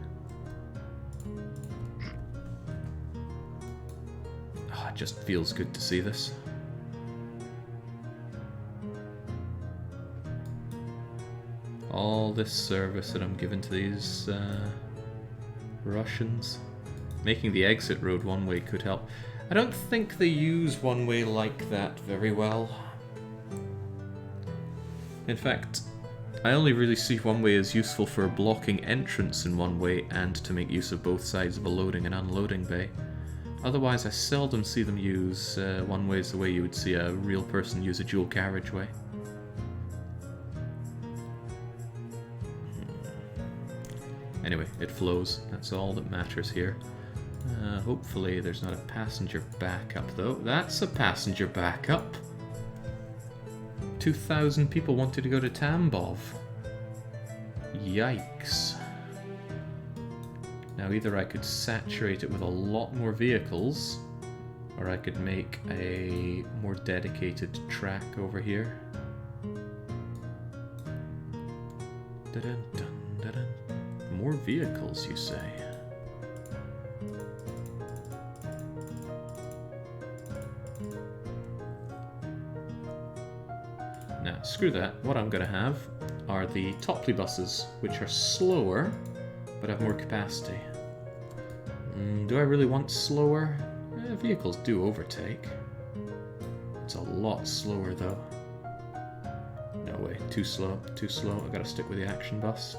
A: It just feels good to see this. All this service that I'm giving to these Russians. Making the exit road one way could help. I don't think they use one way like that very well. In fact, I only really see one way as useful for blocking entrance in one way and to make use of both sides of a loading and unloading bay. Otherwise, I seldom see them use one way as the way you would see a real person use a dual carriageway. Anyway, it flows. That's all that matters here. Hopefully there's not a passenger backup though. That's a passenger backup! 2,000 people wanted to go to Tambov. Yikes. Now either I could saturate it with a lot more vehicles, or I could make a more dedicated track over here. Dun, dun, dun, dun. More vehicles, you say? Now, screw that. What I'm going to have are the Topley buses, which are slower, but have more capacity. Do I really want slower? Vehicles do overtake. It's a lot slower, though. No way. Too slow. Too slow. I've got to stick with the action bus.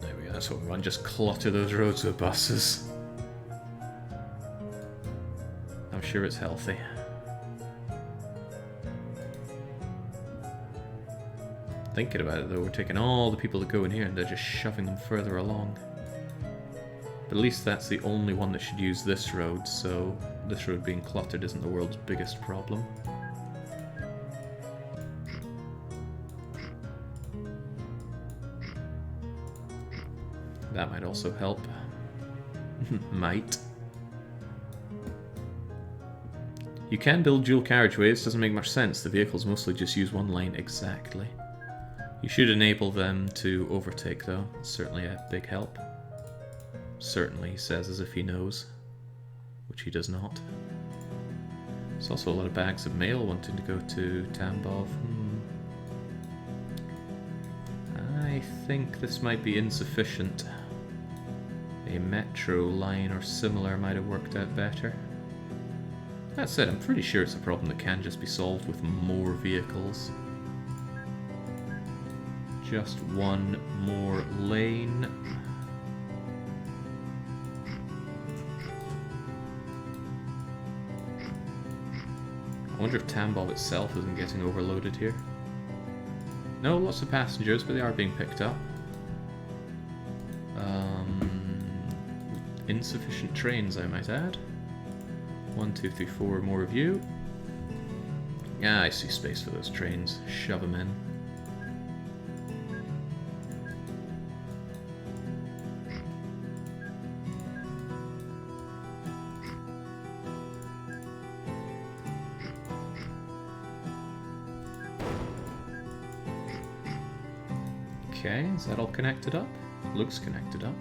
A: There we go. That's what we want. Just clutter those roads with buses. I'm sure it's healthy. Thinking about it though, we're taking all the people that go in here and they're just shoving them further along. But at least that's the only one that should use this road, so this road being cluttered isn't the world's biggest problem. That might also help. Might. You can build dual carriageways, doesn't make much sense. The vehicles mostly just use one lane exactly. You should enable them to overtake though, it's certainly a big help. Certainly, he says as if he knows, which he does not. There's also a lot of bags of mail wanting to go to Tambov. I think this might be insufficient. A metro line or similar might have worked out better. That said, I'm pretty sure it's a problem that can just be solved with more vehicles. Just one more lane. I wonder if Tambov itself isn't getting overloaded here. No, lots of passengers, but they are being picked up. Insufficient trains, I might add. 1, 2, 3, 4 more of you. Yeah, I see space for those trains. Shove them in. Okay, is that all connected up? Looks connected up.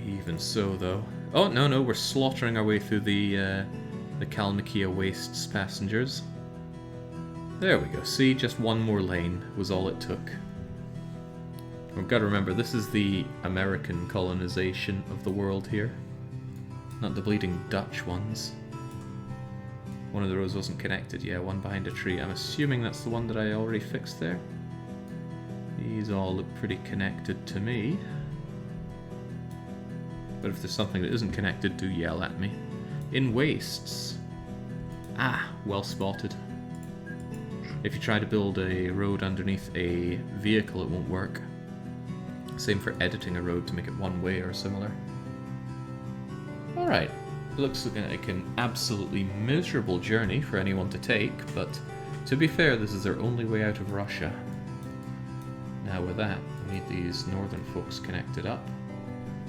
A: Even so, though. Oh, no, we're slaughtering our way through the Kalmykia Wastes passengers. There we go. See, just one more lane was all it took. We've got to remember, this is the American colonization of the world here. not the bleeding Dutch ones. One of the rows wasn't connected, yeah, one behind a tree. I'm assuming that's the one that I already fixed there. These all look pretty connected to me. But if there's something that isn't connected, do yell at me. In wastes. Ah, well spotted. If you try to build a road underneath a vehicle, it won't work. Same for editing a road to make it one way or similar. Alright, looks like an absolutely miserable journey for anyone to take, but to be fair, this is their only way out of Russia. Now with that, we need these northern folks connected up.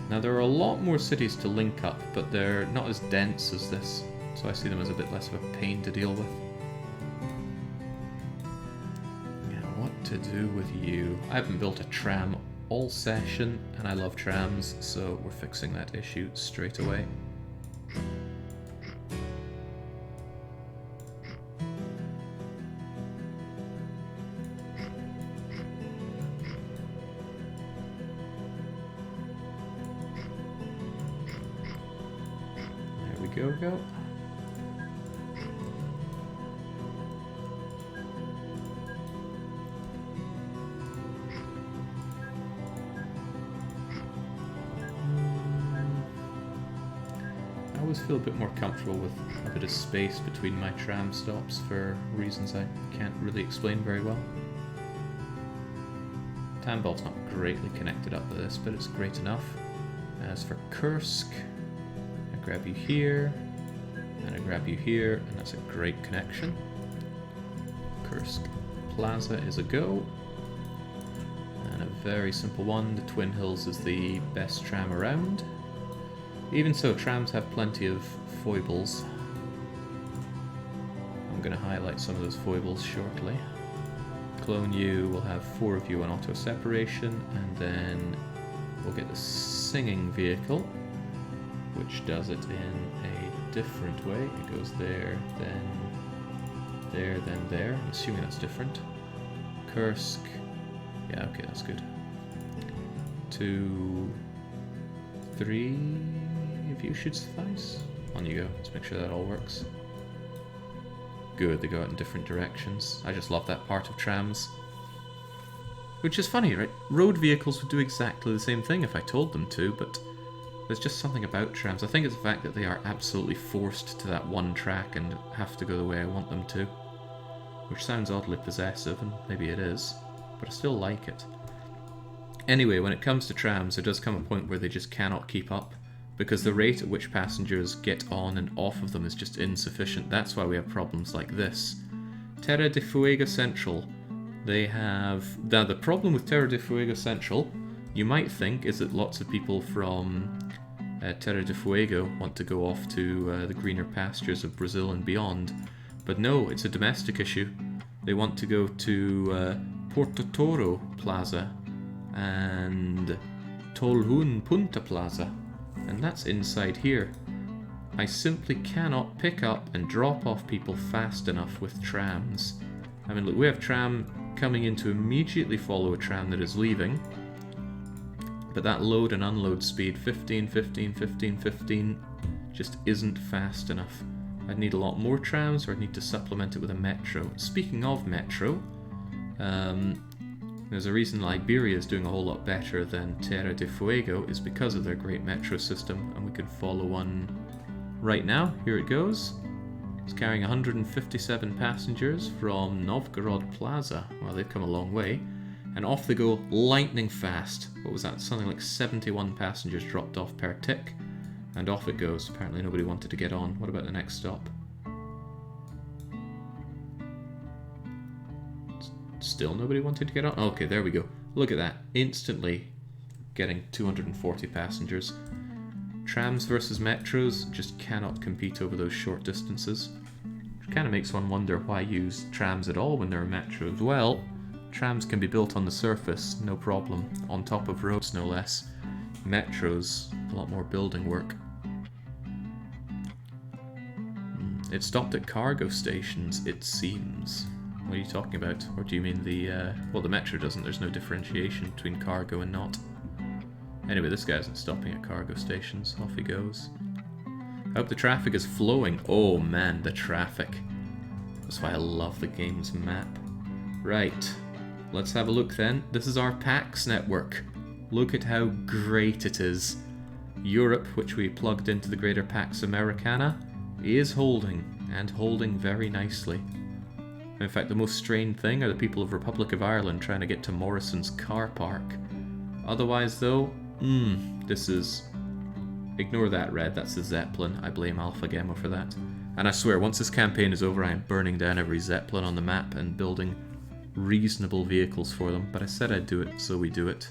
A: Now there are a lot more cities to link up, but they're not as dense as this, so I see them as a bit less of a pain to deal with. Now what to do with you? I haven't built a tram all session, and I love trams, so we're fixing that issue straight away. There we go. I always feel a bit more comfortable with a bit of space between my tram stops for reasons I can't really explain very well. Tambov's not greatly connected up to this, but it's great enough. As for Kursk, I grab you here, and I grab you here, and that's a great connection. Kursk Plaza is a go. And a very simple one, the Twin Hills is the best tram around. Even so, trams have plenty of foibles. I'm going to highlight some of those foibles shortly. Clone you, we'll have 4 of you on auto separation, and then we'll get the singing vehicle, which does it in a different way. It goes there, then there, then there. I'm assuming that's different. Kursk. Yeah, okay, that's good. 2, 3 of you should suffice. On you go. Let's make sure that all works. Good, they go out in different directions. I just love that part of trams. Which is funny, right? Road vehicles would do exactly the same thing if I told them to, but there's just something about trams. I think it's the fact that they are absolutely forced to that one track and have to go the way I want them to. Which sounds oddly possessive, and maybe it is, but I still like it. Anyway, when it comes to trams, there does come a point where they just cannot keep up, because the rate at which passengers get on and off of them is just insufficient. That's why we have problems like this. Terra de Fuego Central. They have... Now, the problem with Terra de Fuego Central, you might think, is that lots of people from Terra de Fuego want to go off to the greener pastures of Brazil and beyond. But no, it's a domestic issue. They want to go to Porto Toro Plaza and Tolhun Punta Plaza. And that's inside here. I simply cannot pick up and drop off people fast enough with trams. I mean, look, we have tram coming in to immediately follow a tram that is leaving. But that load and unload speed, 15, 15, 15, 15, just isn't fast enough. I'd need a lot more trams, or I'd need to supplement it with a metro. Speaking of metro, there's a reason Iberia is doing a whole lot better than Terra de Fuego, is because of their great metro system, and we can follow one right now. Here it goes. It's carrying 157 passengers from Novgorod Plaza. Well, they've come a long way. And off they go lightning fast. What was that? Something like 71 passengers dropped off per tick. And off it goes. Apparently nobody wanted to get on. What about the next stop? Still nobody wanted to get on? Okay, there we go. Look at that. Instantly getting 240 passengers. Trams versus metros just cannot compete over those short distances. Which kind of makes one wonder why use trams at all when there are metros. Well, trams can be built on the surface, no problem. On top of roads, no less. Metros, a lot more building work. It stopped at cargo stations, it seems. What are you talking about? Or do you mean the, well, the metro doesn't. There's no differentiation between cargo and not. Anyway, this guy isn't stopping at cargo stations. Off he goes. I hope the traffic is flowing. Oh man, the traffic. That's why I love the game's map. Right, let's have a look then. This is our PAX network. Look at how great it is. Europe, which we plugged into the Greater Pax Americana, is holding, and holding very nicely. In fact, the most strained thing are the people of Republic of Ireland trying to get to Morrison's car park. Otherwise though, this is... Ignore that red, that's the Zeppelin. I blame Alpha Gamma for that. And I swear, once this campaign is over, I am burning down every Zeppelin on the map and building reasonable vehicles for them. But I said I'd do it, so we do it.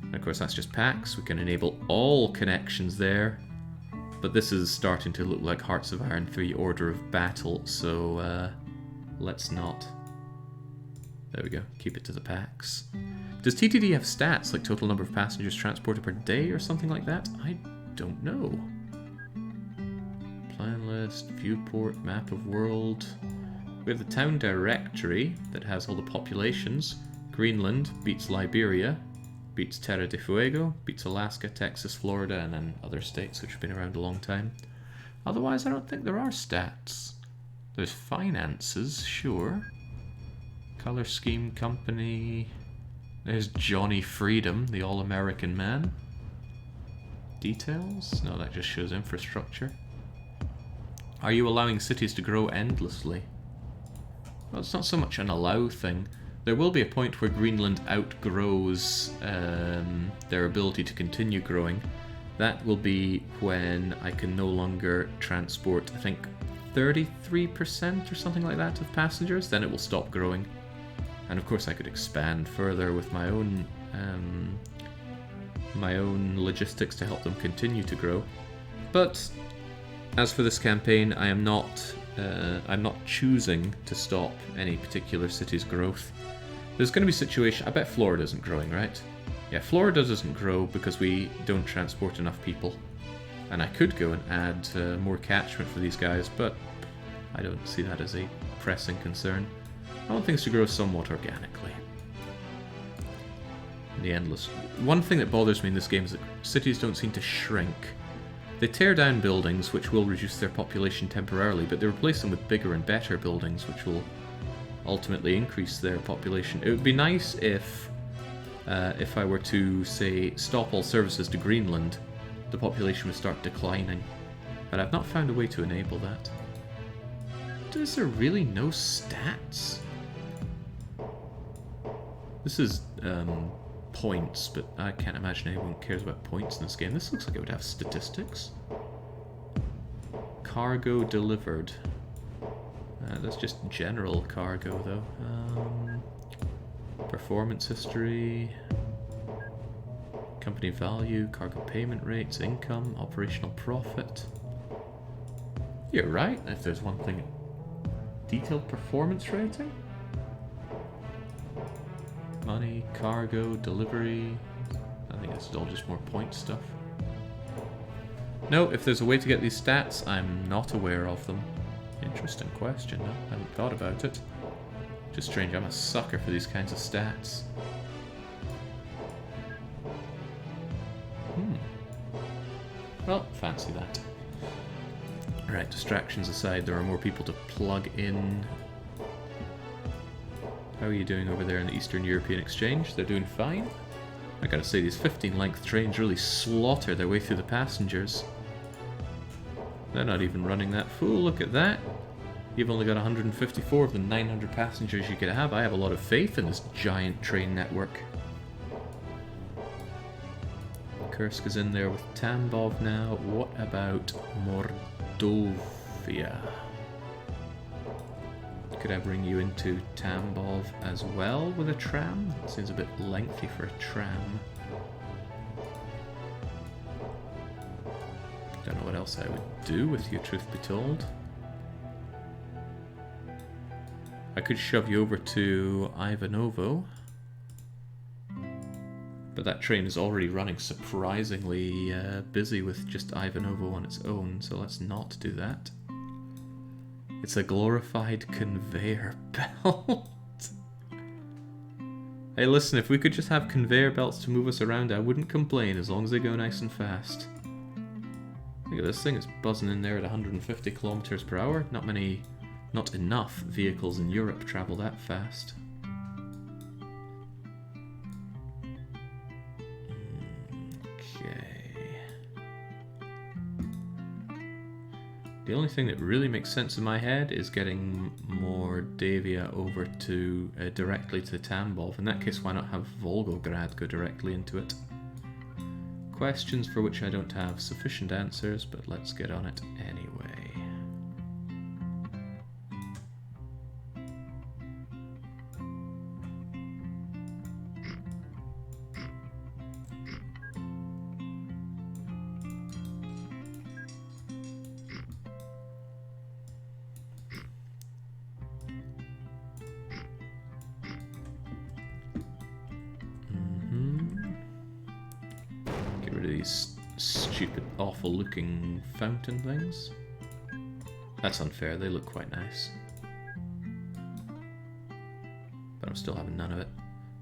A: And of course, that's just PAX. We can enable all connections there. But this is starting to look like Hearts of Iron 3 Order of Battle, so let's not. There we go, keep it to the PAX. Does TTD have stats, like total number of passengers transported per day or something like that? I don't know. Plan list, viewport, map of world. We have the town directory that has all the populations. Greenland beats Liberia, beats Terra de Fuego, beats Alaska, Texas, Florida, and then other states which have been around a long time. Otherwise, I don't think there are stats. There's finances, sure. Color scheme company. There's Johnny Freedom, the all-American man. Details? No, that just shows infrastructure. Are you allowing cities to grow endlessly? Well, it's not so much an allow thing. There will be a point where Greenland outgrows their ability to continue growing. That will be when I can no longer transport, I think, 33% or something like that of passengers. Then it will stop growing. And of course I could expand further with my own logistics to help them continue to grow. But as for this campaign, I'm not choosing to stop any particular city's growth. There's going to be situations. I bet Florida isn't growing, right? Yeah, Florida doesn't grow because we don't transport enough people. And I could go and add more catchment for these guys, but I don't see that as a pressing concern. I want things to grow somewhat organically. The endless. One thing that bothers me in this game is that cities don't seem to shrink. They tear down buildings, which will reduce their population temporarily, but they replace them with bigger and better buildings, which will ultimately increase their population. It would be nice if I were to, say, stop all services to Greenland, the population would start declining. But I've not found a way to enable that. Is there really no stats? This is points, but I can't imagine anyone cares about points in this game. This looks like it would have statistics. Cargo delivered. That's just general cargo, though. Performance history. Company value, cargo payment rates, income, operational profit. You're right, if there's one thing. Detailed performance rating? Money, cargo, delivery. I think it's all just more point stuff. No, if there's a way to get these stats, I'm not aware of them. Interesting question, no? I hadn't thought about it. Just strange, I'm a sucker for these kinds of stats. Well, fancy that. Alright, distractions aside, there are more people to plug in. How are you doing over there in the Eastern European Exchange? They're doing fine. I gotta say, these 15-length trains really slaughter their way through the passengers. They're not even running that full, look at that. You've only got 154 of the 900 passengers you could have. I have a lot of faith in this giant train network. Kursk is in there with Tambov now. What about Mordovia? Could I bring you into Tambov as well with a tram? It seems a bit lengthy for a tram. Don't know what else I would do with you, truth be told. I could shove you over to Ivanovo. But that train is already running surprisingly busy with just Ivanovo on its own, so let's not do that. It's a glorified conveyor belt. Hey, listen, if we could just have conveyor belts to move us around, I wouldn't complain as long as they go nice and fast. Look at this thing, it's buzzing in there at 150 kilometers per hour. Not enough vehicles in Europe travel that fast. Okay. The only thing that really makes sense in my head is getting Mordavia over to directly to Tambov. In that case, why not have Volgograd go directly into it? Questions for which I don't have sufficient answers, but let's get on it anyway. These stupid, awful looking fountain things. That's unfair, they look quite nice. But I'm still having none of it.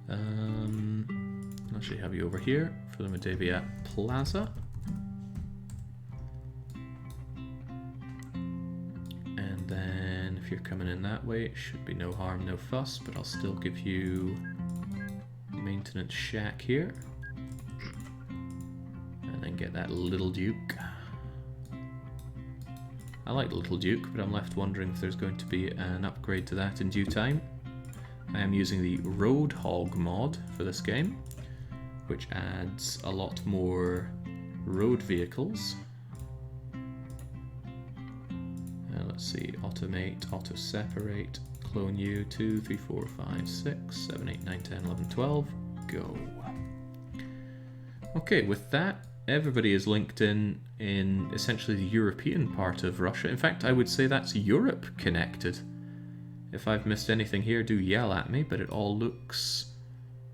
A: I'll actually have you over here for the Mordavia Plaza. And then if you're coming in that way, it should be no harm, no fuss, but I'll still give you maintenance shack here. And get that Little Duke. I like the Little Duke, but I'm left wondering if there's going to be an upgrade to that in due time. I am using the Roadhog mod for this game, which adds a lot more road vehicles. Let's see, automate, auto separate, clone you, 2, 3, 4, 5, 6, 7, 8, 9, 10, 11, 12, go. Okay, with that, everybody is linked in essentially the European part of Russia. In fact, I would say that's Europe connected. If I've missed anything here, do yell at me, but it all looks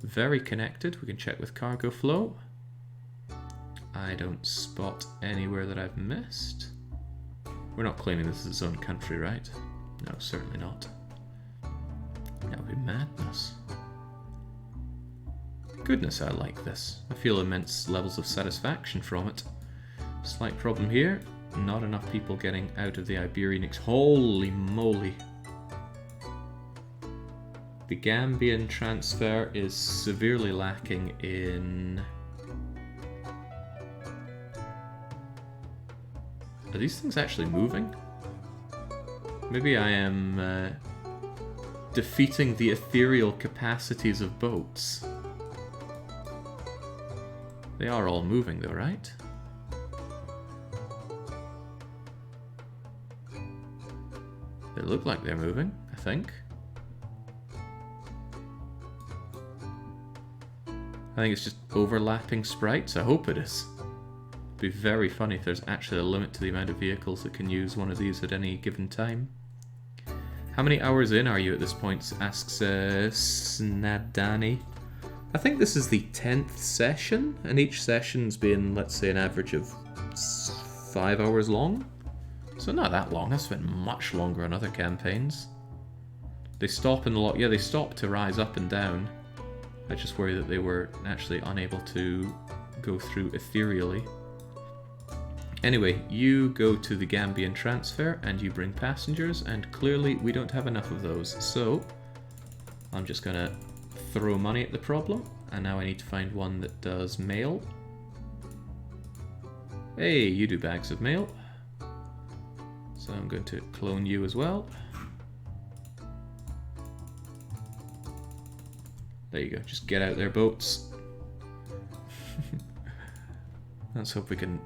A: very connected. We can check with cargo flow. I don't spot anywhere that I've missed. We're not claiming this is its own country, right? No, certainly not. That would be madness. Goodness, I like this. I feel immense levels of satisfaction from it. Slight problem here, not enough people getting out of the Iberian. Holy moly! The Gambian transfer is severely lacking in... Are these things actually moving? Maybe I am defeating the ethereal capacities of boats. They are all moving though, right? They look like they're moving, I think. I think it's just overlapping sprites. I hope it is. It'd be very funny if there's actually a limit to the amount of vehicles that can use one of these at any given time. How many hours in are you at this point? Asks Snadani. I think this is the 10th session, and each session's been, let's say, an average of 5 hours long. So not that long. I've spent much longer on other campaigns. They stop in a lot. Yeah, they stop to rise up and down. I just worry that they were actually unable to go through ethereally. Anyway, you go to the Gambian transfer and you bring passengers, and clearly we don't have enough of those. So I'm just gonna throw money at the problem, and now I need to find one that does mail. Hey, you do bags of mail. So I'm going to clone you as well. There you go, just get out there, boats. Let's hope we can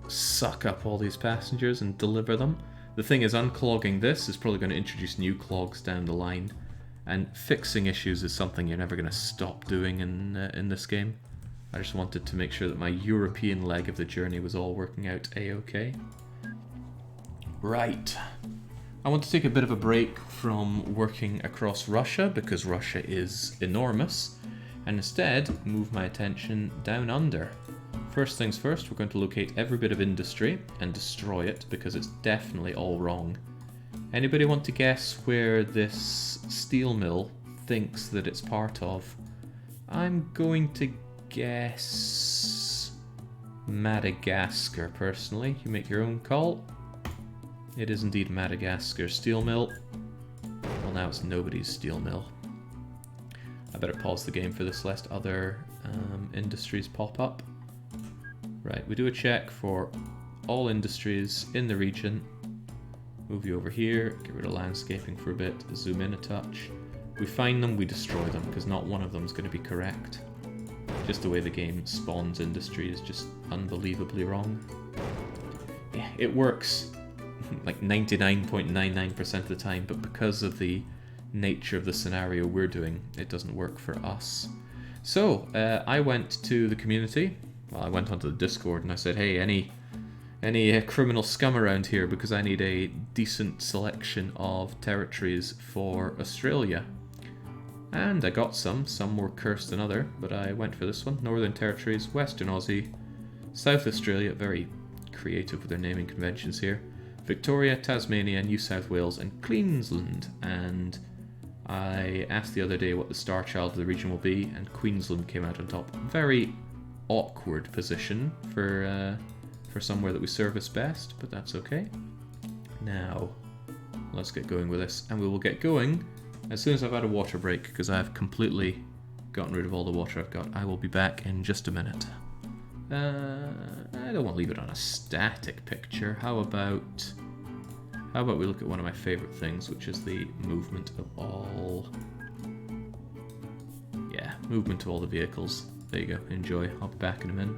A: suck up all these passengers and deliver them. The thing is, unclogging this is probably going to introduce new clogs down the line, and fixing issues is something you're never going to stop doing in this game. I just wanted to make sure that my European leg of the journey was all working out a-okay. Right. I want to take a bit of a break from working across Russia, because Russia is enormous, and instead move my attention down under. First things first, we're going to locate every bit of industry and destroy it, because it's definitely all wrong. Anybody want to guess where this steel mill thinks that it's part of? I'm going to guess Madagascar, personally. You make your own call. It is indeed Madagascar steel mill. Well, now it's nobody's steel mill. I better pause the game for this, lest other industries pop up. Right, we do a check for all industries in the region. Move you over here, get rid of landscaping for a bit, zoom in a touch. We find them, we destroy them, because not one of them is going to be correct. Just the way the game spawns industry is just unbelievably wrong. Yeah, it works like 99.99% of the time, but because of the nature of the scenario we're doing, it doesn't work for us. So, I went to the community, well, I went onto the Discord and I said, hey, any criminal scum around here, because I need a decent selection of territories for Australia. And I got some more cursed than other, but I went for this one. Northern Territories, Western Aussie, South Australia, very creative with their naming conventions here, Victoria, Tasmania, New South Wales, and Queensland. And I asked the other day what the star child of the region will be, and Queensland came out on top. Very awkward position for somewhere that we service best, but that's okay. Now, let's get going with this, and we will get going as soon as I've had a water break, because I've completely gotten rid of all the water I've got. I will be back in just a minute. I don't want to leave it on a static picture. How about we look at one of my favorite things, which is the movement of all... Yeah, movement of all the vehicles. There you go, enjoy. I'll be back in a minute.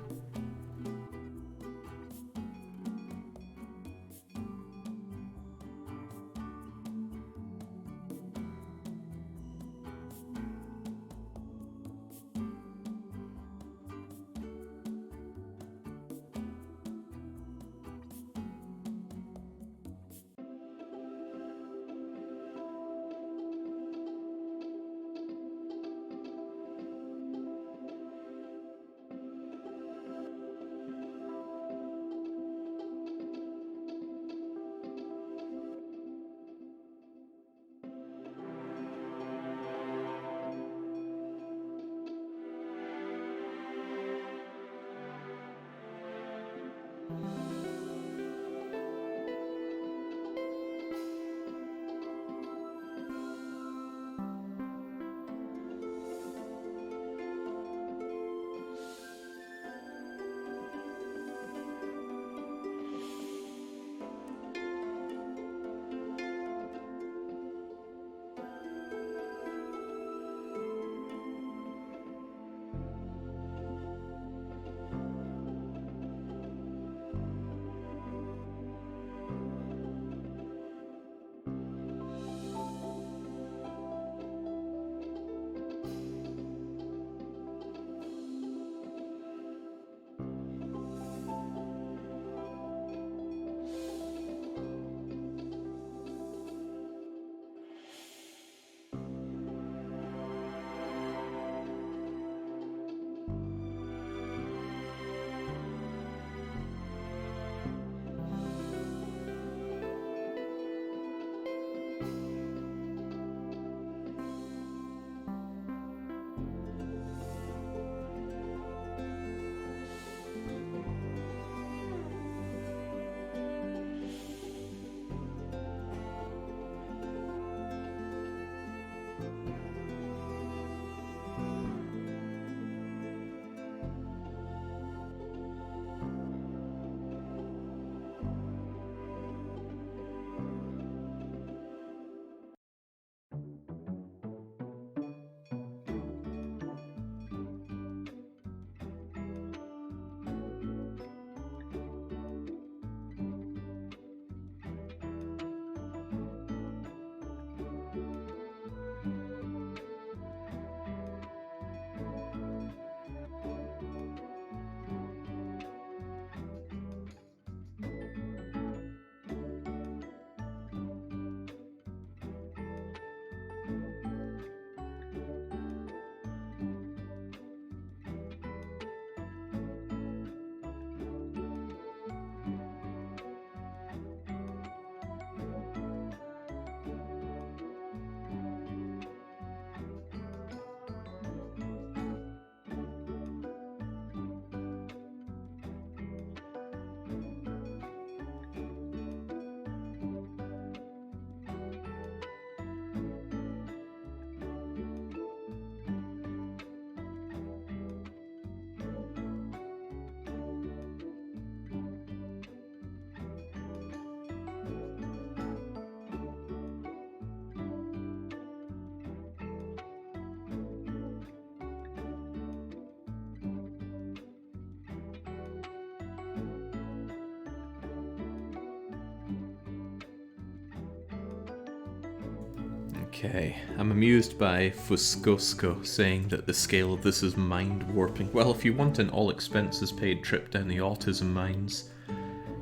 A: Okay, I'm amused by Fuscosko saying that the scale of this is mind-warping. Well, if you want an all-expenses-paid trip down the autism mines,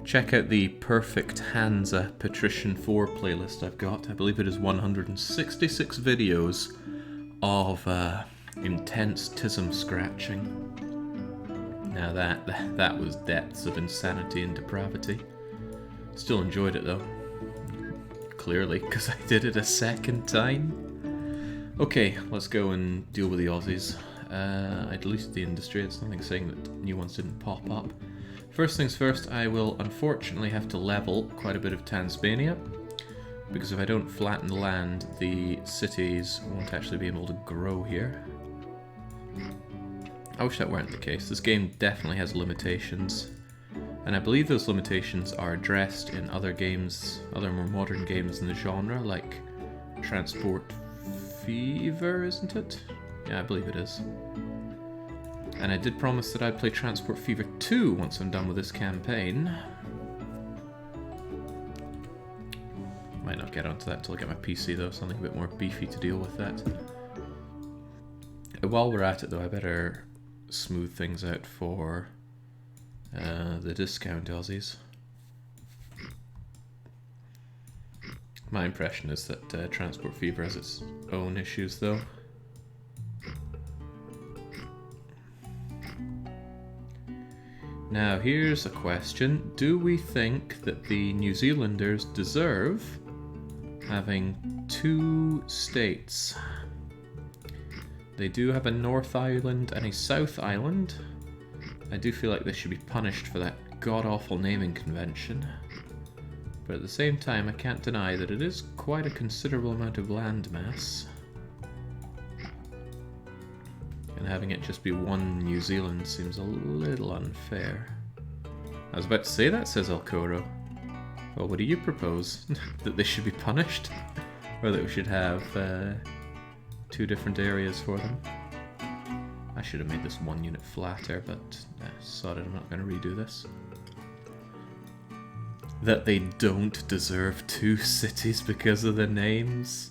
A: check out the Perfect Hansa Patrician 4 playlist I've got. I believe it is 166 videos of intense tism scratching. Now that was depths of insanity and depravity. Still enjoyed it though. Clearly, because I did it a second time. Okay, let's go and deal with the Aussies. At least the industry, it's nothing saying that new ones didn't pop up. First things first, I will unfortunately have to level quite a bit of Tasmania, because if I don't flatten the land, the cities won't actually be able to grow here. I wish that weren't the case. This game definitely has limitations. And I believe those limitations are addressed in other games, other more modern games in the genre, like Transport Fever, isn't it? Yeah, I believe it is. And I did promise that I'd play Transport Fever 2 once I'm done with this campaign. Might not get onto that till I get my PC though, something a bit more beefy to deal with that. While we're at it though, I better smooth things out for the discount Aussies. My impression is that Transport Fever has its own issues though. Now here's a question. Do we think that the New Zealanders deserve having 2 states? They do have a North Island and a South Island. I do feel like they should be punished for that god-awful naming convention. But at the same time, I can't deny that it is quite a considerable amount of landmass. And having it just be one New Zealand seems a little unfair. I was about to say that, says Alcoro. Well, what do you propose? That they should be punished? Or that we should have 2 different areas for them? I should have made this 1 unit flatter, but sod it, I'm not going to redo this. That they don't deserve 2 cities because of the names?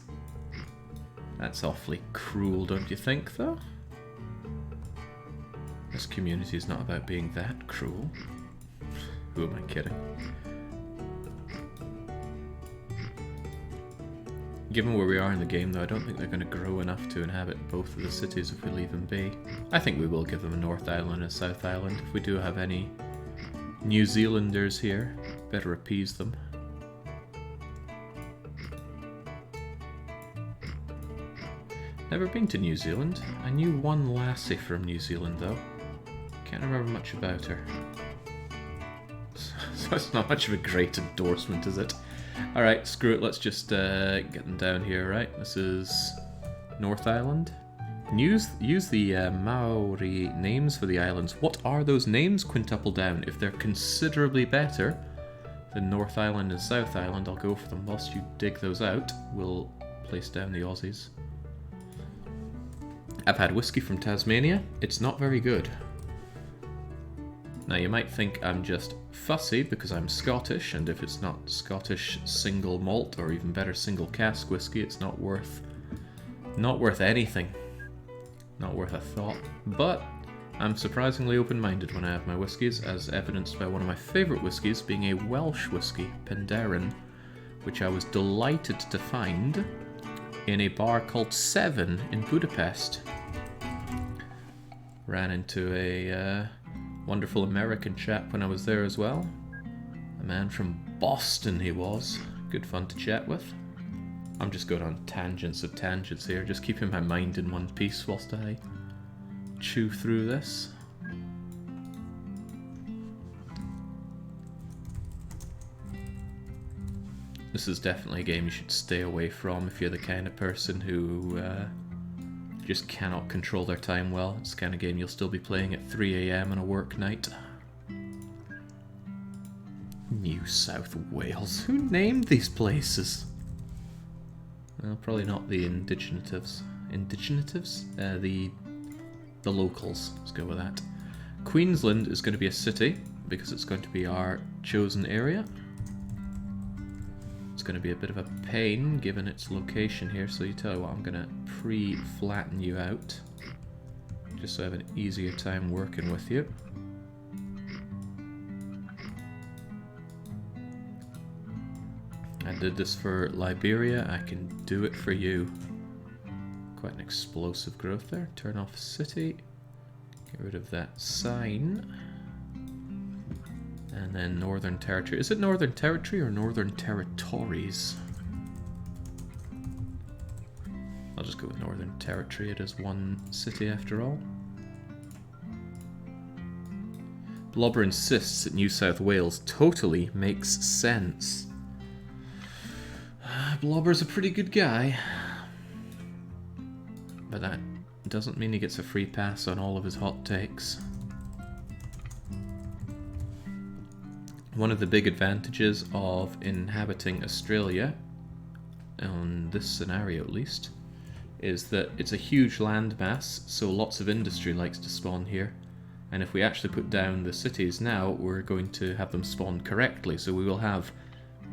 A: That's awfully cruel, don't you think, though? This community is not about being that cruel. Who am I kidding? Given where we are in the game, though, I don't think they're going to grow enough to inhabit both of the cities if we leave them be. I think we will give them a North Island and a South Island. If we do have any New Zealanders here, better appease them. Never been to New Zealand. I knew one lassie from New Zealand, though. Can't remember much about her. So it's not much of a great endorsement, is it? Alright, screw it, let's just get them down here, right? This is North Island. Use the Maori names for the islands. What are those names, quintuple down? If they're considerably better than North Island and South Island, I'll go for them. Whilst you dig those out, we'll place down the Aussies. I've had whiskey from Tasmania. It's not very good. Now you might think I'm just fussy because I'm Scottish, and if it's not Scottish single malt or even better single cask whiskey, it's not worth anything. Not worth a thought. But I'm surprisingly open-minded when I have my whiskies, as evidenced by one of my favourite whiskies being a Welsh whiskey, Penderyn, which I was delighted to find in a bar called Seven in Budapest. Ran into a wonderful American chap when I was there as well. A man from Boston he was. Good fun to chat with. I'm just going on tangents of tangents here, just keeping my mind in one piece whilst I chew through this. This is definitely a game you should stay away from if you're the kind of person who just cannot control their time well. It's the kind of game you'll still be playing at 3 AM on a work night. New South Wales. Who named these places? Well, probably not the indigenatives. Indigenatives? The locals. Let's go with that. Queensland is going to be a city, because it's going to be our chosen area. going to be a bit of a pain given its location here, so you tell you what, I'm going to pre-flatten you out just so I have an easier time working with you. I did this for Liberia, I can do it for you. Quite an explosive growth there. Turn off city, get rid of that sign. And then Northern Territory. Is it Northern Territory or Northern Territories? I'll just go with Northern Territory. It is one city after all. Blobber insists that New South Wales totally makes sense. Blobber's a pretty good guy. But that doesn't mean he gets a free pass on all of his hot takes. One of the big advantages of inhabiting Australia, on this scenario at least, is that it's a huge landmass, so lots of industry likes to spawn here. And if we actually put down the cities now, we're going to have them spawn correctly, so we will have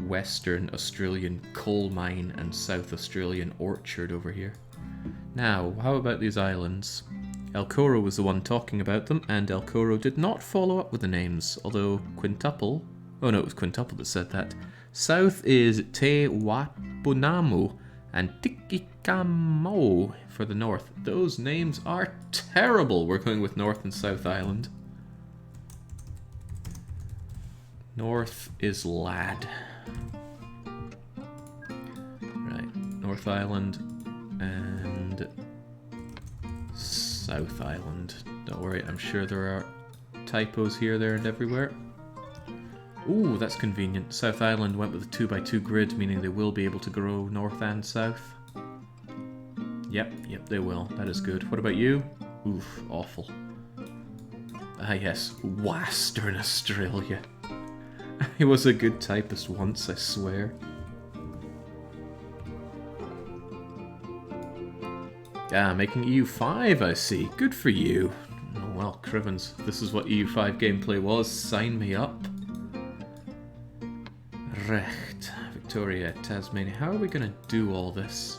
A: Western Australian coal mine and South Australian orchard over here. Now, how about these islands? El Coro was the one talking about them, and El Coro did not follow up with the names, although Quintuple... Oh no, it was Quintuple that said that. South is Te Wapunamu and Tikikamo for the north. Those names are terrible. We're going with North and South Island. North is Lad. Right, North Island and South Island. Don't worry, I'm sure there are typos here, there, and everywhere. Ooh, that's convenient. South Island went with a 2x2 grid, meaning they will be able to grow north and south. Yep, they will. That is good. What about you? Oof, awful. Ah yes, Western Australia. He was a good typist once, I swear. Ah, making EU5, I see. Good for you. Oh well, Crivens, this is what EU5 gameplay was. Sign me up. Recht, Victoria, Tasmania. How are we going to do all this?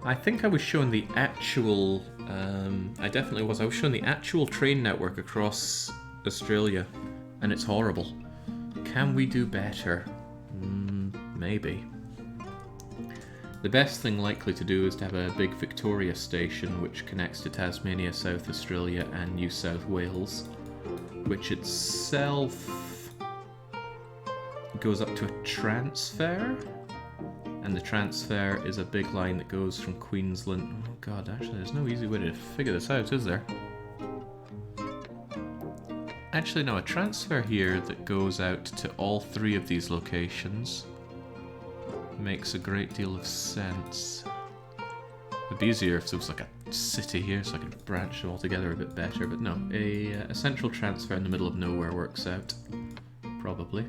A: I think I was showing the actual... I definitely was. I was showing the actual train network across Australia, and it's horrible. Can we do better? Maybe. The best thing likely to do is to have a big Victoria station which connects to Tasmania, South Australia, and New South Wales, which itself goes up to a transfer, and the transfer is a big line that goes from Queensland. Oh god, actually there's no easy way to figure this out, is there? Actually no, a transfer here that goes out to all three of these locations makes a great deal of sense. It'd be easier if there was like a city here so I could branch them all together a bit better, but no, a central transfer in the middle of nowhere works out, probably.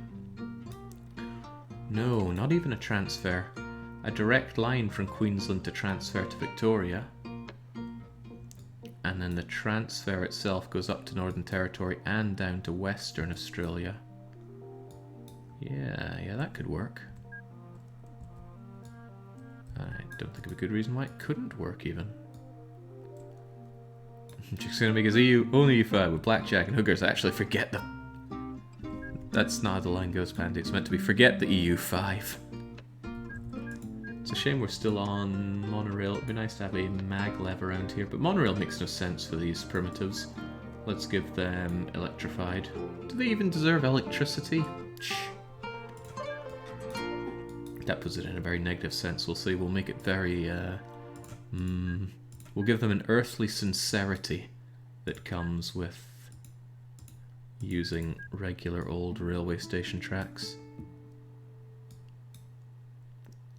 A: No, not even a transfer. A direct line from Queensland to transfer to Victoria. And then the transfer itself goes up to Northern Territory and down to Western Australia. Yeah, that could work. I don't think of a good reason why it couldn't work even. Just gonna make his EU only EU5 with blackjack and hookers. Actually, forget them. That's not how the line goes, Pandy. It's meant to be forget the EU5. It's a shame we're still on monorail. It'd be nice to have a maglev around here, but monorail makes no sense for these primitives. Let's give them electrified. Do they even deserve electricity? Shh. That puts it in a very negative sense. We'll see. We'll make it very, we'll give them an earthly sincerity that comes with using regular old railway station tracks.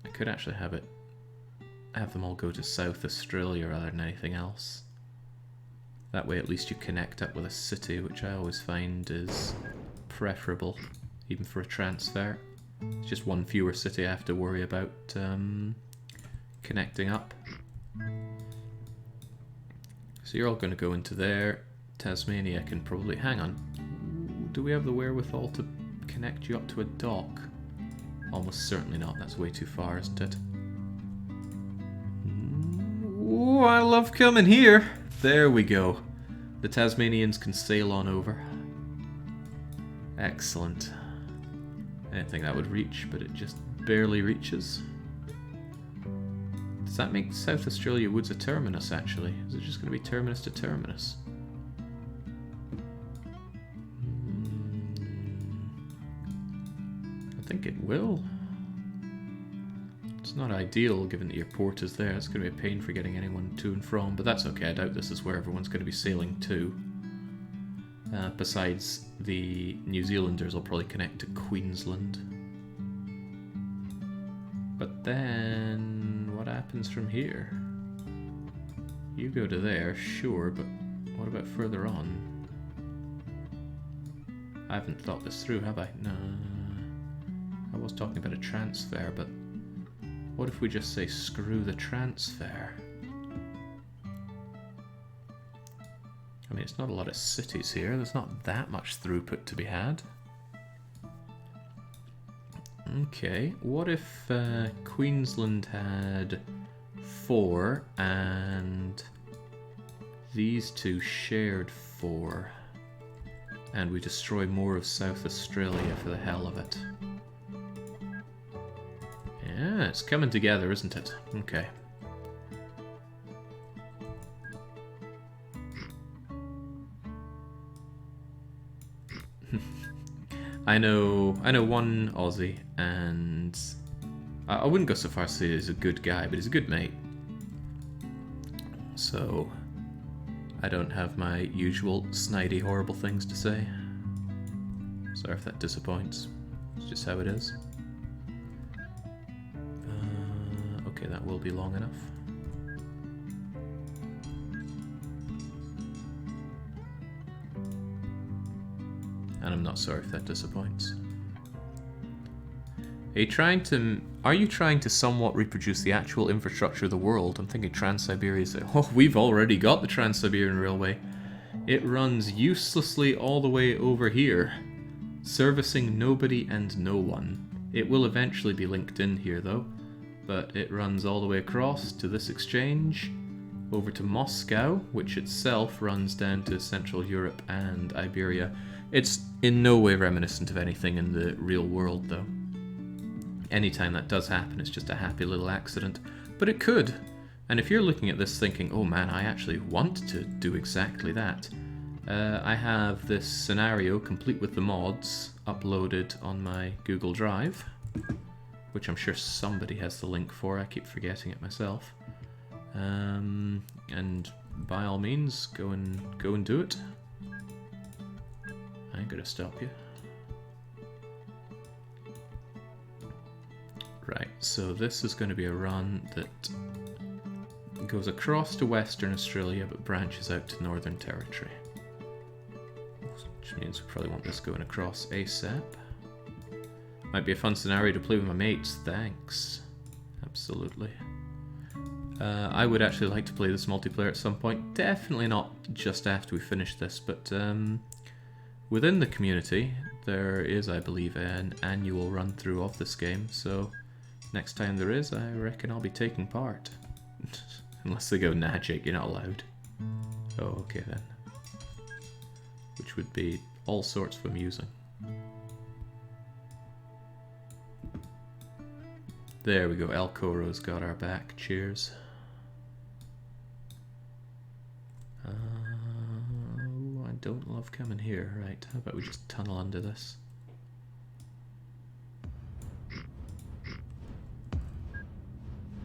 A: I could actually have them all go to South Australia rather than anything else. That way at least you connect up with a city, which I always find is preferable, even for a transfer. It's just one fewer city I have to worry about connecting up. So you're all going to go into there. Tasmania can probably... Hang on. Do we have the wherewithal to connect you up to a dock? Almost certainly not. That's way too far, isn't it? Ooh, I love coming here. There we go. The Tasmanians can sail on over. Excellent. I didn't think that would reach, but it just barely reaches. Does that make South Australia Woods a terminus, actually? Is it just going to be terminus to terminus? I think it will. It's not ideal, given that your port is there. It's going to be a pain for getting anyone to and from, but that's okay. I doubt this is where everyone's going to be sailing to. Besides, the New Zealanders will probably connect to Queensland. But then, what happens from here? You go to there, sure, but what about further on? I haven't thought this through, have I? No. I was talking about a transfer, but what if we just say screw the transfer? I mean, it's not a lot of cities here. There's not that much throughput to be had. Okay, what if Queensland had 4 and these two shared 4, and we destroy more of South Australia for the hell of it? Yeah, it's coming together, isn't it? Okay. I know one Aussie, and I wouldn't go so far as to say he's a good guy, but he's a good mate. So I don't have my usual snidey, horrible things to say. Sorry if that disappoints. It's just how it is. Okay, that will be long enough. And I'm not sorry if that disappoints. Are you trying to somewhat reproduce the actual infrastructure of the world? I'm thinking Trans-Siberia. Oh, we've already got the Trans-Siberian Railway. It runs uselessly all the way over here, servicing nobody and no one. It will eventually be linked in here though, but it runs all the way across to this exchange, over to Moscow, which itself runs down to Central Europe and Iberia. It's in no way reminiscent of anything in the real world, though. Anytime that does happen, it's just a happy little accident. But it could. And if you're looking at this thinking, oh man, I actually want to do exactly that, I have this scenario complete with the mods uploaded on my Google Drive, which I'm sure somebody has the link for. I keep forgetting it myself. And by all means, go and do it. I ain't gonna stop you. Right, so this is going to be a run that goes across to Western Australia but branches out to Northern Territory. Which means we probably want this going across ASAP. Might be a fun scenario to play with my mates, thanks. Absolutely. I would actually like to play this multiplayer at some point. Definitely not just after we finish this, but within the community, there is, I believe, an annual run-through of this game, so next time there is, I reckon I'll be taking part. Unless they go, nah Jake, you're not allowed. Oh, okay then. Which would be all sorts of amusing. There we go, El Coro's got our back, cheers. I don't love coming here. Right, how about we just tunnel under this?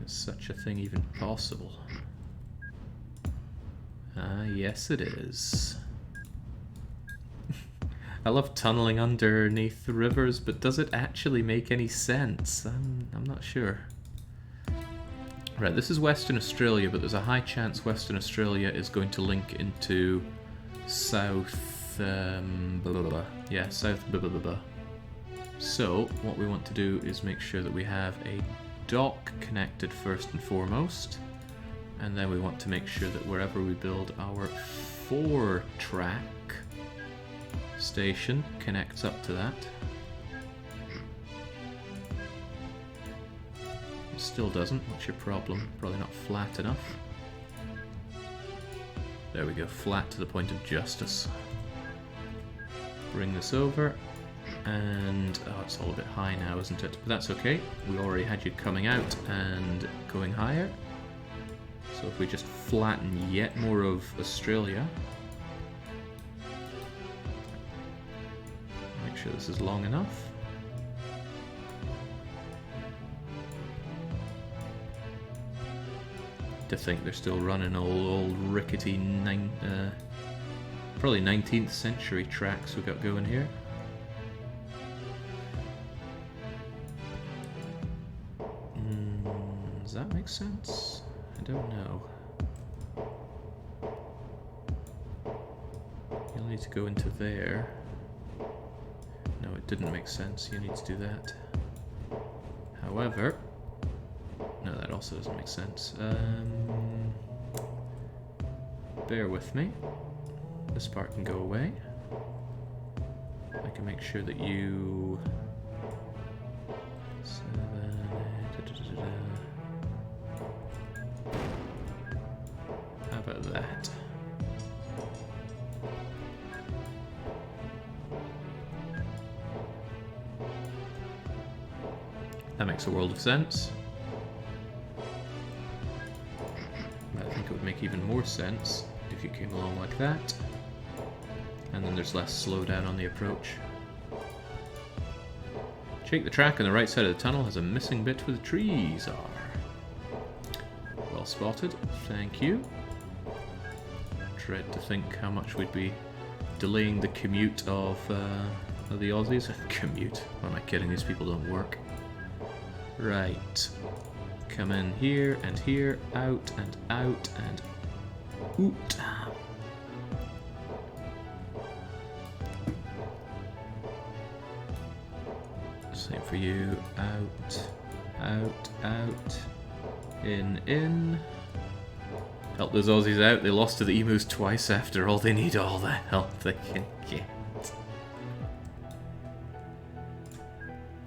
A: Is such a thing even possible? Ah, yes it is. I love tunneling underneath the rivers, but does it actually make any sense? I'm not sure. Right, this is Western Australia, but there's a high chance Western Australia is going to link into South... South... So, what we want to do is make sure that we have a dock connected first and foremost, and then we want to make sure that wherever we build our 4-track station connects up to that. Still doesn't. What's your problem? Probably not flat enough. There we go, flat to the point of justice. Bring this over, and oh, it's all a bit high now, isn't it? But that's okay. We already had you coming out and going higher. So if we just flatten yet more of Australia, make sure this is long enough. To think they're still running old rickety probably 19th century tracks we got going here. Does that make sense? I don't know. You'll need to go into there. No, it didn't make sense. You need to do that. However, no, that also doesn't make sense. Bear with me. This part can go away. I can make sure that you... How about that? That makes a world of sense. I think it would make even more sense if you came along like that. And then there's less slowdown on the approach. Check the track on the right side of the tunnel has a missing bit where the trees are. Well spotted, thank you. Dread to think how much we'd be delaying the commute of the Aussies. Commute? What am I kidding? These people don't work. Right. Come in here and here, out and out and oot. Same for you. Out, out, out. In. Help those Aussies out. They lost to the emus twice after all. They need all the help they can get.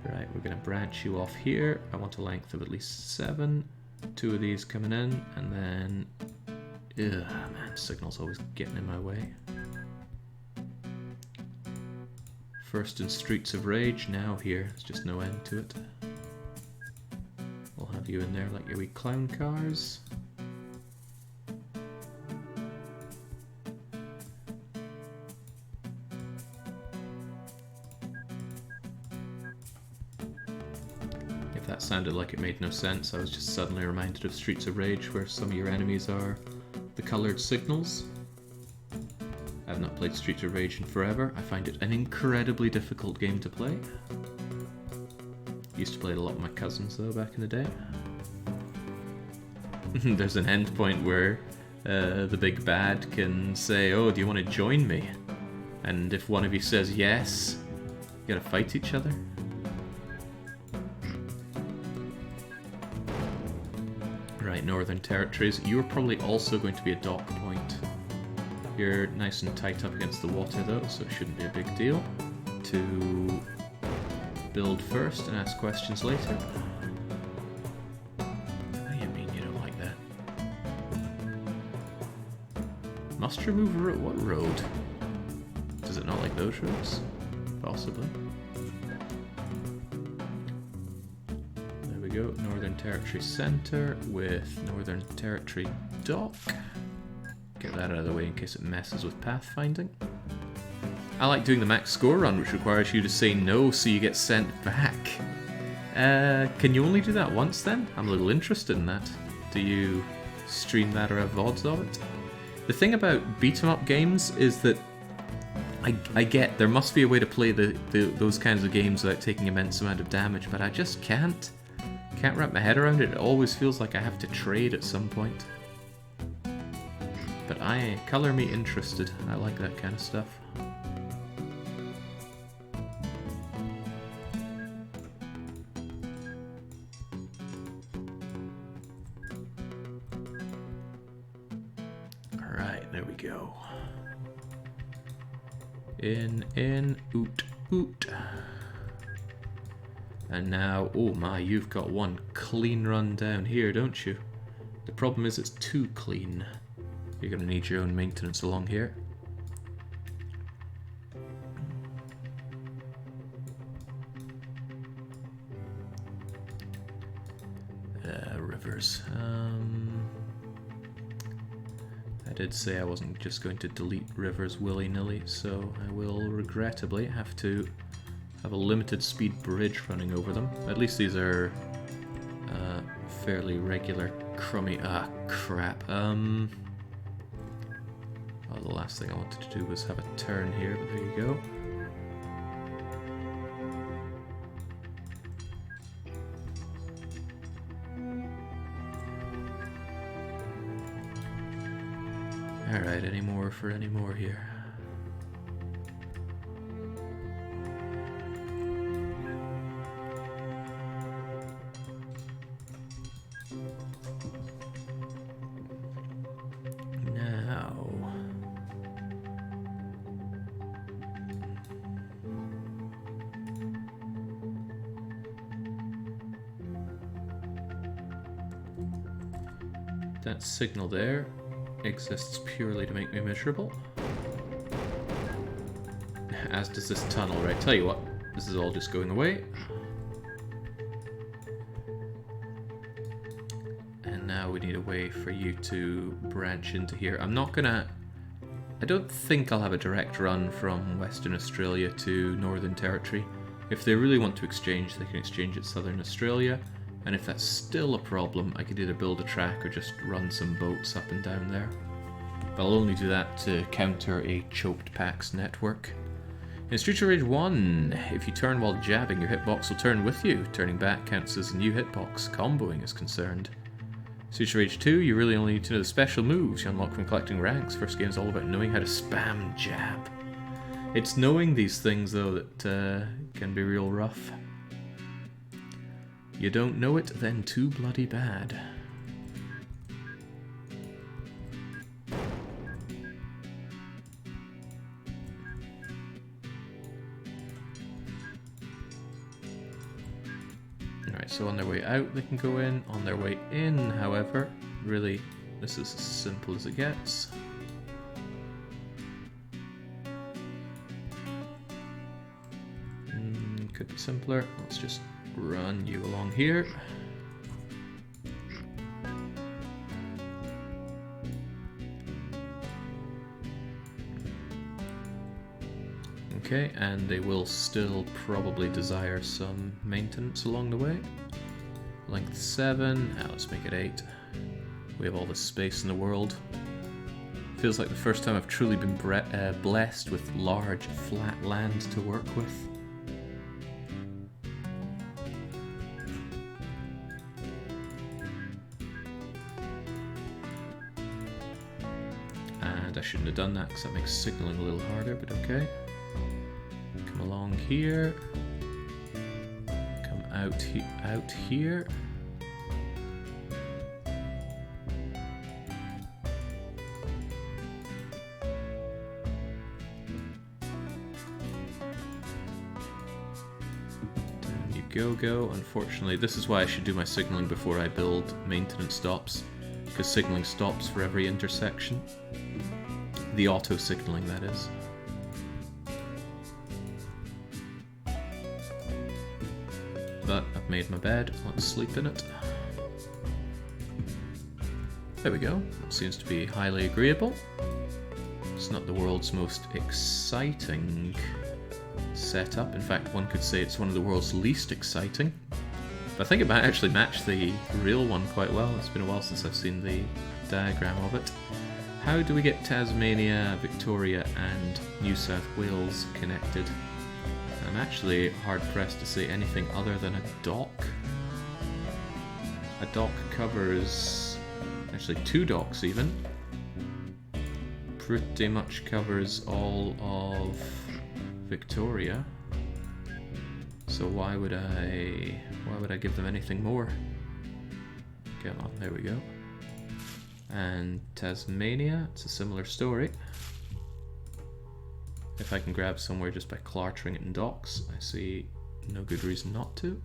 A: Right, we're going to branch you off here. I want a length of at least 7. 2 of these coming in, and then... Ugh, man, signal's always getting in my way. First in Streets of Rage, now here. There's just no end to it. We'll have you in there like your wee clown cars. If that sounded like it made no sense, I was just suddenly reminded of Streets of Rage, where some of your enemies are the coloured signals. I've not played Streets of Rage in forever. I find it an incredibly difficult game to play. Used to play it a lot with my cousins though back in the day. There's an end point where the big bad can say, "Oh, do you want to join me?" And if one of you says yes, you gotta fight each other. Right, Northern Territories. You're probably also going to be a dock point. You're nice and tight up against the water though, so it shouldn't be a big deal to build first and ask questions later. What do you mean you don't like that? Must remove a road? What road? Does it not like those roads? Possibly. There we go, Northern Territory Centre with Northern Territory Dock. Get that out of the way in case it messes with pathfinding. I like doing the max score run, which requires you to say no so you get sent back. Can you only do that once then? I'm a little interested in that. Do you stream that or have VODs of it? The thing about beat-em-up games is that I get there must be a way to play those kinds of games without taking immense amount of damage, but I just can't wrap my head around it. It always feels like I have to trade at some point. But color me interested. I like that kind of stuff. Alright, there we go. In, oot, oot. And now, oh my, you've got one clean run down here, don't you? The problem is it's too clean. You're going to need your own maintenance along here. Rivers. I did say I wasn't just going to delete rivers willy-nilly, so I will regrettably have to have a limited speed bridge running over them. At least these are fairly regular crummy... Ah, crap. Oh, the last thing I wanted to do was have a turn here, but there you go. Alright, any more for any more here? Now... that signal there exists purely to make me miserable. As does this tunnel, right? Tell you what, this is all just going away. And now we need a way for you to branch into here. I'm not gonna... I don't think I'll have a direct run from Western Australia to Northern Territory. If they really want to exchange, they can exchange at Southern Australia. And if that's still a problem, I could either build a track or just run some boats up and down there. But I'll only do that to counter a choked PAX network. In Street Rage 1, if you turn while jabbing, your hitbox will turn with you. Turning back counts as a new hitbox. Comboing is concerned. Street Rage 2, you really only need to know the special moves you unlock from collecting ranks. First game's all about knowing how to spam jab. It's knowing these things, though, that can be real rough. You don't know it, then too bloody bad. Alright, so on their way out they can go in. On their way in, however, really, this is as simple as it gets. Could be simpler. Let's just run you along here. Okay, and they will still probably desire some maintenance along the way. Length 7, now let's make it 8. We have all the space in the world. Feels like the first time I've truly been blessed with large, flat land to work with. I shouldn't have done that because that makes signaling a little harder, but okay. Come along here. Come out here. Down you go. Unfortunately, this is why I should do my signaling before I build maintenance stops, because signaling stops for every intersection. The auto signaling, that is. But I've made my bed, let's sleep in it. There we go, that seems to be highly agreeable. It's not the world's most exciting setup. In fact, one could say it's one of the world's least exciting. But I think it might actually match the real one quite well. It's been a while since I've seen the diagram of it. How do we get Tasmania, Victoria and New South Wales connected? I'm actually hard-pressed to say anything other than a dock. A dock covers... actually 2 docks even. Pretty much covers all of Victoria. So why would I give them anything more? Come on, there we go. And Tasmania, it's a similar story. If I can grab somewhere just by cluttering it in docks, I see no good reason not to.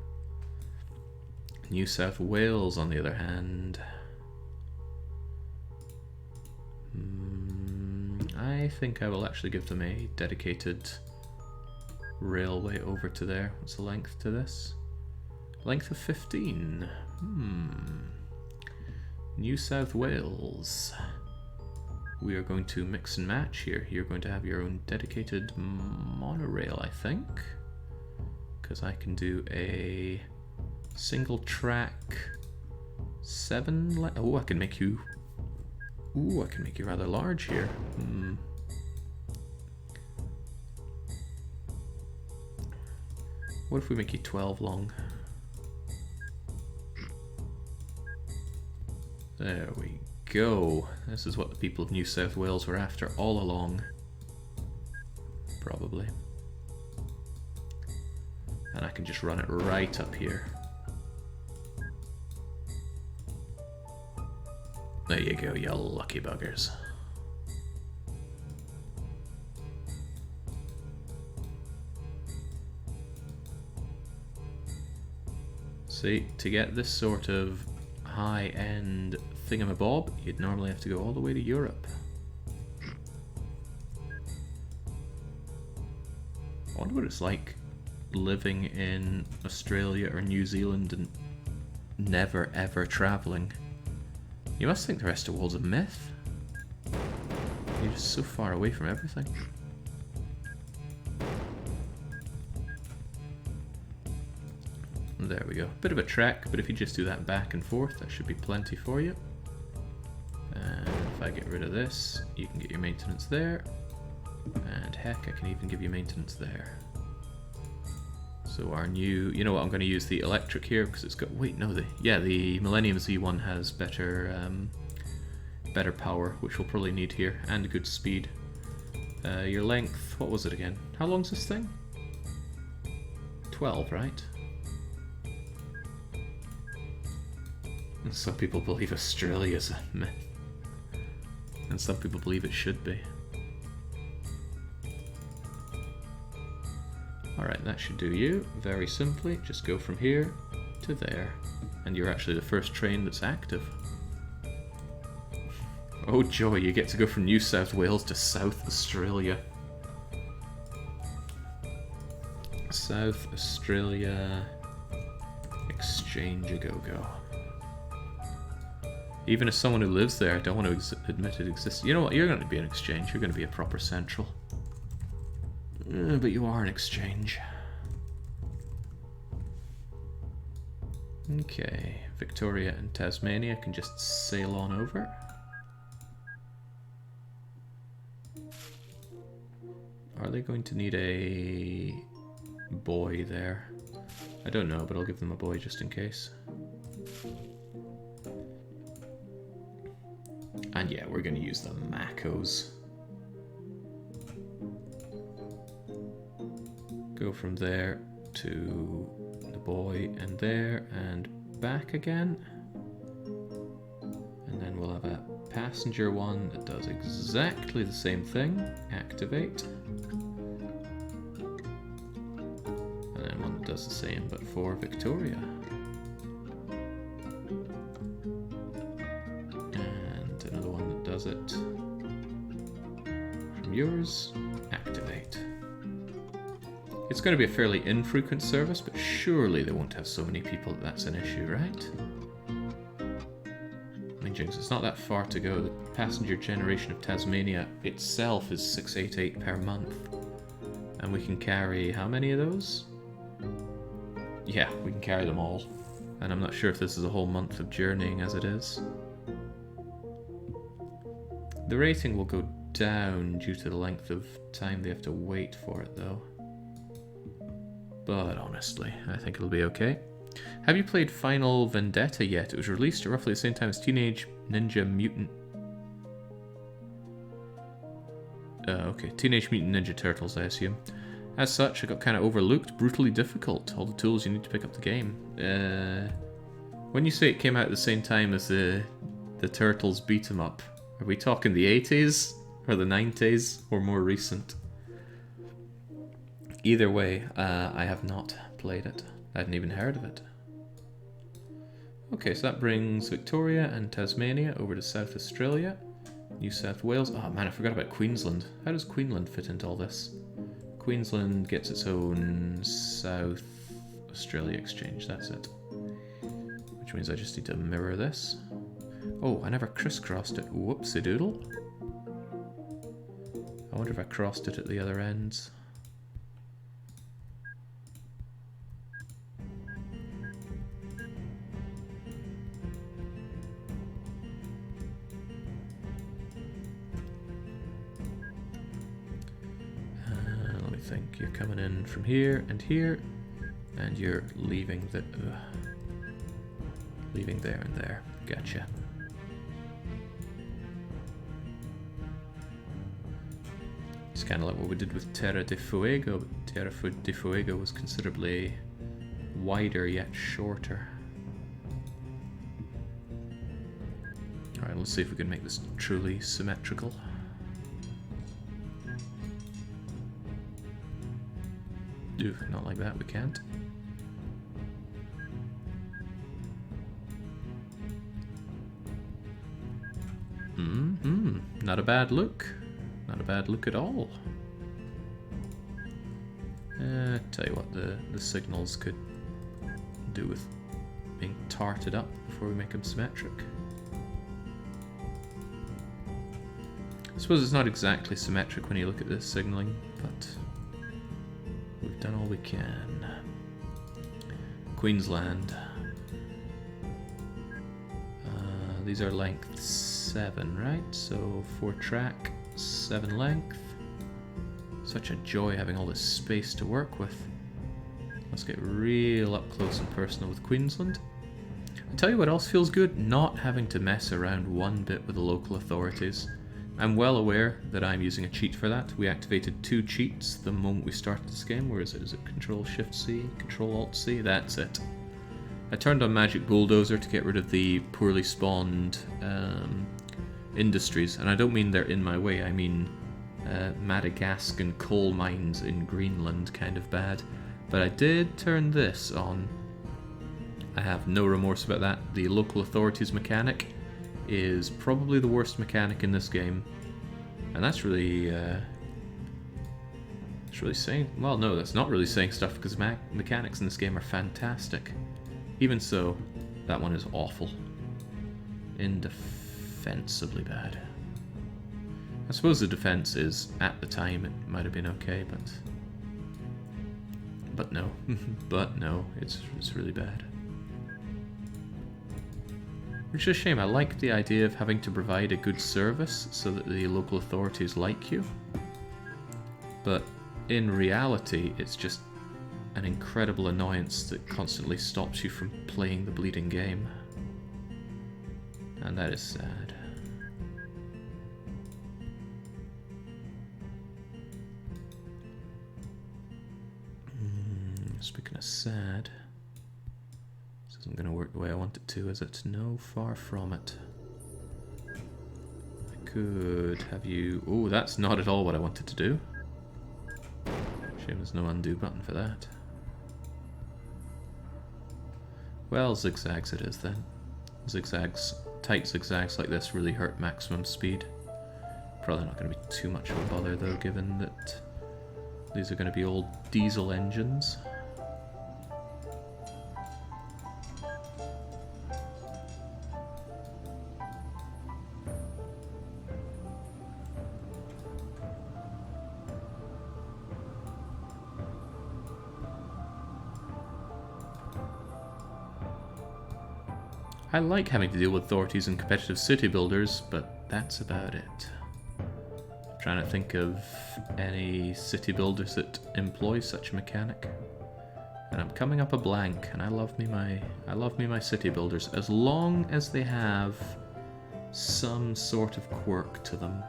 A: New South Wales, on the other hand. I think I will actually give them a dedicated railway over to there. What's the length to this? Length of 15. New South Wales. We are going to mix and match here. You're going to have your own dedicated monorail, I think. Because I can do a single track 7. Oh, I can make you. Ooh, I can make you rather large here. What if we make you 12 long? There we go. This is what the people of New South Wales were after all along. Probably. And I can just run it right up here. There you go, you lucky buggers. See, to get this sort of high-end thingamabob, you'd normally have to go all the way to Europe. I wonder what it's like living in Australia or New Zealand and never ever travelling. You must think the rest of the world's a myth. You're just so far away from everything. There we go. Bit of a trek, but if you just do that back and forth, that should be plenty for you. And if I get rid of this, you can get your maintenance there. And heck, I can even give you maintenance there. So our new, you know what, I'm going to use the electric here because it's got, wait, no, the Millennium Z1 has better better power, which we'll probably need here, and good speed. Your length, what was it again? How long's this thing? 12, right? And some people believe Australia's a myth. And some people believe it should be. Alright, that should do you. Very simply, just go from here to there. And you're actually the first train that's active. Oh joy, you get to go from New South Wales to South Australia. South Australia Exchange-a-go-go. Even as someone who lives there, I don't want to admit it exists. You know what, you're going to be an exchange. You're going to be a proper central. But you are an exchange. Okay, Victoria and Tasmania can just sail on over. Are they going to need a boy there? I don't know, but I'll give them a boy just in case. And yeah, we're going to use the Macos. Go from there to the boy and there and back again. And then we'll have a passenger one that does exactly the same thing. Activate. And then one that does the same but for Victoria. And another one that does it from yours. Activate. It's going to be a fairly infrequent service, but surely they won't have so many people that that's an issue, right? I mean, Jinx, it's not that far to go. The passenger generation of Tasmania itself is 688 per month. And we can carry how many of those? Yeah, we can carry them all. And I'm not sure if this is a whole month of journeying as it is. The rating will go down due to the length of time they have to wait for it, though. But honestly, I think it'll be okay. Have you played Final Vendetta yet? It was released at roughly the same time as Teenage Ninja Mutant... okay, Teenage Mutant Ninja Turtles, I assume. As such, it got kind of overlooked, brutally difficult. All the tools you need to pick up the game. When you say it came out at the same time as the Turtles beat 'em up, are we talking the 80s? Or the 90s? Or more recent? Either way, I have not played it. I hadn't even heard of it. Okay, so that brings Victoria and Tasmania over to South Australia. New South Wales. Oh man, I forgot about Queensland. How does Queensland fit into all this? Queensland gets its own South Australia exchange, that's it. Which means I just need to mirror this. Oh, I never crisscrossed it. Whoopsie doodle. I wonder if I crossed it at the other ends. Let me think. You're coming in from here, and you're leaving the... leaving there and there. Gotcha. It's kind of like what we did with Terra de Fuego, but Terra de Fuego was considerably wider yet shorter. Alright, let's see if we can make this truly symmetrical. Ooh, not like that, we can't. Not a bad look. Not a bad look at all. Tell you what, the signals could do with being tarted up before we make them symmetric. I suppose it's not exactly symmetric when you look at this signaling, but we've done all we can. Queensland. These are length 7, right? So 4 track, 7 length. Such a joy having all this space to work with. Let's get real up close and personal with Queensland. I'll tell you what else feels good, not having to mess around one bit with the local authorities. I'm well aware that I'm using a cheat for that. We activated 2 cheats the moment we started this game. Where is it? Is it Control-Shift-C? Control-Alt-C? That's it. I turned on Magic Bulldozer to get rid of the poorly spawned industries, and I don't mean they're in my way, I mean Madagascan coal mines in Greenland kind of bad. But I did turn this on. I have no remorse about that. The local authorities mechanic is probably the worst mechanic in this game, and that's really it's really saying, well, no, that's not really saying stuff, because mechanics in this game are fantastic. Even so, that one is awful. Indefensibly bad. I suppose the defense is, at the time, it might have been okay, but no. But no, it's really bad. Which is a shame. I like the idea of having to provide a good service so that the local authorities like you. But in reality, it's just an incredible annoyance that constantly stops you from playing the bleeding game. And that is sad. Speaking of sad, this isn't going to work the way I want it to, is it? No, far from it. I could have you... Oh, that's not at all what I wanted to do. Shame there's no undo button for that. Well, zigzags it is then. Zigzags, tight zigzags like this really hurt maximum speed. Probably not going to be too much of a bother though, given that these are going to be old diesel engines. I like having to deal with authorities and competitive city builders, but that's about it. I'm trying to think of any city builders that employ such a mechanic, and I'm coming up a blank. And I love me my city builders, as long as they have some sort of quirk to them.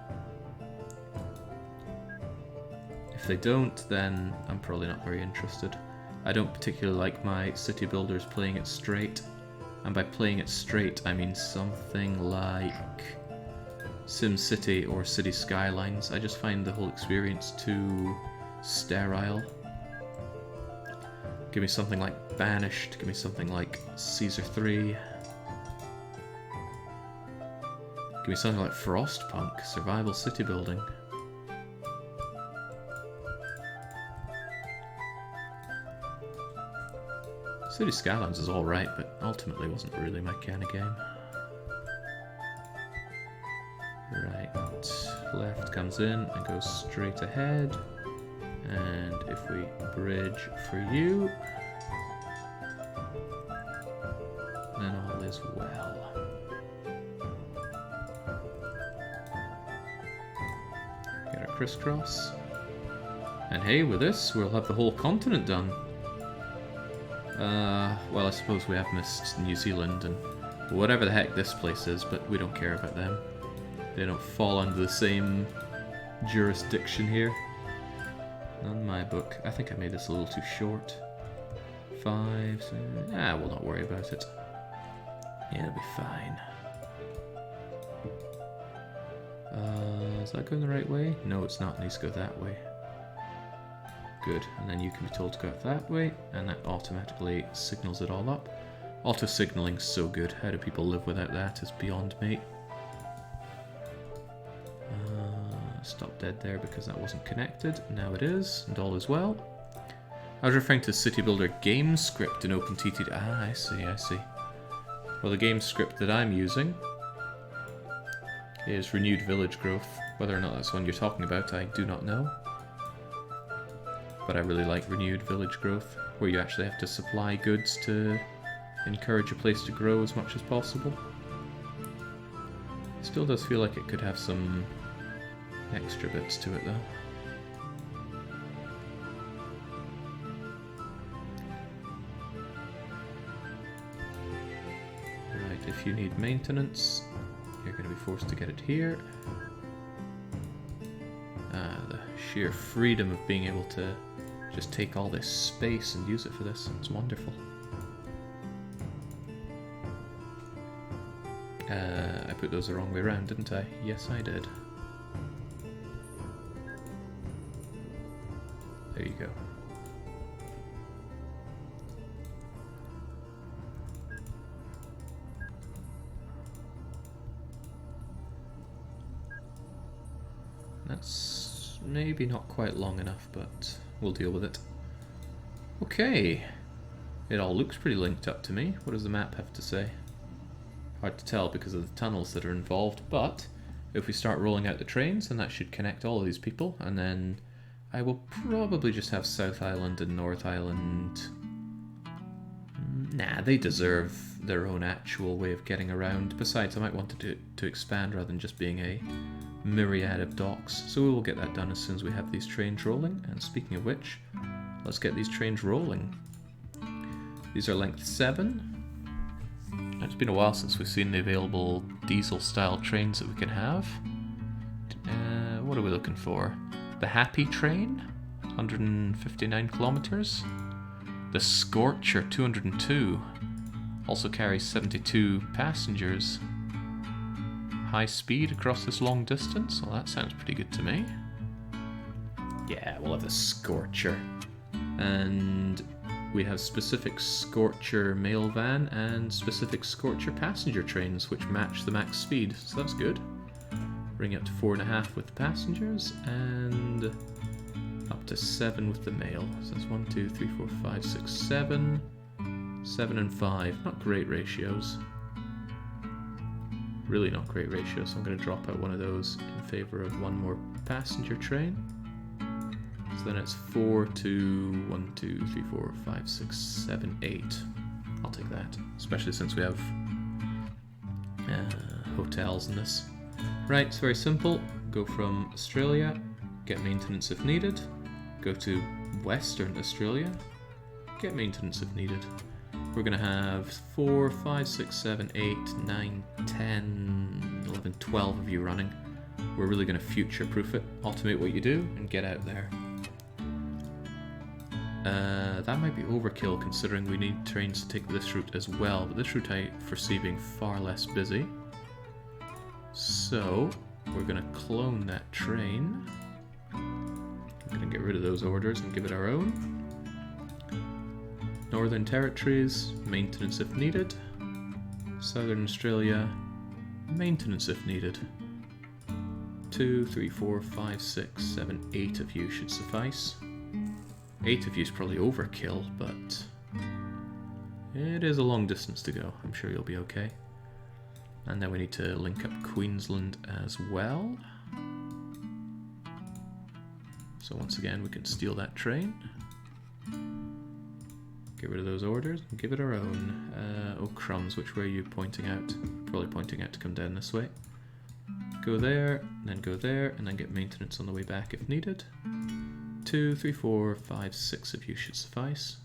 A: If they don't, then I'm probably not very interested. I don't particularly like my city builders playing it straight. And by playing it straight, I mean something like SimCity or City Skylines. I just find the whole experience too sterile. Give me something like Banished, give me something like Caesar 3. Give me something like Frostpunk, survival city building. City Skylines is alright, but ultimately wasn't really my kind of game. Right, left comes in and goes straight ahead. And if we bridge for you, then all is well. Get our crisscross. And hey, with this, we'll have the whole continent done. Well, I suppose we have missed New Zealand and whatever the heck this place is, but we don't care about them. They don't fall under the same jurisdiction here. On my book. I think I made this a little too short. 5, 7... we'll not worry about it. Yeah, it'll be fine. Is that going the right way? No, it's not. It needs to go that way. Good. And then you can be told to go that way, and that automatically signals it all up. Auto-signaling's so good. How do people live without that is beyond me. Stop dead there because that wasn't connected. Now it is, and all is well. I was referring to City Builder game script in OpenTTD. Ah, I see. Well, the game script that I'm using is renewed village growth. Whether or not that's one you're talking about, I do not know. But I really like renewed village growth, where you actually have to supply goods to encourage a place to grow as much as possible. It still does feel like it could have some extra bits to it though. Right, if you need maintenance, you're going to be forced to get it here. The sheer freedom of being able to just take all this space and use it for this, it's wonderful. I put those the wrong way around, didn't I? Yes, I did. There you go. That's maybe not quite long enough, but we'll deal with it. Okay. It all looks pretty linked up to me. What does the map have to say? Hard to tell because of the tunnels that are involved, but if we start rolling out the trains, then that should connect all of these people, and then I will probably just have South Island and North Island. Nah, they deserve their own actual way of getting around. Besides, I might want to expand rather than just being a myriad of docks. So we will get that done as soon as we have these trains rolling. And speaking of which, let's get these trains rolling. These are length 7. It's been a while since we've seen the available diesel-style trains that we can have. What are we looking for? The Happy Train, 159 kilometers. The Scorcher, 202, also carries 72 passengers. High speed across this long distance? Well, that sounds pretty good to me. Yeah, we'll have the Scorcher. And we have specific Scorcher mail van and specific Scorcher passenger trains, which match the max speed, so that's good. Bring it up to 4.5 with the passengers, and up to 7 with the mail. So that's 1, 2, 3, 4, 5, 6, 7. 7 and 5. Not great ratios. Really not great ratios, so I'm going to drop out one of those in favour of one more passenger train. So then it's 4 to 1, 2, 3, 4, 5, 6, 7, 8. I'll take that, especially since we have hotels in this. Right, it's very simple. Go from Australia, get maintenance if needed. Go to Western Australia, get maintenance if needed. We're going to have 4, 5, 6, 7, 8, 9, 10, 11, 12 of you running. We're really going to future-proof it, automate what you do, and get out there. That might be overkill considering we need trains to take this route as well, but this route I foresee being far less busy. So, we're going to clone that train. We're going to get rid of those orders and give it our own. Northern Territories, maintenance if needed. Southern Australia, maintenance if needed. 2, 3, 4, 5, 6, 7, 8 of you should suffice. 8 of you is probably overkill, but it is a long distance to go. I'm sure you'll be okay. And then we need to link up Queensland as well. So once again, we can steal that train. Get rid of those orders and give it our own. Oh crumbs, which way are you pointing out? Probably pointing out to come down this way. Go there, and then go there, and then get maintenance on the way back if needed. 2, 3, 4, 5, 6 of you should suffice.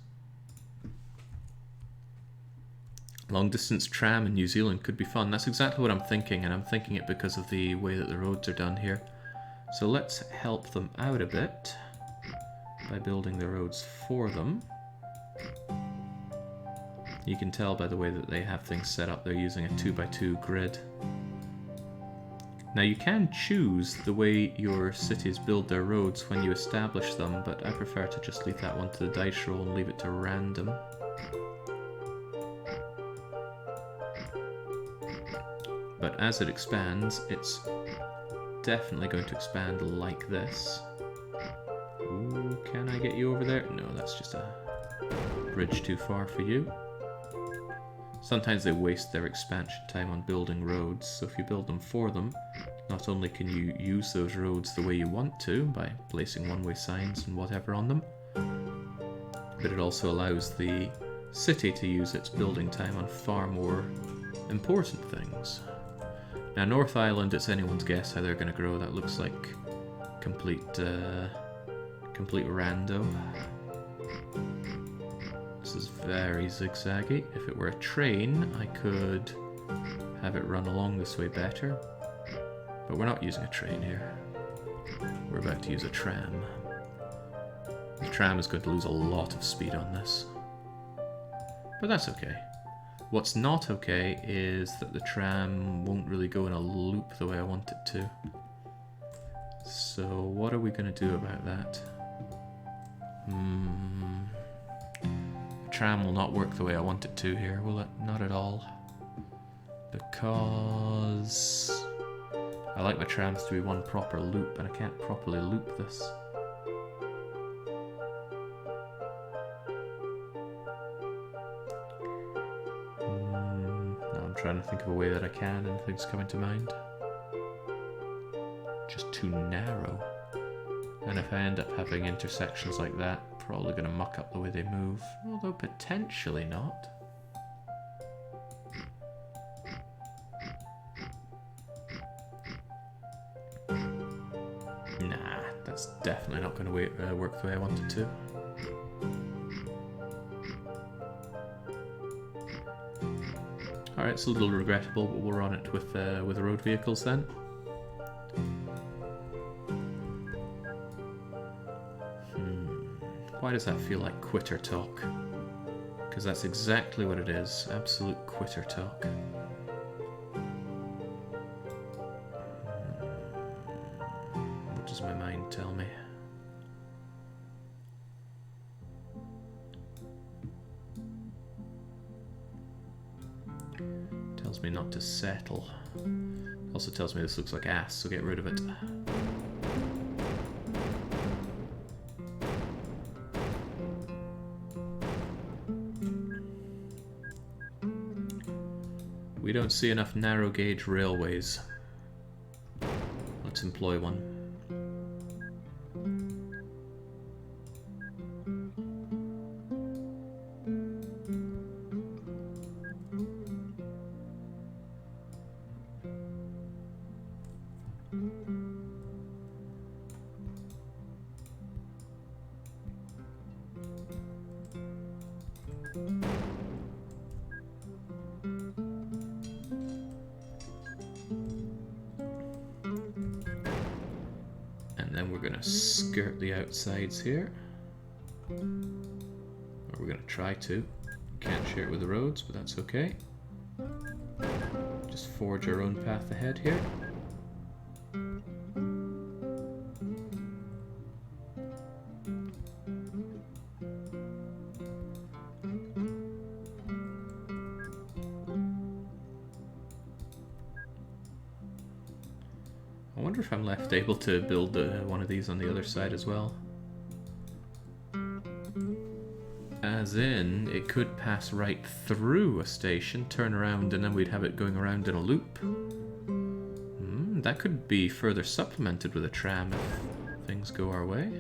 A: Long distance tram in New Zealand could be fun. That's exactly what I'm thinking, and I'm thinking it because of the way that the roads are done here. So let's help them out a bit by building the roads for them. You can tell by the way that they have things set up, they're using a 2x2 grid. Now you can choose the way your cities build their roads when you establish them, but I prefer to just leave that one to the dice roll and leave it to random. But as it expands, it's definitely going to expand like this. Ooh, can I get you over there? No, that's just a bridge too far for you. Sometimes they waste their expansion time on building roads, so if you build them for them, not only can you use those roads the way you want to, by placing one-way signs and whatever on them, but it also allows the city to use its building time on far more important things. Now North Island, it's anyone's guess how they're going to grow. That looks like complete rando. This is very zigzaggy. If it were a train, I could have it run along this way better. But we're not using a train here. We're about to use a tram. The tram is going to lose a lot of speed on this. But that's okay. What's not okay is that the tram won't really go in a loop the way I want it to. So what are we going to do about that? The tram will not work the way I want it to here, will it? Not at all. Because I like my trams to be one proper loop, and I can't properly loop this. Trying to think of a way that I can, and things coming to mind. Just too narrow. And if I end up having intersections like that, probably going to muck up the way they move. Although potentially not. Nah, that's definitely not going to work the way I want it to. Alright, it's a little regrettable, but we'll run it with road vehicles then. Why does that feel like quitter talk? Because that's exactly what it is, absolute quitter talk. What does my mind tell me? Tells me not to settle. Also tells me this looks like ass, so get rid of it. We don't see enough narrow gauge railways. Let's employ one. And then we're going to skirt the outsides here. Or we're going to try to. Can't share it with the roads, but that's okay. Just forge our own path ahead here. I wonder if I'm left able to build one of these on the other side as well. As in, it could pass right through a station, turn around, and then we'd have it going around in a loop. That could be further supplemented with a tram if things go our way.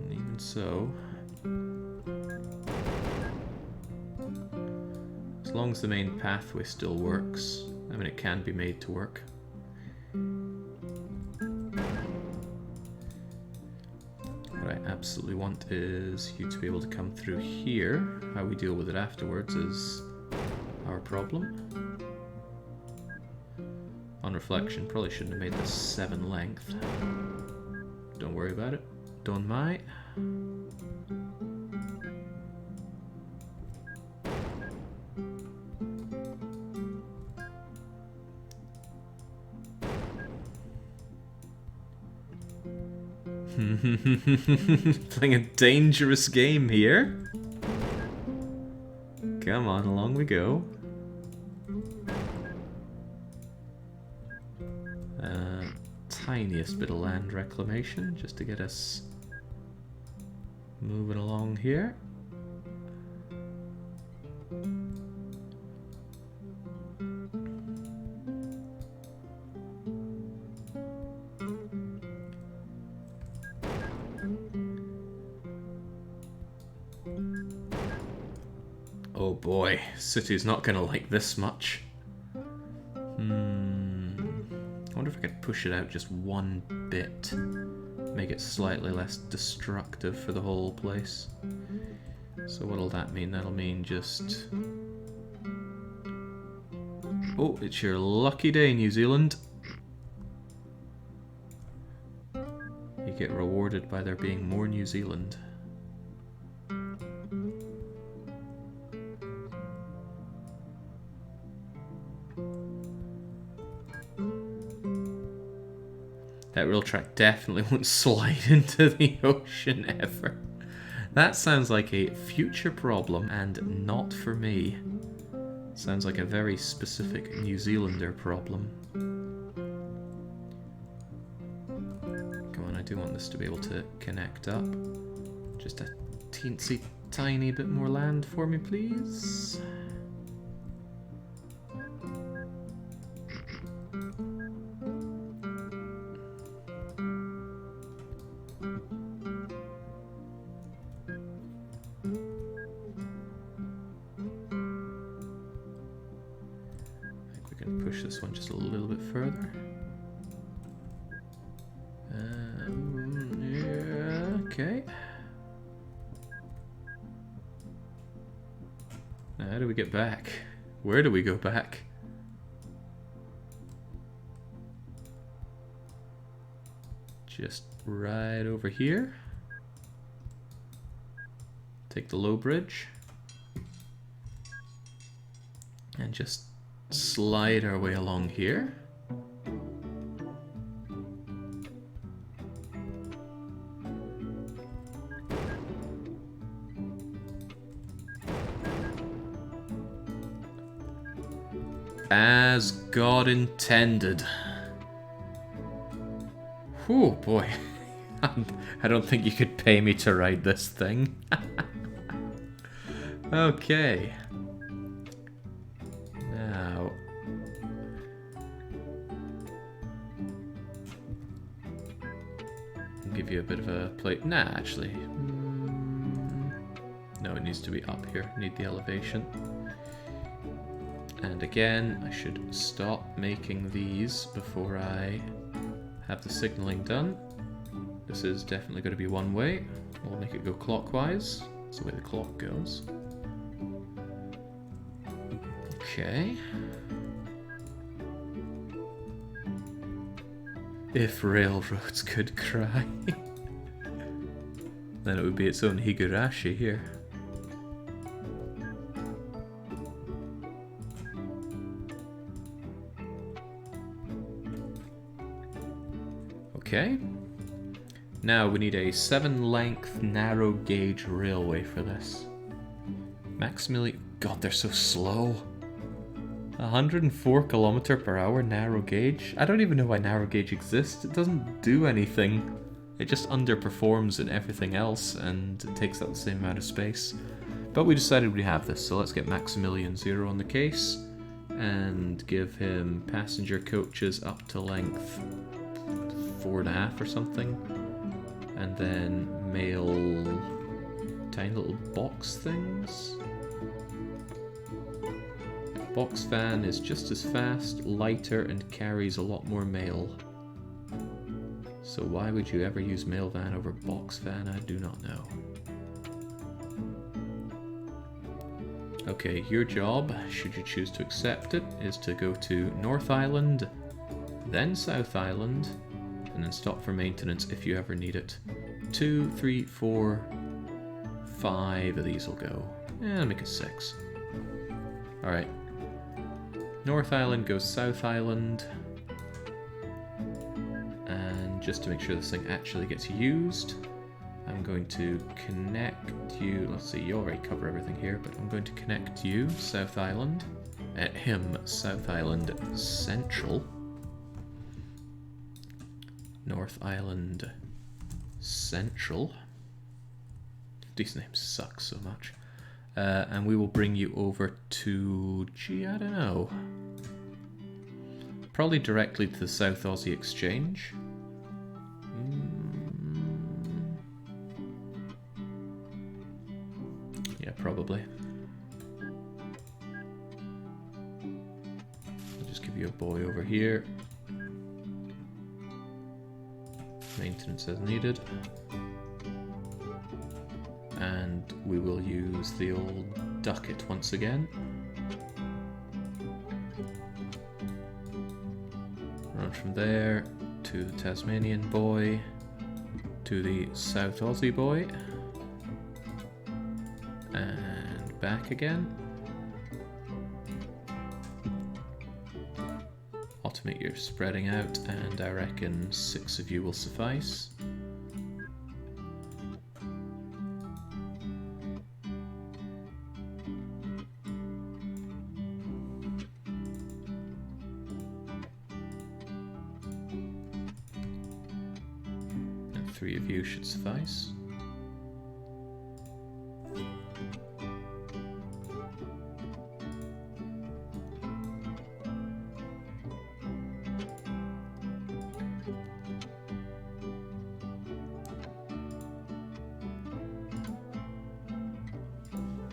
A: Even so, as long as the main pathway still works, I mean, it can be made to work. What I absolutely want is you to be able to come through here. How we deal with it afterwards is our problem. On reflection, probably shouldn't have made this 7 length. Don't worry about it. Don't mind. Playing a dangerous game here. Come on, along we go. Tiniest bit of land reclamation just to get us moving along here. Oh boy, city's not gonna like this much. I wonder if I could push it out just one bit. Make it slightly less destructive for the whole place. So what'll that mean? That'll mean just... Oh, it's your lucky day, New Zealand. You get rewarded by there being more New Zealand. That rail track definitely won't slide into the ocean ever. That sounds like a future problem and not for me. Sounds like a very specific New Zealander problem. Come on, I do want this to be able to connect up. Just a teensy tiny bit more land for me, please. Push this one just a little bit further. Yeah, okay. Now how do we get back? Where do we go back? Just right over here. Take the low bridge. And just slide our way along here. As God intended. Oh boy. I don't think you could pay me to ride this thing. Okay. Give you a bit of a plate. Nah, actually. No, it needs to be up here. Need the elevation. And again, I should stop making these before I have the signaling done. This is definitely going to be one way. We'll make it go clockwise. That's the way the clock goes. Okay. If railroads could cry, then it would be its own Higurashi here. Okay. Now we need a 7-length narrow gauge railway for this. Maximally God, they're so slow. 104 kilometer per hour narrow gauge? I don't even know why narrow gauge exists. It doesn't do anything. It just underperforms in everything else and it takes up the same amount of space. But we decided we'd have this, so let's get Maximilian 0 on the case and give him passenger coaches up to length 4.5 or something. And then mail tiny little box things. Box van is just as fast, lighter, and carries a lot more mail. So why would you ever use mail van over box van? I do not know. Okay, your job, should you choose to accept it, is to go to North Island, then South Island, and then stop for maintenance if you ever need it. 2, 3, 4, 5 of these will go. I'll make it 6. Alright. North Island goes South Island. And just to make sure this thing actually gets used, I'm going to connect you. Let's see, you already cover everything here, but I'm going to connect you, South Island. South Island Central. North Island Central. These names suck so much. And we will bring you over to, I don't know. Probably directly to the South Aussie Exchange. Yeah, probably. I'll just give you a boy over here. Maintenance as needed. And we will use the old ducket once again. Run from there to the Tasmanian boy, to the South Aussie boy, and back again. Automate your spreading out, and I reckon 6 of you will suffice. And 3 of you should suffice.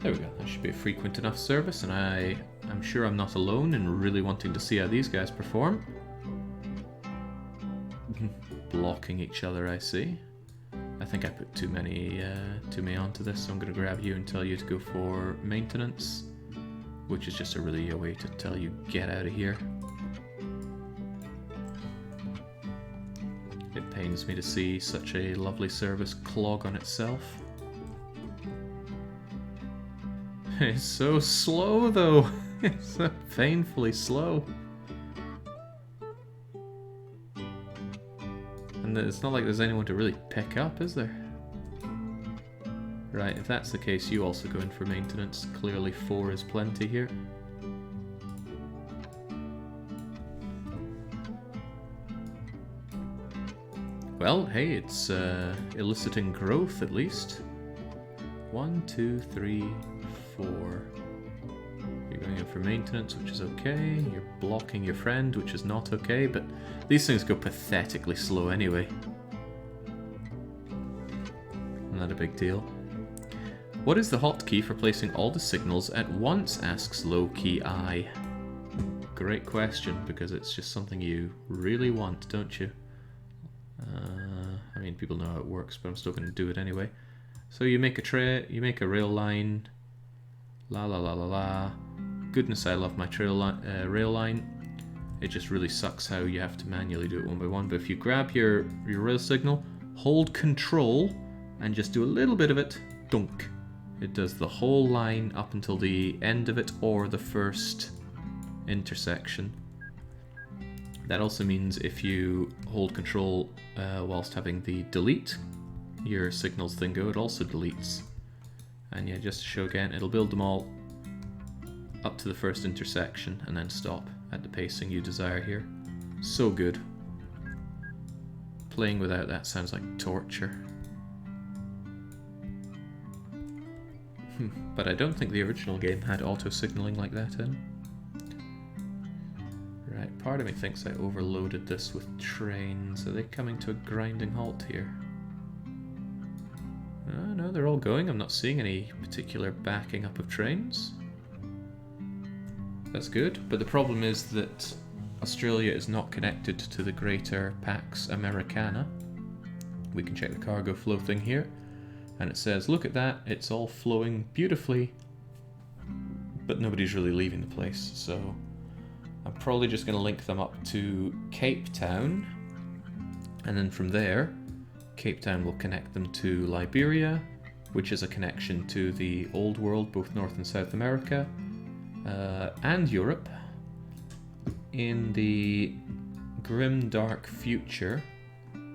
A: There we go, that should be a frequent enough service, and I'm sure I'm not alone in really wanting to see how these guys perform. Blocking each other, I see. I think I put too many onto this, so I'm going to grab you and tell you to go for maintenance, which is just a way to tell you get out of here. It pains me to see such a lovely service clog on itself. It's so slow though, it's so painfully slow. And it's not like there's anyone to really pick up, is there? Right, if that's the case, you also go in for maintenance. Clearly 4 is plenty here. Well, hey, it's eliciting growth at least. 1, 2, 3, 4. You're going in for maintenance, which is okay. You're blocking your friend, which is not okay, but these things go pathetically slow anyway. Not a big deal. What is the hotkey for placing all the signals at once, asks low-key I. Great question, because it's just something you really want, don't you? I mean, people know how it works, but I'm still going to do it anyway. So you make a tray, you make a rail line. La la la la la. Goodness, I love my rail line. It just really sucks how you have to manually do it one by one. But if you grab your rail signal, hold control, and just do a little bit of it, dunk. It does the whole line up until the end of it or the first intersection. That also means if you hold control whilst having the delete, your signals thing go, it also deletes. And yeah, just to show again, it'll build them all up to the first intersection and then stop at the pacing you desire here. So good. Playing without that sounds like torture. But I don't think the original game had auto-signaling like that in. Right, part of me thinks I overloaded this with trains. Are they coming to a grinding halt here? Oh, no, they're all going. I'm not seeing any particular backing up of trains. That's good, but the problem is that Australia is not connected to the greater Pax Americana. We can check the cargo flow thing here, and it says, look at that, it's all flowing beautifully, but nobody's really leaving the place, so I'm probably just going to link them up to Cape Town, and then from there, Cape Town will connect them to Liberia, which is a connection to the Old World, both North and South America, and Europe. In the grim dark future,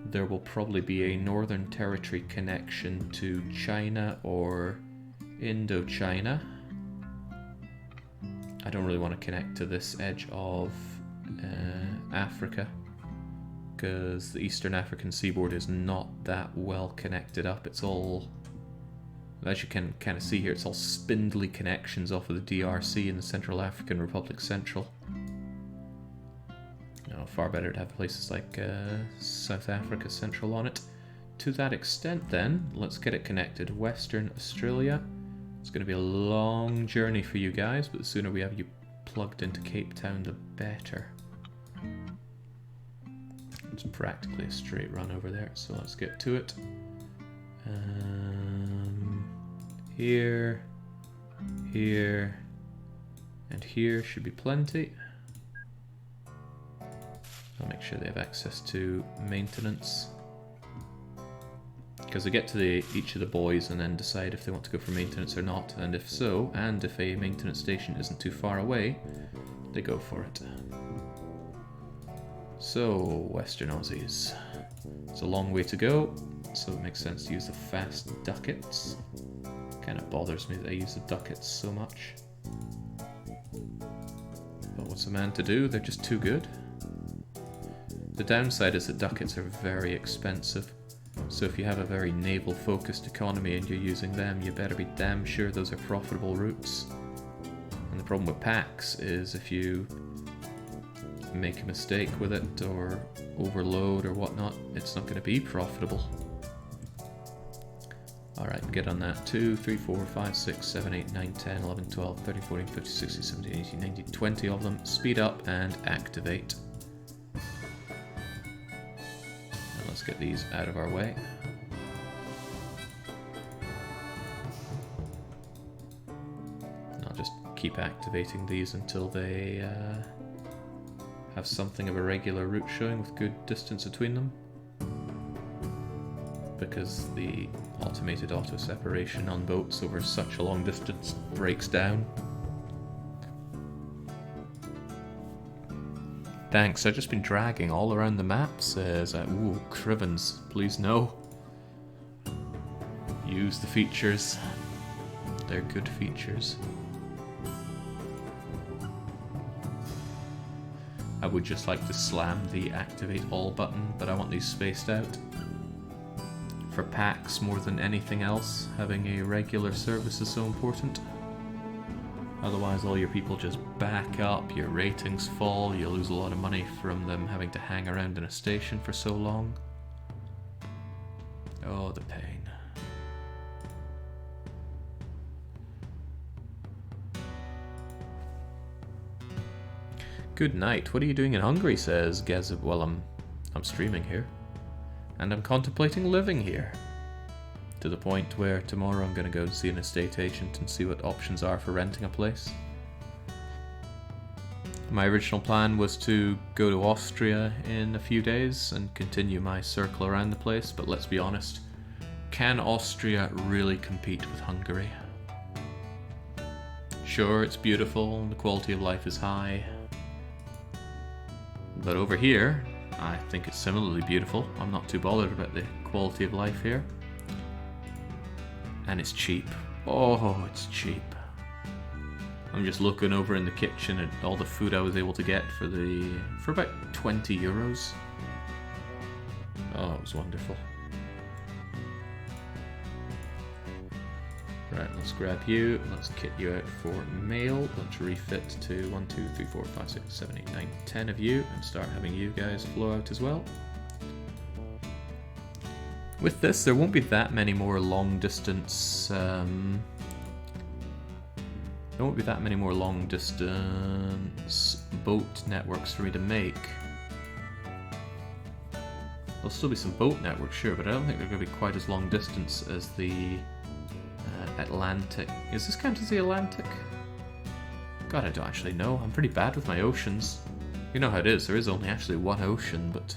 A: there will probably be a Northern Territory connection to China or Indochina. I don't really want to connect to this edge of Africa, because the Eastern African seaboard is not that well connected up. It's all, as you can kind of see here, it's all spindly connections off of the DRC and the Central African Republic Central. No, far better to have places like South Africa Central on it. To that extent then, let's get it connected. Western Australia. It's going to be a long journey for you guys, but the sooner we have you plugged into Cape Town, the better. It's practically a straight run over there, so let's get to it. Here, here, and here should be plenty. I'll make sure they have access to maintenance, because they get to each of the buoys and then decide if they want to go for maintenance or not, and if so, and if a maintenance station isn't too far away, they go for it. So, Western Aussies. It's a long way to go, so it makes sense to use the fast ducats. Kind of bothers me that I use the ducats so much. But what's a man to do? They're just too good. The downside is that ducats are very expensive, so if you have a very naval-focused economy and you're using them, you better be damn sure those are profitable routes. And the problem with packs is if you make a mistake with it or overload or whatnot, it's not going to be profitable. Alright, get on that. 2, 3, 4, 5, 6, 7, 8, 9, 10, 11, 12, 13, 14, 15, 16, 17, 18, 19, 20 of them. Speed up and activate. And let's get these out of our way. And I'll just keep activating these until they have something of a regular route showing with good distance between them, because the automated auto separation on boats over such a long distance breaks down. Thanks, I've just been dragging all around the map. Says, ooh, Crivens, please no. Use the features. They're good features. I would just like to slam the activate all button, but I want these spaced out. For packs more than anything else, having a regular service is so important. Otherwise all your people just back up, your ratings fall, you lose a lot of money from them having to hang around in a station for so long. Oh, the pain. Good night. What are you doing in Hungary? Says Gezib. Well, I'm streaming here. And I'm contemplating living here. To the point where tomorrow I'm going to go see an estate agent and see what options are for renting a place. My original plan was to go to Austria in a few days and continue my circle around the place, but let's be honest, can Austria really compete with Hungary? Sure, it's beautiful, the quality of life is high, but over here, I think it's similarly beautiful. I'm not too bothered about the quality of life here. And it's cheap. Oh, it's cheap. I'm just looking over in the kitchen at all the food I was able to get for about 20 euros. Oh, it was wonderful. Right, let's grab you. Let's kit you out for mail. Let's refit to 1, 2, 3, 4, 5, 6, 7, 8, 9, 10 of you and start having you guys flow out as well. With this, there won't be that many more long distance. There won't be that many more long distance boat networks for me to make. There'll still be some boat networks, sure, but I don't think they're going to be quite as long distance as the Atlantic. Is this count as the Atlantic? God, I don't actually know. I'm pretty bad with my oceans. You know how it is. There is only actually one ocean, but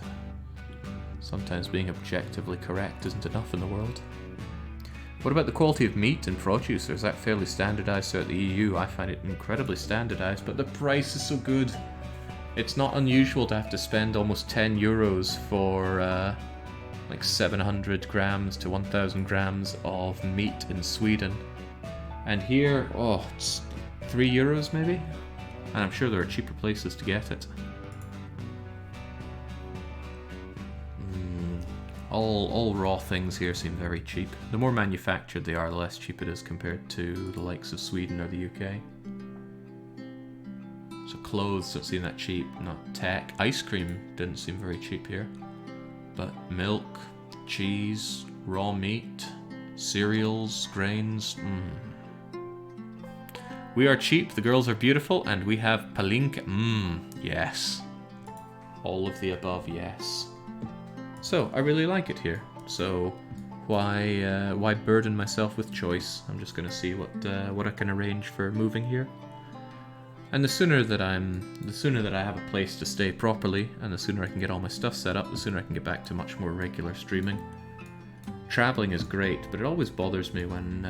A: sometimes being objectively correct isn't enough in the world. What about the quality of meat and produce? Or is that fairly standardized throughout the EU? I find it incredibly standardized, but the price is so good. It's not unusual to have to spend almost 10 euros for like 700 grams to 1,000 grams of meat in Sweden. And here, oh, it's 3 euros maybe? And I'm sure there are cheaper places to get it. All raw things here seem very cheap. The more manufactured they are, the less cheap it is compared to the likes of Sweden or the UK. So clothes don't seem that cheap, not tech. Ice cream didn't seem very cheap here. But milk, cheese, raw meat, cereals, grains. We are cheap, the girls are beautiful, and we have palinka. Yes. All of the above, yes. So, I really like it here. So, why burden myself with choice? I'm just going to see what I can arrange for moving here. And the sooner that I have a place to stay properly, and the sooner I can get all my stuff set up, the sooner I can get back to much more regular streaming. Traveling is great, but it always bothers me when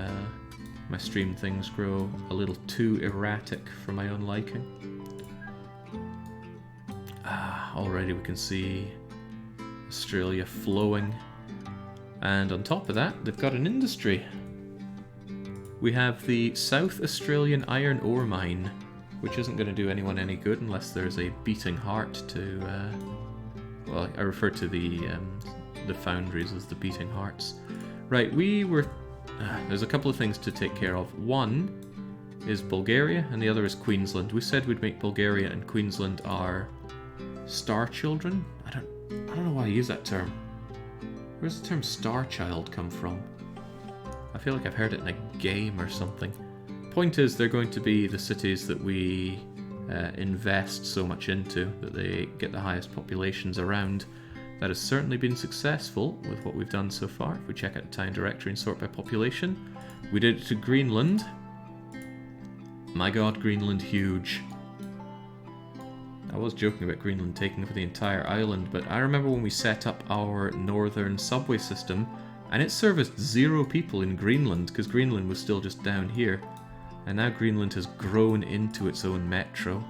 A: my stream things grow a little too erratic for my own liking. Already we can see Australia flowing, and on top of that, they've got an industry. We have the South Australian iron ore mine, which isn't going to do anyone any good unless there's a beating heart to, well, I refer to the foundries as the beating hearts. Right, there's a couple of things to take care of. One is Bulgaria, and the other is Queensland. We said we'd make Bulgaria and Queensland our star children. I don't know why I use that term. Where's the term star child come from? I feel like I've heard it in a game or something. Point is, they're going to be the cities that we invest so much into, that they get the highest populations around. That has certainly been successful with what we've done so far. If we check out the time directory and sort by population, we did it to Greenland. My god, Greenland huge. I was joking about Greenland taking over the entire island, but I remember when we set up our northern subway system, and it serviced 0 people in Greenland, because Greenland was still just down here. And now Greenland has grown into its own metro.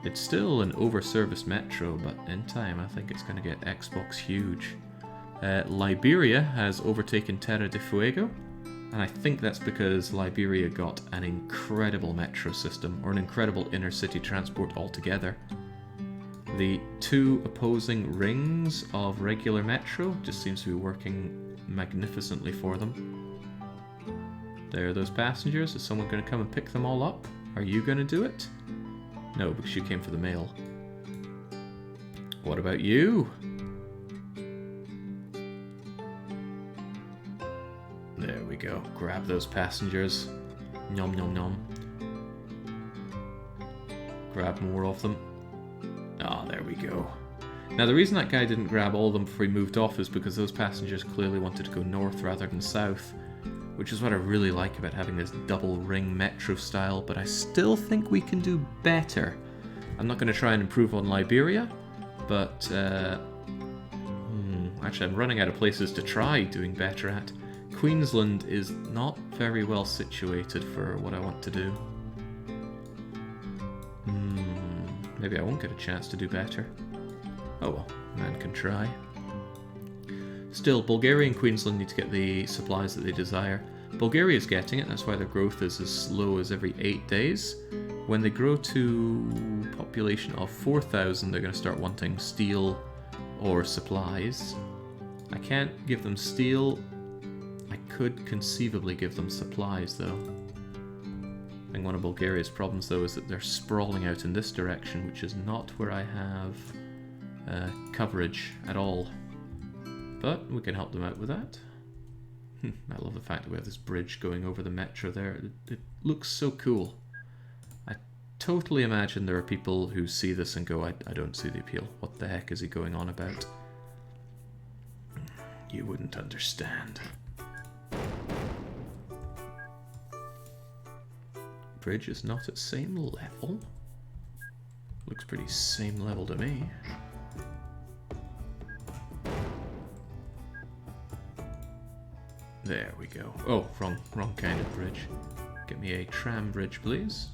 A: It's still an over-serviced metro, but in time I think it's going to get Xbox huge. Liberia has overtaken Terra de Fuego, and I think that's because Liberia got an incredible metro system, or an incredible inner-city transport altogether. The 2 opposing rings of regular metro just seems to be working magnificently for them. There are those passengers. Is someone going to come and pick them all up? Are you going to do it? No, because you came for the mail. What about you? There we go. Grab those passengers. Nom nom nom. Grab more of them. Ah, there we go. Now the reason that guy didn't grab all of them before he moved off is because those passengers clearly wanted to go north rather than south. Which is what I really like about having this double ring metro style, but I still think we can do better. I'm not going to try and improve on Liberia, but actually I'm running out of places to try doing better at. Queensland is not very well situated for what I want to do. Maybe I won't get a chance to do better. Oh well, man can try. Still, Bulgaria and Queensland need to get the supplies that they desire. Bulgaria is getting it, that's why their growth is as slow as every 8 days. When they grow to population of 4,000, they're going to start wanting steel or supplies. I can't give them steel. I could conceivably give them supplies though. I think one of Bulgaria's problems though is that they're sprawling out in this direction, which is not where I have coverage at all. But we can help them out with that. I love the fact that we have this bridge going over the metro there. It looks so cool. I totally imagine there are people who see this and go, I don't see the appeal. What the heck is he going on about? You wouldn't understand. Bridge is not at same level. Looks pretty same level to me. There we go. Oh, wrong kind of bridge. Get me a tram bridge, please.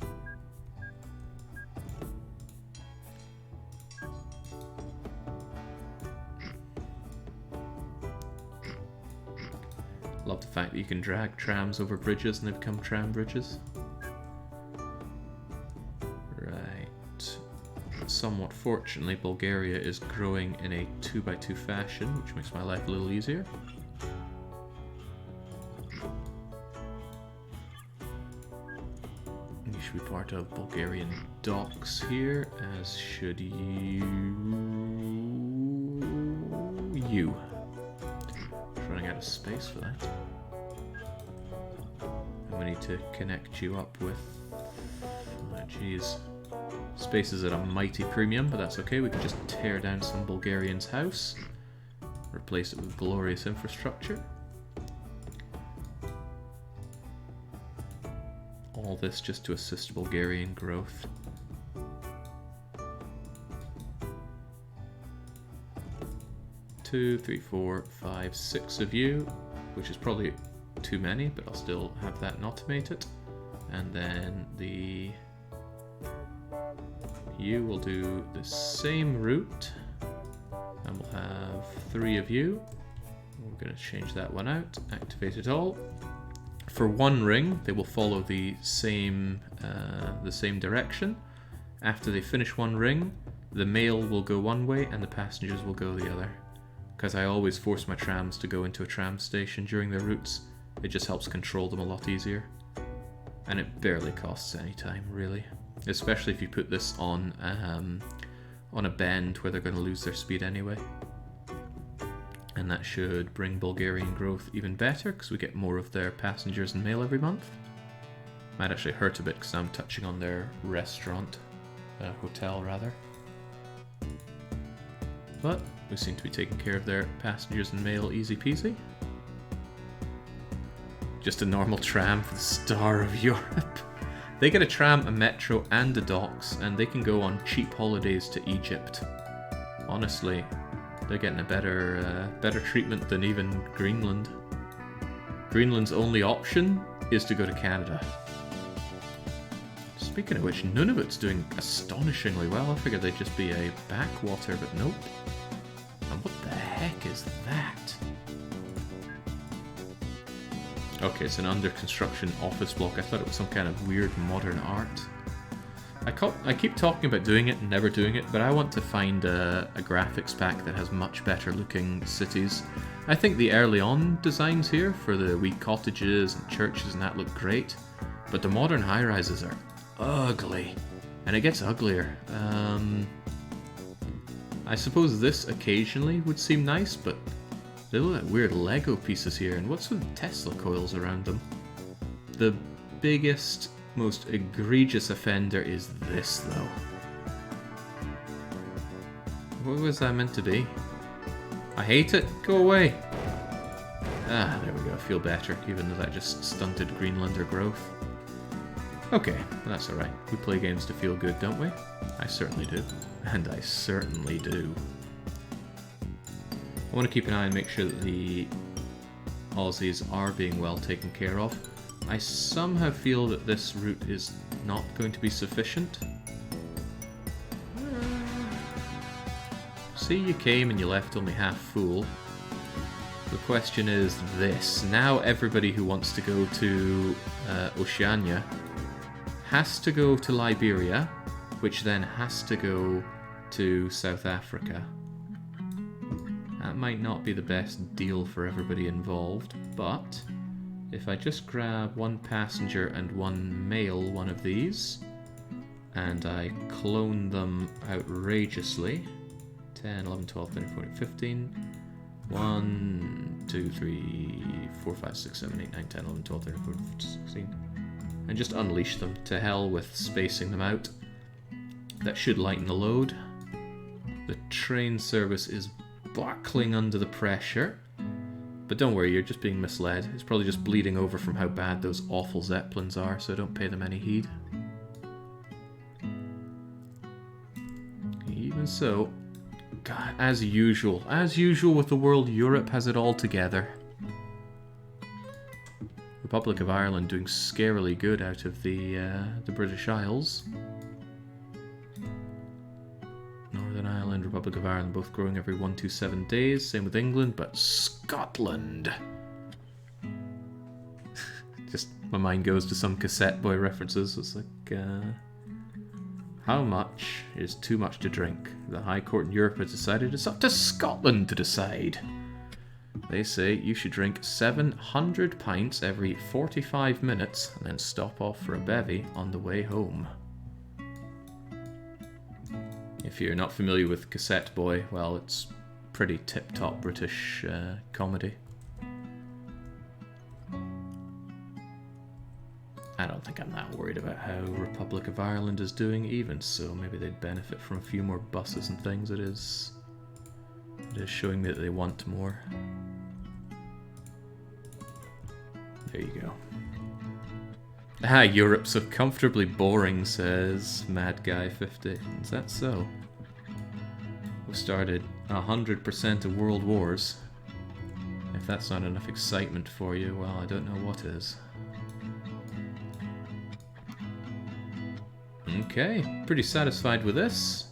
A: Love the fact that you can drag trams over bridges and they become tram bridges. Right. Somewhat fortunately, Bulgaria is growing in a 2x2 fashion, which makes my life a little easier. You should be part of Bulgarian docks here, as should you. Running out of space for that. And we need to connect you up with... Oh jeez. Space is at a mighty premium, but that's okay. We can just tear down some Bulgarian's house. Replace it with glorious infrastructure. All this just to assist Bulgarian growth. Two, three, four, five, 6 of you, which is probably too many, but I'll still have that automated. And then you will do the same route, and we'll have 3 of you. We're going to change that one out, activate it all. For one ring, they will follow the same direction. After they finish one ring, the mail will go one way and the passengers will go the other. Because I always force my trams to go into a tram station during their routes. It just helps control them a lot easier. And it barely costs any time, really. Especially if you put this on a bend where they're going to lose their speed anyway. And that should bring Bulgarian growth even better, because we get more of their passengers and mail every month. Might actually hurt a bit, because I'm touching on their restaurant, hotel rather. But we seem to be taking care of their passengers and mail easy peasy. Just a normal tram for the Star of Europe. They get a tram, a metro, and the docks, and they can go on cheap holidays to Egypt. Honestly, they're getting a better treatment than even Greenland. Greenland's only option is to go to Canada. Speaking of which, Nunavut's doing astonishingly well. I figured they'd just be a backwater, but nope. And what the heck is that? Okay, it's an under construction office block. I thought it was some kind of weird modern art. I keep talking about doing it and never doing it, but I want to find a graphics pack that has much better looking cities. I think the early on designs here for the wee cottages and churches and that look great, but the modern high-rises are ugly, and it gets uglier. I suppose this occasionally would seem nice, but they look like weird Lego pieces here, and what's with Tesla coils around them? The biggest, most egregious offender is this, though. What was that meant to be? I hate it. Go away. Ah, there we go. I feel better, even though that just stunted Greenlander growth. Okay, that's alright. We play games to feel good, don't we? I certainly do. And I certainly do. I want to keep an eye and make sure that the Aussies are being well taken care of. I somehow feel that this route is not going to be sufficient. See, you came and you left only half full. The question is this. Now everybody who wants to go to Oceania has to go to Liberia, which then has to go to South Africa. That might not be the best deal for everybody involved, but if I just grab one passenger and one mail, one of these, and I clone them outrageously, 10, 11, 12, 13, 14, 15, 1, 2, 3, 4, 5, 6, 7, 8, 9, 10, 11, 12, 13, 14, 15, 16, and just unleash them. To hell with spacing them out. That should lighten the load. The train service is buckling under the pressure. But don't worry, you're just being misled. It's probably just bleeding over from how bad those awful Zeppelins are, so don't pay them any heed. Even so, God, as usual with the world, Europe has it all together. Republic of Ireland doing scarily good out of the British Isles. Northern Ireland, Republic of Ireland, both growing every 1 to 7 days. Same with England, but Scotland. Just my mind goes to some Cassette Boy references. It's like, how much is too much to drink? The High Court in Europe has decided it's up to Scotland to decide. They say you should drink 700 pints every 45 minutes and then stop off for a bevy on the way home. If you're not familiar with Cassette Boy, well, it's pretty tip-top British comedy. I don't think I'm that worried about how Republic of Ireland is doing, even so maybe they'd benefit from a few more buses and things. It is showing me that they want more. There you go. Ah, Europe's so comfortably boring, says Mad Guy 50. Is that so? We started 100% of world wars. If that's not enough excitement for you, well, I don't know what is. Okay, pretty satisfied with this.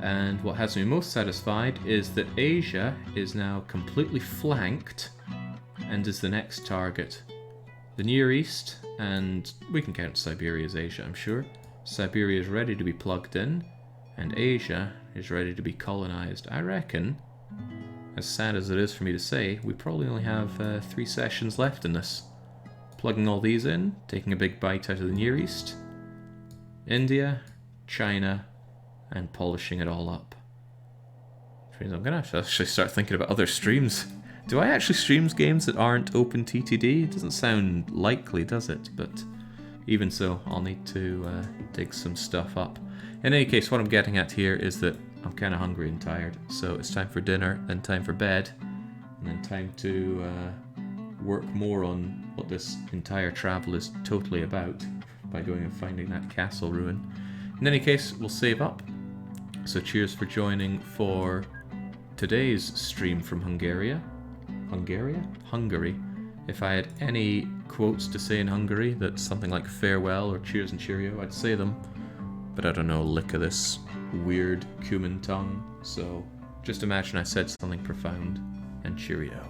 A: And what has me most satisfied is that Asia is now completely flanked and is the next target. The Near East, and we can count Siberia as Asia, I'm sure. Siberia is ready to be plugged in, and Asia is ready to be colonized. I reckon, as sad as it is for me to say, we probably only have 3 sessions left in this. Plugging all these in, taking a big bite out of the Near East, India, China, and polishing it all up. I'm going to have to actually start thinking about other streams. Do I actually stream games that aren't OpenTTD? It doesn't sound likely, does it? But even so, I'll need to dig some stuff up. In any case, what I'm getting at here is that I'm kind of hungry and tired. So it's time for dinner, then time for bed, and then time to work more on what this entire travel is totally about by going and finding that castle ruin. In any case, we'll save up. So cheers for joining for today's stream from Hungary. If I had any quotes to say in Hungary that's something like farewell or cheers and cheerio, I'd say them. But I don't know a lick of this weird Cuman tongue, so just imagine I said something profound and cheerio.